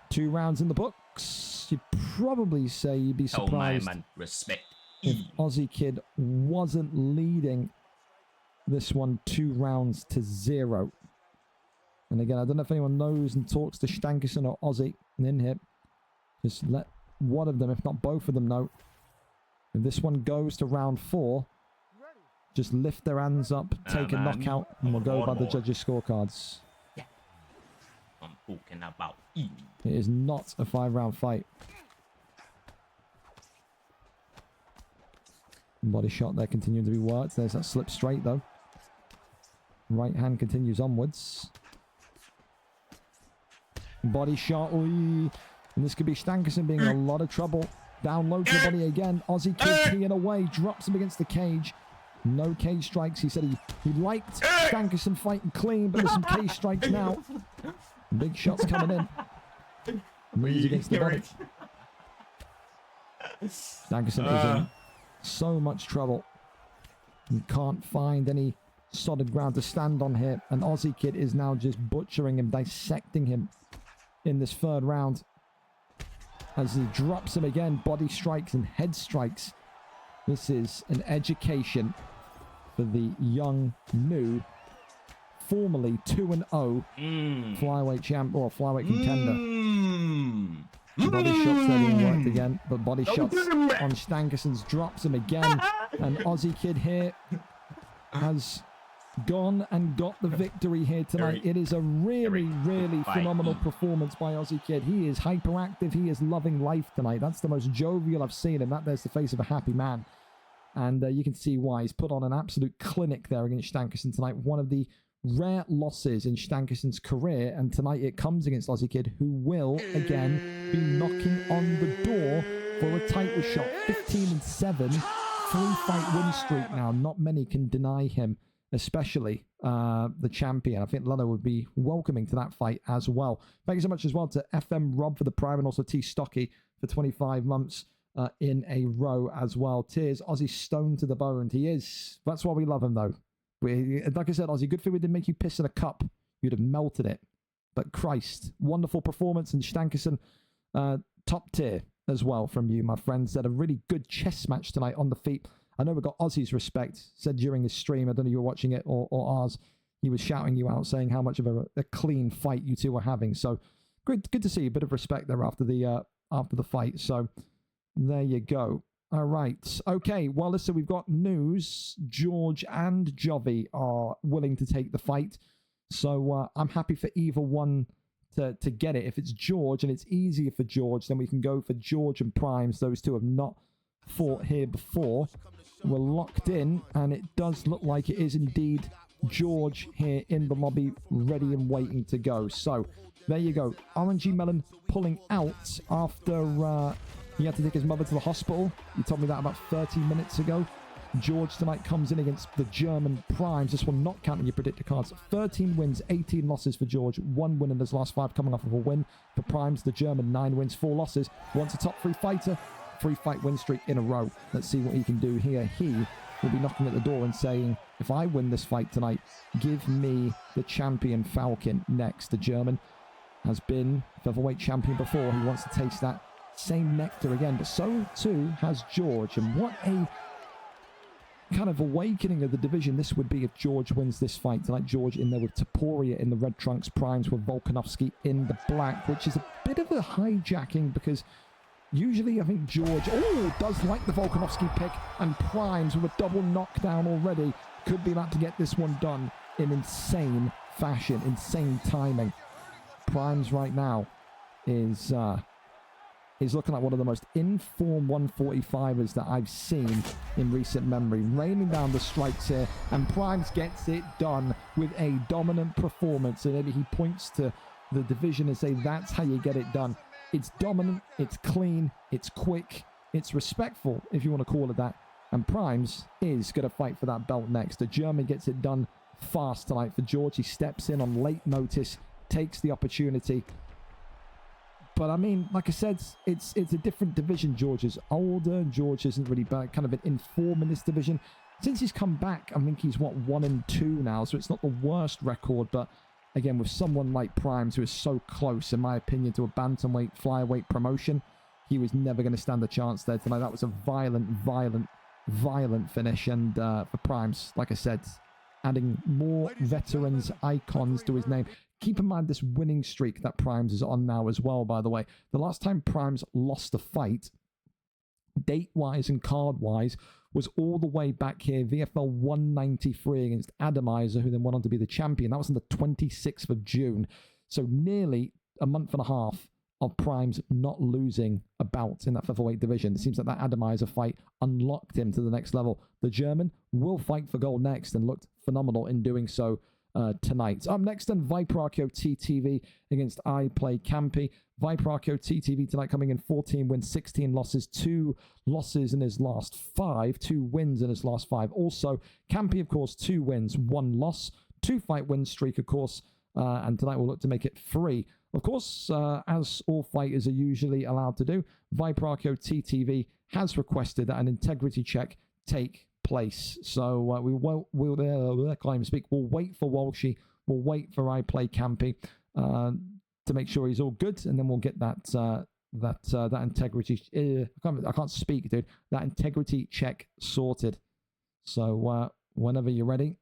2 rounds in the books. You'd probably say you'd be surprised respect if Aussie Kid wasn't leading this one 2 rounds to 0. And again, I don't know if anyone knows and talks to Stankerson or Aussie in here. Just let one of them, if not both of them, know. If this one goes to round 4, just lift their hands up, take a knockout, and we'll go by the judges' scorecards. I'm talking about It is not a 5-round fight. Body shot there continuing to be worked. There's that slip straight though. Right hand continues onwards. Body shot. Oy. And this could be Stankerson being in a lot of trouble. Down low to the body again. Aussie Kid peeing away. Drops him against the cage. No cage strikes. He said he liked Stankerson fighting clean, but there's some cage strikes now. Big shots coming in. Knees against the body. Stankerson is in so much trouble. He can't find any solid ground to stand on here. And Aussie Kid is now just butchering him, dissecting him in this third round. As he drops him again, body strikes and head strikes. This is an education for the young, new, formerly 2-0 flyweight champ or flyweight contender. Body shots there being worked again, but body shots on Stankerson's drops him again. And Aussie Kid here has gone and got the victory here tonight. It is a really phenomenal performance by Aussie Kid. He is hyperactive. He is loving life tonight. That's the most jovial I've seen him. That there's the face of a happy man. And you can see why. He's put on an absolute clinic there against Stankerson tonight. One of the rare losses in Stankerson's career. And tonight it comes against Aussie Kid, who will, again, be knocking on the door for a title shot. 15-7, 3-fight win streak now. Not many can deny him, especially the champion. I think Leloh would be welcoming to that fight as well. Thank you so much as well to FM Rob for the Prime and also T Stocky for 25 months. In a row as well. Tears, Aussie stoned to the bone. He is. That's why we love him, though. Like I said, Aussie, good thing we didn't make you piss in a cup. You'd have melted it. But Christ, wonderful performance. And Stankerson, top tier as well from you, my friends. Had a really good chess match tonight on the feet. I know we got Aussie's respect. Said during his stream, I don't know if you were watching it or ours, he was shouting you out, saying how much of a clean fight you two were having. So good to see a bit of respect there after the fight. So there you go. All right. Okay. Well, listen, we've got news. George and Jovi are willing to take the fight. So I'm happy for either one to get it. If it's George and it's easier for George, then we can go for George and Primes. Those two have not fought here before. We're locked in, and it does look like it is indeed George here in the lobby, ready and waiting to go. So there you go. Orangey Melon pulling out after... he had to take his mother to the hospital. You told me that about 30 minutes ago. George tonight comes in against the German Primes. This one not counting your predictor cards. 13 wins, 18 losses for George. 1 win in his last 5 coming off of a win. For Primes, the German, 9 wins, 4 losses. Once a top 3 fighter, 3-fight win streak in a row. Let's see what he can do here. He will be knocking at the door and saying, if I win this fight tonight, give me the champion Falcon next. The German has been featherweight champion before. He wants to taste that same nectar again, but so too has George. And what a kind of awakening of the division this would be if George wins this fight tonight. George in there with Taporia in the red trunks, Primes with Volkanovski in the black, which is a bit of a hijacking because usually I think George does like the Volkanovski pick, and Primes with a double knockdown already could be about to get this one done in insane fashion, insane timing. Primes right now is looking like one of the most in-form 145ers that I've seen in recent memory. Raining down the strikes here, and Primes gets it done with a dominant performance. And maybe he points to the division and say, that's how you get it done. It's dominant, it's clean, it's quick, it's respectful, if you want to call it that. And Primes is going to fight for that belt next. The German gets it done fast tonight for George. He steps in on late notice, takes the opportunity. But I mean, like I said, it's a different division. George is older. George isn't really kind of in form in this division. Since he's come back, I think he's 1-2 now, so it's not the worst record. But again, with someone like Primes, who is so close, in my opinion, to a bantamweight, flyweight promotion, he was never going to stand a chance there tonight. That was a violent finish. And for Primes, like I said, adding more veterans, icons to his name. Keep in mind this winning streak that Primes is on now as well, by the way. The last time Primes lost a fight, date-wise and card-wise, was all the way back here, VFL 193 against Adamizer, who then went on to be the champion. That was on the 26th of June. So nearly a month and a half of Primes not losing a bout in that featherweight division. It seems like that Adamizer fight unlocked him to the next level. The German will fight for gold next and looked phenomenal in doing so tonight. Up next then, Viper Archeo TTV against I Play Campy. Viper Archeo TTV tonight coming in 14 wins, 16 losses, 2 losses in his last 5, 2 wins in his last 5. Also, Campy, of course, 2 wins, 1 loss, 2-fight win streak, of course, and tonight we'll look to make it 3. Of course, as all fighters are usually allowed to do, Viper Archeo TTV has requested that an integrity check take place. So we'll wait for Walshy, we'll wait for I Play Campy to make sure he's all good, and then we'll get that integrity. I can't speak, dude. That integrity check sorted. So whenever you're ready,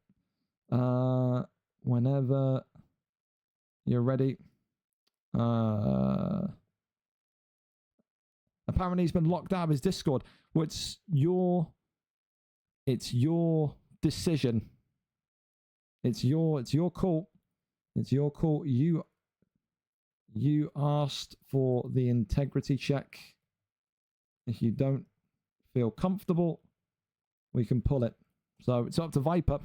apparently he's been locked out of his Discord. Well, it's your decision. It's your call. It's your call. You asked for the integrity check. If you don't feel comfortable, we can pull it. So it's up to Viper.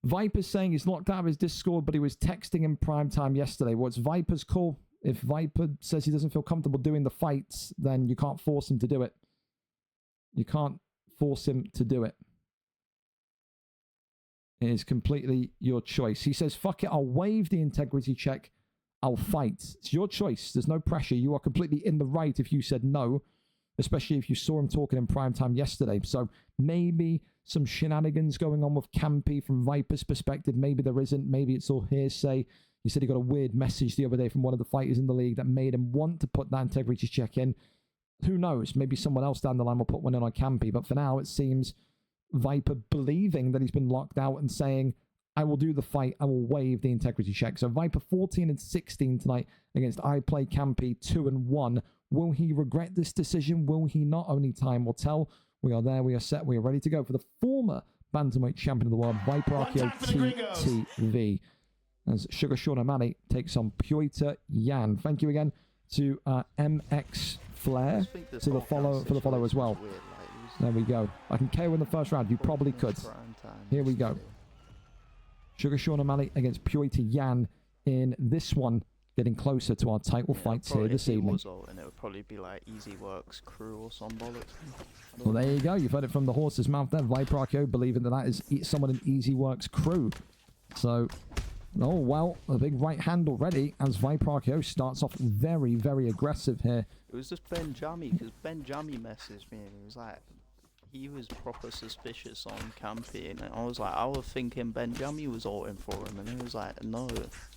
Viper's saying he's locked out of his Discord, but he was texting in prime time yesterday. What's Viper's call? If Viper says he doesn't feel comfortable doing the fights, then you can't force him to do it. You can't force him to do it. It is completely your choice. He says, fuck it, I'll waive the integrity check. I'll fight. It's your choice. There's no pressure. You are completely in the right if you said no, especially if you saw him talking in prime time yesterday. So maybe some shenanigans going on with Campy from Viper's perspective. Maybe there isn't. Maybe it's all hearsay. He said he got a weird message the other day from one of the fighters in the league that made him want to put that integrity check in. Who knows? Maybe someone else down the line will put one in on Campy. But for now, it seems Viper believing that he's been locked out and saying, I will do the fight. I will waive the integrity check. So Viper 14 and 16 tonight against I Play Campy 2-1. Will he regret this decision? Will he not? Only time will tell. We are there. We are set. We are ready to go for the former bantamweight champion of the world, Viper RKO TTV, as Sugar Sean O'Malley takes on Piotr Jan. Thank you again to MX Flair for the follow as well. There we go. I can KO in the first round. You probably could. Here we go. Sugar Sean O'Malley against Piotr Jan in this one, getting closer to our title fights here this evening. And it would probably be like Easy Works Crew or some bollocks. Well, there you go. You've heard it from the horse's mouth there. Viper RKO believing that is someone in Easy Works Crew. So, oh, well, a big right hand already as Viper RKO starts off very, very aggressive here. It was just Ben Jammy, because Ben Jammy messaged me and he was like, he was proper suspicious on Campy, and I was thinking Ben Jammy was ulting for him, and he was like, no.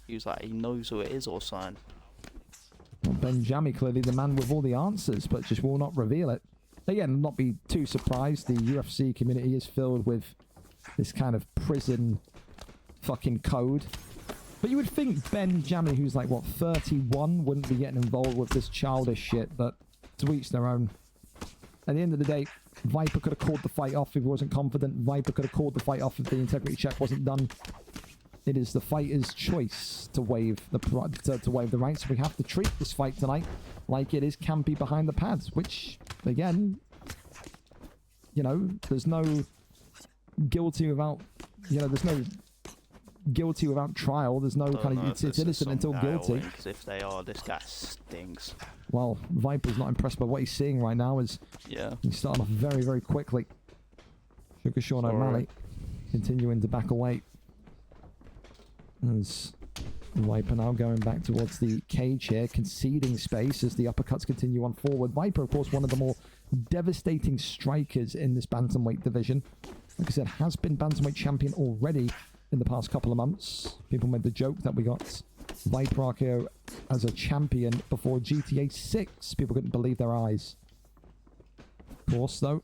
He was like, he knows who it is or something. Well, Ben Jammy, clearly the man with all the answers, but just will not reveal it. Again, not be too surprised. The UFC community is filled with this kind of prison fucking code. But you would think Ben Jammy, who's like, what, 31, wouldn't be getting involved with this childish shit, but to each their own. At the end of the day, Viper could have called the fight off if he wasn't confident. Viper could have called the fight off if the integrity check wasn't done. It is the fighter's choice to waive the waive the rights. We have to treat this fight tonight like it is Campy behind the pads, which, again, you know, there's no guilty without, you know, there's no guilty without trial. There's no kind of, it's innocent until guilty. Because if they are, this guy stinks. Well, Viper's not impressed by what he's seeing right now, as he's starting off very, very quickly. Sugar Sean O'Malley continuing to back away. As Viper now going back towards the cage here, conceding space as the uppercuts continue on forward. Viper, of course, one of the more devastating strikers in this bantamweight division. Like I said, has been bantamweight champion already in the past couple of months. People made the joke that we got Viper RKO as a champion before GTA 6. People couldn't believe their eyes. Of course, though,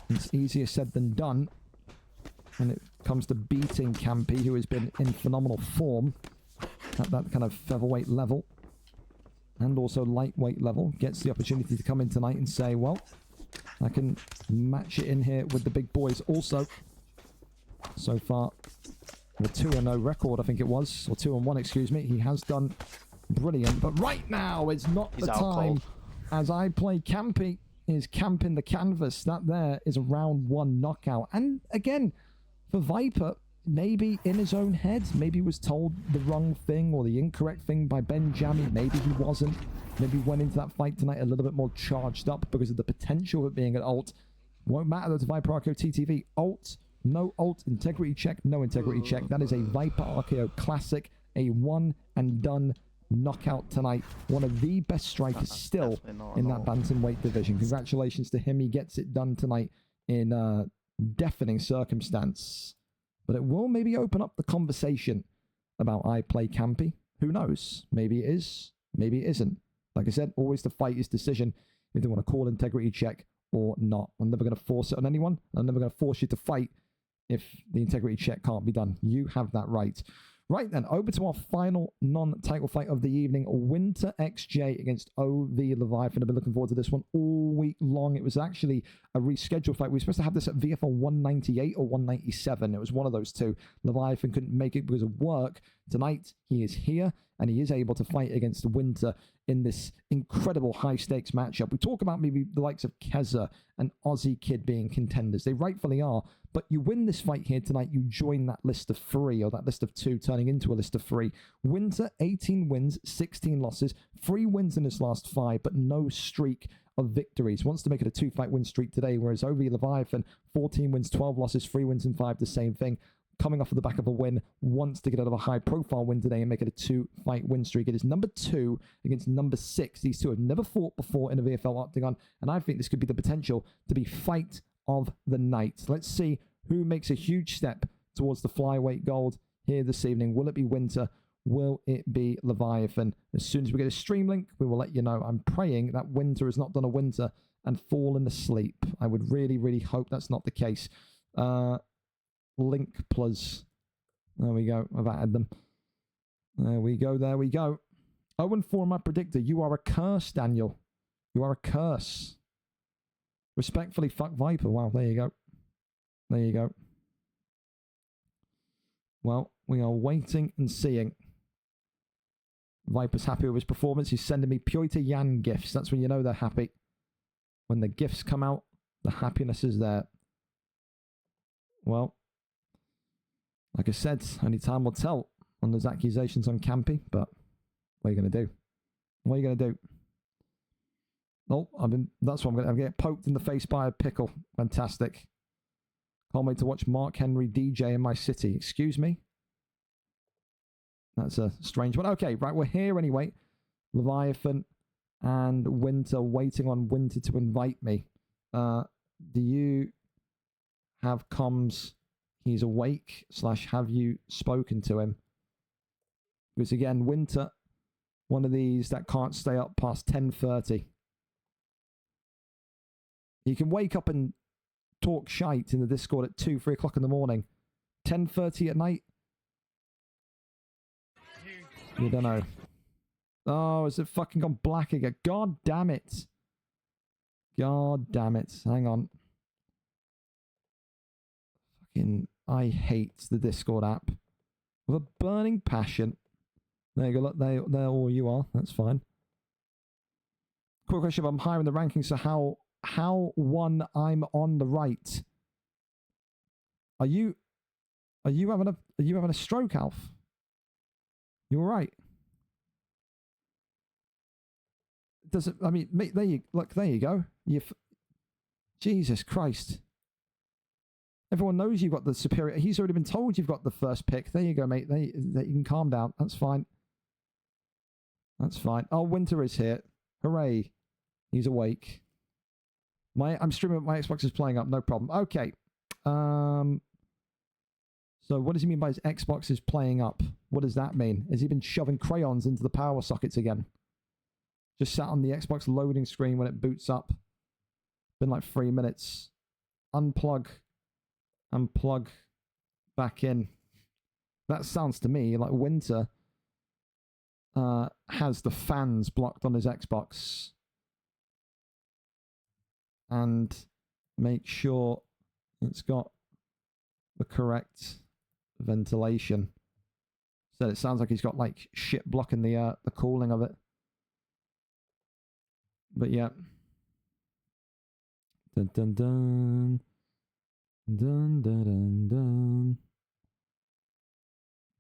it's easier said than done when it comes to beating Campy, who has been in phenomenal form at that kind of featherweight level and also lightweight level. Gets the opportunity to come in tonight and say, well, I can match it in here with the big boys also. So far, the 2-0 record, I think it was, or 2-1, excuse me. He has done brilliant, but right now is not the time. As I Play Campy is camping the canvas. That there is a round 1 knockout. And again, for Viper, maybe in his own head, maybe he was told the wrong thing or the incorrect thing by Ben Jammy. Maybe he wasn't. Maybe he went into that fight tonight a little bit more charged up because of the potential of it being an ult. Won't matter though to Viper RKO TTV. Ult. No ult, integrity check, no integrity check. That is a Viper RKO classic, a one and done knockout tonight. One of the best strikers still in that bantamweight division. Congratulations to him. He gets it done tonight in a deafening circumstance. But it will maybe open up the conversation about I Play Campy. Who knows? Maybe it is, maybe it isn't. Like I said, always the fighter's decision if they want to call integrity check or not. I'm never going to force it on anyone. I'm never going to force you to fight if the integrity check can't be done. You have that right. Right then, over to our final non-title fight of the evening. Winter XJ against OV Leviathan. I've been looking forward to this one all week long. It was actually a rescheduled fight. We were supposed to have this at VFL 198 or 197. It was one of those two. Leviathan couldn't make it because of work. Tonight, he is here, and he is able to fight against Winter in this incredible high-stakes matchup. We talk about maybe the likes of Keza and Aussie Kid being contenders. They rightfully are, but you win this fight here tonight, you join that list of 3, or that list of 2 turning into a list of 3. Winter, 18 wins, 16 losses, 3 wins in his last 5, but no streak of victories. Wants to make it a 2-fight win streak today, whereas Ovi Leviathan, 14 wins, 12 losses, 3 wins and 5, the same thing. Coming off of the back of a win, wants to get out of a high-profile win today and make it a 2-fight win streak. It is number 2 against number 6. These two have never fought before in a VFL octagon, and I think this could be the potential to be fight of the night. Let's see who makes a huge step towards the flyweight gold here this evening. Will it be Winter? Will it be Leviathan? As soon as we get a stream link, we will let you know. I'm praying that Winter has not done a Winter and fallen asleep. I would really, really hope that's not the case. Link plus. There we go. I've added them. There we go. There we go. 0-4 my predictor. You are a curse, Daniel. You are a curse. Respectfully, fuck Viper. Wow, there you go. There you go. Well, we are waiting and seeing. Viper's happy with his performance. He's sending me Pyoita Yan gifts. That's when you know they're happy. When the gifts come out, the happiness is there. Well, like I said, only time will tell on those accusations on Campy, but what are you going to do? What are you going to do? Oh, that's what I'm going to get poked in the face by a pickle. Fantastic. Can't wait to watch Mark Henry DJ in my city. Excuse me? That's a strange one. Okay, right, we're here anyway. Leviathan and Winter, waiting on Winter to invite me. Do you have comms? He's awake / have you spoken to him? Because again, Winter, one of these that can't stay up past 10:30. You can wake up and talk shite in the Discord at 2, 3 o'clock in the morning. 10:30 at night? You don't know. Oh, is it fucking gone black again? God damn it. God damn it. Hang on. Fucking, I hate the Discord app with a burning passion. There you go. Look, there all you are. That's fine. Quick question. I'm higher in the rankings, so how one I'm on the right? Are you having a stroke, Alf? You all right? Does it? I mean, mate, there you look. There you go. Jesus Christ! Everyone knows you've got the superior. He's already been told you've got the first pick. There you go, mate. There you can calm down. That's fine. That's fine. Oh, Winter is here. Hooray! He's awake. I'm streaming. My Xbox is playing up. No problem. Okay. So what does he mean by his Xbox is playing up? What does that mean? Has he been shoving crayons into the power sockets again? Just sat on the Xbox loading screen when it boots up. Been like 3 minutes. Unplug. And plug back in. That sounds to me like Winter has the fans blocked on his Xbox. And make sure it's got the correct ventilation. So it sounds like he's got like shit blocking the cooling of it. But yeah. Dun dun dun. Dun dun dun dun.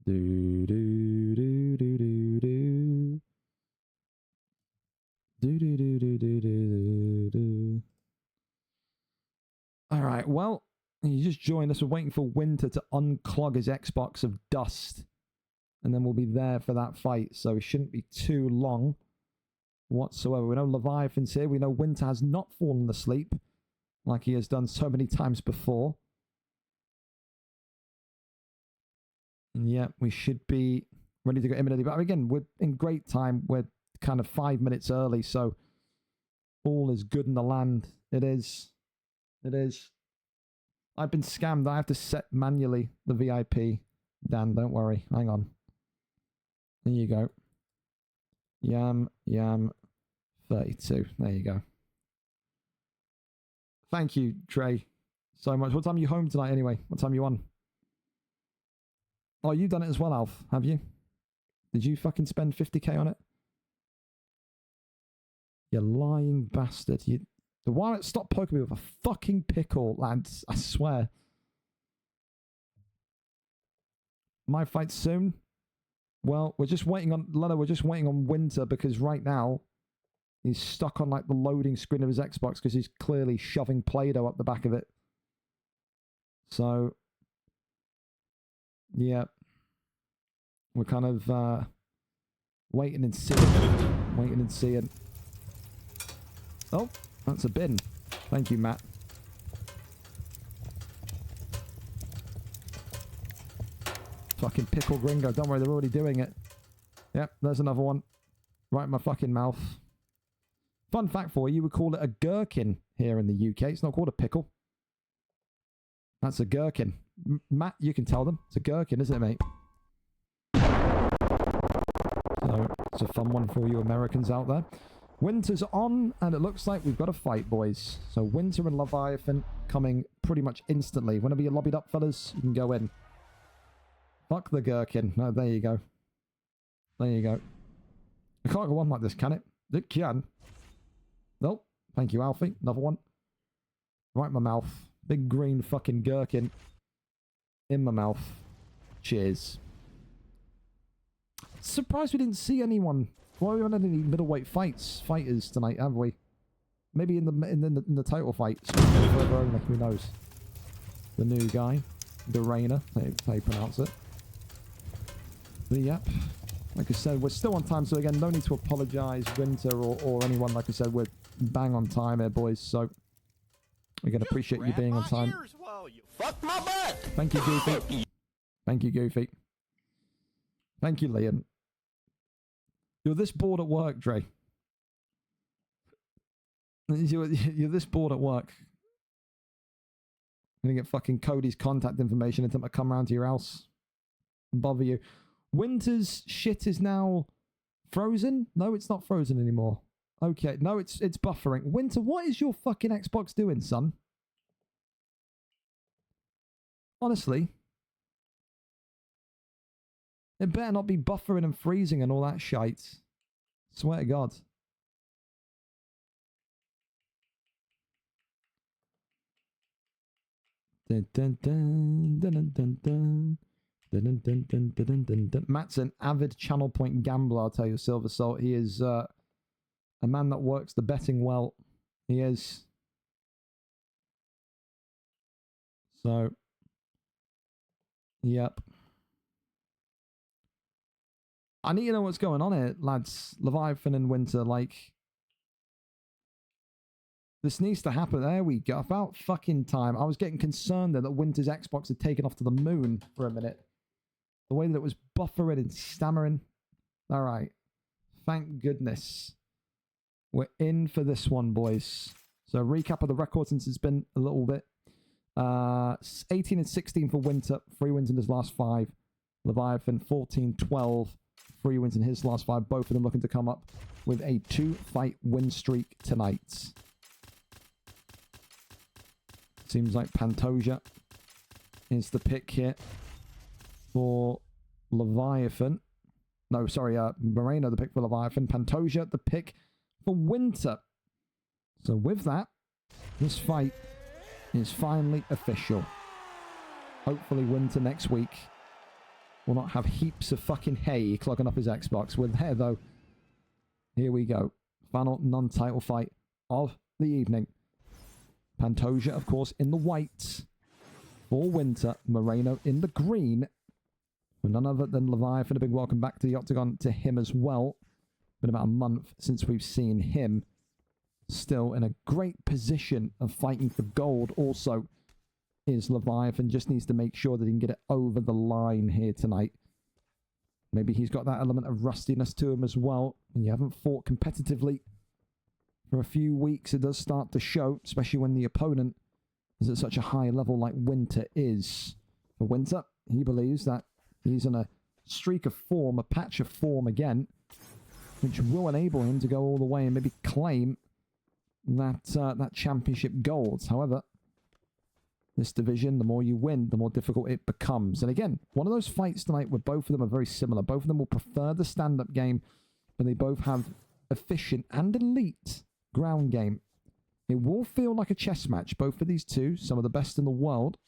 Do do do do do do. Do do do do do do do. All right, well, you just joined us. We're waiting for Winter to unclog his Xbox of dust, and then we'll be there for that fight. So it shouldn't be too long whatsoever. We know Leviathan's here. We know Winter has not fallen asleep like he has done so many times before. And yeah, we should be ready to go imminently. But again, we're in great time. We're kind of 5 minutes early, so all is good in the land. It is. It is. I've been scammed. I have to set manually the VIP. Dan, don't worry. Hang on. There you go. Yam 32. There you go. Thank you, Trey, so much. What time are you home tonight anyway? What time are you on? Oh, you've done it as well, Alf, have you? Did you fucking spend 50k on it? You lying bastard. Why stop poking me with a fucking pickle, lads? I swear. My fight soon? Well, we're just waiting on... Leloh, we're just waiting on Winter because right now he's stuck on like the loading screen of his Xbox because he's clearly shoving Play-Doh up the back of it. So, yeah. We're kind of waiting and seeing. Waiting and seeing. Oh, that's a bin. Thank you, Matt. Fucking pickle gringo. Don't worry, they're already doing it. Yep, there's another one. Right in my fucking mouth. Fun fact for you, we call it a gherkin here in the UK. It's not called a pickle. That's a gherkin. Matt, you can tell them. It's a gherkin, isn't it, mate? So, it's a fun one for all you Americans out there. Winter's on, and it looks like we've got a fight, boys. So, Winter and Leviathan coming pretty much instantly. Whenever you're lobbied up, fellas, you can go in. Fuck the gherkin. No, there you go. There you go. It can't go on like this, can it? It can. Nope. Thank you, Alfie. Another one. Right in my mouth. Big green fucking gherkin. In my mouth. Cheers. Surprised we didn't see anyone. Well, we haven't had any middleweight fighters tonight, have we? Maybe in the title fight. Who knows? The new guy. The Rainer. How you pronounce it. But yep. Like I said, we're still on time, so again, no need to apologise, Winter or anyone. Like I said, we're bang on time here, boys, so again, appreciate you being on time. You fucked my butt. Thank you, Goofy. Thank you, Goofy. Thank you, Liam. You're this bored at work, Dre. You're this bored at work. I'm gonna get fucking Cody's contact information and tell him to come round to your house and bother you. Winter's shit is now frozen? No, it's not frozen anymore. Okay, no, it's buffering. Winter, what is your fucking Xbox doing, son? Honestly. It better not be buffering and freezing and all that shite. Swear to God. Dun, dun, dun, dun, dun, dun, dun. Dun, dun, dun, dun, dun, dun, dun. Matt's an avid channel point gambler, I'll tell you, Silver Soul. He is a man that works the betting well. He is. So, yep. I need to know what's going on here, lads. Leviathan and Winter, like... This needs to happen. There we go. About fucking time. I was getting concerned there that Winter's Xbox had taken off to the moon for a minute. The way that it was buffering and stammering. Alright. Thank goodness. We're in for this one, boys. So, recap of the record since it's been a little bit. 18 and 16 for Winter. 3 wins in his last 5. Leviathan, 14-12. 3 wins in his last 5. Both of them looking to come up with a 2-fight win streak tonight. Seems like Pantoja is the pick here for Leviathan. No, sorry, Moreno the pick for Leviathan. Pantoja the pick for Winter. So with that, this fight is finally official. Hopefully Winter next week will not have heaps of fucking hay clogging up his Xbox. We're there though. Here we go. Final non-title fight of the evening. Pantoja, of course, in the white for Winter. Moreno in the green. For none other than Leviathan. A big welcome back to the Octagon to him as well. Been about a month since we've seen him. Still in a great position of fighting for gold. Also is Leviathan. Just needs to make sure that he can get it over the line here tonight. Maybe he's got that element of rustiness to him as well. And you haven't fought competitively for a few weeks, it does start to show, especially when the opponent is at such a high level like Winter is. For Winter, he believes that he's in a streak of form, a patch of form again, which will enable him to go all the way and maybe claim that that championship gold. However, this division, the more you win, the more difficult it becomes. And again, one of those fights tonight where both of them are very similar. Both of them will prefer the stand-up game, but they both have efficient and elite ground game. It will feel like a chess match. Both of these two, some of the best in the world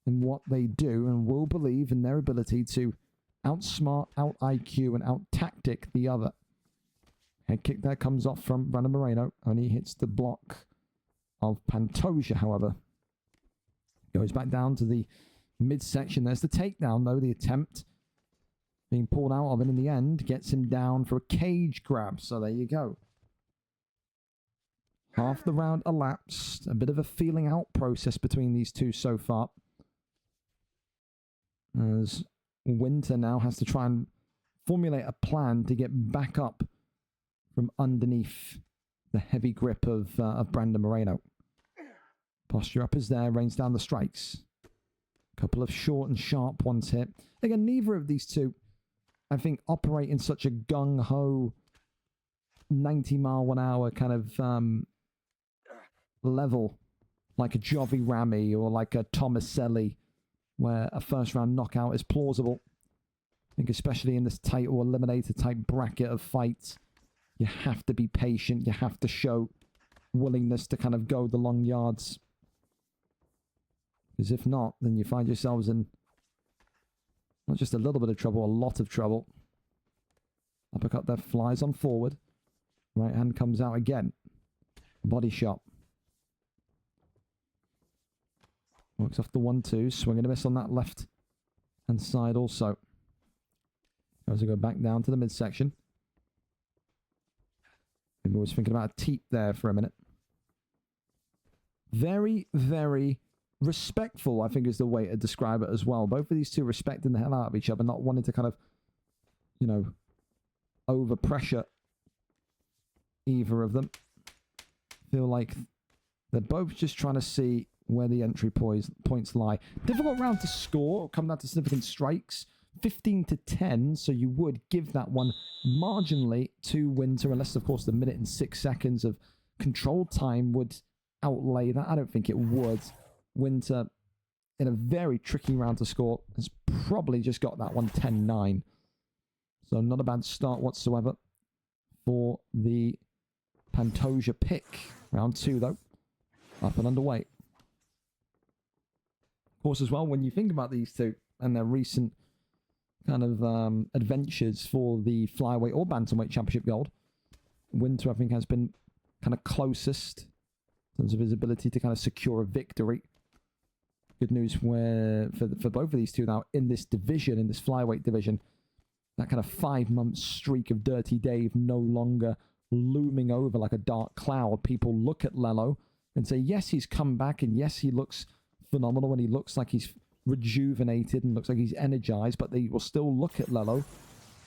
in what they do, and will believe in their ability to outsmart, out-IQ, and out-tactic the other. Head kick there comes off from Brandon Moreno. Only hits the block of Pantoja, however. Goes back down to the midsection. There's the takedown, though. The attempt being pulled out of it in the end gets him down for a cage grab. So there you go. Half the round elapsed. A bit of a feeling out process between these two so far. As Winter now has to try and formulate a plan to get back up from underneath the heavy grip of Brandon Moreno. Posture up is there, rains down the strikes. Couple of short and sharp ones here. Again, neither of these two, I think, operate in such a gung-ho 90-mile-an-hour kind of level like a Jovi Ramy or like a Tomaselli, where a first-round knockout is plausible. I think especially in this title eliminator type bracket of fights, you have to be patient. You have to show willingness to kind of go the long yards. Because if not, then you find yourselves in not just a little bit of trouble, a lot of trouble. Uppercut there flies on forward. Right hand comes out again. Body shot. Works off the 1-2. Swing and a miss on that left hand side also. As we go back down to the midsection. Maybe I was thinking about a teep there for a minute. Very, very respectful, I think, is the way to describe it as well. Both of these two respecting the hell out of each other, not wanting to kind of, you know, over pressure either of them. Feel like they're both just trying to see where the entry points lie. Difficult round to score, come down to significant strikes. 15-10, so you would give that one marginally to Winter, unless, of course, the minute and 6 seconds of control time would outlay that. I don't think it would. Winter, in a very tricky round to score, has probably just got that one 10-9. So not a bad start whatsoever for the Pantoja pick. Round 2, though. Up and underway. Of course, as well, when you think about these two and their recent kind of adventures for the flyweight or bantamweight championship gold, Winter, I think, has been kind of closest in terms of his ability to kind of secure a victory. Good news where for both of these two now in this division, in this flyweight division, that kind of 5-month streak of Dirty Dave no longer looming over like a dark cloud. People look at Leloh and say, yes, he's come back, and yes, he looks phenomenal, and he looks like he's rejuvenated and looks like he's energized, but they will still look at Leloh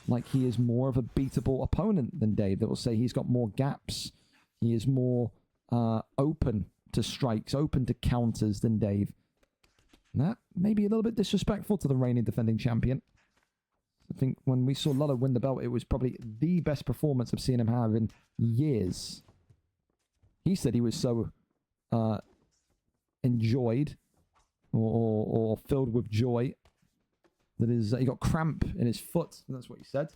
like he is more of a beatable opponent than Dave. They will say he's got more gaps. He is more open to strikes, open to counters than Dave. And that may be a little bit disrespectful to the reigning defending champion. I think when we saw Leloh win the belt, it was probably the best performance I've seen him have in years. He said he was so enjoyed or filled with joy that he got cramp in his foot, and that's what he said.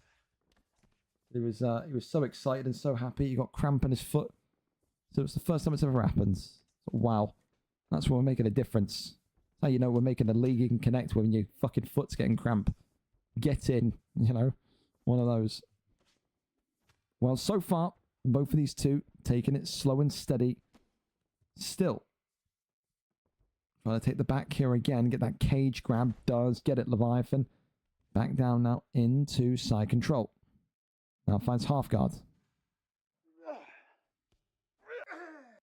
He was so excited and so happy he got cramp in his foot. So it's the first time it's ever happened. Wow, that's when we're making a difference. That's how you know we're making a league you can connect with when your fucking foot's getting cramp. Get in, you know, one of those. Well, so far, both of these two taking it slow and steady. Still trying to take the back here again, get that cage grab, does get it, Leviathan. Back down now into side control. Now finds half guard.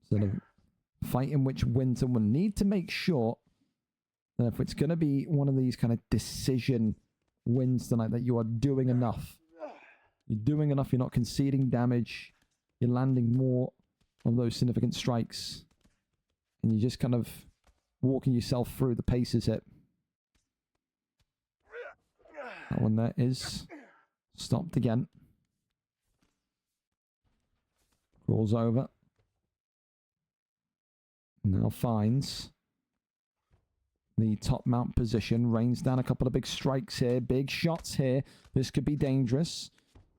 So the fight in which Winter will need to make sure that if it's going to be one of these kind of decision wins tonight, that you are doing enough. You're doing enough, you're not conceding damage, you're landing more of those significant strikes, and you're just kind of walking yourself through the paces hit. That one there is stopped again. Crawls over. Now finds the top mount position. Rains down a couple of big strikes here. Big shots here. This could be dangerous.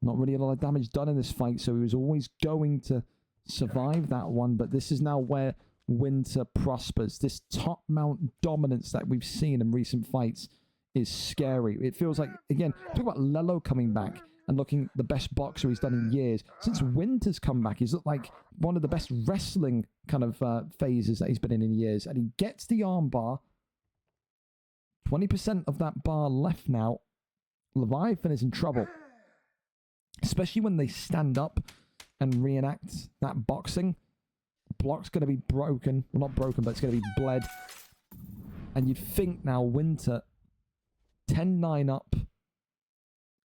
Not really a lot of damage done in this fight, so he was always going to survive that one. But this is now where Winter prospers. This top mount dominance that we've seen in recent fights is scary. It feels like, again, talk about Leloh coming back and looking the best boxer he's done in years. Since Winter's come back, he's looked like one of the best wrestling kind of phases that he's been in years. And he gets the arm bar. 20% of that bar left now. Leviathan is in trouble. Especially when they stand up and reenact that boxing. The block's going to be broken. Well, not broken, but it's going to be bled. And you'd think now Winter 10-9 up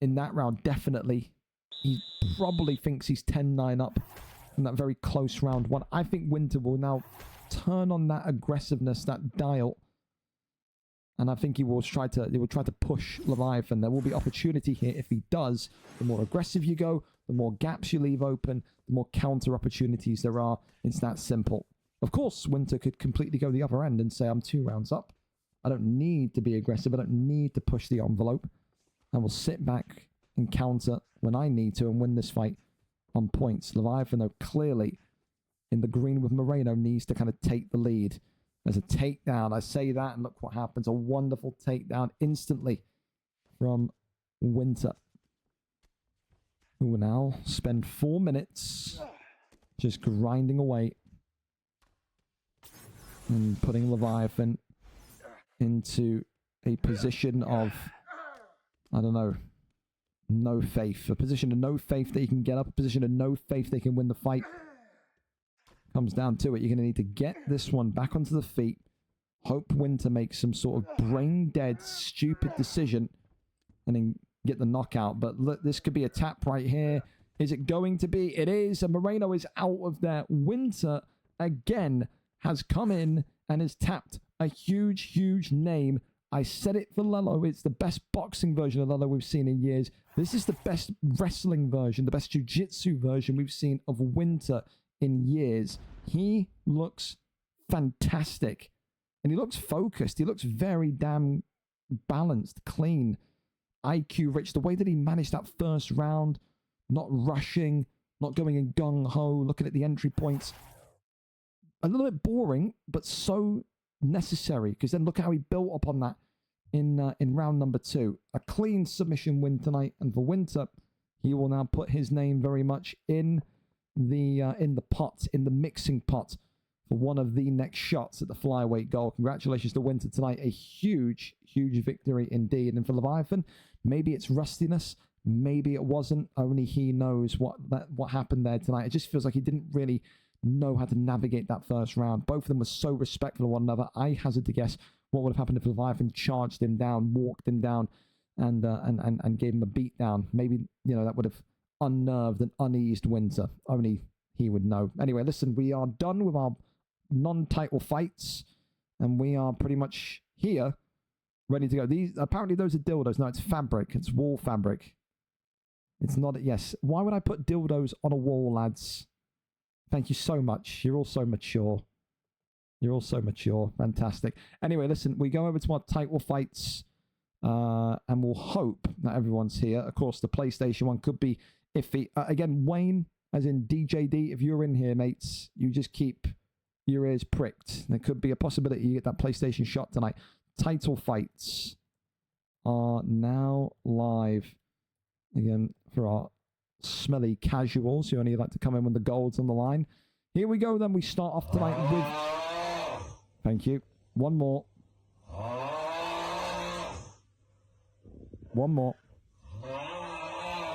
in that round, definitely. He probably thinks he's 10-9 up in that very close round one. I think Winter will now turn on that aggressiveness, that dial. And I think he will try to push Leviathan. There will be opportunity here if he does. The more aggressive you go, the more gaps you leave open, the more counter opportunities there are. It's that simple. Of course, Winter could completely go the other end and say, I'm 2 rounds up. I don't need to be aggressive. I don't need to push the envelope. I will sit back and counter when I need to and win this fight on points. Leviathan, though, clearly in the green with Moreno, needs to kind of take the lead. There's a takedown. I say that, and look what happens. A wonderful takedown instantly from Winter, who will now spend 4 minutes just grinding away and putting Leviathan into a position of, I don't know, no faith. A position of no faith that he can get up. A position of no faith they can win the fight. Comes down to it. You're going to need to get this one back onto the feet. Hope Winter makes some sort of brain-dead, stupid decision and then get the knockout. But look, this could be a tap right here. Is it going to be? It is. And Moreno is out of there. Winter, again, has come in and has tapped a huge, huge name. I said it for Leloh. It's the best boxing version of Leloh we've seen in years. This is the best wrestling version, the best jiu-jitsu version we've seen of Winter in years. He looks fantastic. And he looks focused. He looks very damn balanced, clean, IQ rich. The way that he managed that first round, not rushing, not going in gung-ho, looking at the entry points. A little bit boring, but so necessary, because then look how he built upon that in round number 2. A clean submission win tonight, and for Winter, he will now put his name very much in the pot, in the mixing pot for one of the next shots at the flyweight goal. Congratulations to Winter tonight. A huge, huge victory indeed. And for Leviathan, maybe it's rustiness, maybe it wasn't. Only he knows what happened there tonight. It just feels like he didn't really know how to navigate that first round. Both of them were so respectful of one another. I hazard to guess what would have happened if Leviathan charged him down, walked him down, and gave him a beat down. Maybe, that would have unnerved and uneased Winter. Only he would know. Anyway, listen, we are done with our non-title fights, and we are pretty much here, ready to go. Apparently those are dildos. No, it's fabric. It's wall fabric. It's not. Yes. Why would I put dildos on a wall, lads? Thank you so much. You're all so mature. You're all so mature. Fantastic. Anyway, listen, we go over to our title fights, and we'll hope that everyone's here. Of course, the PlayStation one could be iffy. Again, Wayne, as in DJD, if you're in here, mates, you just keep your ears pricked. There could be a possibility you get that PlayStation shot tonight. Title fights are now live. Again, for our smelly casuals who only like to come in when the gold's on the line. Here we go then. We start off tonight with... Thank you. One more. One more.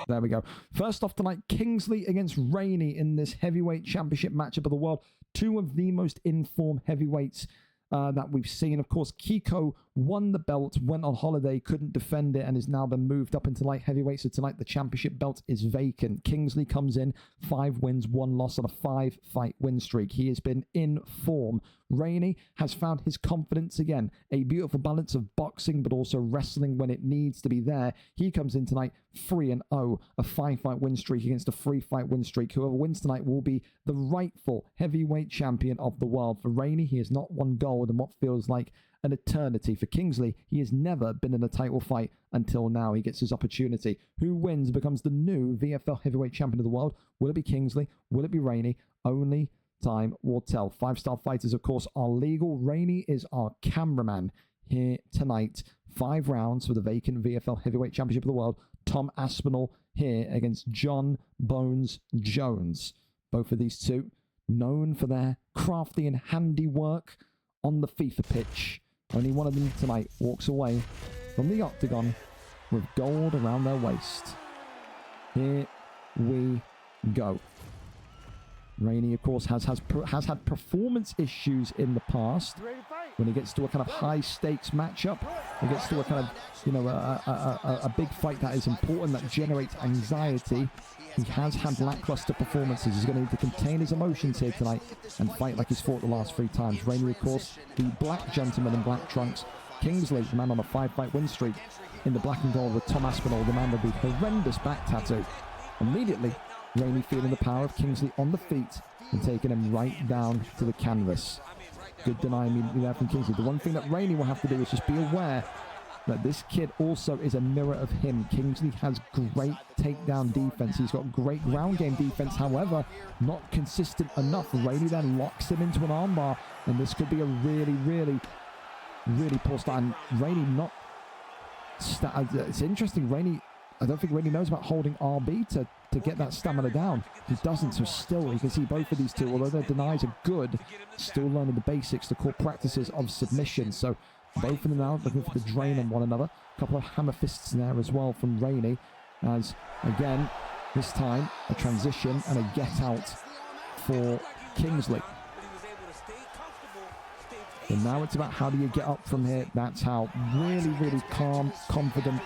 There we go. First off tonight, Kingsley against Rainey in this heavyweight championship matchup of the world. Two of the most informed heavyweights that we've seen. Of course, Kiko won the belt, went on holiday, couldn't defend it, and has now been moved up into light heavyweight. So tonight, the championship belt is vacant. Kingsley comes in, 5 wins, 1 loss on a 5-fight win streak. He has been in form. Rainey has found his confidence again. A beautiful balance of boxing, but also wrestling when it needs to be there. He comes in tonight, 3-0, a 5-fight win streak against a 3-fight win streak. Whoever wins tonight will be the rightful heavyweight champion of the world. For Rainey, he has not won gold in what feels like an eternity. For Kingsley, he has never been in a title fight until now. He gets his opportunity. Who wins becomes the new VFL heavyweight champion of the world. Will it be Kingsley? Will it be Rainey? Only time will tell. 5-star fighters, of course, are legal. Rainey is our cameraman here tonight. 5 rounds for the vacant VFL heavyweight championship of the world. Tom Aspinall here against John Bones Jones. Both of these two known for their crafty and handiwork on the FIFA pitch. Only one of them tonight walks away from the octagon with gold around their waist. Here we go. Rainey, of course, has had performance issues in the past. When he gets to a kind of high-stakes matchup, he gets to a kind of, you know, a big fight that is important, that generates anxiety. He has had lackluster performances. He's going to need to contain his emotions here tonight and fight like he's fought the last 3 times. Rainey, of course, the black gentleman in black trunks. Kingsley, the man on a 5-fight win streak in the black and gold, with Tom Aspinall, the man with the horrendous back tattoo. Immediately, Rainey feeling the power of Kingsley on the feet and taking him right down to the canvas. Good deny immediately there from Kingsley. The one thing that Rainey will have to do is just be aware that this kid also is a mirror of him. Kingsley has great takedown defense. He's got great ground game defense, however, not consistent enough. Rainey then locks him into an armbar, and this could be a really, really, really poor start. And Rainey not... It's interesting, Rainey... I don't think Rainey knows about holding RB to get that stamina down. He doesn't, so still, you can see both of these two, although their denies are good, still learning the basics, the core practices of submission. So both of them now looking for the drain on one another. A couple of hammer fists in there as well from Rainey, as, again, this time, a transition and a get-out for Kingsley. And now it's about how do you get up from here. That's how. Really, really calm, confident,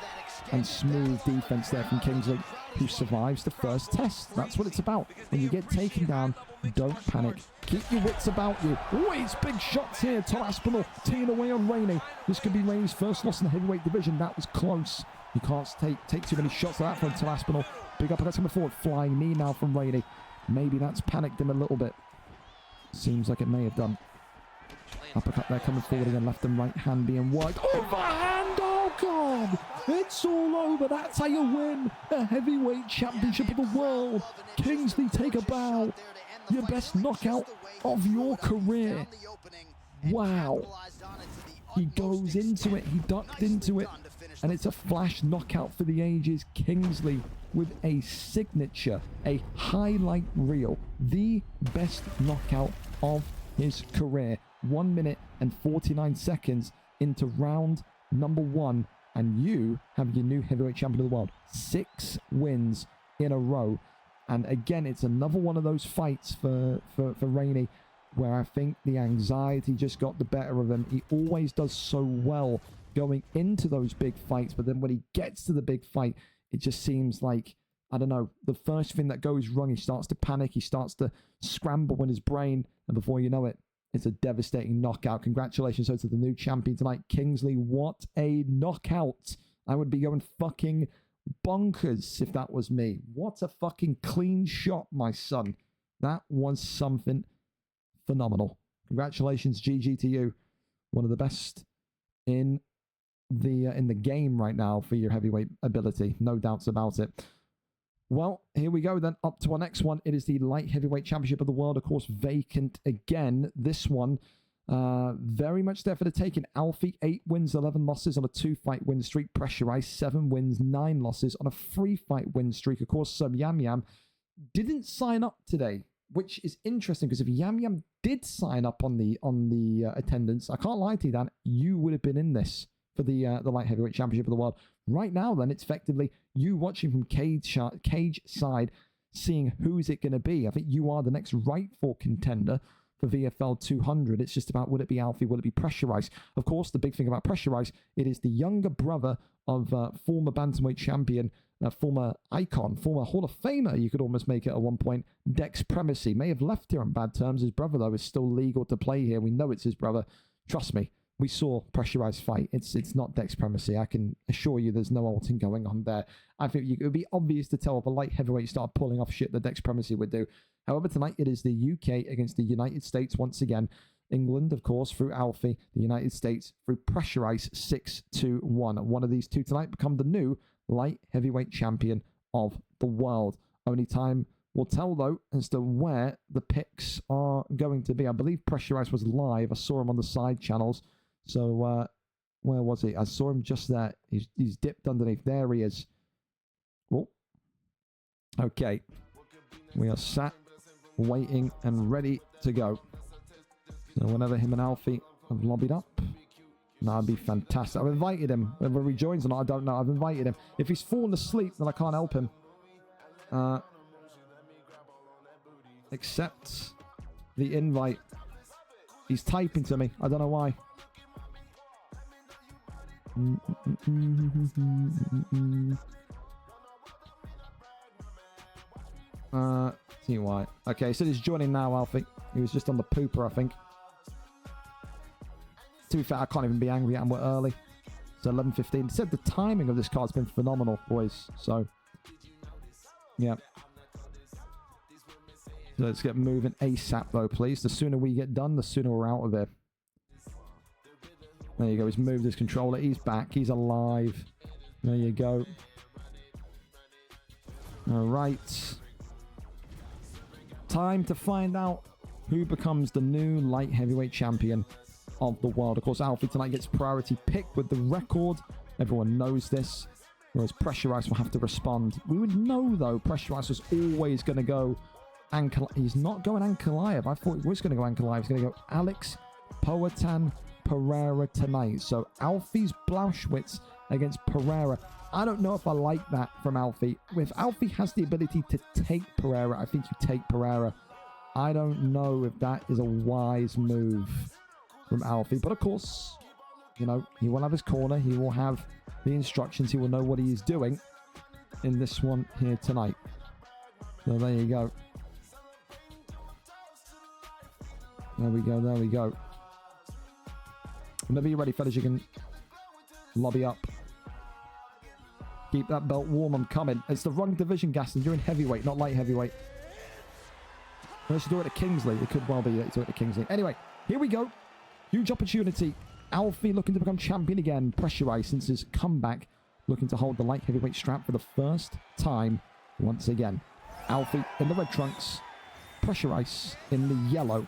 and smooth defense there from Kingsley, who survives the first test. That's what it's about. When you get taken down, don't panic. Keep your wits about you. Oh, it's big shots here. Tom Aspinall teeing away on Rainey. This could be Rainey's first loss in the heavyweight division. That was close. You can't take too many shots like that from Tom Aspinall. Big uppercut coming forward. Flying knee now from Rainey. Maybe that's panicked him a little bit. Seems like it may have done. Uppercut there coming forward again. Left and right hand being worked. Overhand! Oh, God! It's all over. That's how you win a heavyweight championship of the world. Kingsley, take a bow. Your best knockout of your career. Wow. He goes into it. He ducked into it. And it's a flash knockout for the ages. Kingsley with a signature, a highlight reel. The best knockout of his career. 1 minute and 49 seconds into round number 1. And you have your new heavyweight champion of the world. 6 wins in a row. And again, it's another one of those fights for Rainey where I think the anxiety just got the better of him. He always does so well going into those big fights, but then when he gets to the big fight, it just seems like, I don't know, the first thing that goes wrong, he starts to panic, he starts to scramble in his brain, and before you know it, it's a devastating knockout. Congratulations to the new champion tonight, Kingsley. What a knockout. I would be going fucking bonkers if that was me. What a fucking clean shot, my son. That was something phenomenal. Congratulations, GG to you. One of the best in the game right now for your heavyweight ability. No doubts about it. Well, here we go then. Up to our next one. It is the light heavyweight championship of the world. Of course, vacant again. This one very much there for the taking. Alfie, 8 wins, 11 losses on a 2-fight win streak. Pressurized, 7 wins, 9 losses on a 3-fight win streak. Of course, Yam Yam didn't sign up today, which is interesting because if Yam Yam did sign up on the attendance, I can't lie to you, Dan, you would have been in this for the light heavyweight championship of the world. Right now, then, it's effectively you watching from cage side, seeing who's it going to be. I think you are the next rightful contender for VFL 200. It's just about, will it be Alfie, will it be Pressurized? Of course, the big thing about Pressurized, it is the younger brother of former bantamweight champion, former icon, former Hall of Famer, you could almost make it at one point, Dex Premacy. May have left here on bad terms. His brother, though, is still legal to play here. We know it's his brother. Trust me, we saw pressurized fight. It's not dex supremacy. I can assure you there's no ulting going on there. I think it would be obvious to tell if a light heavyweight started pulling off shit that dex supremacy would do. However, tonight it is the UK against the United States once again. England, of course, through Alfie. The United States through Pressurize 6-1. One of these two tonight become the new light heavyweight champion of the world. Only time will tell, though, as to where the picks are going to be. I believe Pressurize was live. I saw him on the side channels. So, where was he? I saw him just there. He's dipped underneath. There he is. Oh. Okay. We are sat, waiting, and ready to go. So whenever him and Alfie have lobbied up, that'd be fantastic. I've invited him. Whether he joins or not, I don't know. I've invited him. If he's fallen asleep, then I can't help him. Accept the invite. He's typing to me. I don't know why. See why. Okay, so he's joining now, Alfie. He was just on the pooper, I think. To be fair, I can't even be angry at him. We're early. It's 11:15. Said the timing of this card's been phenomenal, boys. So, yeah. So let's get moving ASAP, though, please. The sooner we get done, the sooner we're out of here. There you go. He's moved his controller. He's back. He's alive. There you go. All right. Time to find out who becomes the new light heavyweight champion of the world. Of course, Alfie tonight gets priority pick with the record. Everyone knows this. Whereas Pressurize will have to respond. We would know, though, Pressurize was always going to go He's not going Ankalaev. I thought he was going to go Ankalaev. He's going to go Alex To4n Pereira tonight. So Alfie's Blauschwitz against Pereira. I don't know if I like that from Alfie. If Alfie has the ability to take Pereira, I think you take Pereira. I don't know if that is a wise move from Alfie. But of course, you know, he will have his corner. He will have the instructions. He will know what he is doing in this one here tonight. So there you go. There we go. There we go. Whenever you're ready, fellas, you can lobby up. Keep that belt warm. I'm coming. It's the wrong division, Gaston. You're in heavyweight, not light heavyweight. Unless you do it at Kingsley. It could well be that you do it at Kingsley. Anyway, here we go. Huge opportunity. Alfie looking to become champion again. Pressurized since his comeback. Looking to hold the light heavyweight strap for the first time once again. Alfie in the red trunks. Pressurized in the yellow.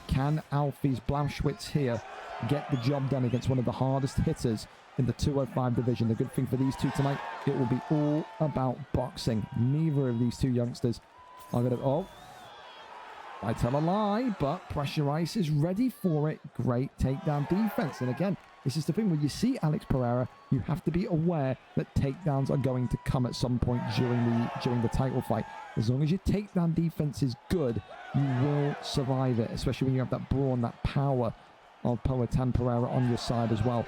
Can Alfie's Blauschwitz here get the job done against one of the hardest hitters in the 205 division? The good thing for these two tonight, it will be all about boxing. Neither of these two youngsters are going to... Oh, I tell a lie, but Pressurize is ready for it. Great takedown defense. And again, this is the thing. When you see Alex Pereira, you have to be aware that takedowns are going to come at some point during the title fight. As long as your takedown defense is good, you will survive it, especially when you have that brawn, that power of To4n Pereira on your side as well.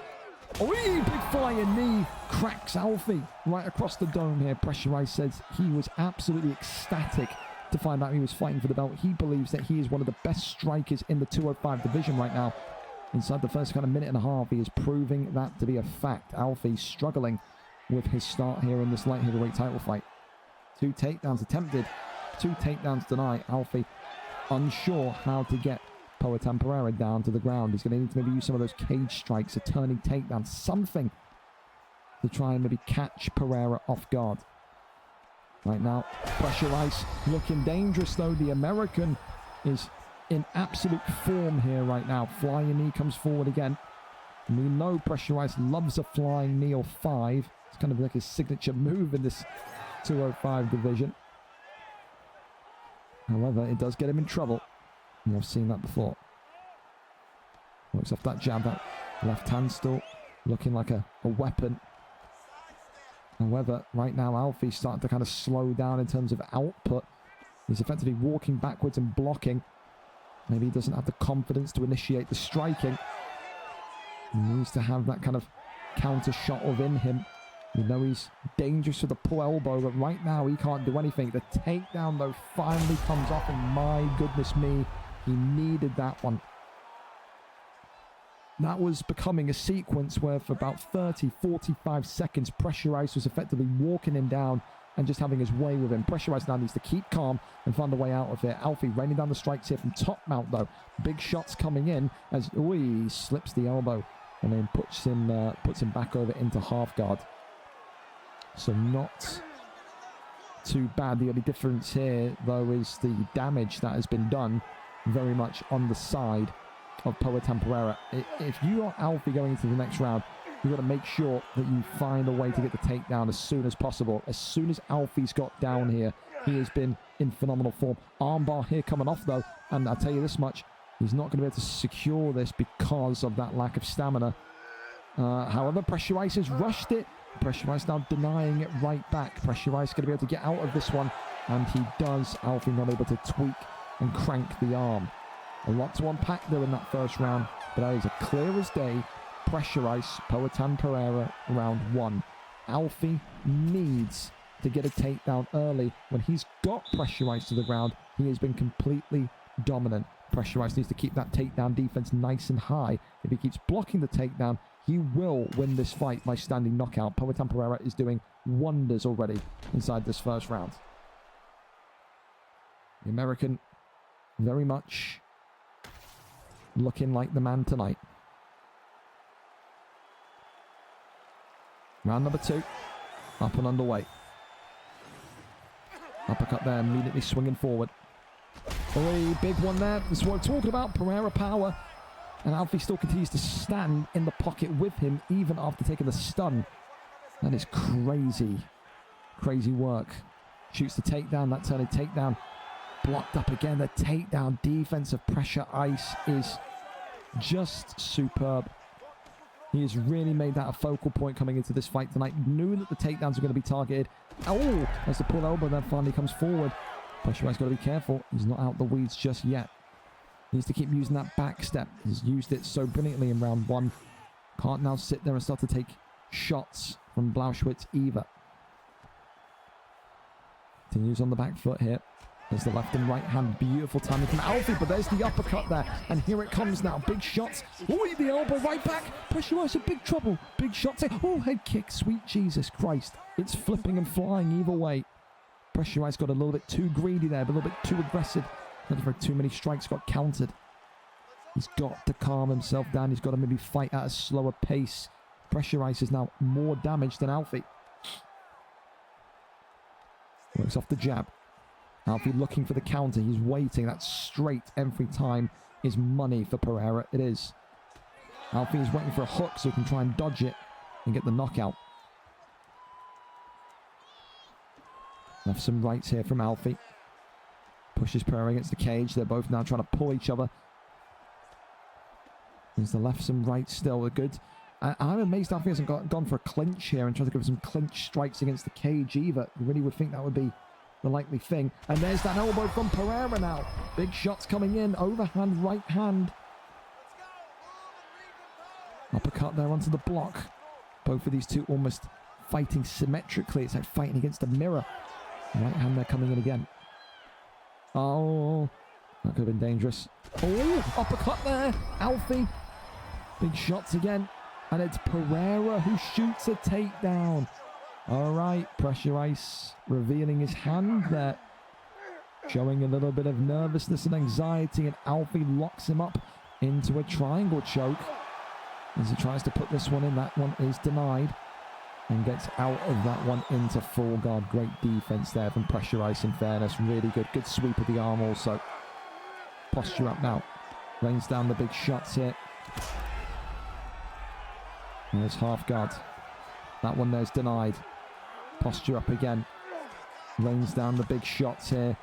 Oh, big flying knee cracks Alfie right across the dome here. Pressurize says he was absolutely ecstatic to find out he was fighting for the belt. He believes that he is one of the best strikers in the 205 division right now. Inside the first kind of minute and a half, he is proving that to be a fact. Alfie struggling with his start here in this light heavyweight title fight. 2 takedowns attempted, 2 takedowns denied. Alfie unsure how to get To4n Pereira down to the ground. He's going to need to maybe use some of those cage strikes, a turning takedown, something to try and maybe catch Pereira off guard. Right now, Pressurize looking dangerous though. The American is in absolute form here right now. Flying knee comes forward again. And we know Pressurize loves a flying knee or 5. It's kind of like his signature move in this 205 division. However, it does get him in trouble. And I've seen that before. Works off that jab, that left hand still looking like a weapon. However, right now, Alfie's starting to kind of slow down in terms of output. He's effectively walking backwards and blocking. Maybe he doesn't have the confidence to initiate the striking. He needs to have that kind of counter shot within him. We know he's dangerous with the pull elbow, but right now he can't do anything. The takedown, though, finally comes off, and my goodness me, he needed that one. that was becoming a sequence where for about 30, 45 seconds, Pressure Ice was effectively walking him down and just having his way with him. Pressure Ice now needs to keep calm and find a way out of it. Alfie raining down the strikes here from top mount, though. Big shots coming in as he slips the elbow and then puts him back over into half guard. So not too bad. The only difference here, though, is the damage that has been done very much on the side of To4n Pereira. If you are Alfie going into the next round, you've got to make sure that you find a way to get the takedown as soon as possible. As soon as Alfie's got down here, he has been in phenomenal form. Armbar here coming off, though, and I'll tell you this much, he's not going to be able to secure this because of that lack of stamina. However, Pressure Ice has rushed it. Pressure Ice now denying it right back. Pressure Ice going to be able to get out of this one, and he does. Alfie not able to tweak and crank the arm. A lot to unpack there in that first round, but that is a clear as day. Pressure Ice, To4n Pereira, round 1. Alfie needs to get a takedown early. When he's got Pressure Ice to the ground, he has been completely dominant. Pressure Ice needs to keep that takedown defense nice and high. If he keeps blocking the takedown, he will win this fight by standing knockout. To4n Pereira is doing wonders already inside this first round. The American very much looking like the man tonight. Round number 2. Up and underway. Uppercut there, immediately swinging forward. Oh, big one there. This is what we're talking about. Pereira power. And Alfie still continues to stand in the pocket with him, even after taking the stun. That is crazy. Crazy work. Shoots the takedown. That turning takedown. Blocked up again. The takedown defense of Pressure Ice is just superb. He has really made that a focal point coming into this fight tonight. Knew that the takedowns were going to be targeted. Oh, as the pull elbow then finally comes forward. Pressure Ice got to be careful. He's not out the weeds just yet. Needs to keep using that back step. He's used it so brilliantly in round 1. Can't now sit there and start to take shots from Blauschwitz either. Continues on the back foot here. There's the left and right hand. Beautiful timing from Alfie, but there's the uppercut there. And here it comes now. Big shots. Oh, the elbow right back. Pressure Ice in big trouble. Big shots. Oh, head kick. Sweet Jesus Christ. It's flipping and flying either way. Pressure Ice got a little bit too greedy there, but a little bit too aggressive. Not for too many strikes, got countered. He's got to calm himself down. He's got to maybe fight at a slower pace. Pressure Ice is now more damaged than Alfie. Works off the jab. Alfie looking for the counter. He's waiting. That's straight every time is money for Pereira. It is. Alfie is waiting for a hook so he can try and dodge it and get the knockout. Left some rights here from Alfie. Pushes Pereira against the cage. They're both now trying to pull each other. There's the left some rights still. They're good. I'm amazed Alfie hasn't gone for a clinch here and tried to give some clinch strikes against the cage either. You really would think that would be the likely thing. And there's that elbow from Pereira now. Big shots coming in. Overhand, right hand. Uppercut there onto the block. Both of these two almost fighting symmetrically. It's like fighting against a mirror. Right hand there coming in again. Oh, that could have been dangerous. Oh, uppercut there. Alfie. Big shots again. And it's Pereira who shoots a takedown. All right, Pressure Ice revealing his hand there. Showing a little bit of nervousness and anxiety. And Alfie locks him up into a triangle choke. As he tries to put this one in, that one is denied. And gets out of that one into full guard. Great defense there from Pressure Ice, in fairness. Really good. Good sweep of the arm also. Posture up now. Rains down the big shots here. And there's half guard. That one there's denied. Posture up again. Rains down the big shots here.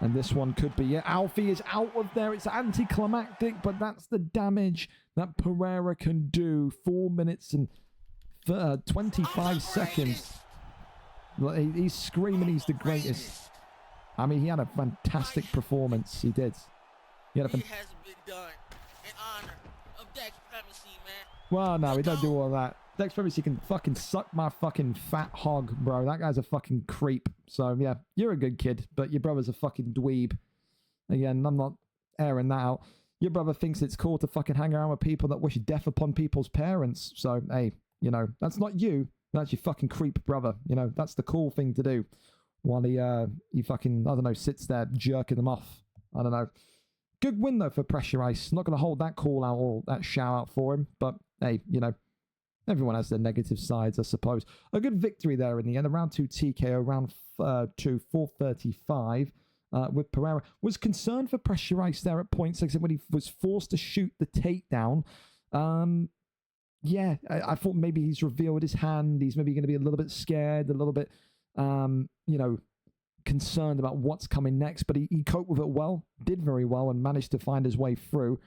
And this one could be it. Alfie is out of there. It's anticlimactic, but that's the damage that Pereira can do. 4 minutes and 25 seconds. He's screaming he's the greatest. I mean, he had a fantastic performance. He did. He had a It hasn't been done in honor of Dex Primacy, man. Well, no, we don't do all that. Dex Primacy can fucking suck my fucking fat hog, bro. That guy's a fucking creep. So, yeah, you're a good kid, but your brother's a fucking dweeb. Again, I'm not airing that out. Your brother thinks it's cool to fucking hang around with people that wish death upon people's parents. So, hey, you know, that's not you. That's your fucking creep brother. You know, that's the cool thing to do. While he fucking, I don't know, sits there jerking them off. I don't know. Good win, though, for Pressure Ice. Not going to hold that call out or that shout out for him. But, hey, you know, everyone has their negative sides, I suppose. A good victory there in the end. A round 2 TKO, round 2, 435 with Pereira. Was concerned for Pressure Ice there at point 6 when he was forced to shoot the takedown. Yeah, I thought maybe he's revealed his hand. He's maybe going to be a little bit scared, a little bit, you know, concerned about what's coming next. But he coped with it well, did very well, and managed to find his way through.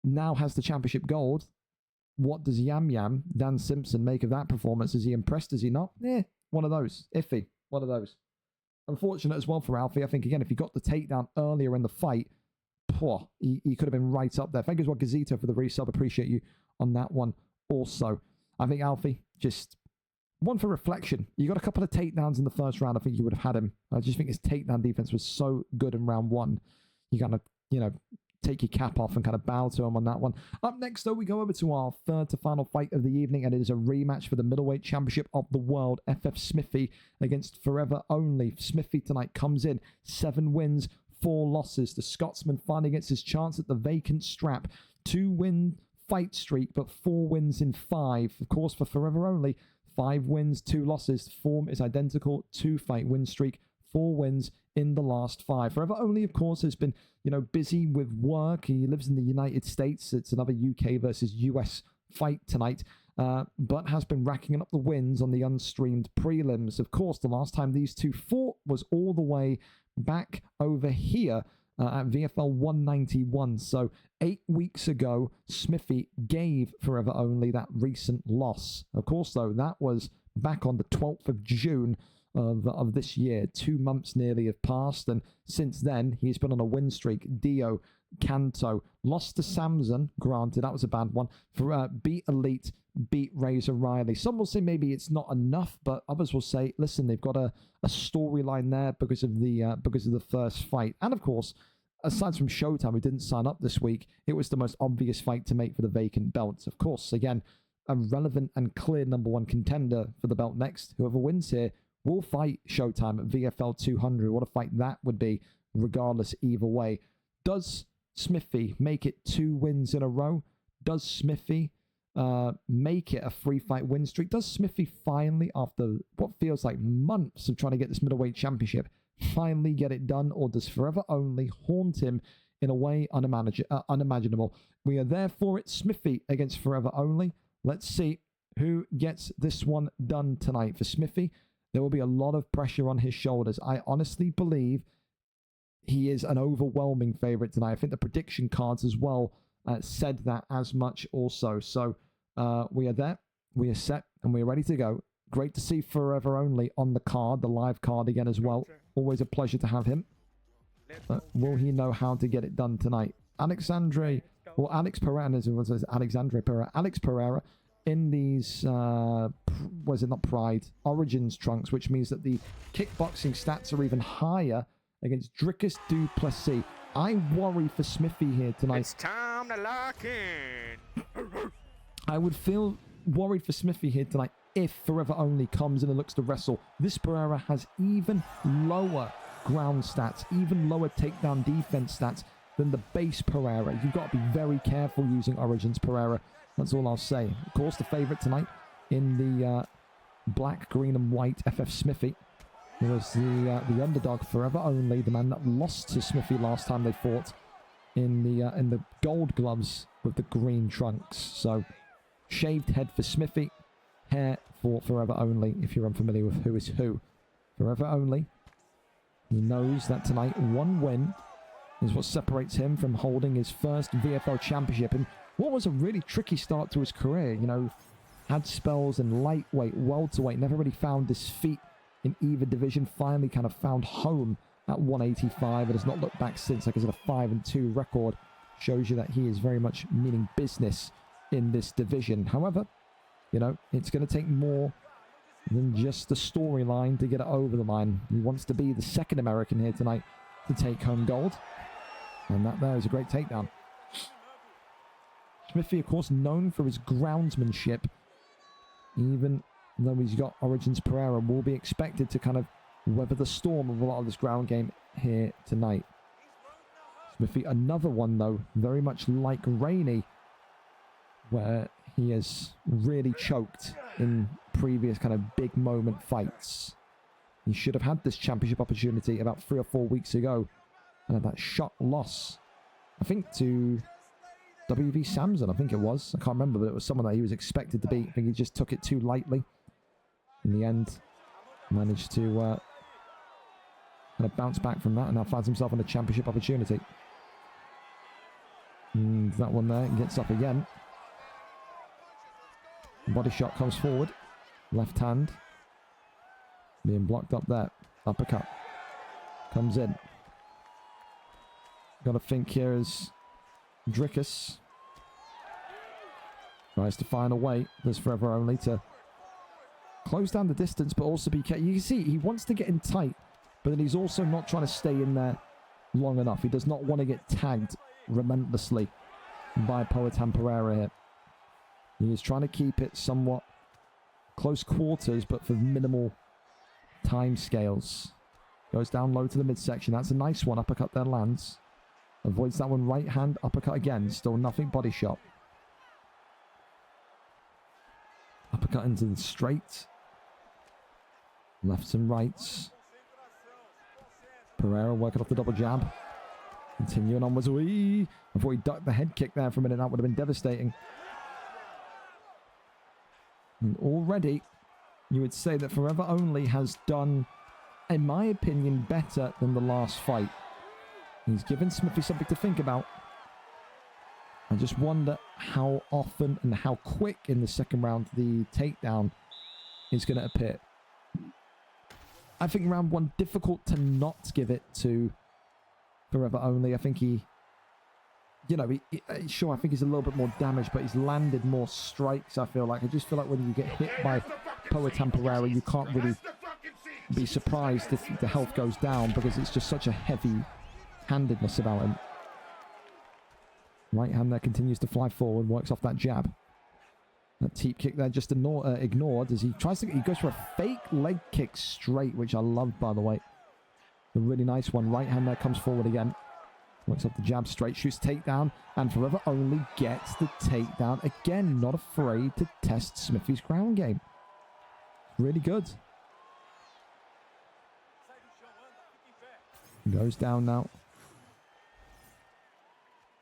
Now has the championship gold. What does Yam Yam, Dan Simpson, make of that performance? Is he impressed? Is he not? One of those. Iffy. One of those. Unfortunate as well for Alfie. I think, again, if he got the takedown earlier in the fight, poor, he could have been right up there. Thank you as well, Gazito, for the resub. Appreciate you on that one. Also, I think Alfie, just one for reflection. You got a couple of takedowns in the first round. I think you would have had him. I just think his takedown defense was so good in round 1. You kind of, you know, take your cap off and kind of bow to him on that one. Up next, though, we go over to our third to final fight of the evening, and it is a rematch for the middleweight championship of the world. FF Smithy against Forever Only. Smithy tonight comes in 7 wins, 4 losses. The Scotsman finally gets his chance at the vacant strap. 2-win fight streak, but 4 wins in 5. Of course, for Forever Only, 5 wins, 2 losses. Form is identical. 2-fight win streak, 4 wins in the last 5. Forever Only, of course, has been, you know, busy with work. He lives in the United States. It's another UK versus US fight tonight, but has been racking up the wins on the unstreamed prelims. Of course, the last time these two fought was all the way back over here at VFL 191. So 8 weeks ago, Smithy gave Forever Only that recent loss. Of course, though, that was back on the 12th of June of this year. 2 months nearly have passed, and since then, he's been on a win streak. Dio, Kanto, lost to Samson, granted, that was a bad one, for beat Elite, beat Razor Riley. Some will say maybe it's not enough, but others will say, listen, they've got a storyline there because of the first fight. And of course, aside from Showtime, who didn't sign up this week, it was the most obvious fight to make for the vacant belts. Of course, again, a relevant and clear #1 contender for the belt next. Whoever wins here will fight Showtime at VFL 200. What a fight that would be, regardless either way. Does Smithy make it 2 wins in a row? Does Smithy make it a 3-fight win streak? Does Smithy finally, after what feels like months of trying to get this middleweight championship, finally get it done? Or does Forever Only haunt him in a way unimaginable? We are there for it. Smithy against Forever Only. Let's see who gets this one done tonight. For Smithy, there will be a lot of pressure on his shoulders. I honestly believe he is an overwhelming favorite tonight. I think the prediction cards as well said that as much also. So we are there, we are set, and we are ready to go. Great to see Forever Only on the card, the live card again as well. Always a pleasure to have him. But will he know how to get it done tonight? Alex Pereira in these, was it not Pride? Origins trunks, which means that the kickboxing stats are even higher against Drickus Duplessis. I worry for Smithy here tonight. It's time to lock in. I would feel worried for Smithy here tonight if Forever Only comes in and looks to wrestle. This Pereira has even lower ground stats, even lower takedown defense stats than the base Pereira. You've got to be very careful using Origins Pereira. That's all I'll say. Of course, the favorite tonight in the black, green, and white FF Smithy. It was the underdog, Forever Only, the man that lost to Smithy last time they fought in the gold gloves with the green trunks. So, shaved head for Smithy, hair for Forever Only, if you're unfamiliar with who is who. Forever Only, he knows that tonight 1 win is what separates him from holding his first VFL championship. And what was a really tricky start to his career, you know, had spells in lightweight, welterweight, never really found his feet in either division, finally kind of found home at 185 and has not looked back since. Like I said, a 5-2 record shows you that he is very much meaning business in this division. However, you know, it's going to take more than just the storyline to get it over the line. He wants to be the second American here tonight to take home gold. And that there is a great takedown. Smithy, of course, known for his groundsmanship. Even though he's got Origins Pereira, will be expected to kind of weather the storm of a lot of this ground game here tonight. Smithy, another one, though, very much like Rainey, where he has really choked in previous kind of big moment fights. He should have had this championship opportunity about 3 or 4 weeks ago. And that shot loss, I think, to WV Samson, I think it was. I can't remember, but it was someone that he was expected to beat. I think he just took it too lightly. In the end, managed to kind of bounce back from that and now finds himself on a championship opportunity. And that one there, gets up again. Body shot comes forward. Left hand. Being blocked up there. Uppercut. Comes in. Got to think here as Drickus tries to find a way. There's Forever Only to close down the distance, but also be careful. You can see he wants to get in tight, but then he's also not trying to stay in there long enough. He does not want to get tagged relentlessly by Po4n Pereira here. He is trying to keep it somewhat close quarters, but for minimal time scales. Goes down low to the midsection. That's a nice one. Uppercut there lands. Avoids that one. Right hand. Uppercut again. Still nothing. Body shot. Uppercut into the straight. Lefts and rights. Pereira working off the double jab. Continuing onwards. Wee! Before he ducked the head kick there for a minute, that would have been devastating. And already, you would say that Forever Only has done, in my opinion, better than the last fight. He's given Smithy something to think about. I just wonder how often and how quick in the second round the takedown is going to appear. I think round one, difficult to not give it to Forever Only. I think he, you know, sure, I think he's a little bit more damaged, but he's landed more strikes, I feel like. I just feel like when you get hit by Po4n Pereira, you can't really be surprised if the health goes down because it's just such a heavy-handedness about him. Right hand there continues to fly forward, works off that jab. That teep kick there just ignored as he tries to, he goes for a fake leg kick straight, which I love, by the way. A really nice one. Right hand there comes forward again. Works off the jab straight, shoots takedown, and Forever Only gets the takedown again. Not afraid to test Smithy's ground game. Really good. Goes down now.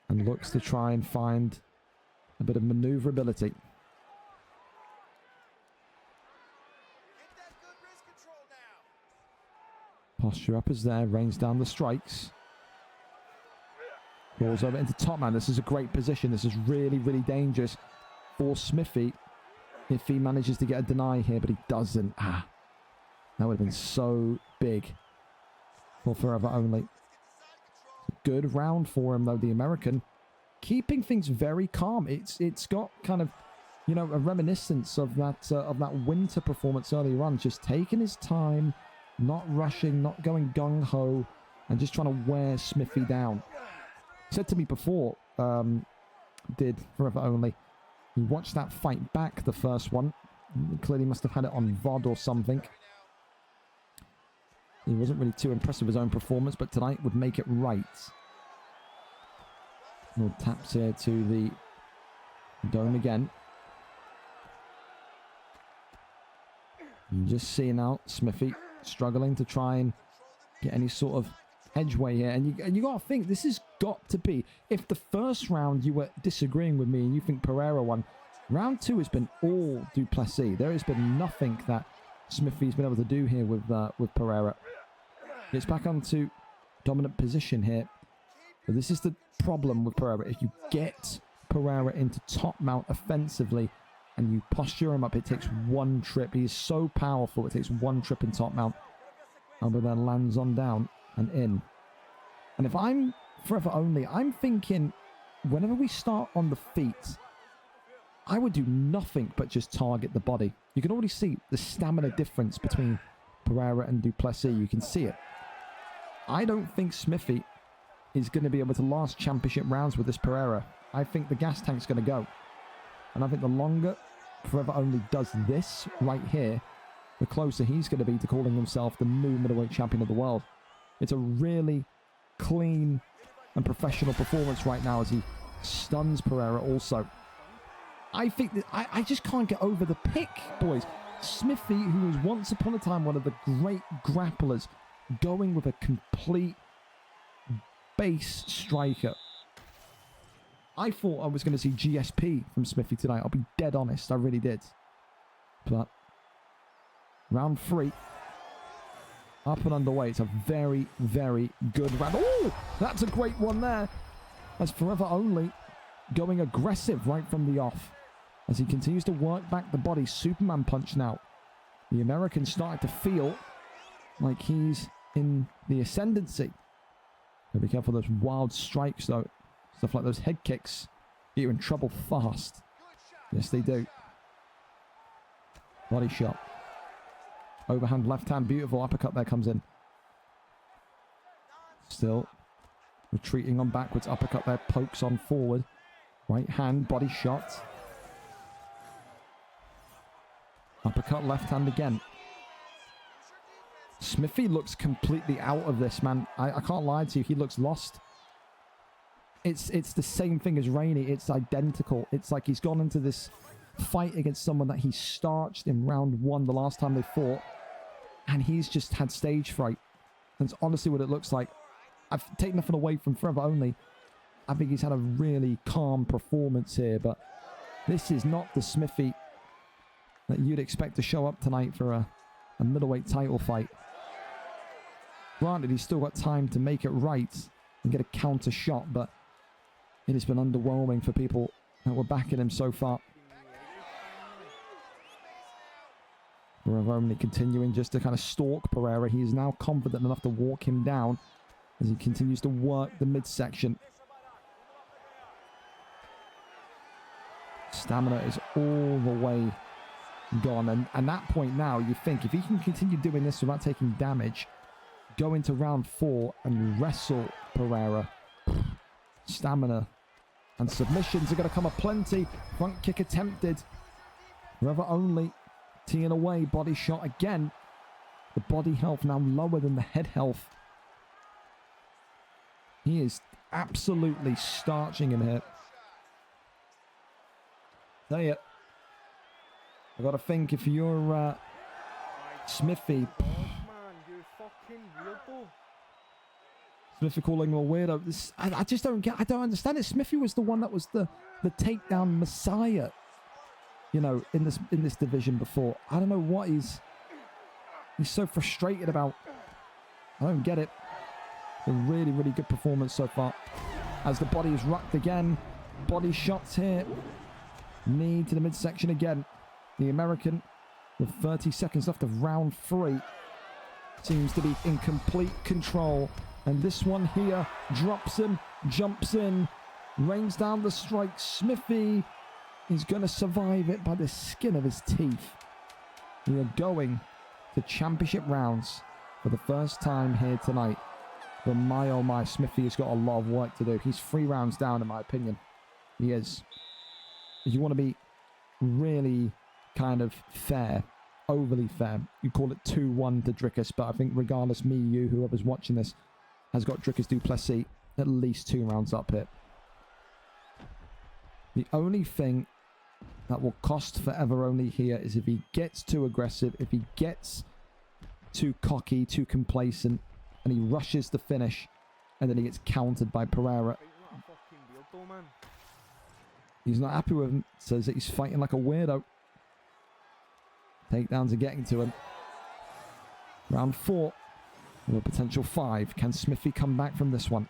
And looks to try and find a bit of maneuverability. Posture up is there, rains down the strikes. Rolls over into top man. This is a great position. This is really, really dangerous for Smithy if he manages to get a deny here, but he doesn't. That would have been so big for Forever Only. Good round for him, though, the American. Keeping things very calm. It's got kind of, you know, a reminiscence of that winter performance earlier on. Just taking his time, not rushing, not going gung-ho, and just trying to wear Smithy down. Said to me before, did Forever Only, he watched that fight back, the first one. Clearly must have had it on VOD or something. He wasn't really too impressed with his own performance, but tonight would make it right. Little taps here to the dome again. You just see now Smithy struggling to try and get any sort of edgeway here. And you got to think, this has got to be, if the first round you were disagreeing with me and you think Pereira won, round two has been all Duplessis. There has been nothing that Smithy's been able to do here with Pereira. Gets back onto dominant position here. But this is the problem with Pereira. If you get Pereira into top mount offensively and you posture him up, it takes one trip. He's so powerful, it takes one trip in top mount. Elbow then lands on down and in. And if I'm Forever Only, I'm thinking whenever we start on the feet, I would do nothing but just target the body. You can already see the stamina difference between Pereira and Duplessis. You can see it. I don't think Smithy is going to be able to last championship rounds with this Pereira. I think the gas tank's going to go. And I think the longer Forever Only does this right here, the closer he's going to be to calling himself the new middleweight champion of the world. It's a really clean and professional performance right now as he stuns Pereira also. I think that I just can't get over the pick, boys. Smithy, who was once upon a time one of the great grapplers, going with a complete base striker. I thought I was going to see GSP from Smithy tonight. I'll be dead honest. I really did. But round 3. Up and underway. It's a very, very good round. Oh, that's a great one there. As Forever Only going aggressive right from the off. As he continues to work back the body. Superman punch now. The American started to feel like he's in the ascendancy. So be careful of those wild strikes though. Stuff like those head kicks get you in trouble fast. Yes, they do. Body shot. Overhand, left hand, beautiful uppercut there comes in. Still retreating on backwards. Uppercut there, pokes on forward. Right hand, body shot. Uppercut, left hand again. Smithy looks completely out of this, man. I can't lie to you. He looks lost. It's the same thing as Rainey. It's identical. It's like he's gone into this fight against someone that he starched in round 1 the last time they fought. And he's just had stage fright. That's honestly what it looks like. I've taken nothing away from Forever Only. I think he's had a really calm performance here. But this is not the Smithy that you'd expect to show up tonight for a middleweight title fight. Granted, he's still got time to make it right and get a counter shot, but it has been underwhelming for people that were backing him so far. Forever Only continuing just to kind of stalk Pereira. He is now confident enough to walk him down as he continues to work the midsection. Stamina is all the way gone. And at that point now, you think if he can continue doing this without taking damage, go into round 4 and wrestle Pereira, stamina and submissions are going to come aplenty. Front kick attempted. Forever Only teeing away. Body shot again. The body health now lower than the head health. He is absolutely starching him here. Tell you, I got to think if you're Smithy. Smithy calling him a weirdo. This, I just don't get. I don't understand it. Smithy was the one that was the takedown messiah, you know, in this division before. I don't know what he's so frustrated about. I don't get it. A really, really good performance so far. As the body is rucked again. Body shots here. Knee to the midsection again. The American, with 30 seconds left of round 3, seems to be in complete control. And this one here drops him, jumps in, rains down the strike. Smithy is going to survive it by the skin of his teeth. We are going to championship rounds for the first time here tonight. But my oh my, Smithy has got a lot of work to do. He's 3 rounds down in my opinion. He is. If you want to be really kind of fair, overly fair, you call it 2-1 to Drickus, but I think regardless, me, you, whoever's watching this, has got Drickus du Plessis at least 2 rounds up here. The only thing that will cost Forever Only here is if he gets too aggressive, if he gets too cocky, too complacent, and he rushes the finish, and then he gets countered by Pereira. He's not happy with him. Says that he's fighting like a weirdo. Takedowns are getting to him. Round 4. With a potential 5. Can Smithy come back from this one?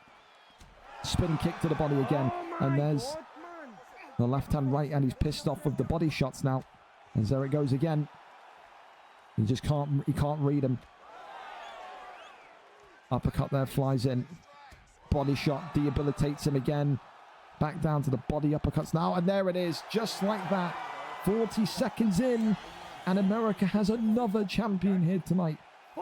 Spin kick to the body again. And there's the left hand, right hand. He's pissed off with the body shots now. And there it goes again. He just can't read him. Uppercut there flies in. Body shot debilitates him again. Back down to the body uppercuts now. And there it is. Just like that. 40 seconds in. And America has another champion here tonight.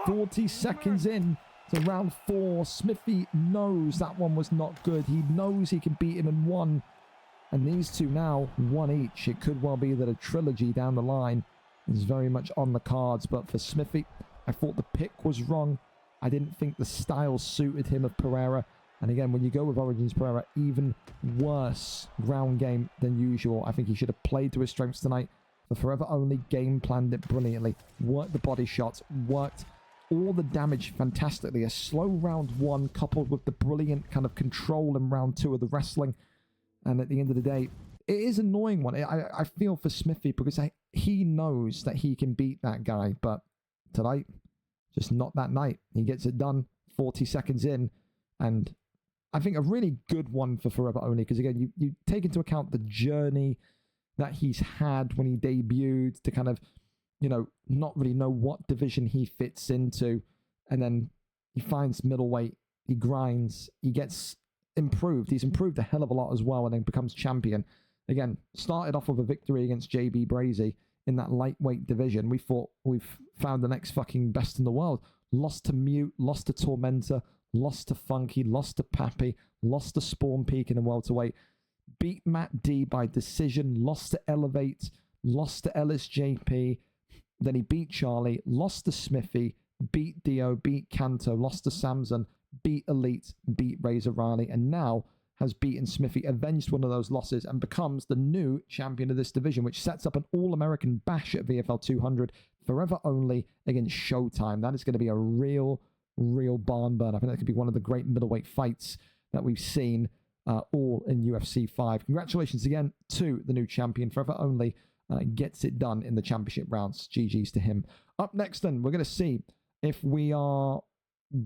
40 seconds in to round 4. Smithy knows that one was not good. He knows he can beat him in 1. And these two now, one each. It could well be that a trilogy down the line is very much on the cards. But for Smithy, I thought the pick was wrong. I didn't think the style suited him of Pereira. And again, when you go with Origins Pereira, even worse ground game than usual. I think he should have played to his strengths tonight. The Forever Only game planned it brilliantly. Worked the body shots. Worked all the damage fantastically. A slow round one coupled with the brilliant kind of control in round two of the wrestling. And at the end of the day, it is an annoying one. I feel for Smithy because he knows that he can beat that guy. But tonight, just not that night. He gets it done 40 seconds in. And I think a really good one for Forever Only. Because again, you take into account the journey that he's had when he debuted to kind of, you know, not really know what division he fits into. And then he finds middleweight. He grinds. He gets improved. He's improved a hell of a lot as well and then becomes champion. Again, started off with a victory against JB Brazy in that lightweight division. We thought we've found the next fucking best in the world. Lost to Mute, lost to Tormentor, lost to Funky, lost to Pappy, lost to Spawn Peak in the welterweight. Beat Matt D by decision, lost to Elevate, lost to Ellis JP. Then he beat Charlie, lost to Smithy, beat Dio, beat Kanto, lost to Samson, beat Elite, beat Razor Riley, and now has beaten Smithy, avenged one of those losses, and becomes the new champion of this division, which sets up an all-American bash at VFL 200, Forever Only against Showtime. That is going to be a real barn burn. I think that could be one of the great middleweight fights that we've seen all in UFC 5. Congratulations again to the new champion. Forever Only gets it done in the championship rounds. GG's to him. Up next then, we're going to see if we are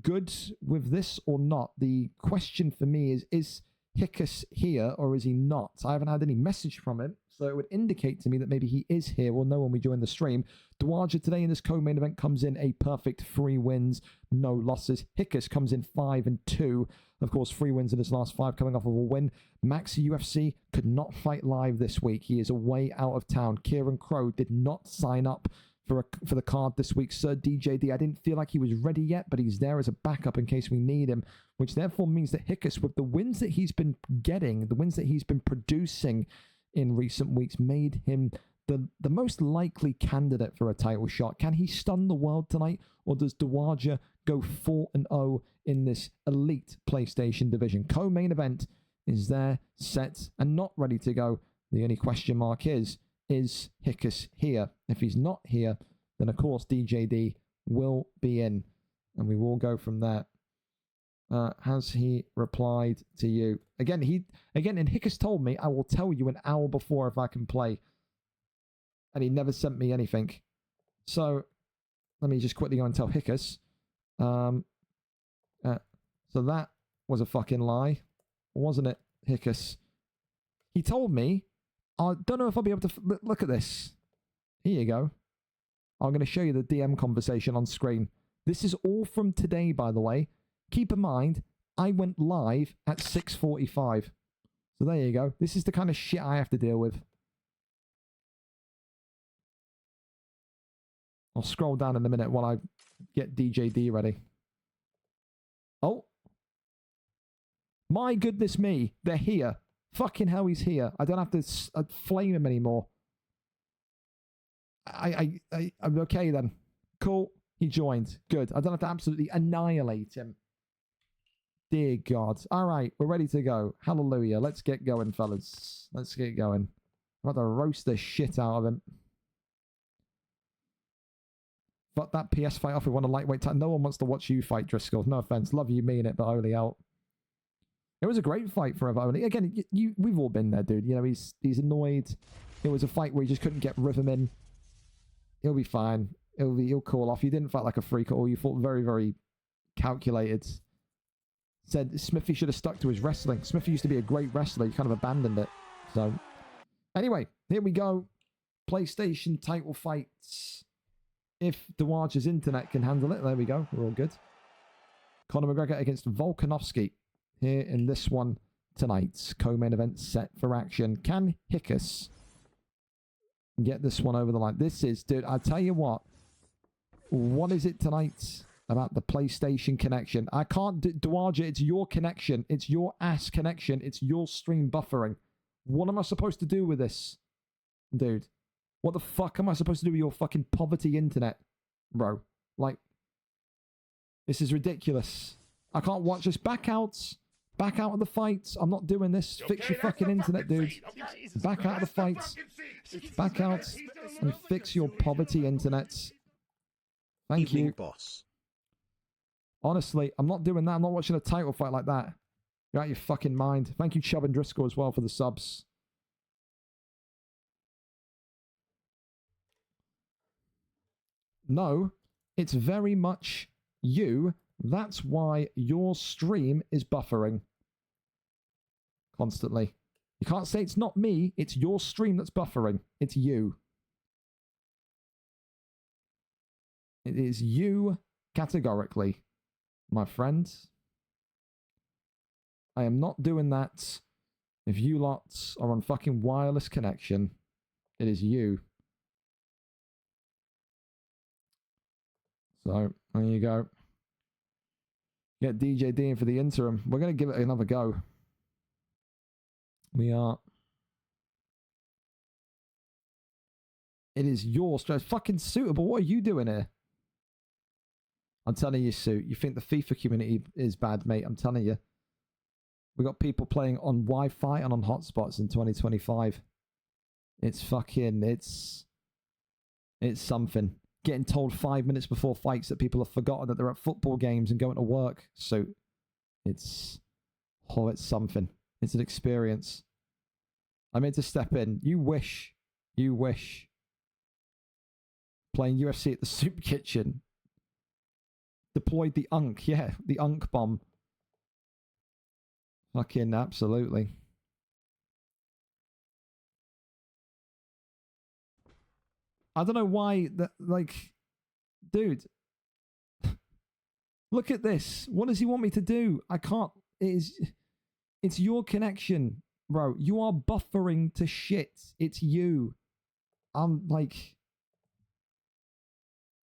good with this or not. The question for me is Hickus here or is he not? I haven't had any message from him, so it would indicate to me that maybe he is here. We'll know when we join the stream. Dwarja today in this co-main event comes in a perfect 3 wins, no losses. Hickus comes in 5-2. Of course, 3 wins in his last 5 coming off of a win. Max UFC could not fight live this week. He is away out of town. Kieran Crow did not sign up for the card this week. Sir DJD, I didn't feel like he was ready yet, but he's there as a backup in case we need him, which therefore means that Hickus, with the wins that he's been getting, the wins that he's been producing in recent weeks, made him the most likely candidate for a title shot. Can he stun the world tonight, or does Dwarja go 4-0 in this elite PlayStation division? Co-main event is there, set, and not ready to go. The only question mark is Hickus here? If he's not here, then of course DJD will be in, and we will go from there. Has he replied to you? Again, and Hickus told me, I will tell you an hour before if I can play. And he never sent me anything. So, let me just quickly go and tell Hickus. So that was a fucking lie, wasn't it, Hickus? He told me, I don't know if I'll be able to... Look at this. Here you go. I'm going to show you the DM conversation on screen. This is all from today, by the way. Keep in mind, I went live at 6:45. So there you go. This is the kind of shit I have to deal with. I'll scroll down in a minute while I get DJD ready. Oh. My goodness me. They're here. Fucking hell, he's here. I don't have to flame him anymore. I'm okay then. Cool. He joined. Good. I don't have to absolutely annihilate him. Dear God. All right, we're ready to go. Hallelujah. Let's get going, fellas. Let's get going. I'm about to roast the shit out of him. But that PS fight off with one of lightweight time. No one wants to watch you fight, Driscoll. No offense. Love you, mean it, but only out. It was a great fight for Only. Again, we've all been there, dude. You know, he's annoyed. It was a fight where he just couldn't get rhythm in. He'll be fine. He'll call off. You didn't fight like a freak at all. You fought very, very calculated. Said Smithy should have stuck to his wrestling. Smithy used to be a great wrestler. He kind of abandoned it. So, anyway, here we go. PlayStation title fights. If Dwarja's internet can handle it, there we go. We're all good. Conor McGregor against Volkanovski here in this one tonight. Co-main event set for action. Can Hickus get this one over the line? This is, dude, I'll tell you what. What is it tonight about the PlayStation connection? I can't, Dwarja, it's your connection. It's your ass connection. It's your stream buffering. What am I supposed to do with this? Dude. What the fuck am I supposed to do with your fucking poverty internet? Bro. Like, this is ridiculous. I can't watch this. Back out. Back out of the fights. I'm not doing this. Fix your fucking internet, dude. Back out of the fights. Back out and fix your poverty internet. Thank you. Boss. Honestly, I'm not doing that. I'm not watching a title fight like that. You're out of your fucking mind. Thank you, Chubb and Driscoll, as well, for the subs. No, it's very much you. That's why your stream is buffering constantly. You can't say it's not me. It's your stream that's buffering. It's you. It is you categorically, my friend. I am not doing that. If you lots are on fucking wireless connection, it is you. So, there you go. Get DJ D in for the interim. We're going to give it another go. We are. It is your stress. Fucking suitable. What are you doing here? I'm telling you, Suit. You think the FIFA community is bad, mate. I'm telling you. We got people playing on Wi-Fi and on hotspots in 2025. It's fucking... It's something. Getting told 5 minutes before fights that people have forgotten that they're at football games and going to work. So it's... Oh, it's something. It's an experience. I meant to step in. You wish. You wish. Playing UFC at the soup kitchen. Deployed the Unk. Yeah, the Unk bomb. Fucking absolutely. I don't know why that, like, dude. Look at this. What does he want me to do? I can't. It's your connection, bro. You are buffering to shit. It's you. I'm like,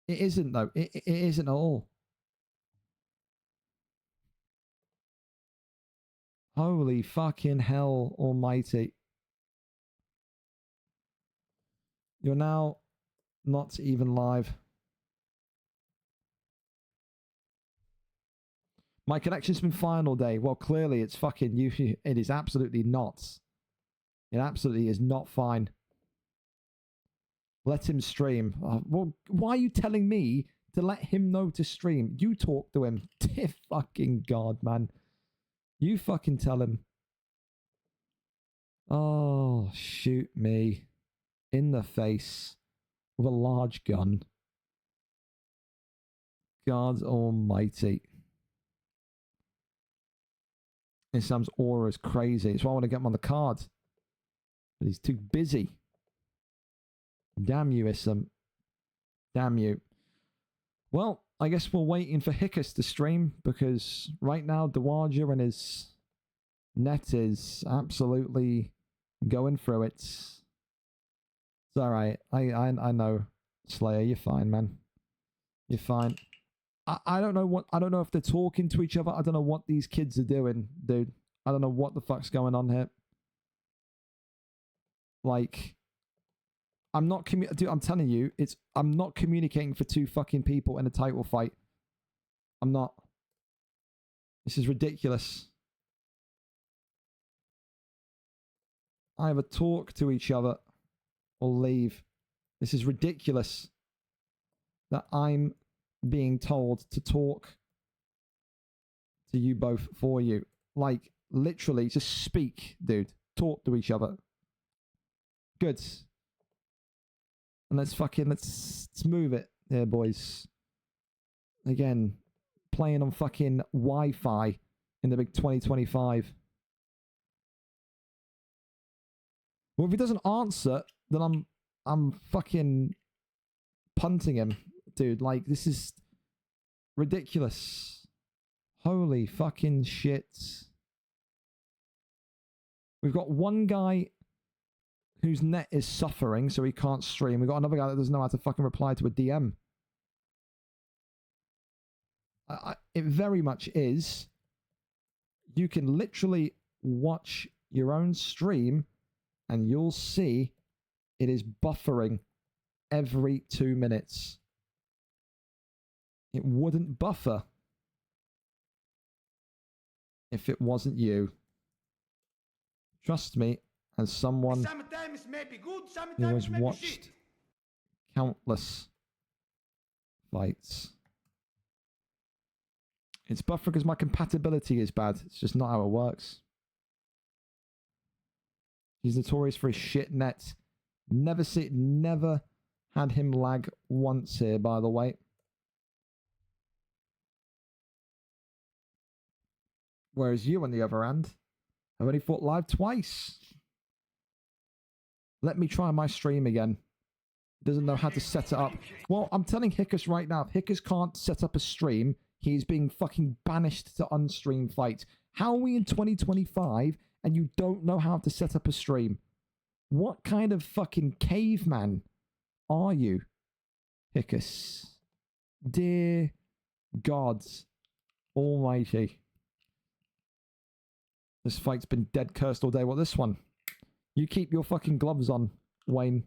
it isn't though. It isn't at all. Holy fucking hell almighty. You're now not even live. My connection's been fine all day. Well, clearly it's fucking you. It is absolutely not. It absolutely is not fine. Let him stream. Well, why are you telling me to let him know to stream? You talk to him. Dear fucking God, man. You fucking tell him. Oh, shoot me. In the face. With a large gun. God almighty. And Sam's aura is crazy. That's why I want to get him on the card. But he's too busy. Damn you, Issam. Damn you. Well, I guess we're waiting for Hickus to stream, because right now Dawaja and his net is absolutely going through it. It's alright. I know. Slayer, you're fine, man. You're fine. I don't know if they're talking to each other. I don't know what these kids are doing, dude. I don't know what the fuck's going on here. Like, dude, I'm telling you, I'm not communicating for two fucking people in a title fight. I'm not. This is ridiculous. Either talk to each other or leave. This is ridiculous that I'm being told to talk to you both for you. Like, literally, just speak, dude. Talk to each other. Good. And let's move it here, boys. Again, playing on fucking Wi-Fi in the big 2025. Well, if he doesn't answer, then I'm fucking punting him, dude. Like, this is ridiculous. Holy fucking shit. We've got one guy whose net is suffering, so he can't stream. We've got another guy that doesn't know how to fucking reply to a DM. It very much is. You can literally watch your own stream and you'll see it is buffering every 2 minutes. It wouldn't buffer if it wasn't you. Trust me, as someone who has watched countless fights. It's buffering because my compatibility is bad. It's just not how it works. He's notorious for his shit net. Never had him lag once here, by the way. Whereas you, on the other hand, have only fought live twice. Let me try my stream again. Doesn't know how to set it up. Well, I'm telling Hickus right now, if Hickus can't set up a stream, he's being fucking banished to unstream fights. How are we in 2025 and you don't know how to set up a stream? What kind of fucking caveman are you, Hickus? Dear God Almighty. This fight's been dead cursed all day. What, this one? You keep your fucking gloves on, Wayne.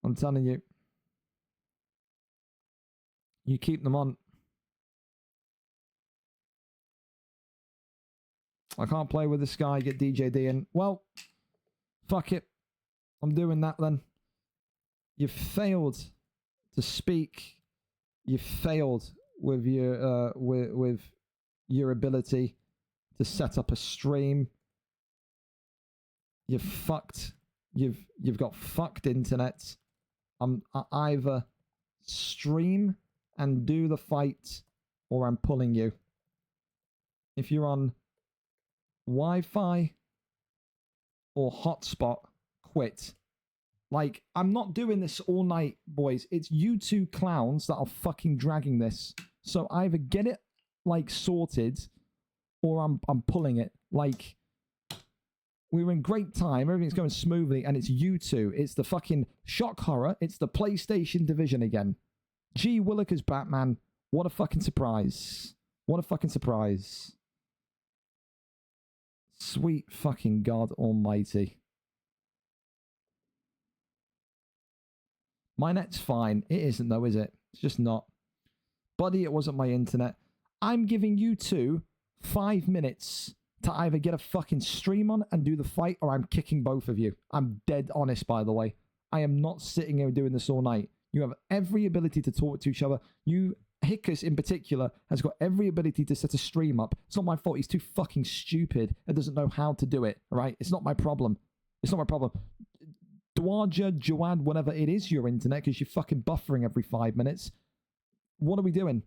I'm telling you. You keep them on. I can't play with this guy, get DJD in. Well, fuck it. I'm doing that then. You've failed to speak. You've failed with your ability to set up a stream. You've fucked. You've got fucked internet. I either stream and do the fight, or I'm pulling you. If you're on Wi-Fi or hotspot, quit. Like, I'm not doing this all night, boys. It's you two clowns that are fucking dragging this. So either get it like sorted, or I'm pulling it. Like, we were in great time, everything's going smoothly, and it's you two. It's the fucking shock horror. It's the PlayStation division again. Gee Willikers Batman. What a fucking surprise. What a fucking surprise. Sweet fucking God Almighty. My net's fine. It isn't though, is it? It's just not. Buddy, it wasn't my internet. I'm giving you two 5 minutes to either get a fucking stream on and do the fight, or I'm kicking both of you. I'm dead honest, by the way. I am not sitting here doing this all night. You have every ability to talk to each other. You, Hickus in particular, has got every ability to set a stream up. It's not my fault. He's too fucking stupid and doesn't know how to do it, all right? It's not my problem. It's not my problem. Dwarja, Joad, whatever, it is your internet because you're fucking buffering every 5 minutes. What are we doing?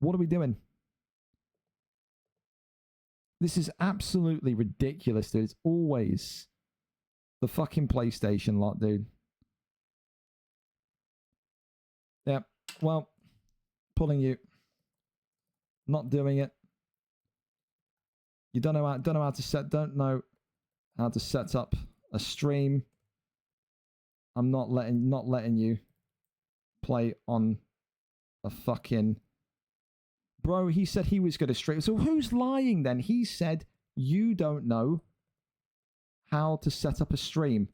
What are we doing? This is absolutely ridiculous, dude. It's always the fucking PlayStation lot, dude. Yeah, well, pulling you. Not doing it. You don't know how to set up a stream. I'm not letting you play on a fucking... Bro, he said he was going to stream. So who's lying then? He said you don't know how to set up a stream.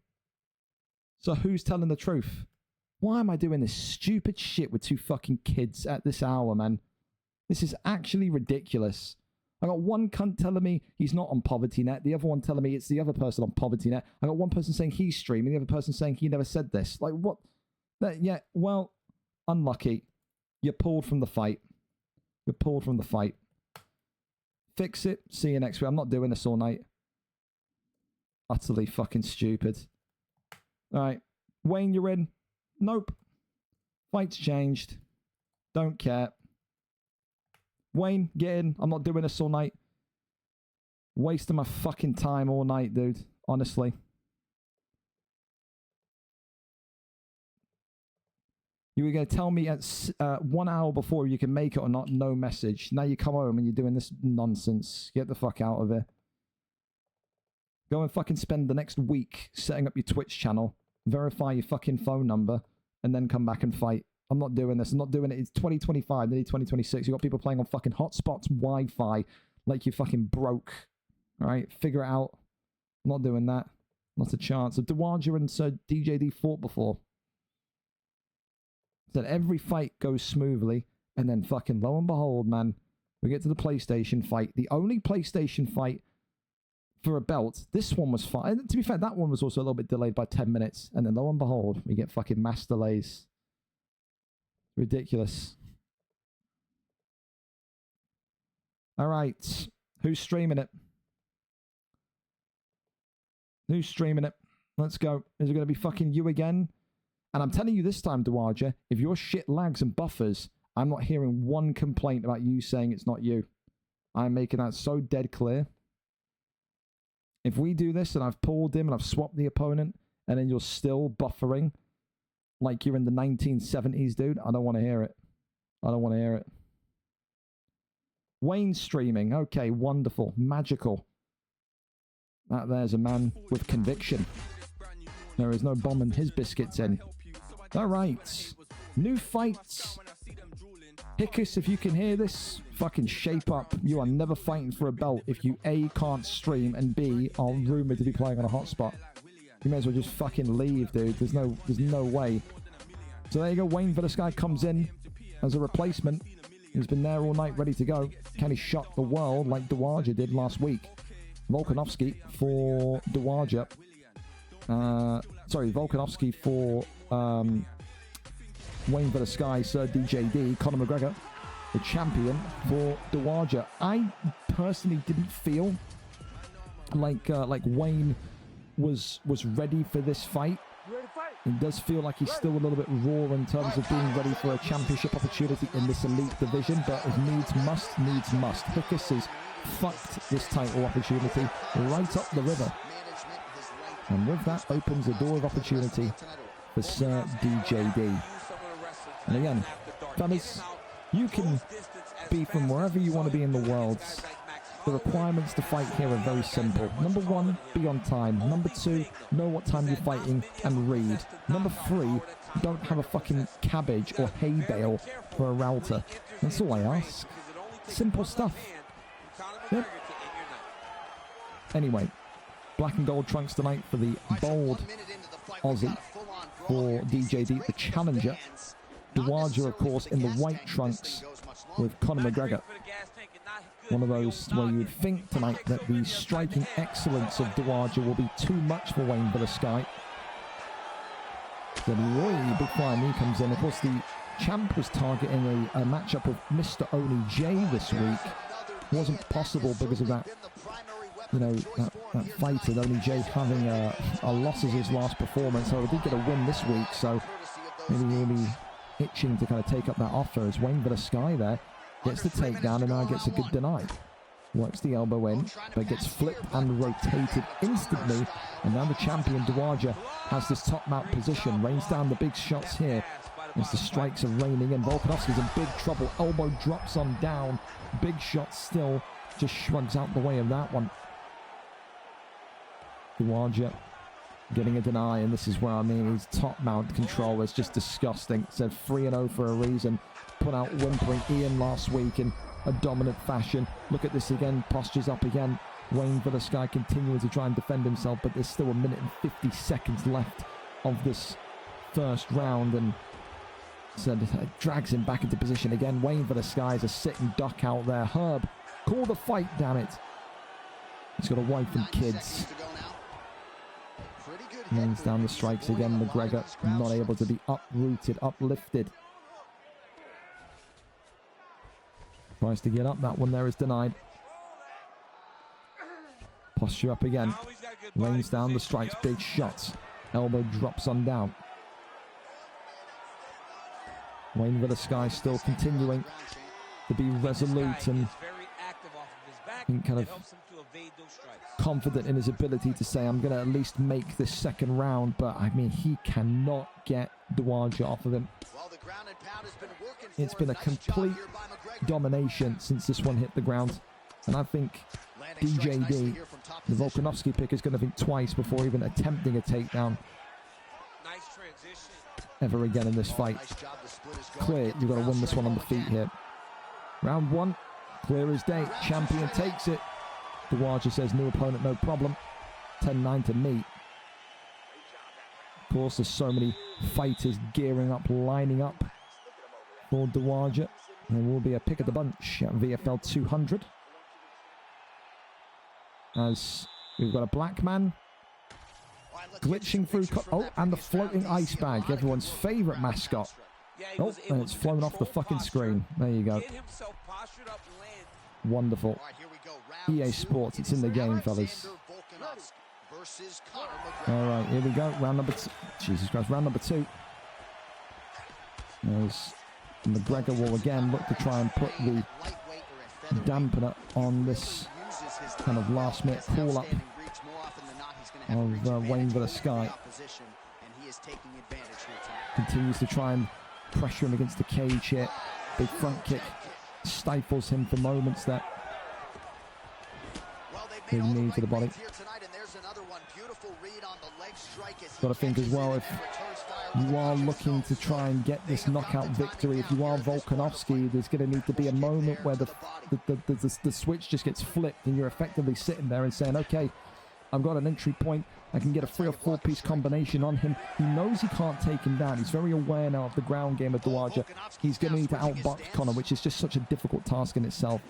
So who's telling the truth? Why am I doing this stupid shit with two fucking kids at this hour, man? This is actually ridiculous. I got one cunt telling me he's not on Poverty Net. The other one telling me it's the other person on Poverty Net. I got one person saying he's streaming. The other person saying he never said this. Like, what? Yeah, well, unlucky. You're pulled from the fight. You're pulled from the fight. Fix it. See you next week. I'm not doing this all night. Utterly fucking stupid. All right. Wayne, you're in. Nope. Fight's changed. Don't care. Wayne, get in. I'm not doing this all night. Wasting my fucking time all night, dude. Honestly. You were going to tell me at 1 hour before you can make it or not, no message. Now you come home and you're doing this nonsense. Get the fuck out of here. Go and fucking spend the next week setting up your Twitch channel. Verify your fucking phone number. And then come back and fight. I'm not doing this. I'm not doing it. It's 2025, nearly 2026. You got people playing on fucking hotspots, Wi-Fi, like you fucking broke. All right, figure it out. Not doing that. Not a chance. So Dowager and Sir DJD fought before. Said every fight goes smoothly, and then fucking lo and behold, man, we get to the PlayStation fight. The only PlayStation fight for a belt. This one was fine. To be fair, that one was also a little bit delayed by 10 minutes. And then lo and behold, we get fucking mass delays. Ridiculous. All right. Who's streaming it? Who's streaming it? Let's go. Is it going to be fucking you again? And I'm telling you this time, Dowager, if your shit lags and buffers, I'm not hearing one complaint about you saying it's not you. I'm making that so dead clear. If we do this and I've pulled him and I've swapped the opponent and then you're still buffering like you're in the 1970s, dude, I don't want to hear it. I don't want to hear it. Wayne streaming. Okay, wonderful. Magical. That there's a man with conviction. There is no bomb in his biscuits in. All right. New fights. Hickus, if you can hear this, fucking shape up. You are never fighting for a belt if you A, can't stream, and B, are rumored to be playing on a hotspot. You may as well just fucking leave, dude. There's no way. So there you go. Wayne Villasky comes in as a replacement. He's been there all night, ready to go. Can he shock the world like Dowager did last week? Volkanovski for Dowager. Volkanovski for Wayne Villasky, Sir DJD, Conor McGregor, the champion for Dowager. I personally didn't feel like Wayne was ready for this fight. It does feel like he's still a little bit raw in terms of being ready for a championship opportunity in this elite division, but if needs must, needs must. Hickus has fucked this title opportunity right up the river. And with that opens a door of opportunity for Sir DJD. And again, fellas, you can be from wherever you want to be in the world. The requirements to fight here are very simple. Number 1, be on time. Number 2, know what time you're fighting and read. Number 3, don't have a fucking cabbage or hay bale for a router. That's all I ask. Simple stuff. Yep. Anyway, black and gold trunks tonight for the bold Aussie for DJD, the challenger. Dowager, of course, in the white trunks with Conor McGregor. One of those where you'd think tonight that the striking excellence of Dowager will be too much for Wayne Villasky. Then Roy, big fire knee comes in. Of course, the champ was targeting a matchup with Mr. Oni J this week. Wasn't possible because of that, that fighter, Oni J, having a loss as his last performance. So he did get a win this week, so maybe he'll be itching to kind of take up that offer as Wayne Villasky there gets the takedown and now gets a good deny. Works the elbow in, but gets flipped and rotated instantly. And now the champion, Dowager, has this top mount position. Rains down the big shots here as the strikes are raining in. Volkanovski's in big trouble. Elbow drops on down. Big shot still. Just shrugs out the way of that one. Dowager getting a deny, and this is where I mean his top mount control is just disgusting. Said 3-0 for a reason. Put out whimpering Ian last week in a dominant fashion. Look at this again, postures up again. Wayne Villasky continuing to try and defend himself, but there's still 1 minute and 50 seconds left of this first round, and so drags him back into position again. Wayne Villasky is a sitting duck out there. Herb, call the fight, damn it. He's got a wife and kids. Lays down the strikes again. McGregor not able to be uprooted, uplifted. Tries to get up. That one there is denied. Posture up again. Rains down the strikes. Big shots. Elbow drops on down. Wayne Villasky still continuing to be resolute and kind of confident in his ability to say, I'm going to at least make this second round, but I mean, he cannot get Dowager off of him. It's been a complete domination since this one hit the ground, and I think DJD, the Volkanovski pick, is going to think twice before even attempting a takedown ever again in this fight. Clear, you've got to win this one on the feet here. Round 1, clear as day. Champion takes it. Dowager says new opponent, no problem. 10-9 to meet. Of course, there's so many fighters gearing up, lining up for Dowager. There will be a pick of the bunch at VFL 200. As we've got a black man glitching through. Oh, and the floating ice bag, everyone's favorite mascot. Oh, and it's flown off the fucking screen. There you go. Wonderful. EA Sports, it's in the game, fellas. All right, here we go. Round number two. Jesus Christ, round number 2. As McGregor will again look to try and put the dampener on this kind of last-minute call-up of Wayne vs Sky. Continues to try and pressure him against the cage here. Big front kick stifles him for moments there. Big knee to the body. Got to think as well, if you are looking to try and get this knockout victory, if you are Volkanovski, there's going to need to be a moment where the switch just gets flipped and you're effectively sitting there and saying, okay, I've got an entry point, I can get a 3 or 4 piece combination on him. He knows he can't take him down. He's very aware now of the ground game of Dowager. He's going to need to outbox Conor, which is just such a difficult task in itself.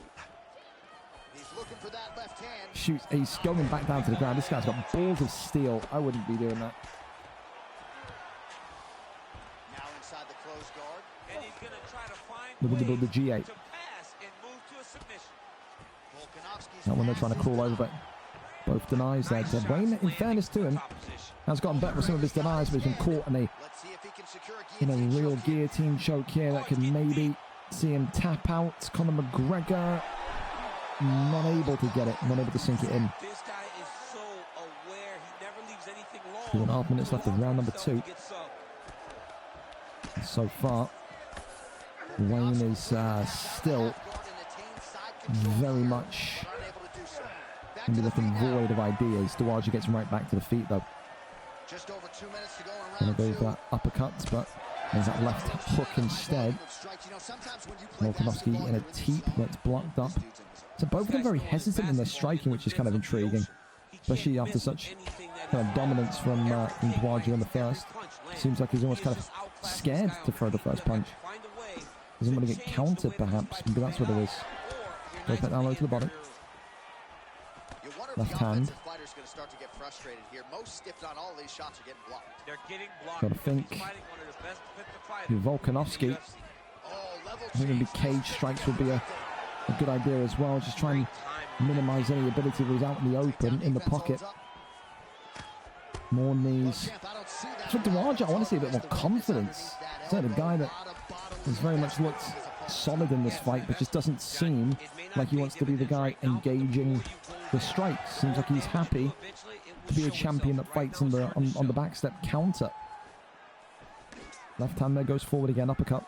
Shoots, he's going back down to the ground. This guy's got balls of steel. I wouldn't be doing that. Look at the G8. That one they're trying to crawl over, but both denies there. Wayne, in fairness to him, has gotten better with some of his denies, but he's been caught in a real guillotine choke here that could maybe see him tap out. Conor McGregor not able to get it, not able to sink it in. 2.5 minutes left of round number 2. So far, Wayne is still very much going to be looking void of ideas. Dowager gets right back to the feet though. Going to go for that uppercut, but there's that left hook instead. Volkanovski in a teep that's blocked up. So both of them very hesitant in their striking, which is kind of intriguing, especially after such kind of dominance from Dowager in the first. Seems like he's almost kind of scared to throw the first punch. Doesn't want to get countered, perhaps. Maybe that's what it is. Goes back down low to the body. Left hand. Got to think. Volkanovski. I think maybe cage strikes would be a good idea as well. Just try and minimize any ability that was out in the open, in the pocket. More knees. For Dowager, I want to see a bit more confidence. Is that a guy that has very much looked solid in this fight, but just doesn't seem like he wants to be the guy engaging the strikes. Seems like he's happy to be a champion that fights on the backstep counter. Left hand there, goes forward again, uppercut.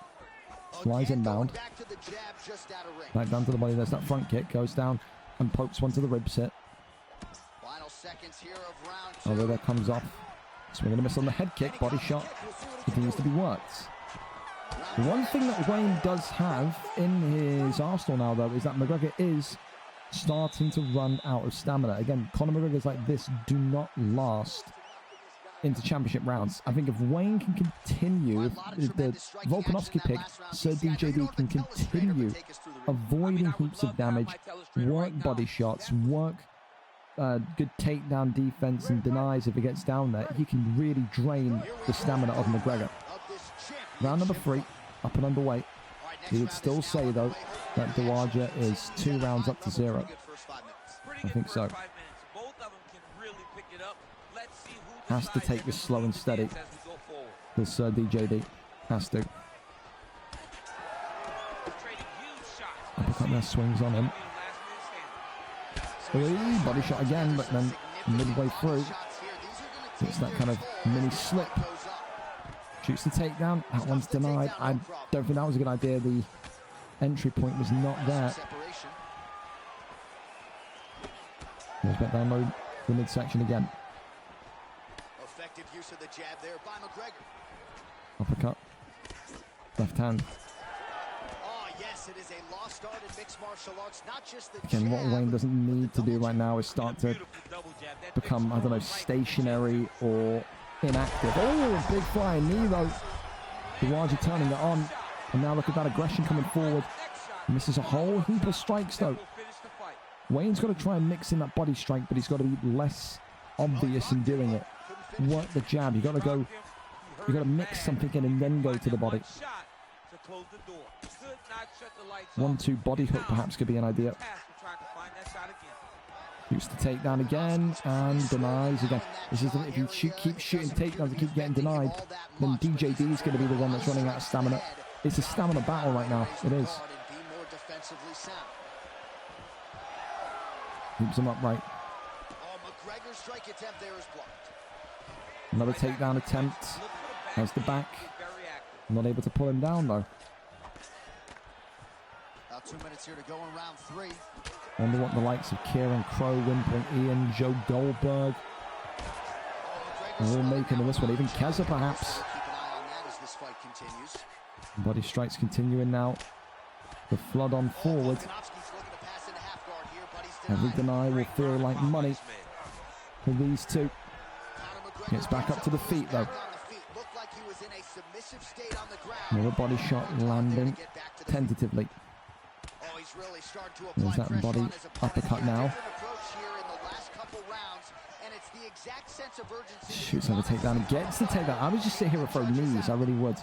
Flies inbound. Back down to the body, there's that front kick, goes down and pokes one to the ribs hit. Although that comes off. Swing and a miss on the head kick, body shot. Continues to be worked. The one thing that Wayne does have in his arsenal now, though, is that McGregor is starting to run out of stamina. Again, Conor McGregor's like this do not last into championship rounds. I think if Wayne can continue, if the Volkanovski pick, Sir DJD can continue avoiding heaps of damage, work body shots, work good takedown defense and denies if he gets down there, he can really drain the stamina of McGregor. Round number 3, up and underway. He would still say, though, that Dowager is 2 rounds up to 0. I think so. Has to take this slow and steady. This DJD has to. Uppercut there, swings on him. Body shot again, but then midway through, it's that kind of mini slip. Shoots the takedown. That one's denied. I don't think that was a good idea. The entry point was not there. Goes back down low, the midsection again. Effective use of the jab there by McGregor. Uppercut. Left hand. Yes, it is a lost art in mixed martial arts, not just the Again, what jab, Wayne doesn't but need the to do double right jab. now is start to become, I don't know, stationary or inactive. Oh, big flying knee though. Duwaja turning it on. And now look at that aggression coming forward. Misses a whole heap of strikes though. Wayne's got to try and mix in that body strike, but he's got to be less obvious in doing it. Work the jab. You got to go. You got to mix something in and then go to the body. 1-2 body hook perhaps could be an idea. Shoots the takedown again and denies again. This is if you keep shooting takedowns and keep getting denied, then DJD is going to be the one that's running out of stamina. It's a stamina battle right now. It is. Keeps him upright. Another takedown attempt. Has the back. Not able to pull him down though. About 2 minutes here to go in round 3. Wonder what the likes of Kieran Crow, Wimpling Ian, Joe Goldberg are all making of this one. Even Keza perhaps. Keep an eye on that as this fight continues. Body strikes continuing now. The flood on forward. Every deny will feel like money for these two. Gets back up to the feet though. Another body shot landing tentatively. There's that body uppercut now. Shoots over takedown and gets the takedown. I would just sit here and throw knees. I really would.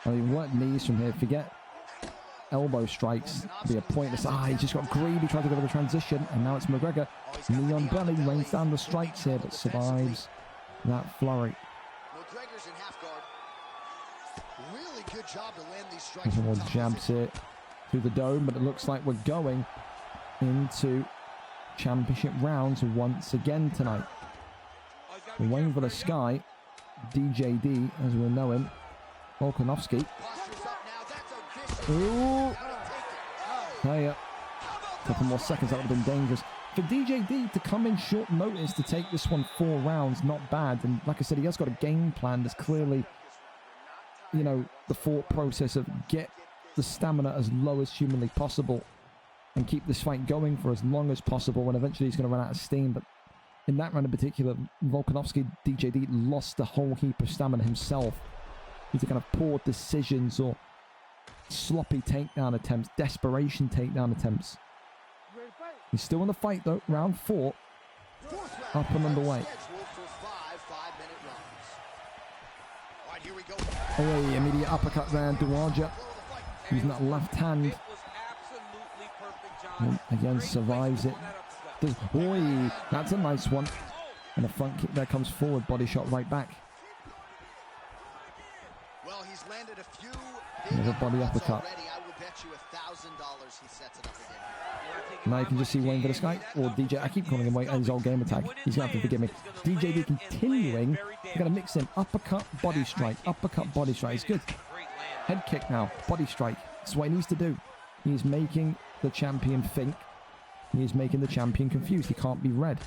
I mean, what knees from here? Forget elbow strikes. Be a pointless. He just got greedy, tried to go for the transition, and now it's McGregor. Knee on belly, rains down the strikes here, but survives that flurry. McGregor's in half guard. Really good job to land these strikes. More jabs here through the dome, but it looks like we're going into championship rounds once again tonight. We're waiting for the sky. DJD, as we know him. Volkanovski. Ooh. Hey, a couple more seconds, that would have been dangerous. For DJD to come in short notice to take this one 4 rounds, not bad. And like I said, he has got a game plan. There's clearly, you know, the thought process of get the stamina as low as humanly possible and keep this fight going for as long as possible, and eventually he's going to run out of steam. But in that round in particular, Volkanovski, DJD lost a whole heap of stamina himself. These are kind of poor decisions or sloppy takedown attempts, desperation takedown attempts. He's still in the fight though. Round 4, up and underway. Oh, immediate uppercut there, Duwaja using that left hand. And again, survives it. Oi, that's a nice one. And a front kick there comes forward, body shot right back. Well, he's landed a few Another body uppercut. I will bet you $1,000 he sets it up again. Now you can just see Wayne for the sky, or DJ, I keep calling him Wayne, his old game attack. He's going to have to forgive me. DJD continuing. You're going to mix in uppercut, body strike, uppercut, body strike. It's good. Head kick now, body strike. That's what he needs to do. He is making the champion think. He is making the champion confused. He can't be read.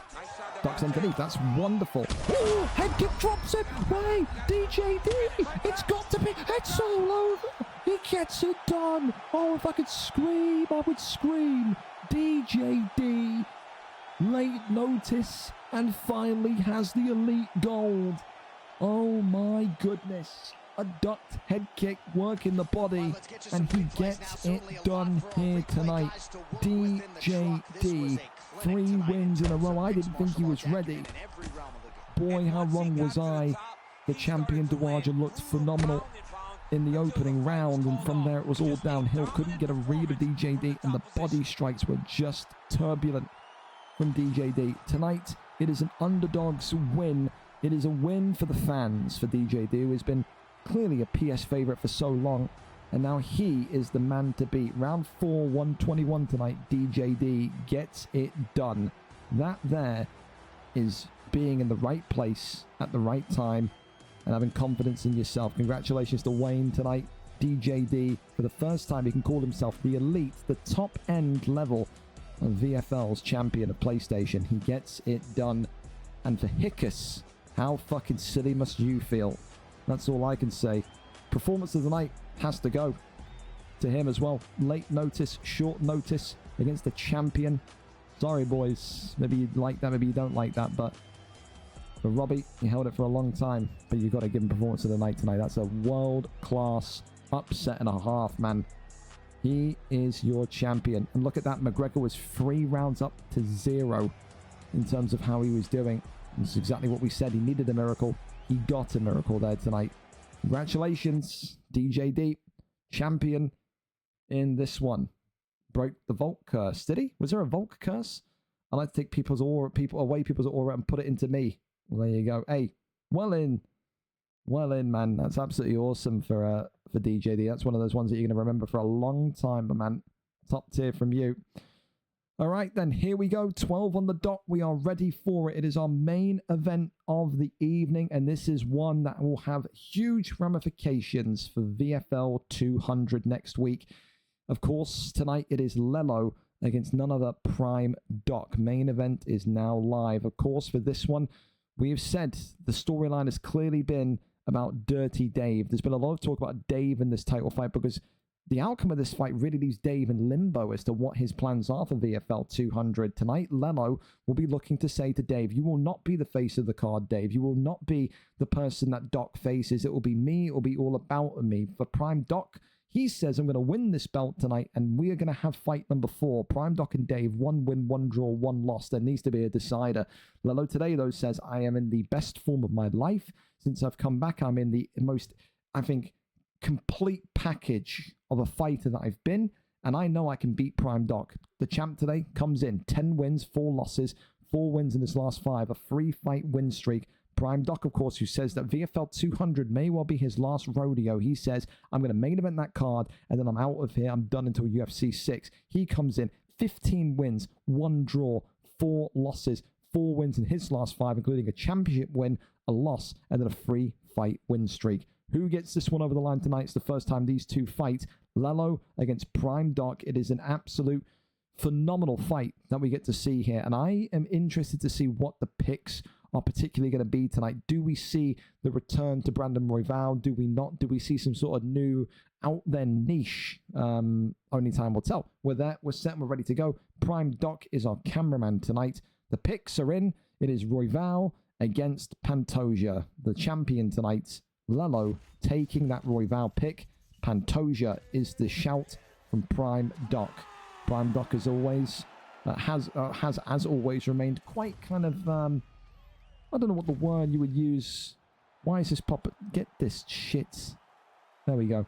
Ducks underneath. That's wonderful. Ooh, head kick drops it. Wait, DJD. It's got to be. It's all over. He gets it done. Oh, if I could scream, I would scream. DJD. Late notice and finally has the elite gold. Oh my goodness. A ducked head kick working the body, and he gets it done here tonight. DJD, 3 wins in a row. I didn't think he was ready. Boy, how wrong was I. The champion Duwaja looked phenomenal in the opening round, and from there it was all downhill. Couldn't get a read of DJD, and the body strikes were just turbulent from DJD. Tonight, it is an underdog's win. It is a win for the fans for DJD, who has been clearly a PS favourite for so long, and now he is the man to beat. Round 4, 121 tonight. DJD gets it done. That there is being in the right place at the right time and having confidence in yourself. Congratulations to Wayne tonight. DJD, for the first time, he can call himself the elite, the top end level of VFL's champion of PlayStation. He gets it done. And for Hickus, how fucking silly must you feel? That's all I can say. Performance of the night has to go. to him as well. Late notice, short notice against the champion. Sorry, boys. Maybe you like that, maybe you don't like that, but for Robbie, he held it for a long time. But you've got to give him performance of the night tonight. That's a world-class upset and a half, man. He is your champion. And look at that. McGregor was 3 rounds up to 0 in terms of how he was doing. That's exactly what we said. He needed a miracle. He got a miracle there tonight. Congratulations, DJD. Champion in this one. Broke the Volk curse. Did he? Was there a Volk curse? I like to take people's aura, people's aura and put it into me. Well, there you go. Hey, well in, man. That's absolutely awesome for DJD. That's one of those ones that you're going to remember for a long time, man. Top tier from you. All right, then, here we go. 12 on the dot. We are ready for it. It is our main event of the evening, and this is one that will have huge ramifications for VFL 200 next week. Of course, tonight it is Leloh against none other Prime Dock. Main event is now live. Of course, for this one, we have said the storyline has clearly been about Dirty Dave. There's been a lot of talk about Dave in this title fight because the outcome of this fight really leaves Dave in limbo as to what his plans are for VFL 200. Tonight, Leloh will be looking to say to Dave, you will not be the face of the card, Dave. You will not be the person that Doc faces. It will be me. It will be all about me. For Prime Dock, he says, I'm going to win this belt tonight, and we are going to have fight number 4. Prime Dock and Dave, 1 win, 1 draw, 1 loss. There needs to be a decider. Leloh today, though, says, I am in the best form of my life. Since I've come back, I'm in the most, I think, complete package of a fighter that I've been, and I know I can beat Prime Dock. The champ today comes in 10 wins, 4 losses, 4 wins in his last 5, a 3-fight win streak. Prime Dock, of course, who says that VFL 200 may well be his last rodeo. He says, I'm going to main event that card, and then I'm out of here. I'm done until UFC 6. He comes in 15 wins, 1 draw, 4 losses, 4 wins in his last 5, including a championship win, a loss, and then a 3-fight win streak. Who gets this one over the line tonight? It's the first time these two fight. Leloh against Prime Dock. It is an absolute phenomenal fight that we get to see here. And I am interested to see what the picks are particularly going to be tonight. Do we see the return to Brandon Royval? Do we not? Do we see some sort of new out there niche? Only time will tell. We're there. We're set. We're ready to go. Prime Dock is our cameraman tonight. The picks are in. It is Royval against Pantoja. The champion tonight, Leloh, taking that Royval pick. Pantoja is the shout from Prime Dock. Prime Dock, as always, has as always remained quite kind of, I don't know what the word you would use. Why is this pop? Get this shit. There we go.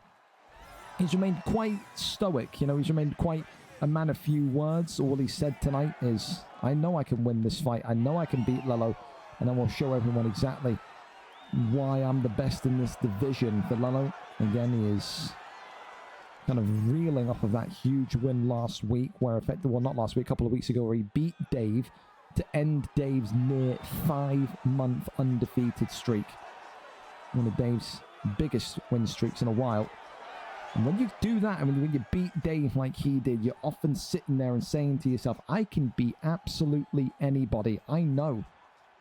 He's remained quite stoic, you know, he's remained quite a man of few words. All he said tonight is, I know I can win this fight. I know I can beat Leloh. And then we'll show everyone exactly why I'm the best in this division. For Leloh, again, he is kind of reeling off of that huge win last week, where effectively, well, not last week, a couple of weeks ago, where he beat Dave to end Dave's near 5-month undefeated streak. One of Dave's biggest win streaks in a while. And when you do that, I mean, when you beat Dave like he did, you're often sitting there and saying to yourself, I can beat absolutely anybody. I know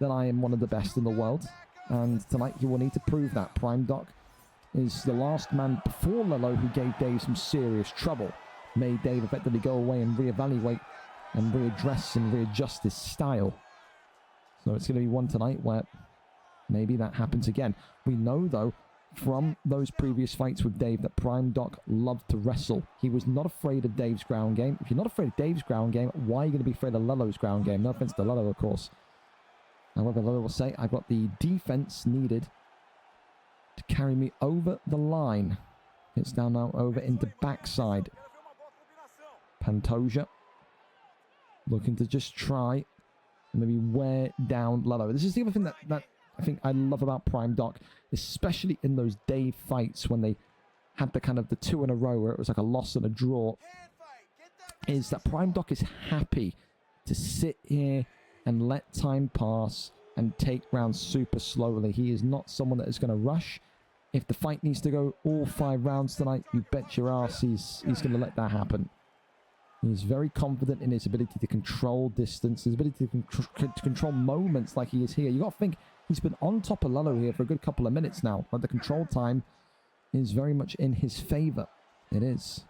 that I am one of the best in the world. And tonight he will need to prove that. Prime Dock is the last man before Leloh who gave Dave some serious trouble. Made Dave effectively go away and reevaluate and readdress and readjust his style. So it's going to be one tonight where maybe that happens again. We know, though, from those previous fights with Dave that Prime Dock loved to wrestle. He was not afraid of Dave's ground game. If you're not afraid of Dave's ground game, why are you going to be afraid of Leloh's ground game? No offense to Leloh, of course. However, Leloh will say, I've got the defense needed to carry me over the line. Gets down now over into backside. Pantoja looking to just try and maybe wear down Leloh. This is the other thing that I think I love about Prime Dock, especially in those Dave fights when they had the kind of the 2 in a row where it was like a loss and a draw, is that Prime Dock is happy to sit here and let time pass and take rounds super slowly. He is not someone that is going to rush. If the fight needs to go all 5 rounds tonight, you bet your ass he's going to let that happen. He's very confident in his ability to control distance, his ability to control moments like he is here. You got to think he's been on top of Leloh here for a good couple of minutes now. But the control time is very much in his favor. It is.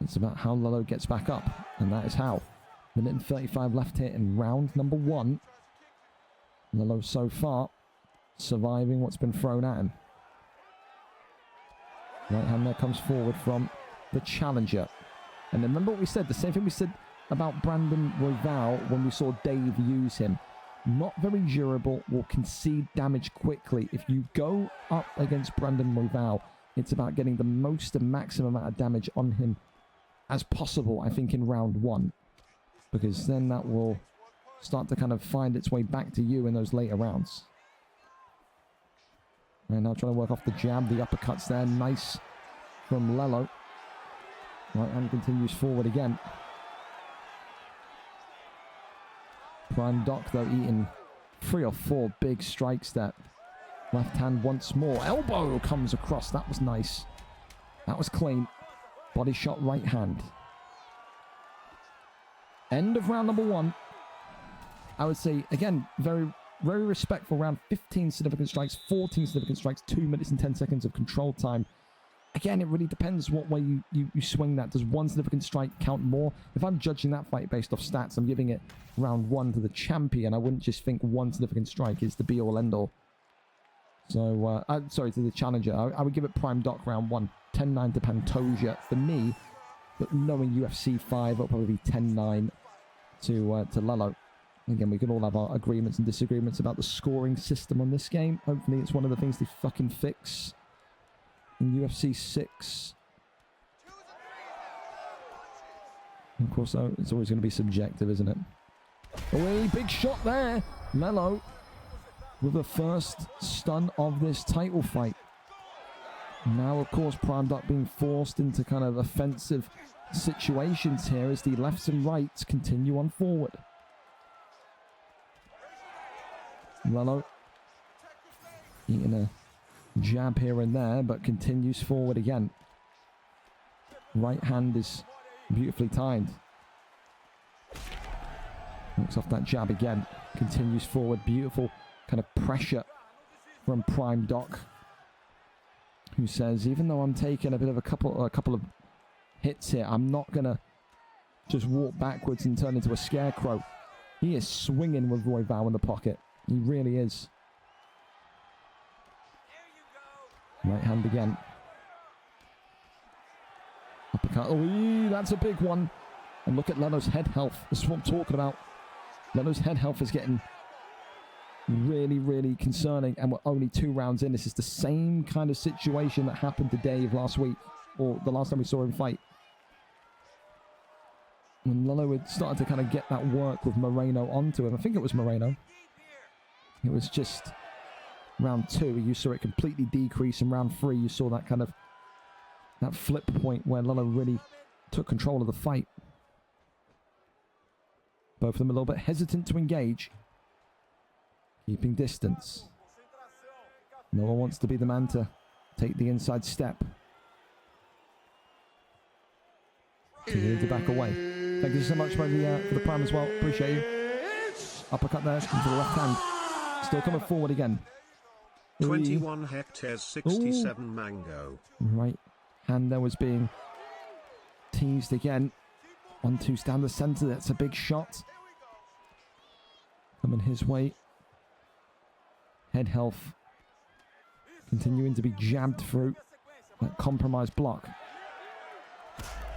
It's about how Leloh gets back up, and that is how. Minute and 35 left here in round number 1. Leloh so far surviving what's been thrown at him. Right hand there comes forward from the challenger. And remember what we said, the same thing we said about Brandon Royval when we saw Dave use him. Not very durable, will concede damage quickly. If you go up against Brandon Royval, it's about getting the most and maximum amount of damage on him as possible, I think, in round 1. Because then that will start to kind of find its way back to you in those later rounds. And now trying to work off the jab, the uppercuts there. Nice from Leloh. Right hand continues forward again. Prime Dock, though, eating 3 or 4 big strikes there. Left hand once more. Elbow comes across. That was nice. That was clean. Body shot right hand. End of round number 1. I would say, again, very, very respectful round. 15 significant strikes, 14 significant strikes, 2 minutes and 10 seconds of control time. Again, it really depends what way you swing that. Does one significant strike count more? If I'm judging that fight based off stats, I'm giving it round 1 to the champion. I wouldn't just think one significant strike is the be-all, end-all. So, sorry, to the challenger. I would give it Prime Dock round 1. 10-9 to Pantoja for me. But knowing UFC 5, it'll probably be 10-9 to Leloh. Again, we can all have our agreements and disagreements about the scoring system on this game. Hopefully it's one of the things they fucking fix in UFC 6. Of course, though, it's always going to be subjective, isn't it? Oh, big shot there. Leloh with the first stun of this title fight. Now, of course, Prime Dock being forced into kind of offensive situations here as the lefts and rights continue on forward. Leloh eating a jab here and there, but continues forward again. Right hand is beautifully timed. Looks off that jab again. Continues forward. Beautiful kind of pressure from Prime Dock, who says, even though I'm taking a bit of a couple of hits here, I'm not gonna just walk backwards and turn into a scarecrow. He is swinging with Royval in the pocket. He really is. Right hand again. Uppercut. Oh, that's a big one. And look at Leloh's head health. This is what I'm talking about. Leloh's head health is getting really, really concerning. And we're only 2 rounds in. This is the same kind of situation that happened to Dave last week. Or the last time we saw him fight. When Leloh had started to kind of get that work with Moreno onto him. I think it was Moreno. It was just round 2. You saw it completely decrease. In round 3, you saw that kind of that flip point where Leloh really took control of the fight. Both of them a little bit hesitant to engage. Keeping distance. No one wants to be the man to take the inside step. Continuing to back away. Thank you so much for the prime as well. Appreciate you. Uppercut there into the left hand. Still coming forward again. 21 hectares, 67 Ooh. Mango. Right hand there was being teased again. 1-2 down the center. That's a big shot. Coming his way. Head health continuing to be jabbed through. That compromised block.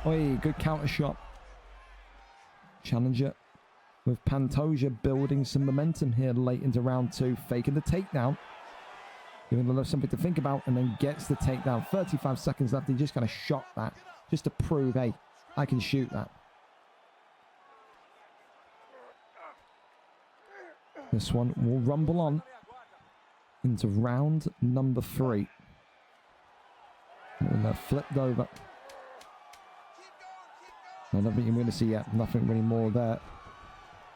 Oi, good counter shot. Challenger with Pantoja building some momentum here late into round 2. Faking the takedown. Giving Leloh something to think about, and then gets the takedown. 35 seconds left. He just kind of shot that just to prove, hey, I can shoot that. This one will rumble on into round number 3. And they're flipped over. I don't think you're going to see yet. Nothing really more there.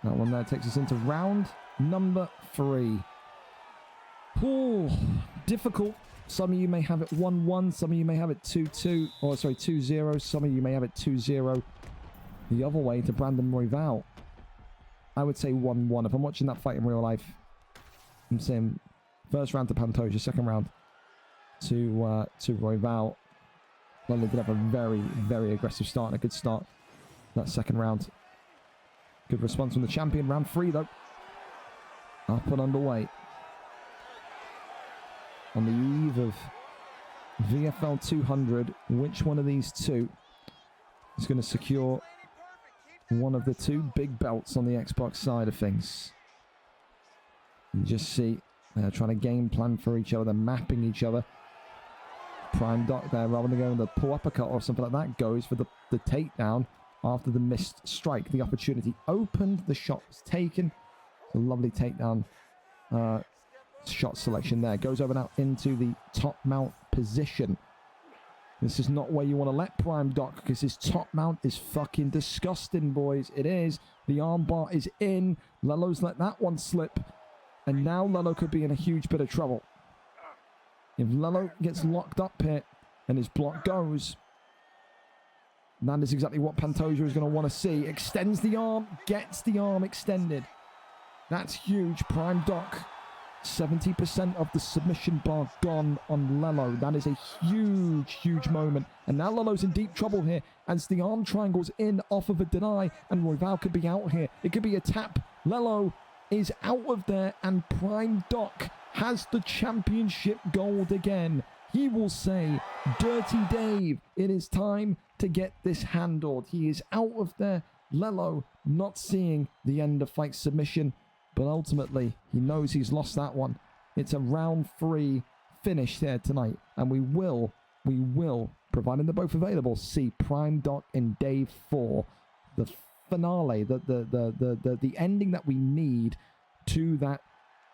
That one there takes us into round number 3. Ooh, difficult. Some of you may have it 1-1. Some of you may have it 2-2. Or sorry, 2-0. Some of you may have it 2-0. The other way to Brandon Royval. I would say 1-1. If I'm watching that fight in real life, I'm saying first round to Pantoja, second round to Royval. Leloh did have a very, very aggressive start and a good start that second round. Good response from the champion. Round 3, though. Up and underway. On the eve of VFL 200, which one of these two is going to secure one of the two big belts on the Xbox side of things? You just see they're trying to game plan for each other. They're mapping each other. Prime Dock there, rather than going the pull uppercut or something like that, goes for the takedown after the missed strike. The opportunity opened, the shot was taken. A lovely takedown shot selection there. Goes over now into the top mount position. This is not where you want to let Prime Dock, because his top mount is fucking disgusting, boys. It is. The armbar is in. Leloh's let that one slip. And now Leloh could be in a huge bit of trouble. If Leloh gets locked up here and his block goes, that is exactly what Pantoja is going to want to see. Extends the arm, gets the arm extended. That's huge. Prime Dock, 70% of the submission bar gone on Leloh. That is a huge, huge moment. And now Leloh's in deep trouble here as the arm triangle's in off of a deny, and Royval could be out here. It could be a tap. Leloh is out of there, and Prime Dock has the championship gold again. He will say, Dirty Dave, it is time to get this handled. He is out of there. Leloh not seeing the end of fight submission, but ultimately he knows he's lost that one. It's a round 3 finish there tonight, and we will, providing they're both available, see Prime Dock in day 4, the finale, the ending that we need to that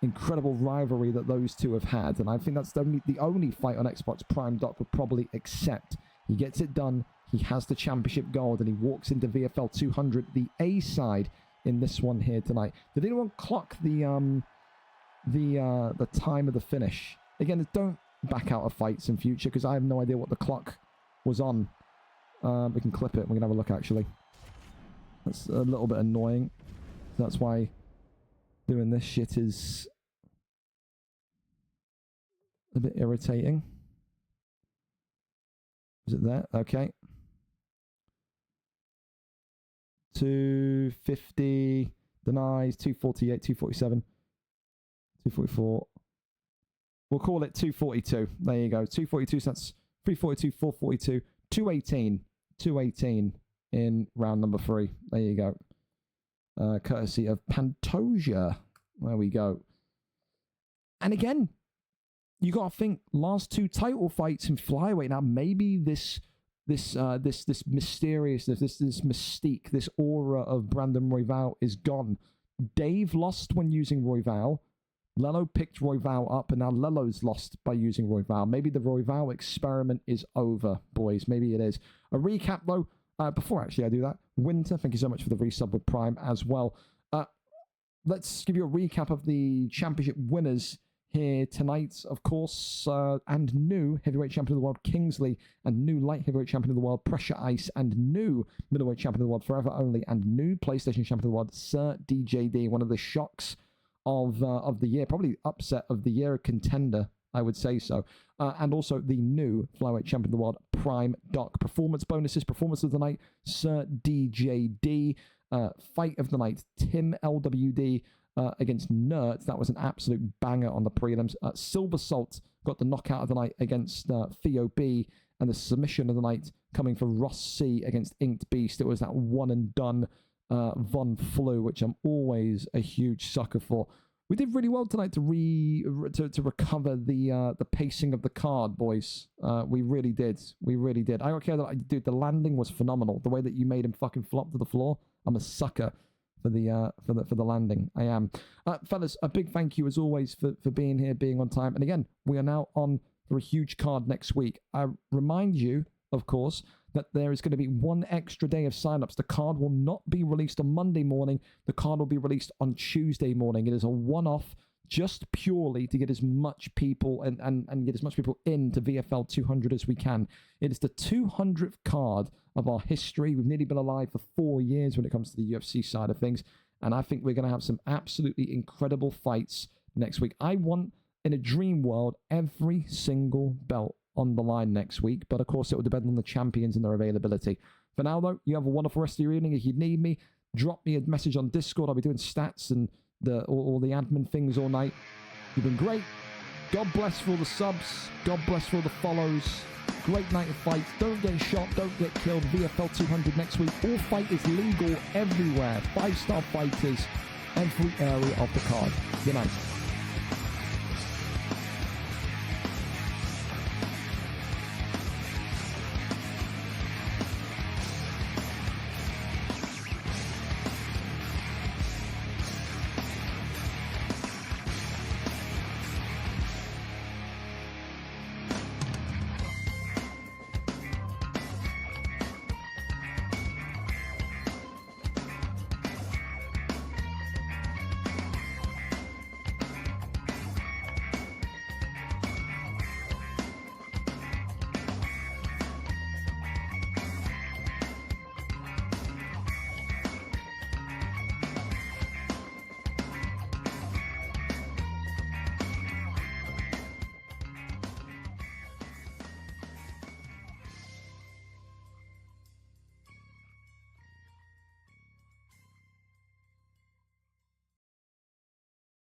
incredible rivalry that those two have had. And I think that's the only fight on Xbox Prime Dock would probably accept. He gets it done. He has the championship gold, and he walks into VFL 200, the A side, in this one here tonight. Did anyone clock the time of the finish? Again, don't back out of fights in future, because I have no idea what the clock was on. We can clip it. We can have a look, actually. That's a little bit annoying. That's why doing this shit is a bit irritating. Is it there? Okay. 250 denies, 248, 247, 244. We'll call it 242. There you go. 242, so that's 342, 442, 218. 218 in round number 3. There you go. Courtesy of Pantoja. There we go. And again, you got to think, last 2 title fights in flyweight. Now, maybe this mysteriousness, this mystique, this aura of Brandon Royval is gone. Dave lost when using Royval. Leloh picked Royval up, and now Leloh's lost by using Royval. Maybe the Royval experiment is over, boys. Maybe it is. A recap, though. Before actually I do that, Winter, thank you so much for the resub with Prime as well. Let's give you a recap of the championship winners here tonight, of course, and new heavyweight champion of the world, Kingsley, and new light heavyweight champion of the world, Pressure Ice, and new middleweight champion of the world, Forever Only, and new PlayStation champion of the world, Sir DJD, one of the shocks of the year, probably upset of the year, a contender, I would say so. And also the new flyweight champion of the world, Prime Dock. Performance bonuses, performance of the night, Sir DJD. Fight of the night, Tim LWD against Nert. That was an absolute banger on the prelims. Silver Salt got the knockout of the night against Theo B. And the submission of the night coming from Ross C against Inked Beast. It was that one and done Von Flu, which I'm always a huge sucker for. We did really well tonight to recover the pacing of the card, boys. We really did. We really did. I don't care that dude. The landing was phenomenal. The way that you made him fucking flop to the floor. I'm a sucker for the landing. I am. Fellas, a big thank you as always for being here, being on time. And again, we are now on for a huge card next week. I remind you, of course, that there is going to be 1 extra day of signups. The card will not be released on Monday morning. The card will be released on Tuesday morning. It is a one-off, just purely to get as much people and get as much people into VFL 200 as we can. It is the 200th card of our history. We've nearly been alive for 4 years when it comes to the UFC side of things, and I think we're going to have some absolutely incredible fights next week. I want, in a dream world, every single belt on the line next week. But of course, it will depend on the champions and their availability. For now, though, you have a wonderful rest of your evening. If you need me, drop me a message on Discord. I'll be doing stats and all the admin things all night. You've been great. God bless for all the subs. God bless for all the follows. Great night of fights. Don't get shot. Don't get killed. VFL 200 next week. All fight is legal everywhere. 5-star fighters. Every area of the card. Good night.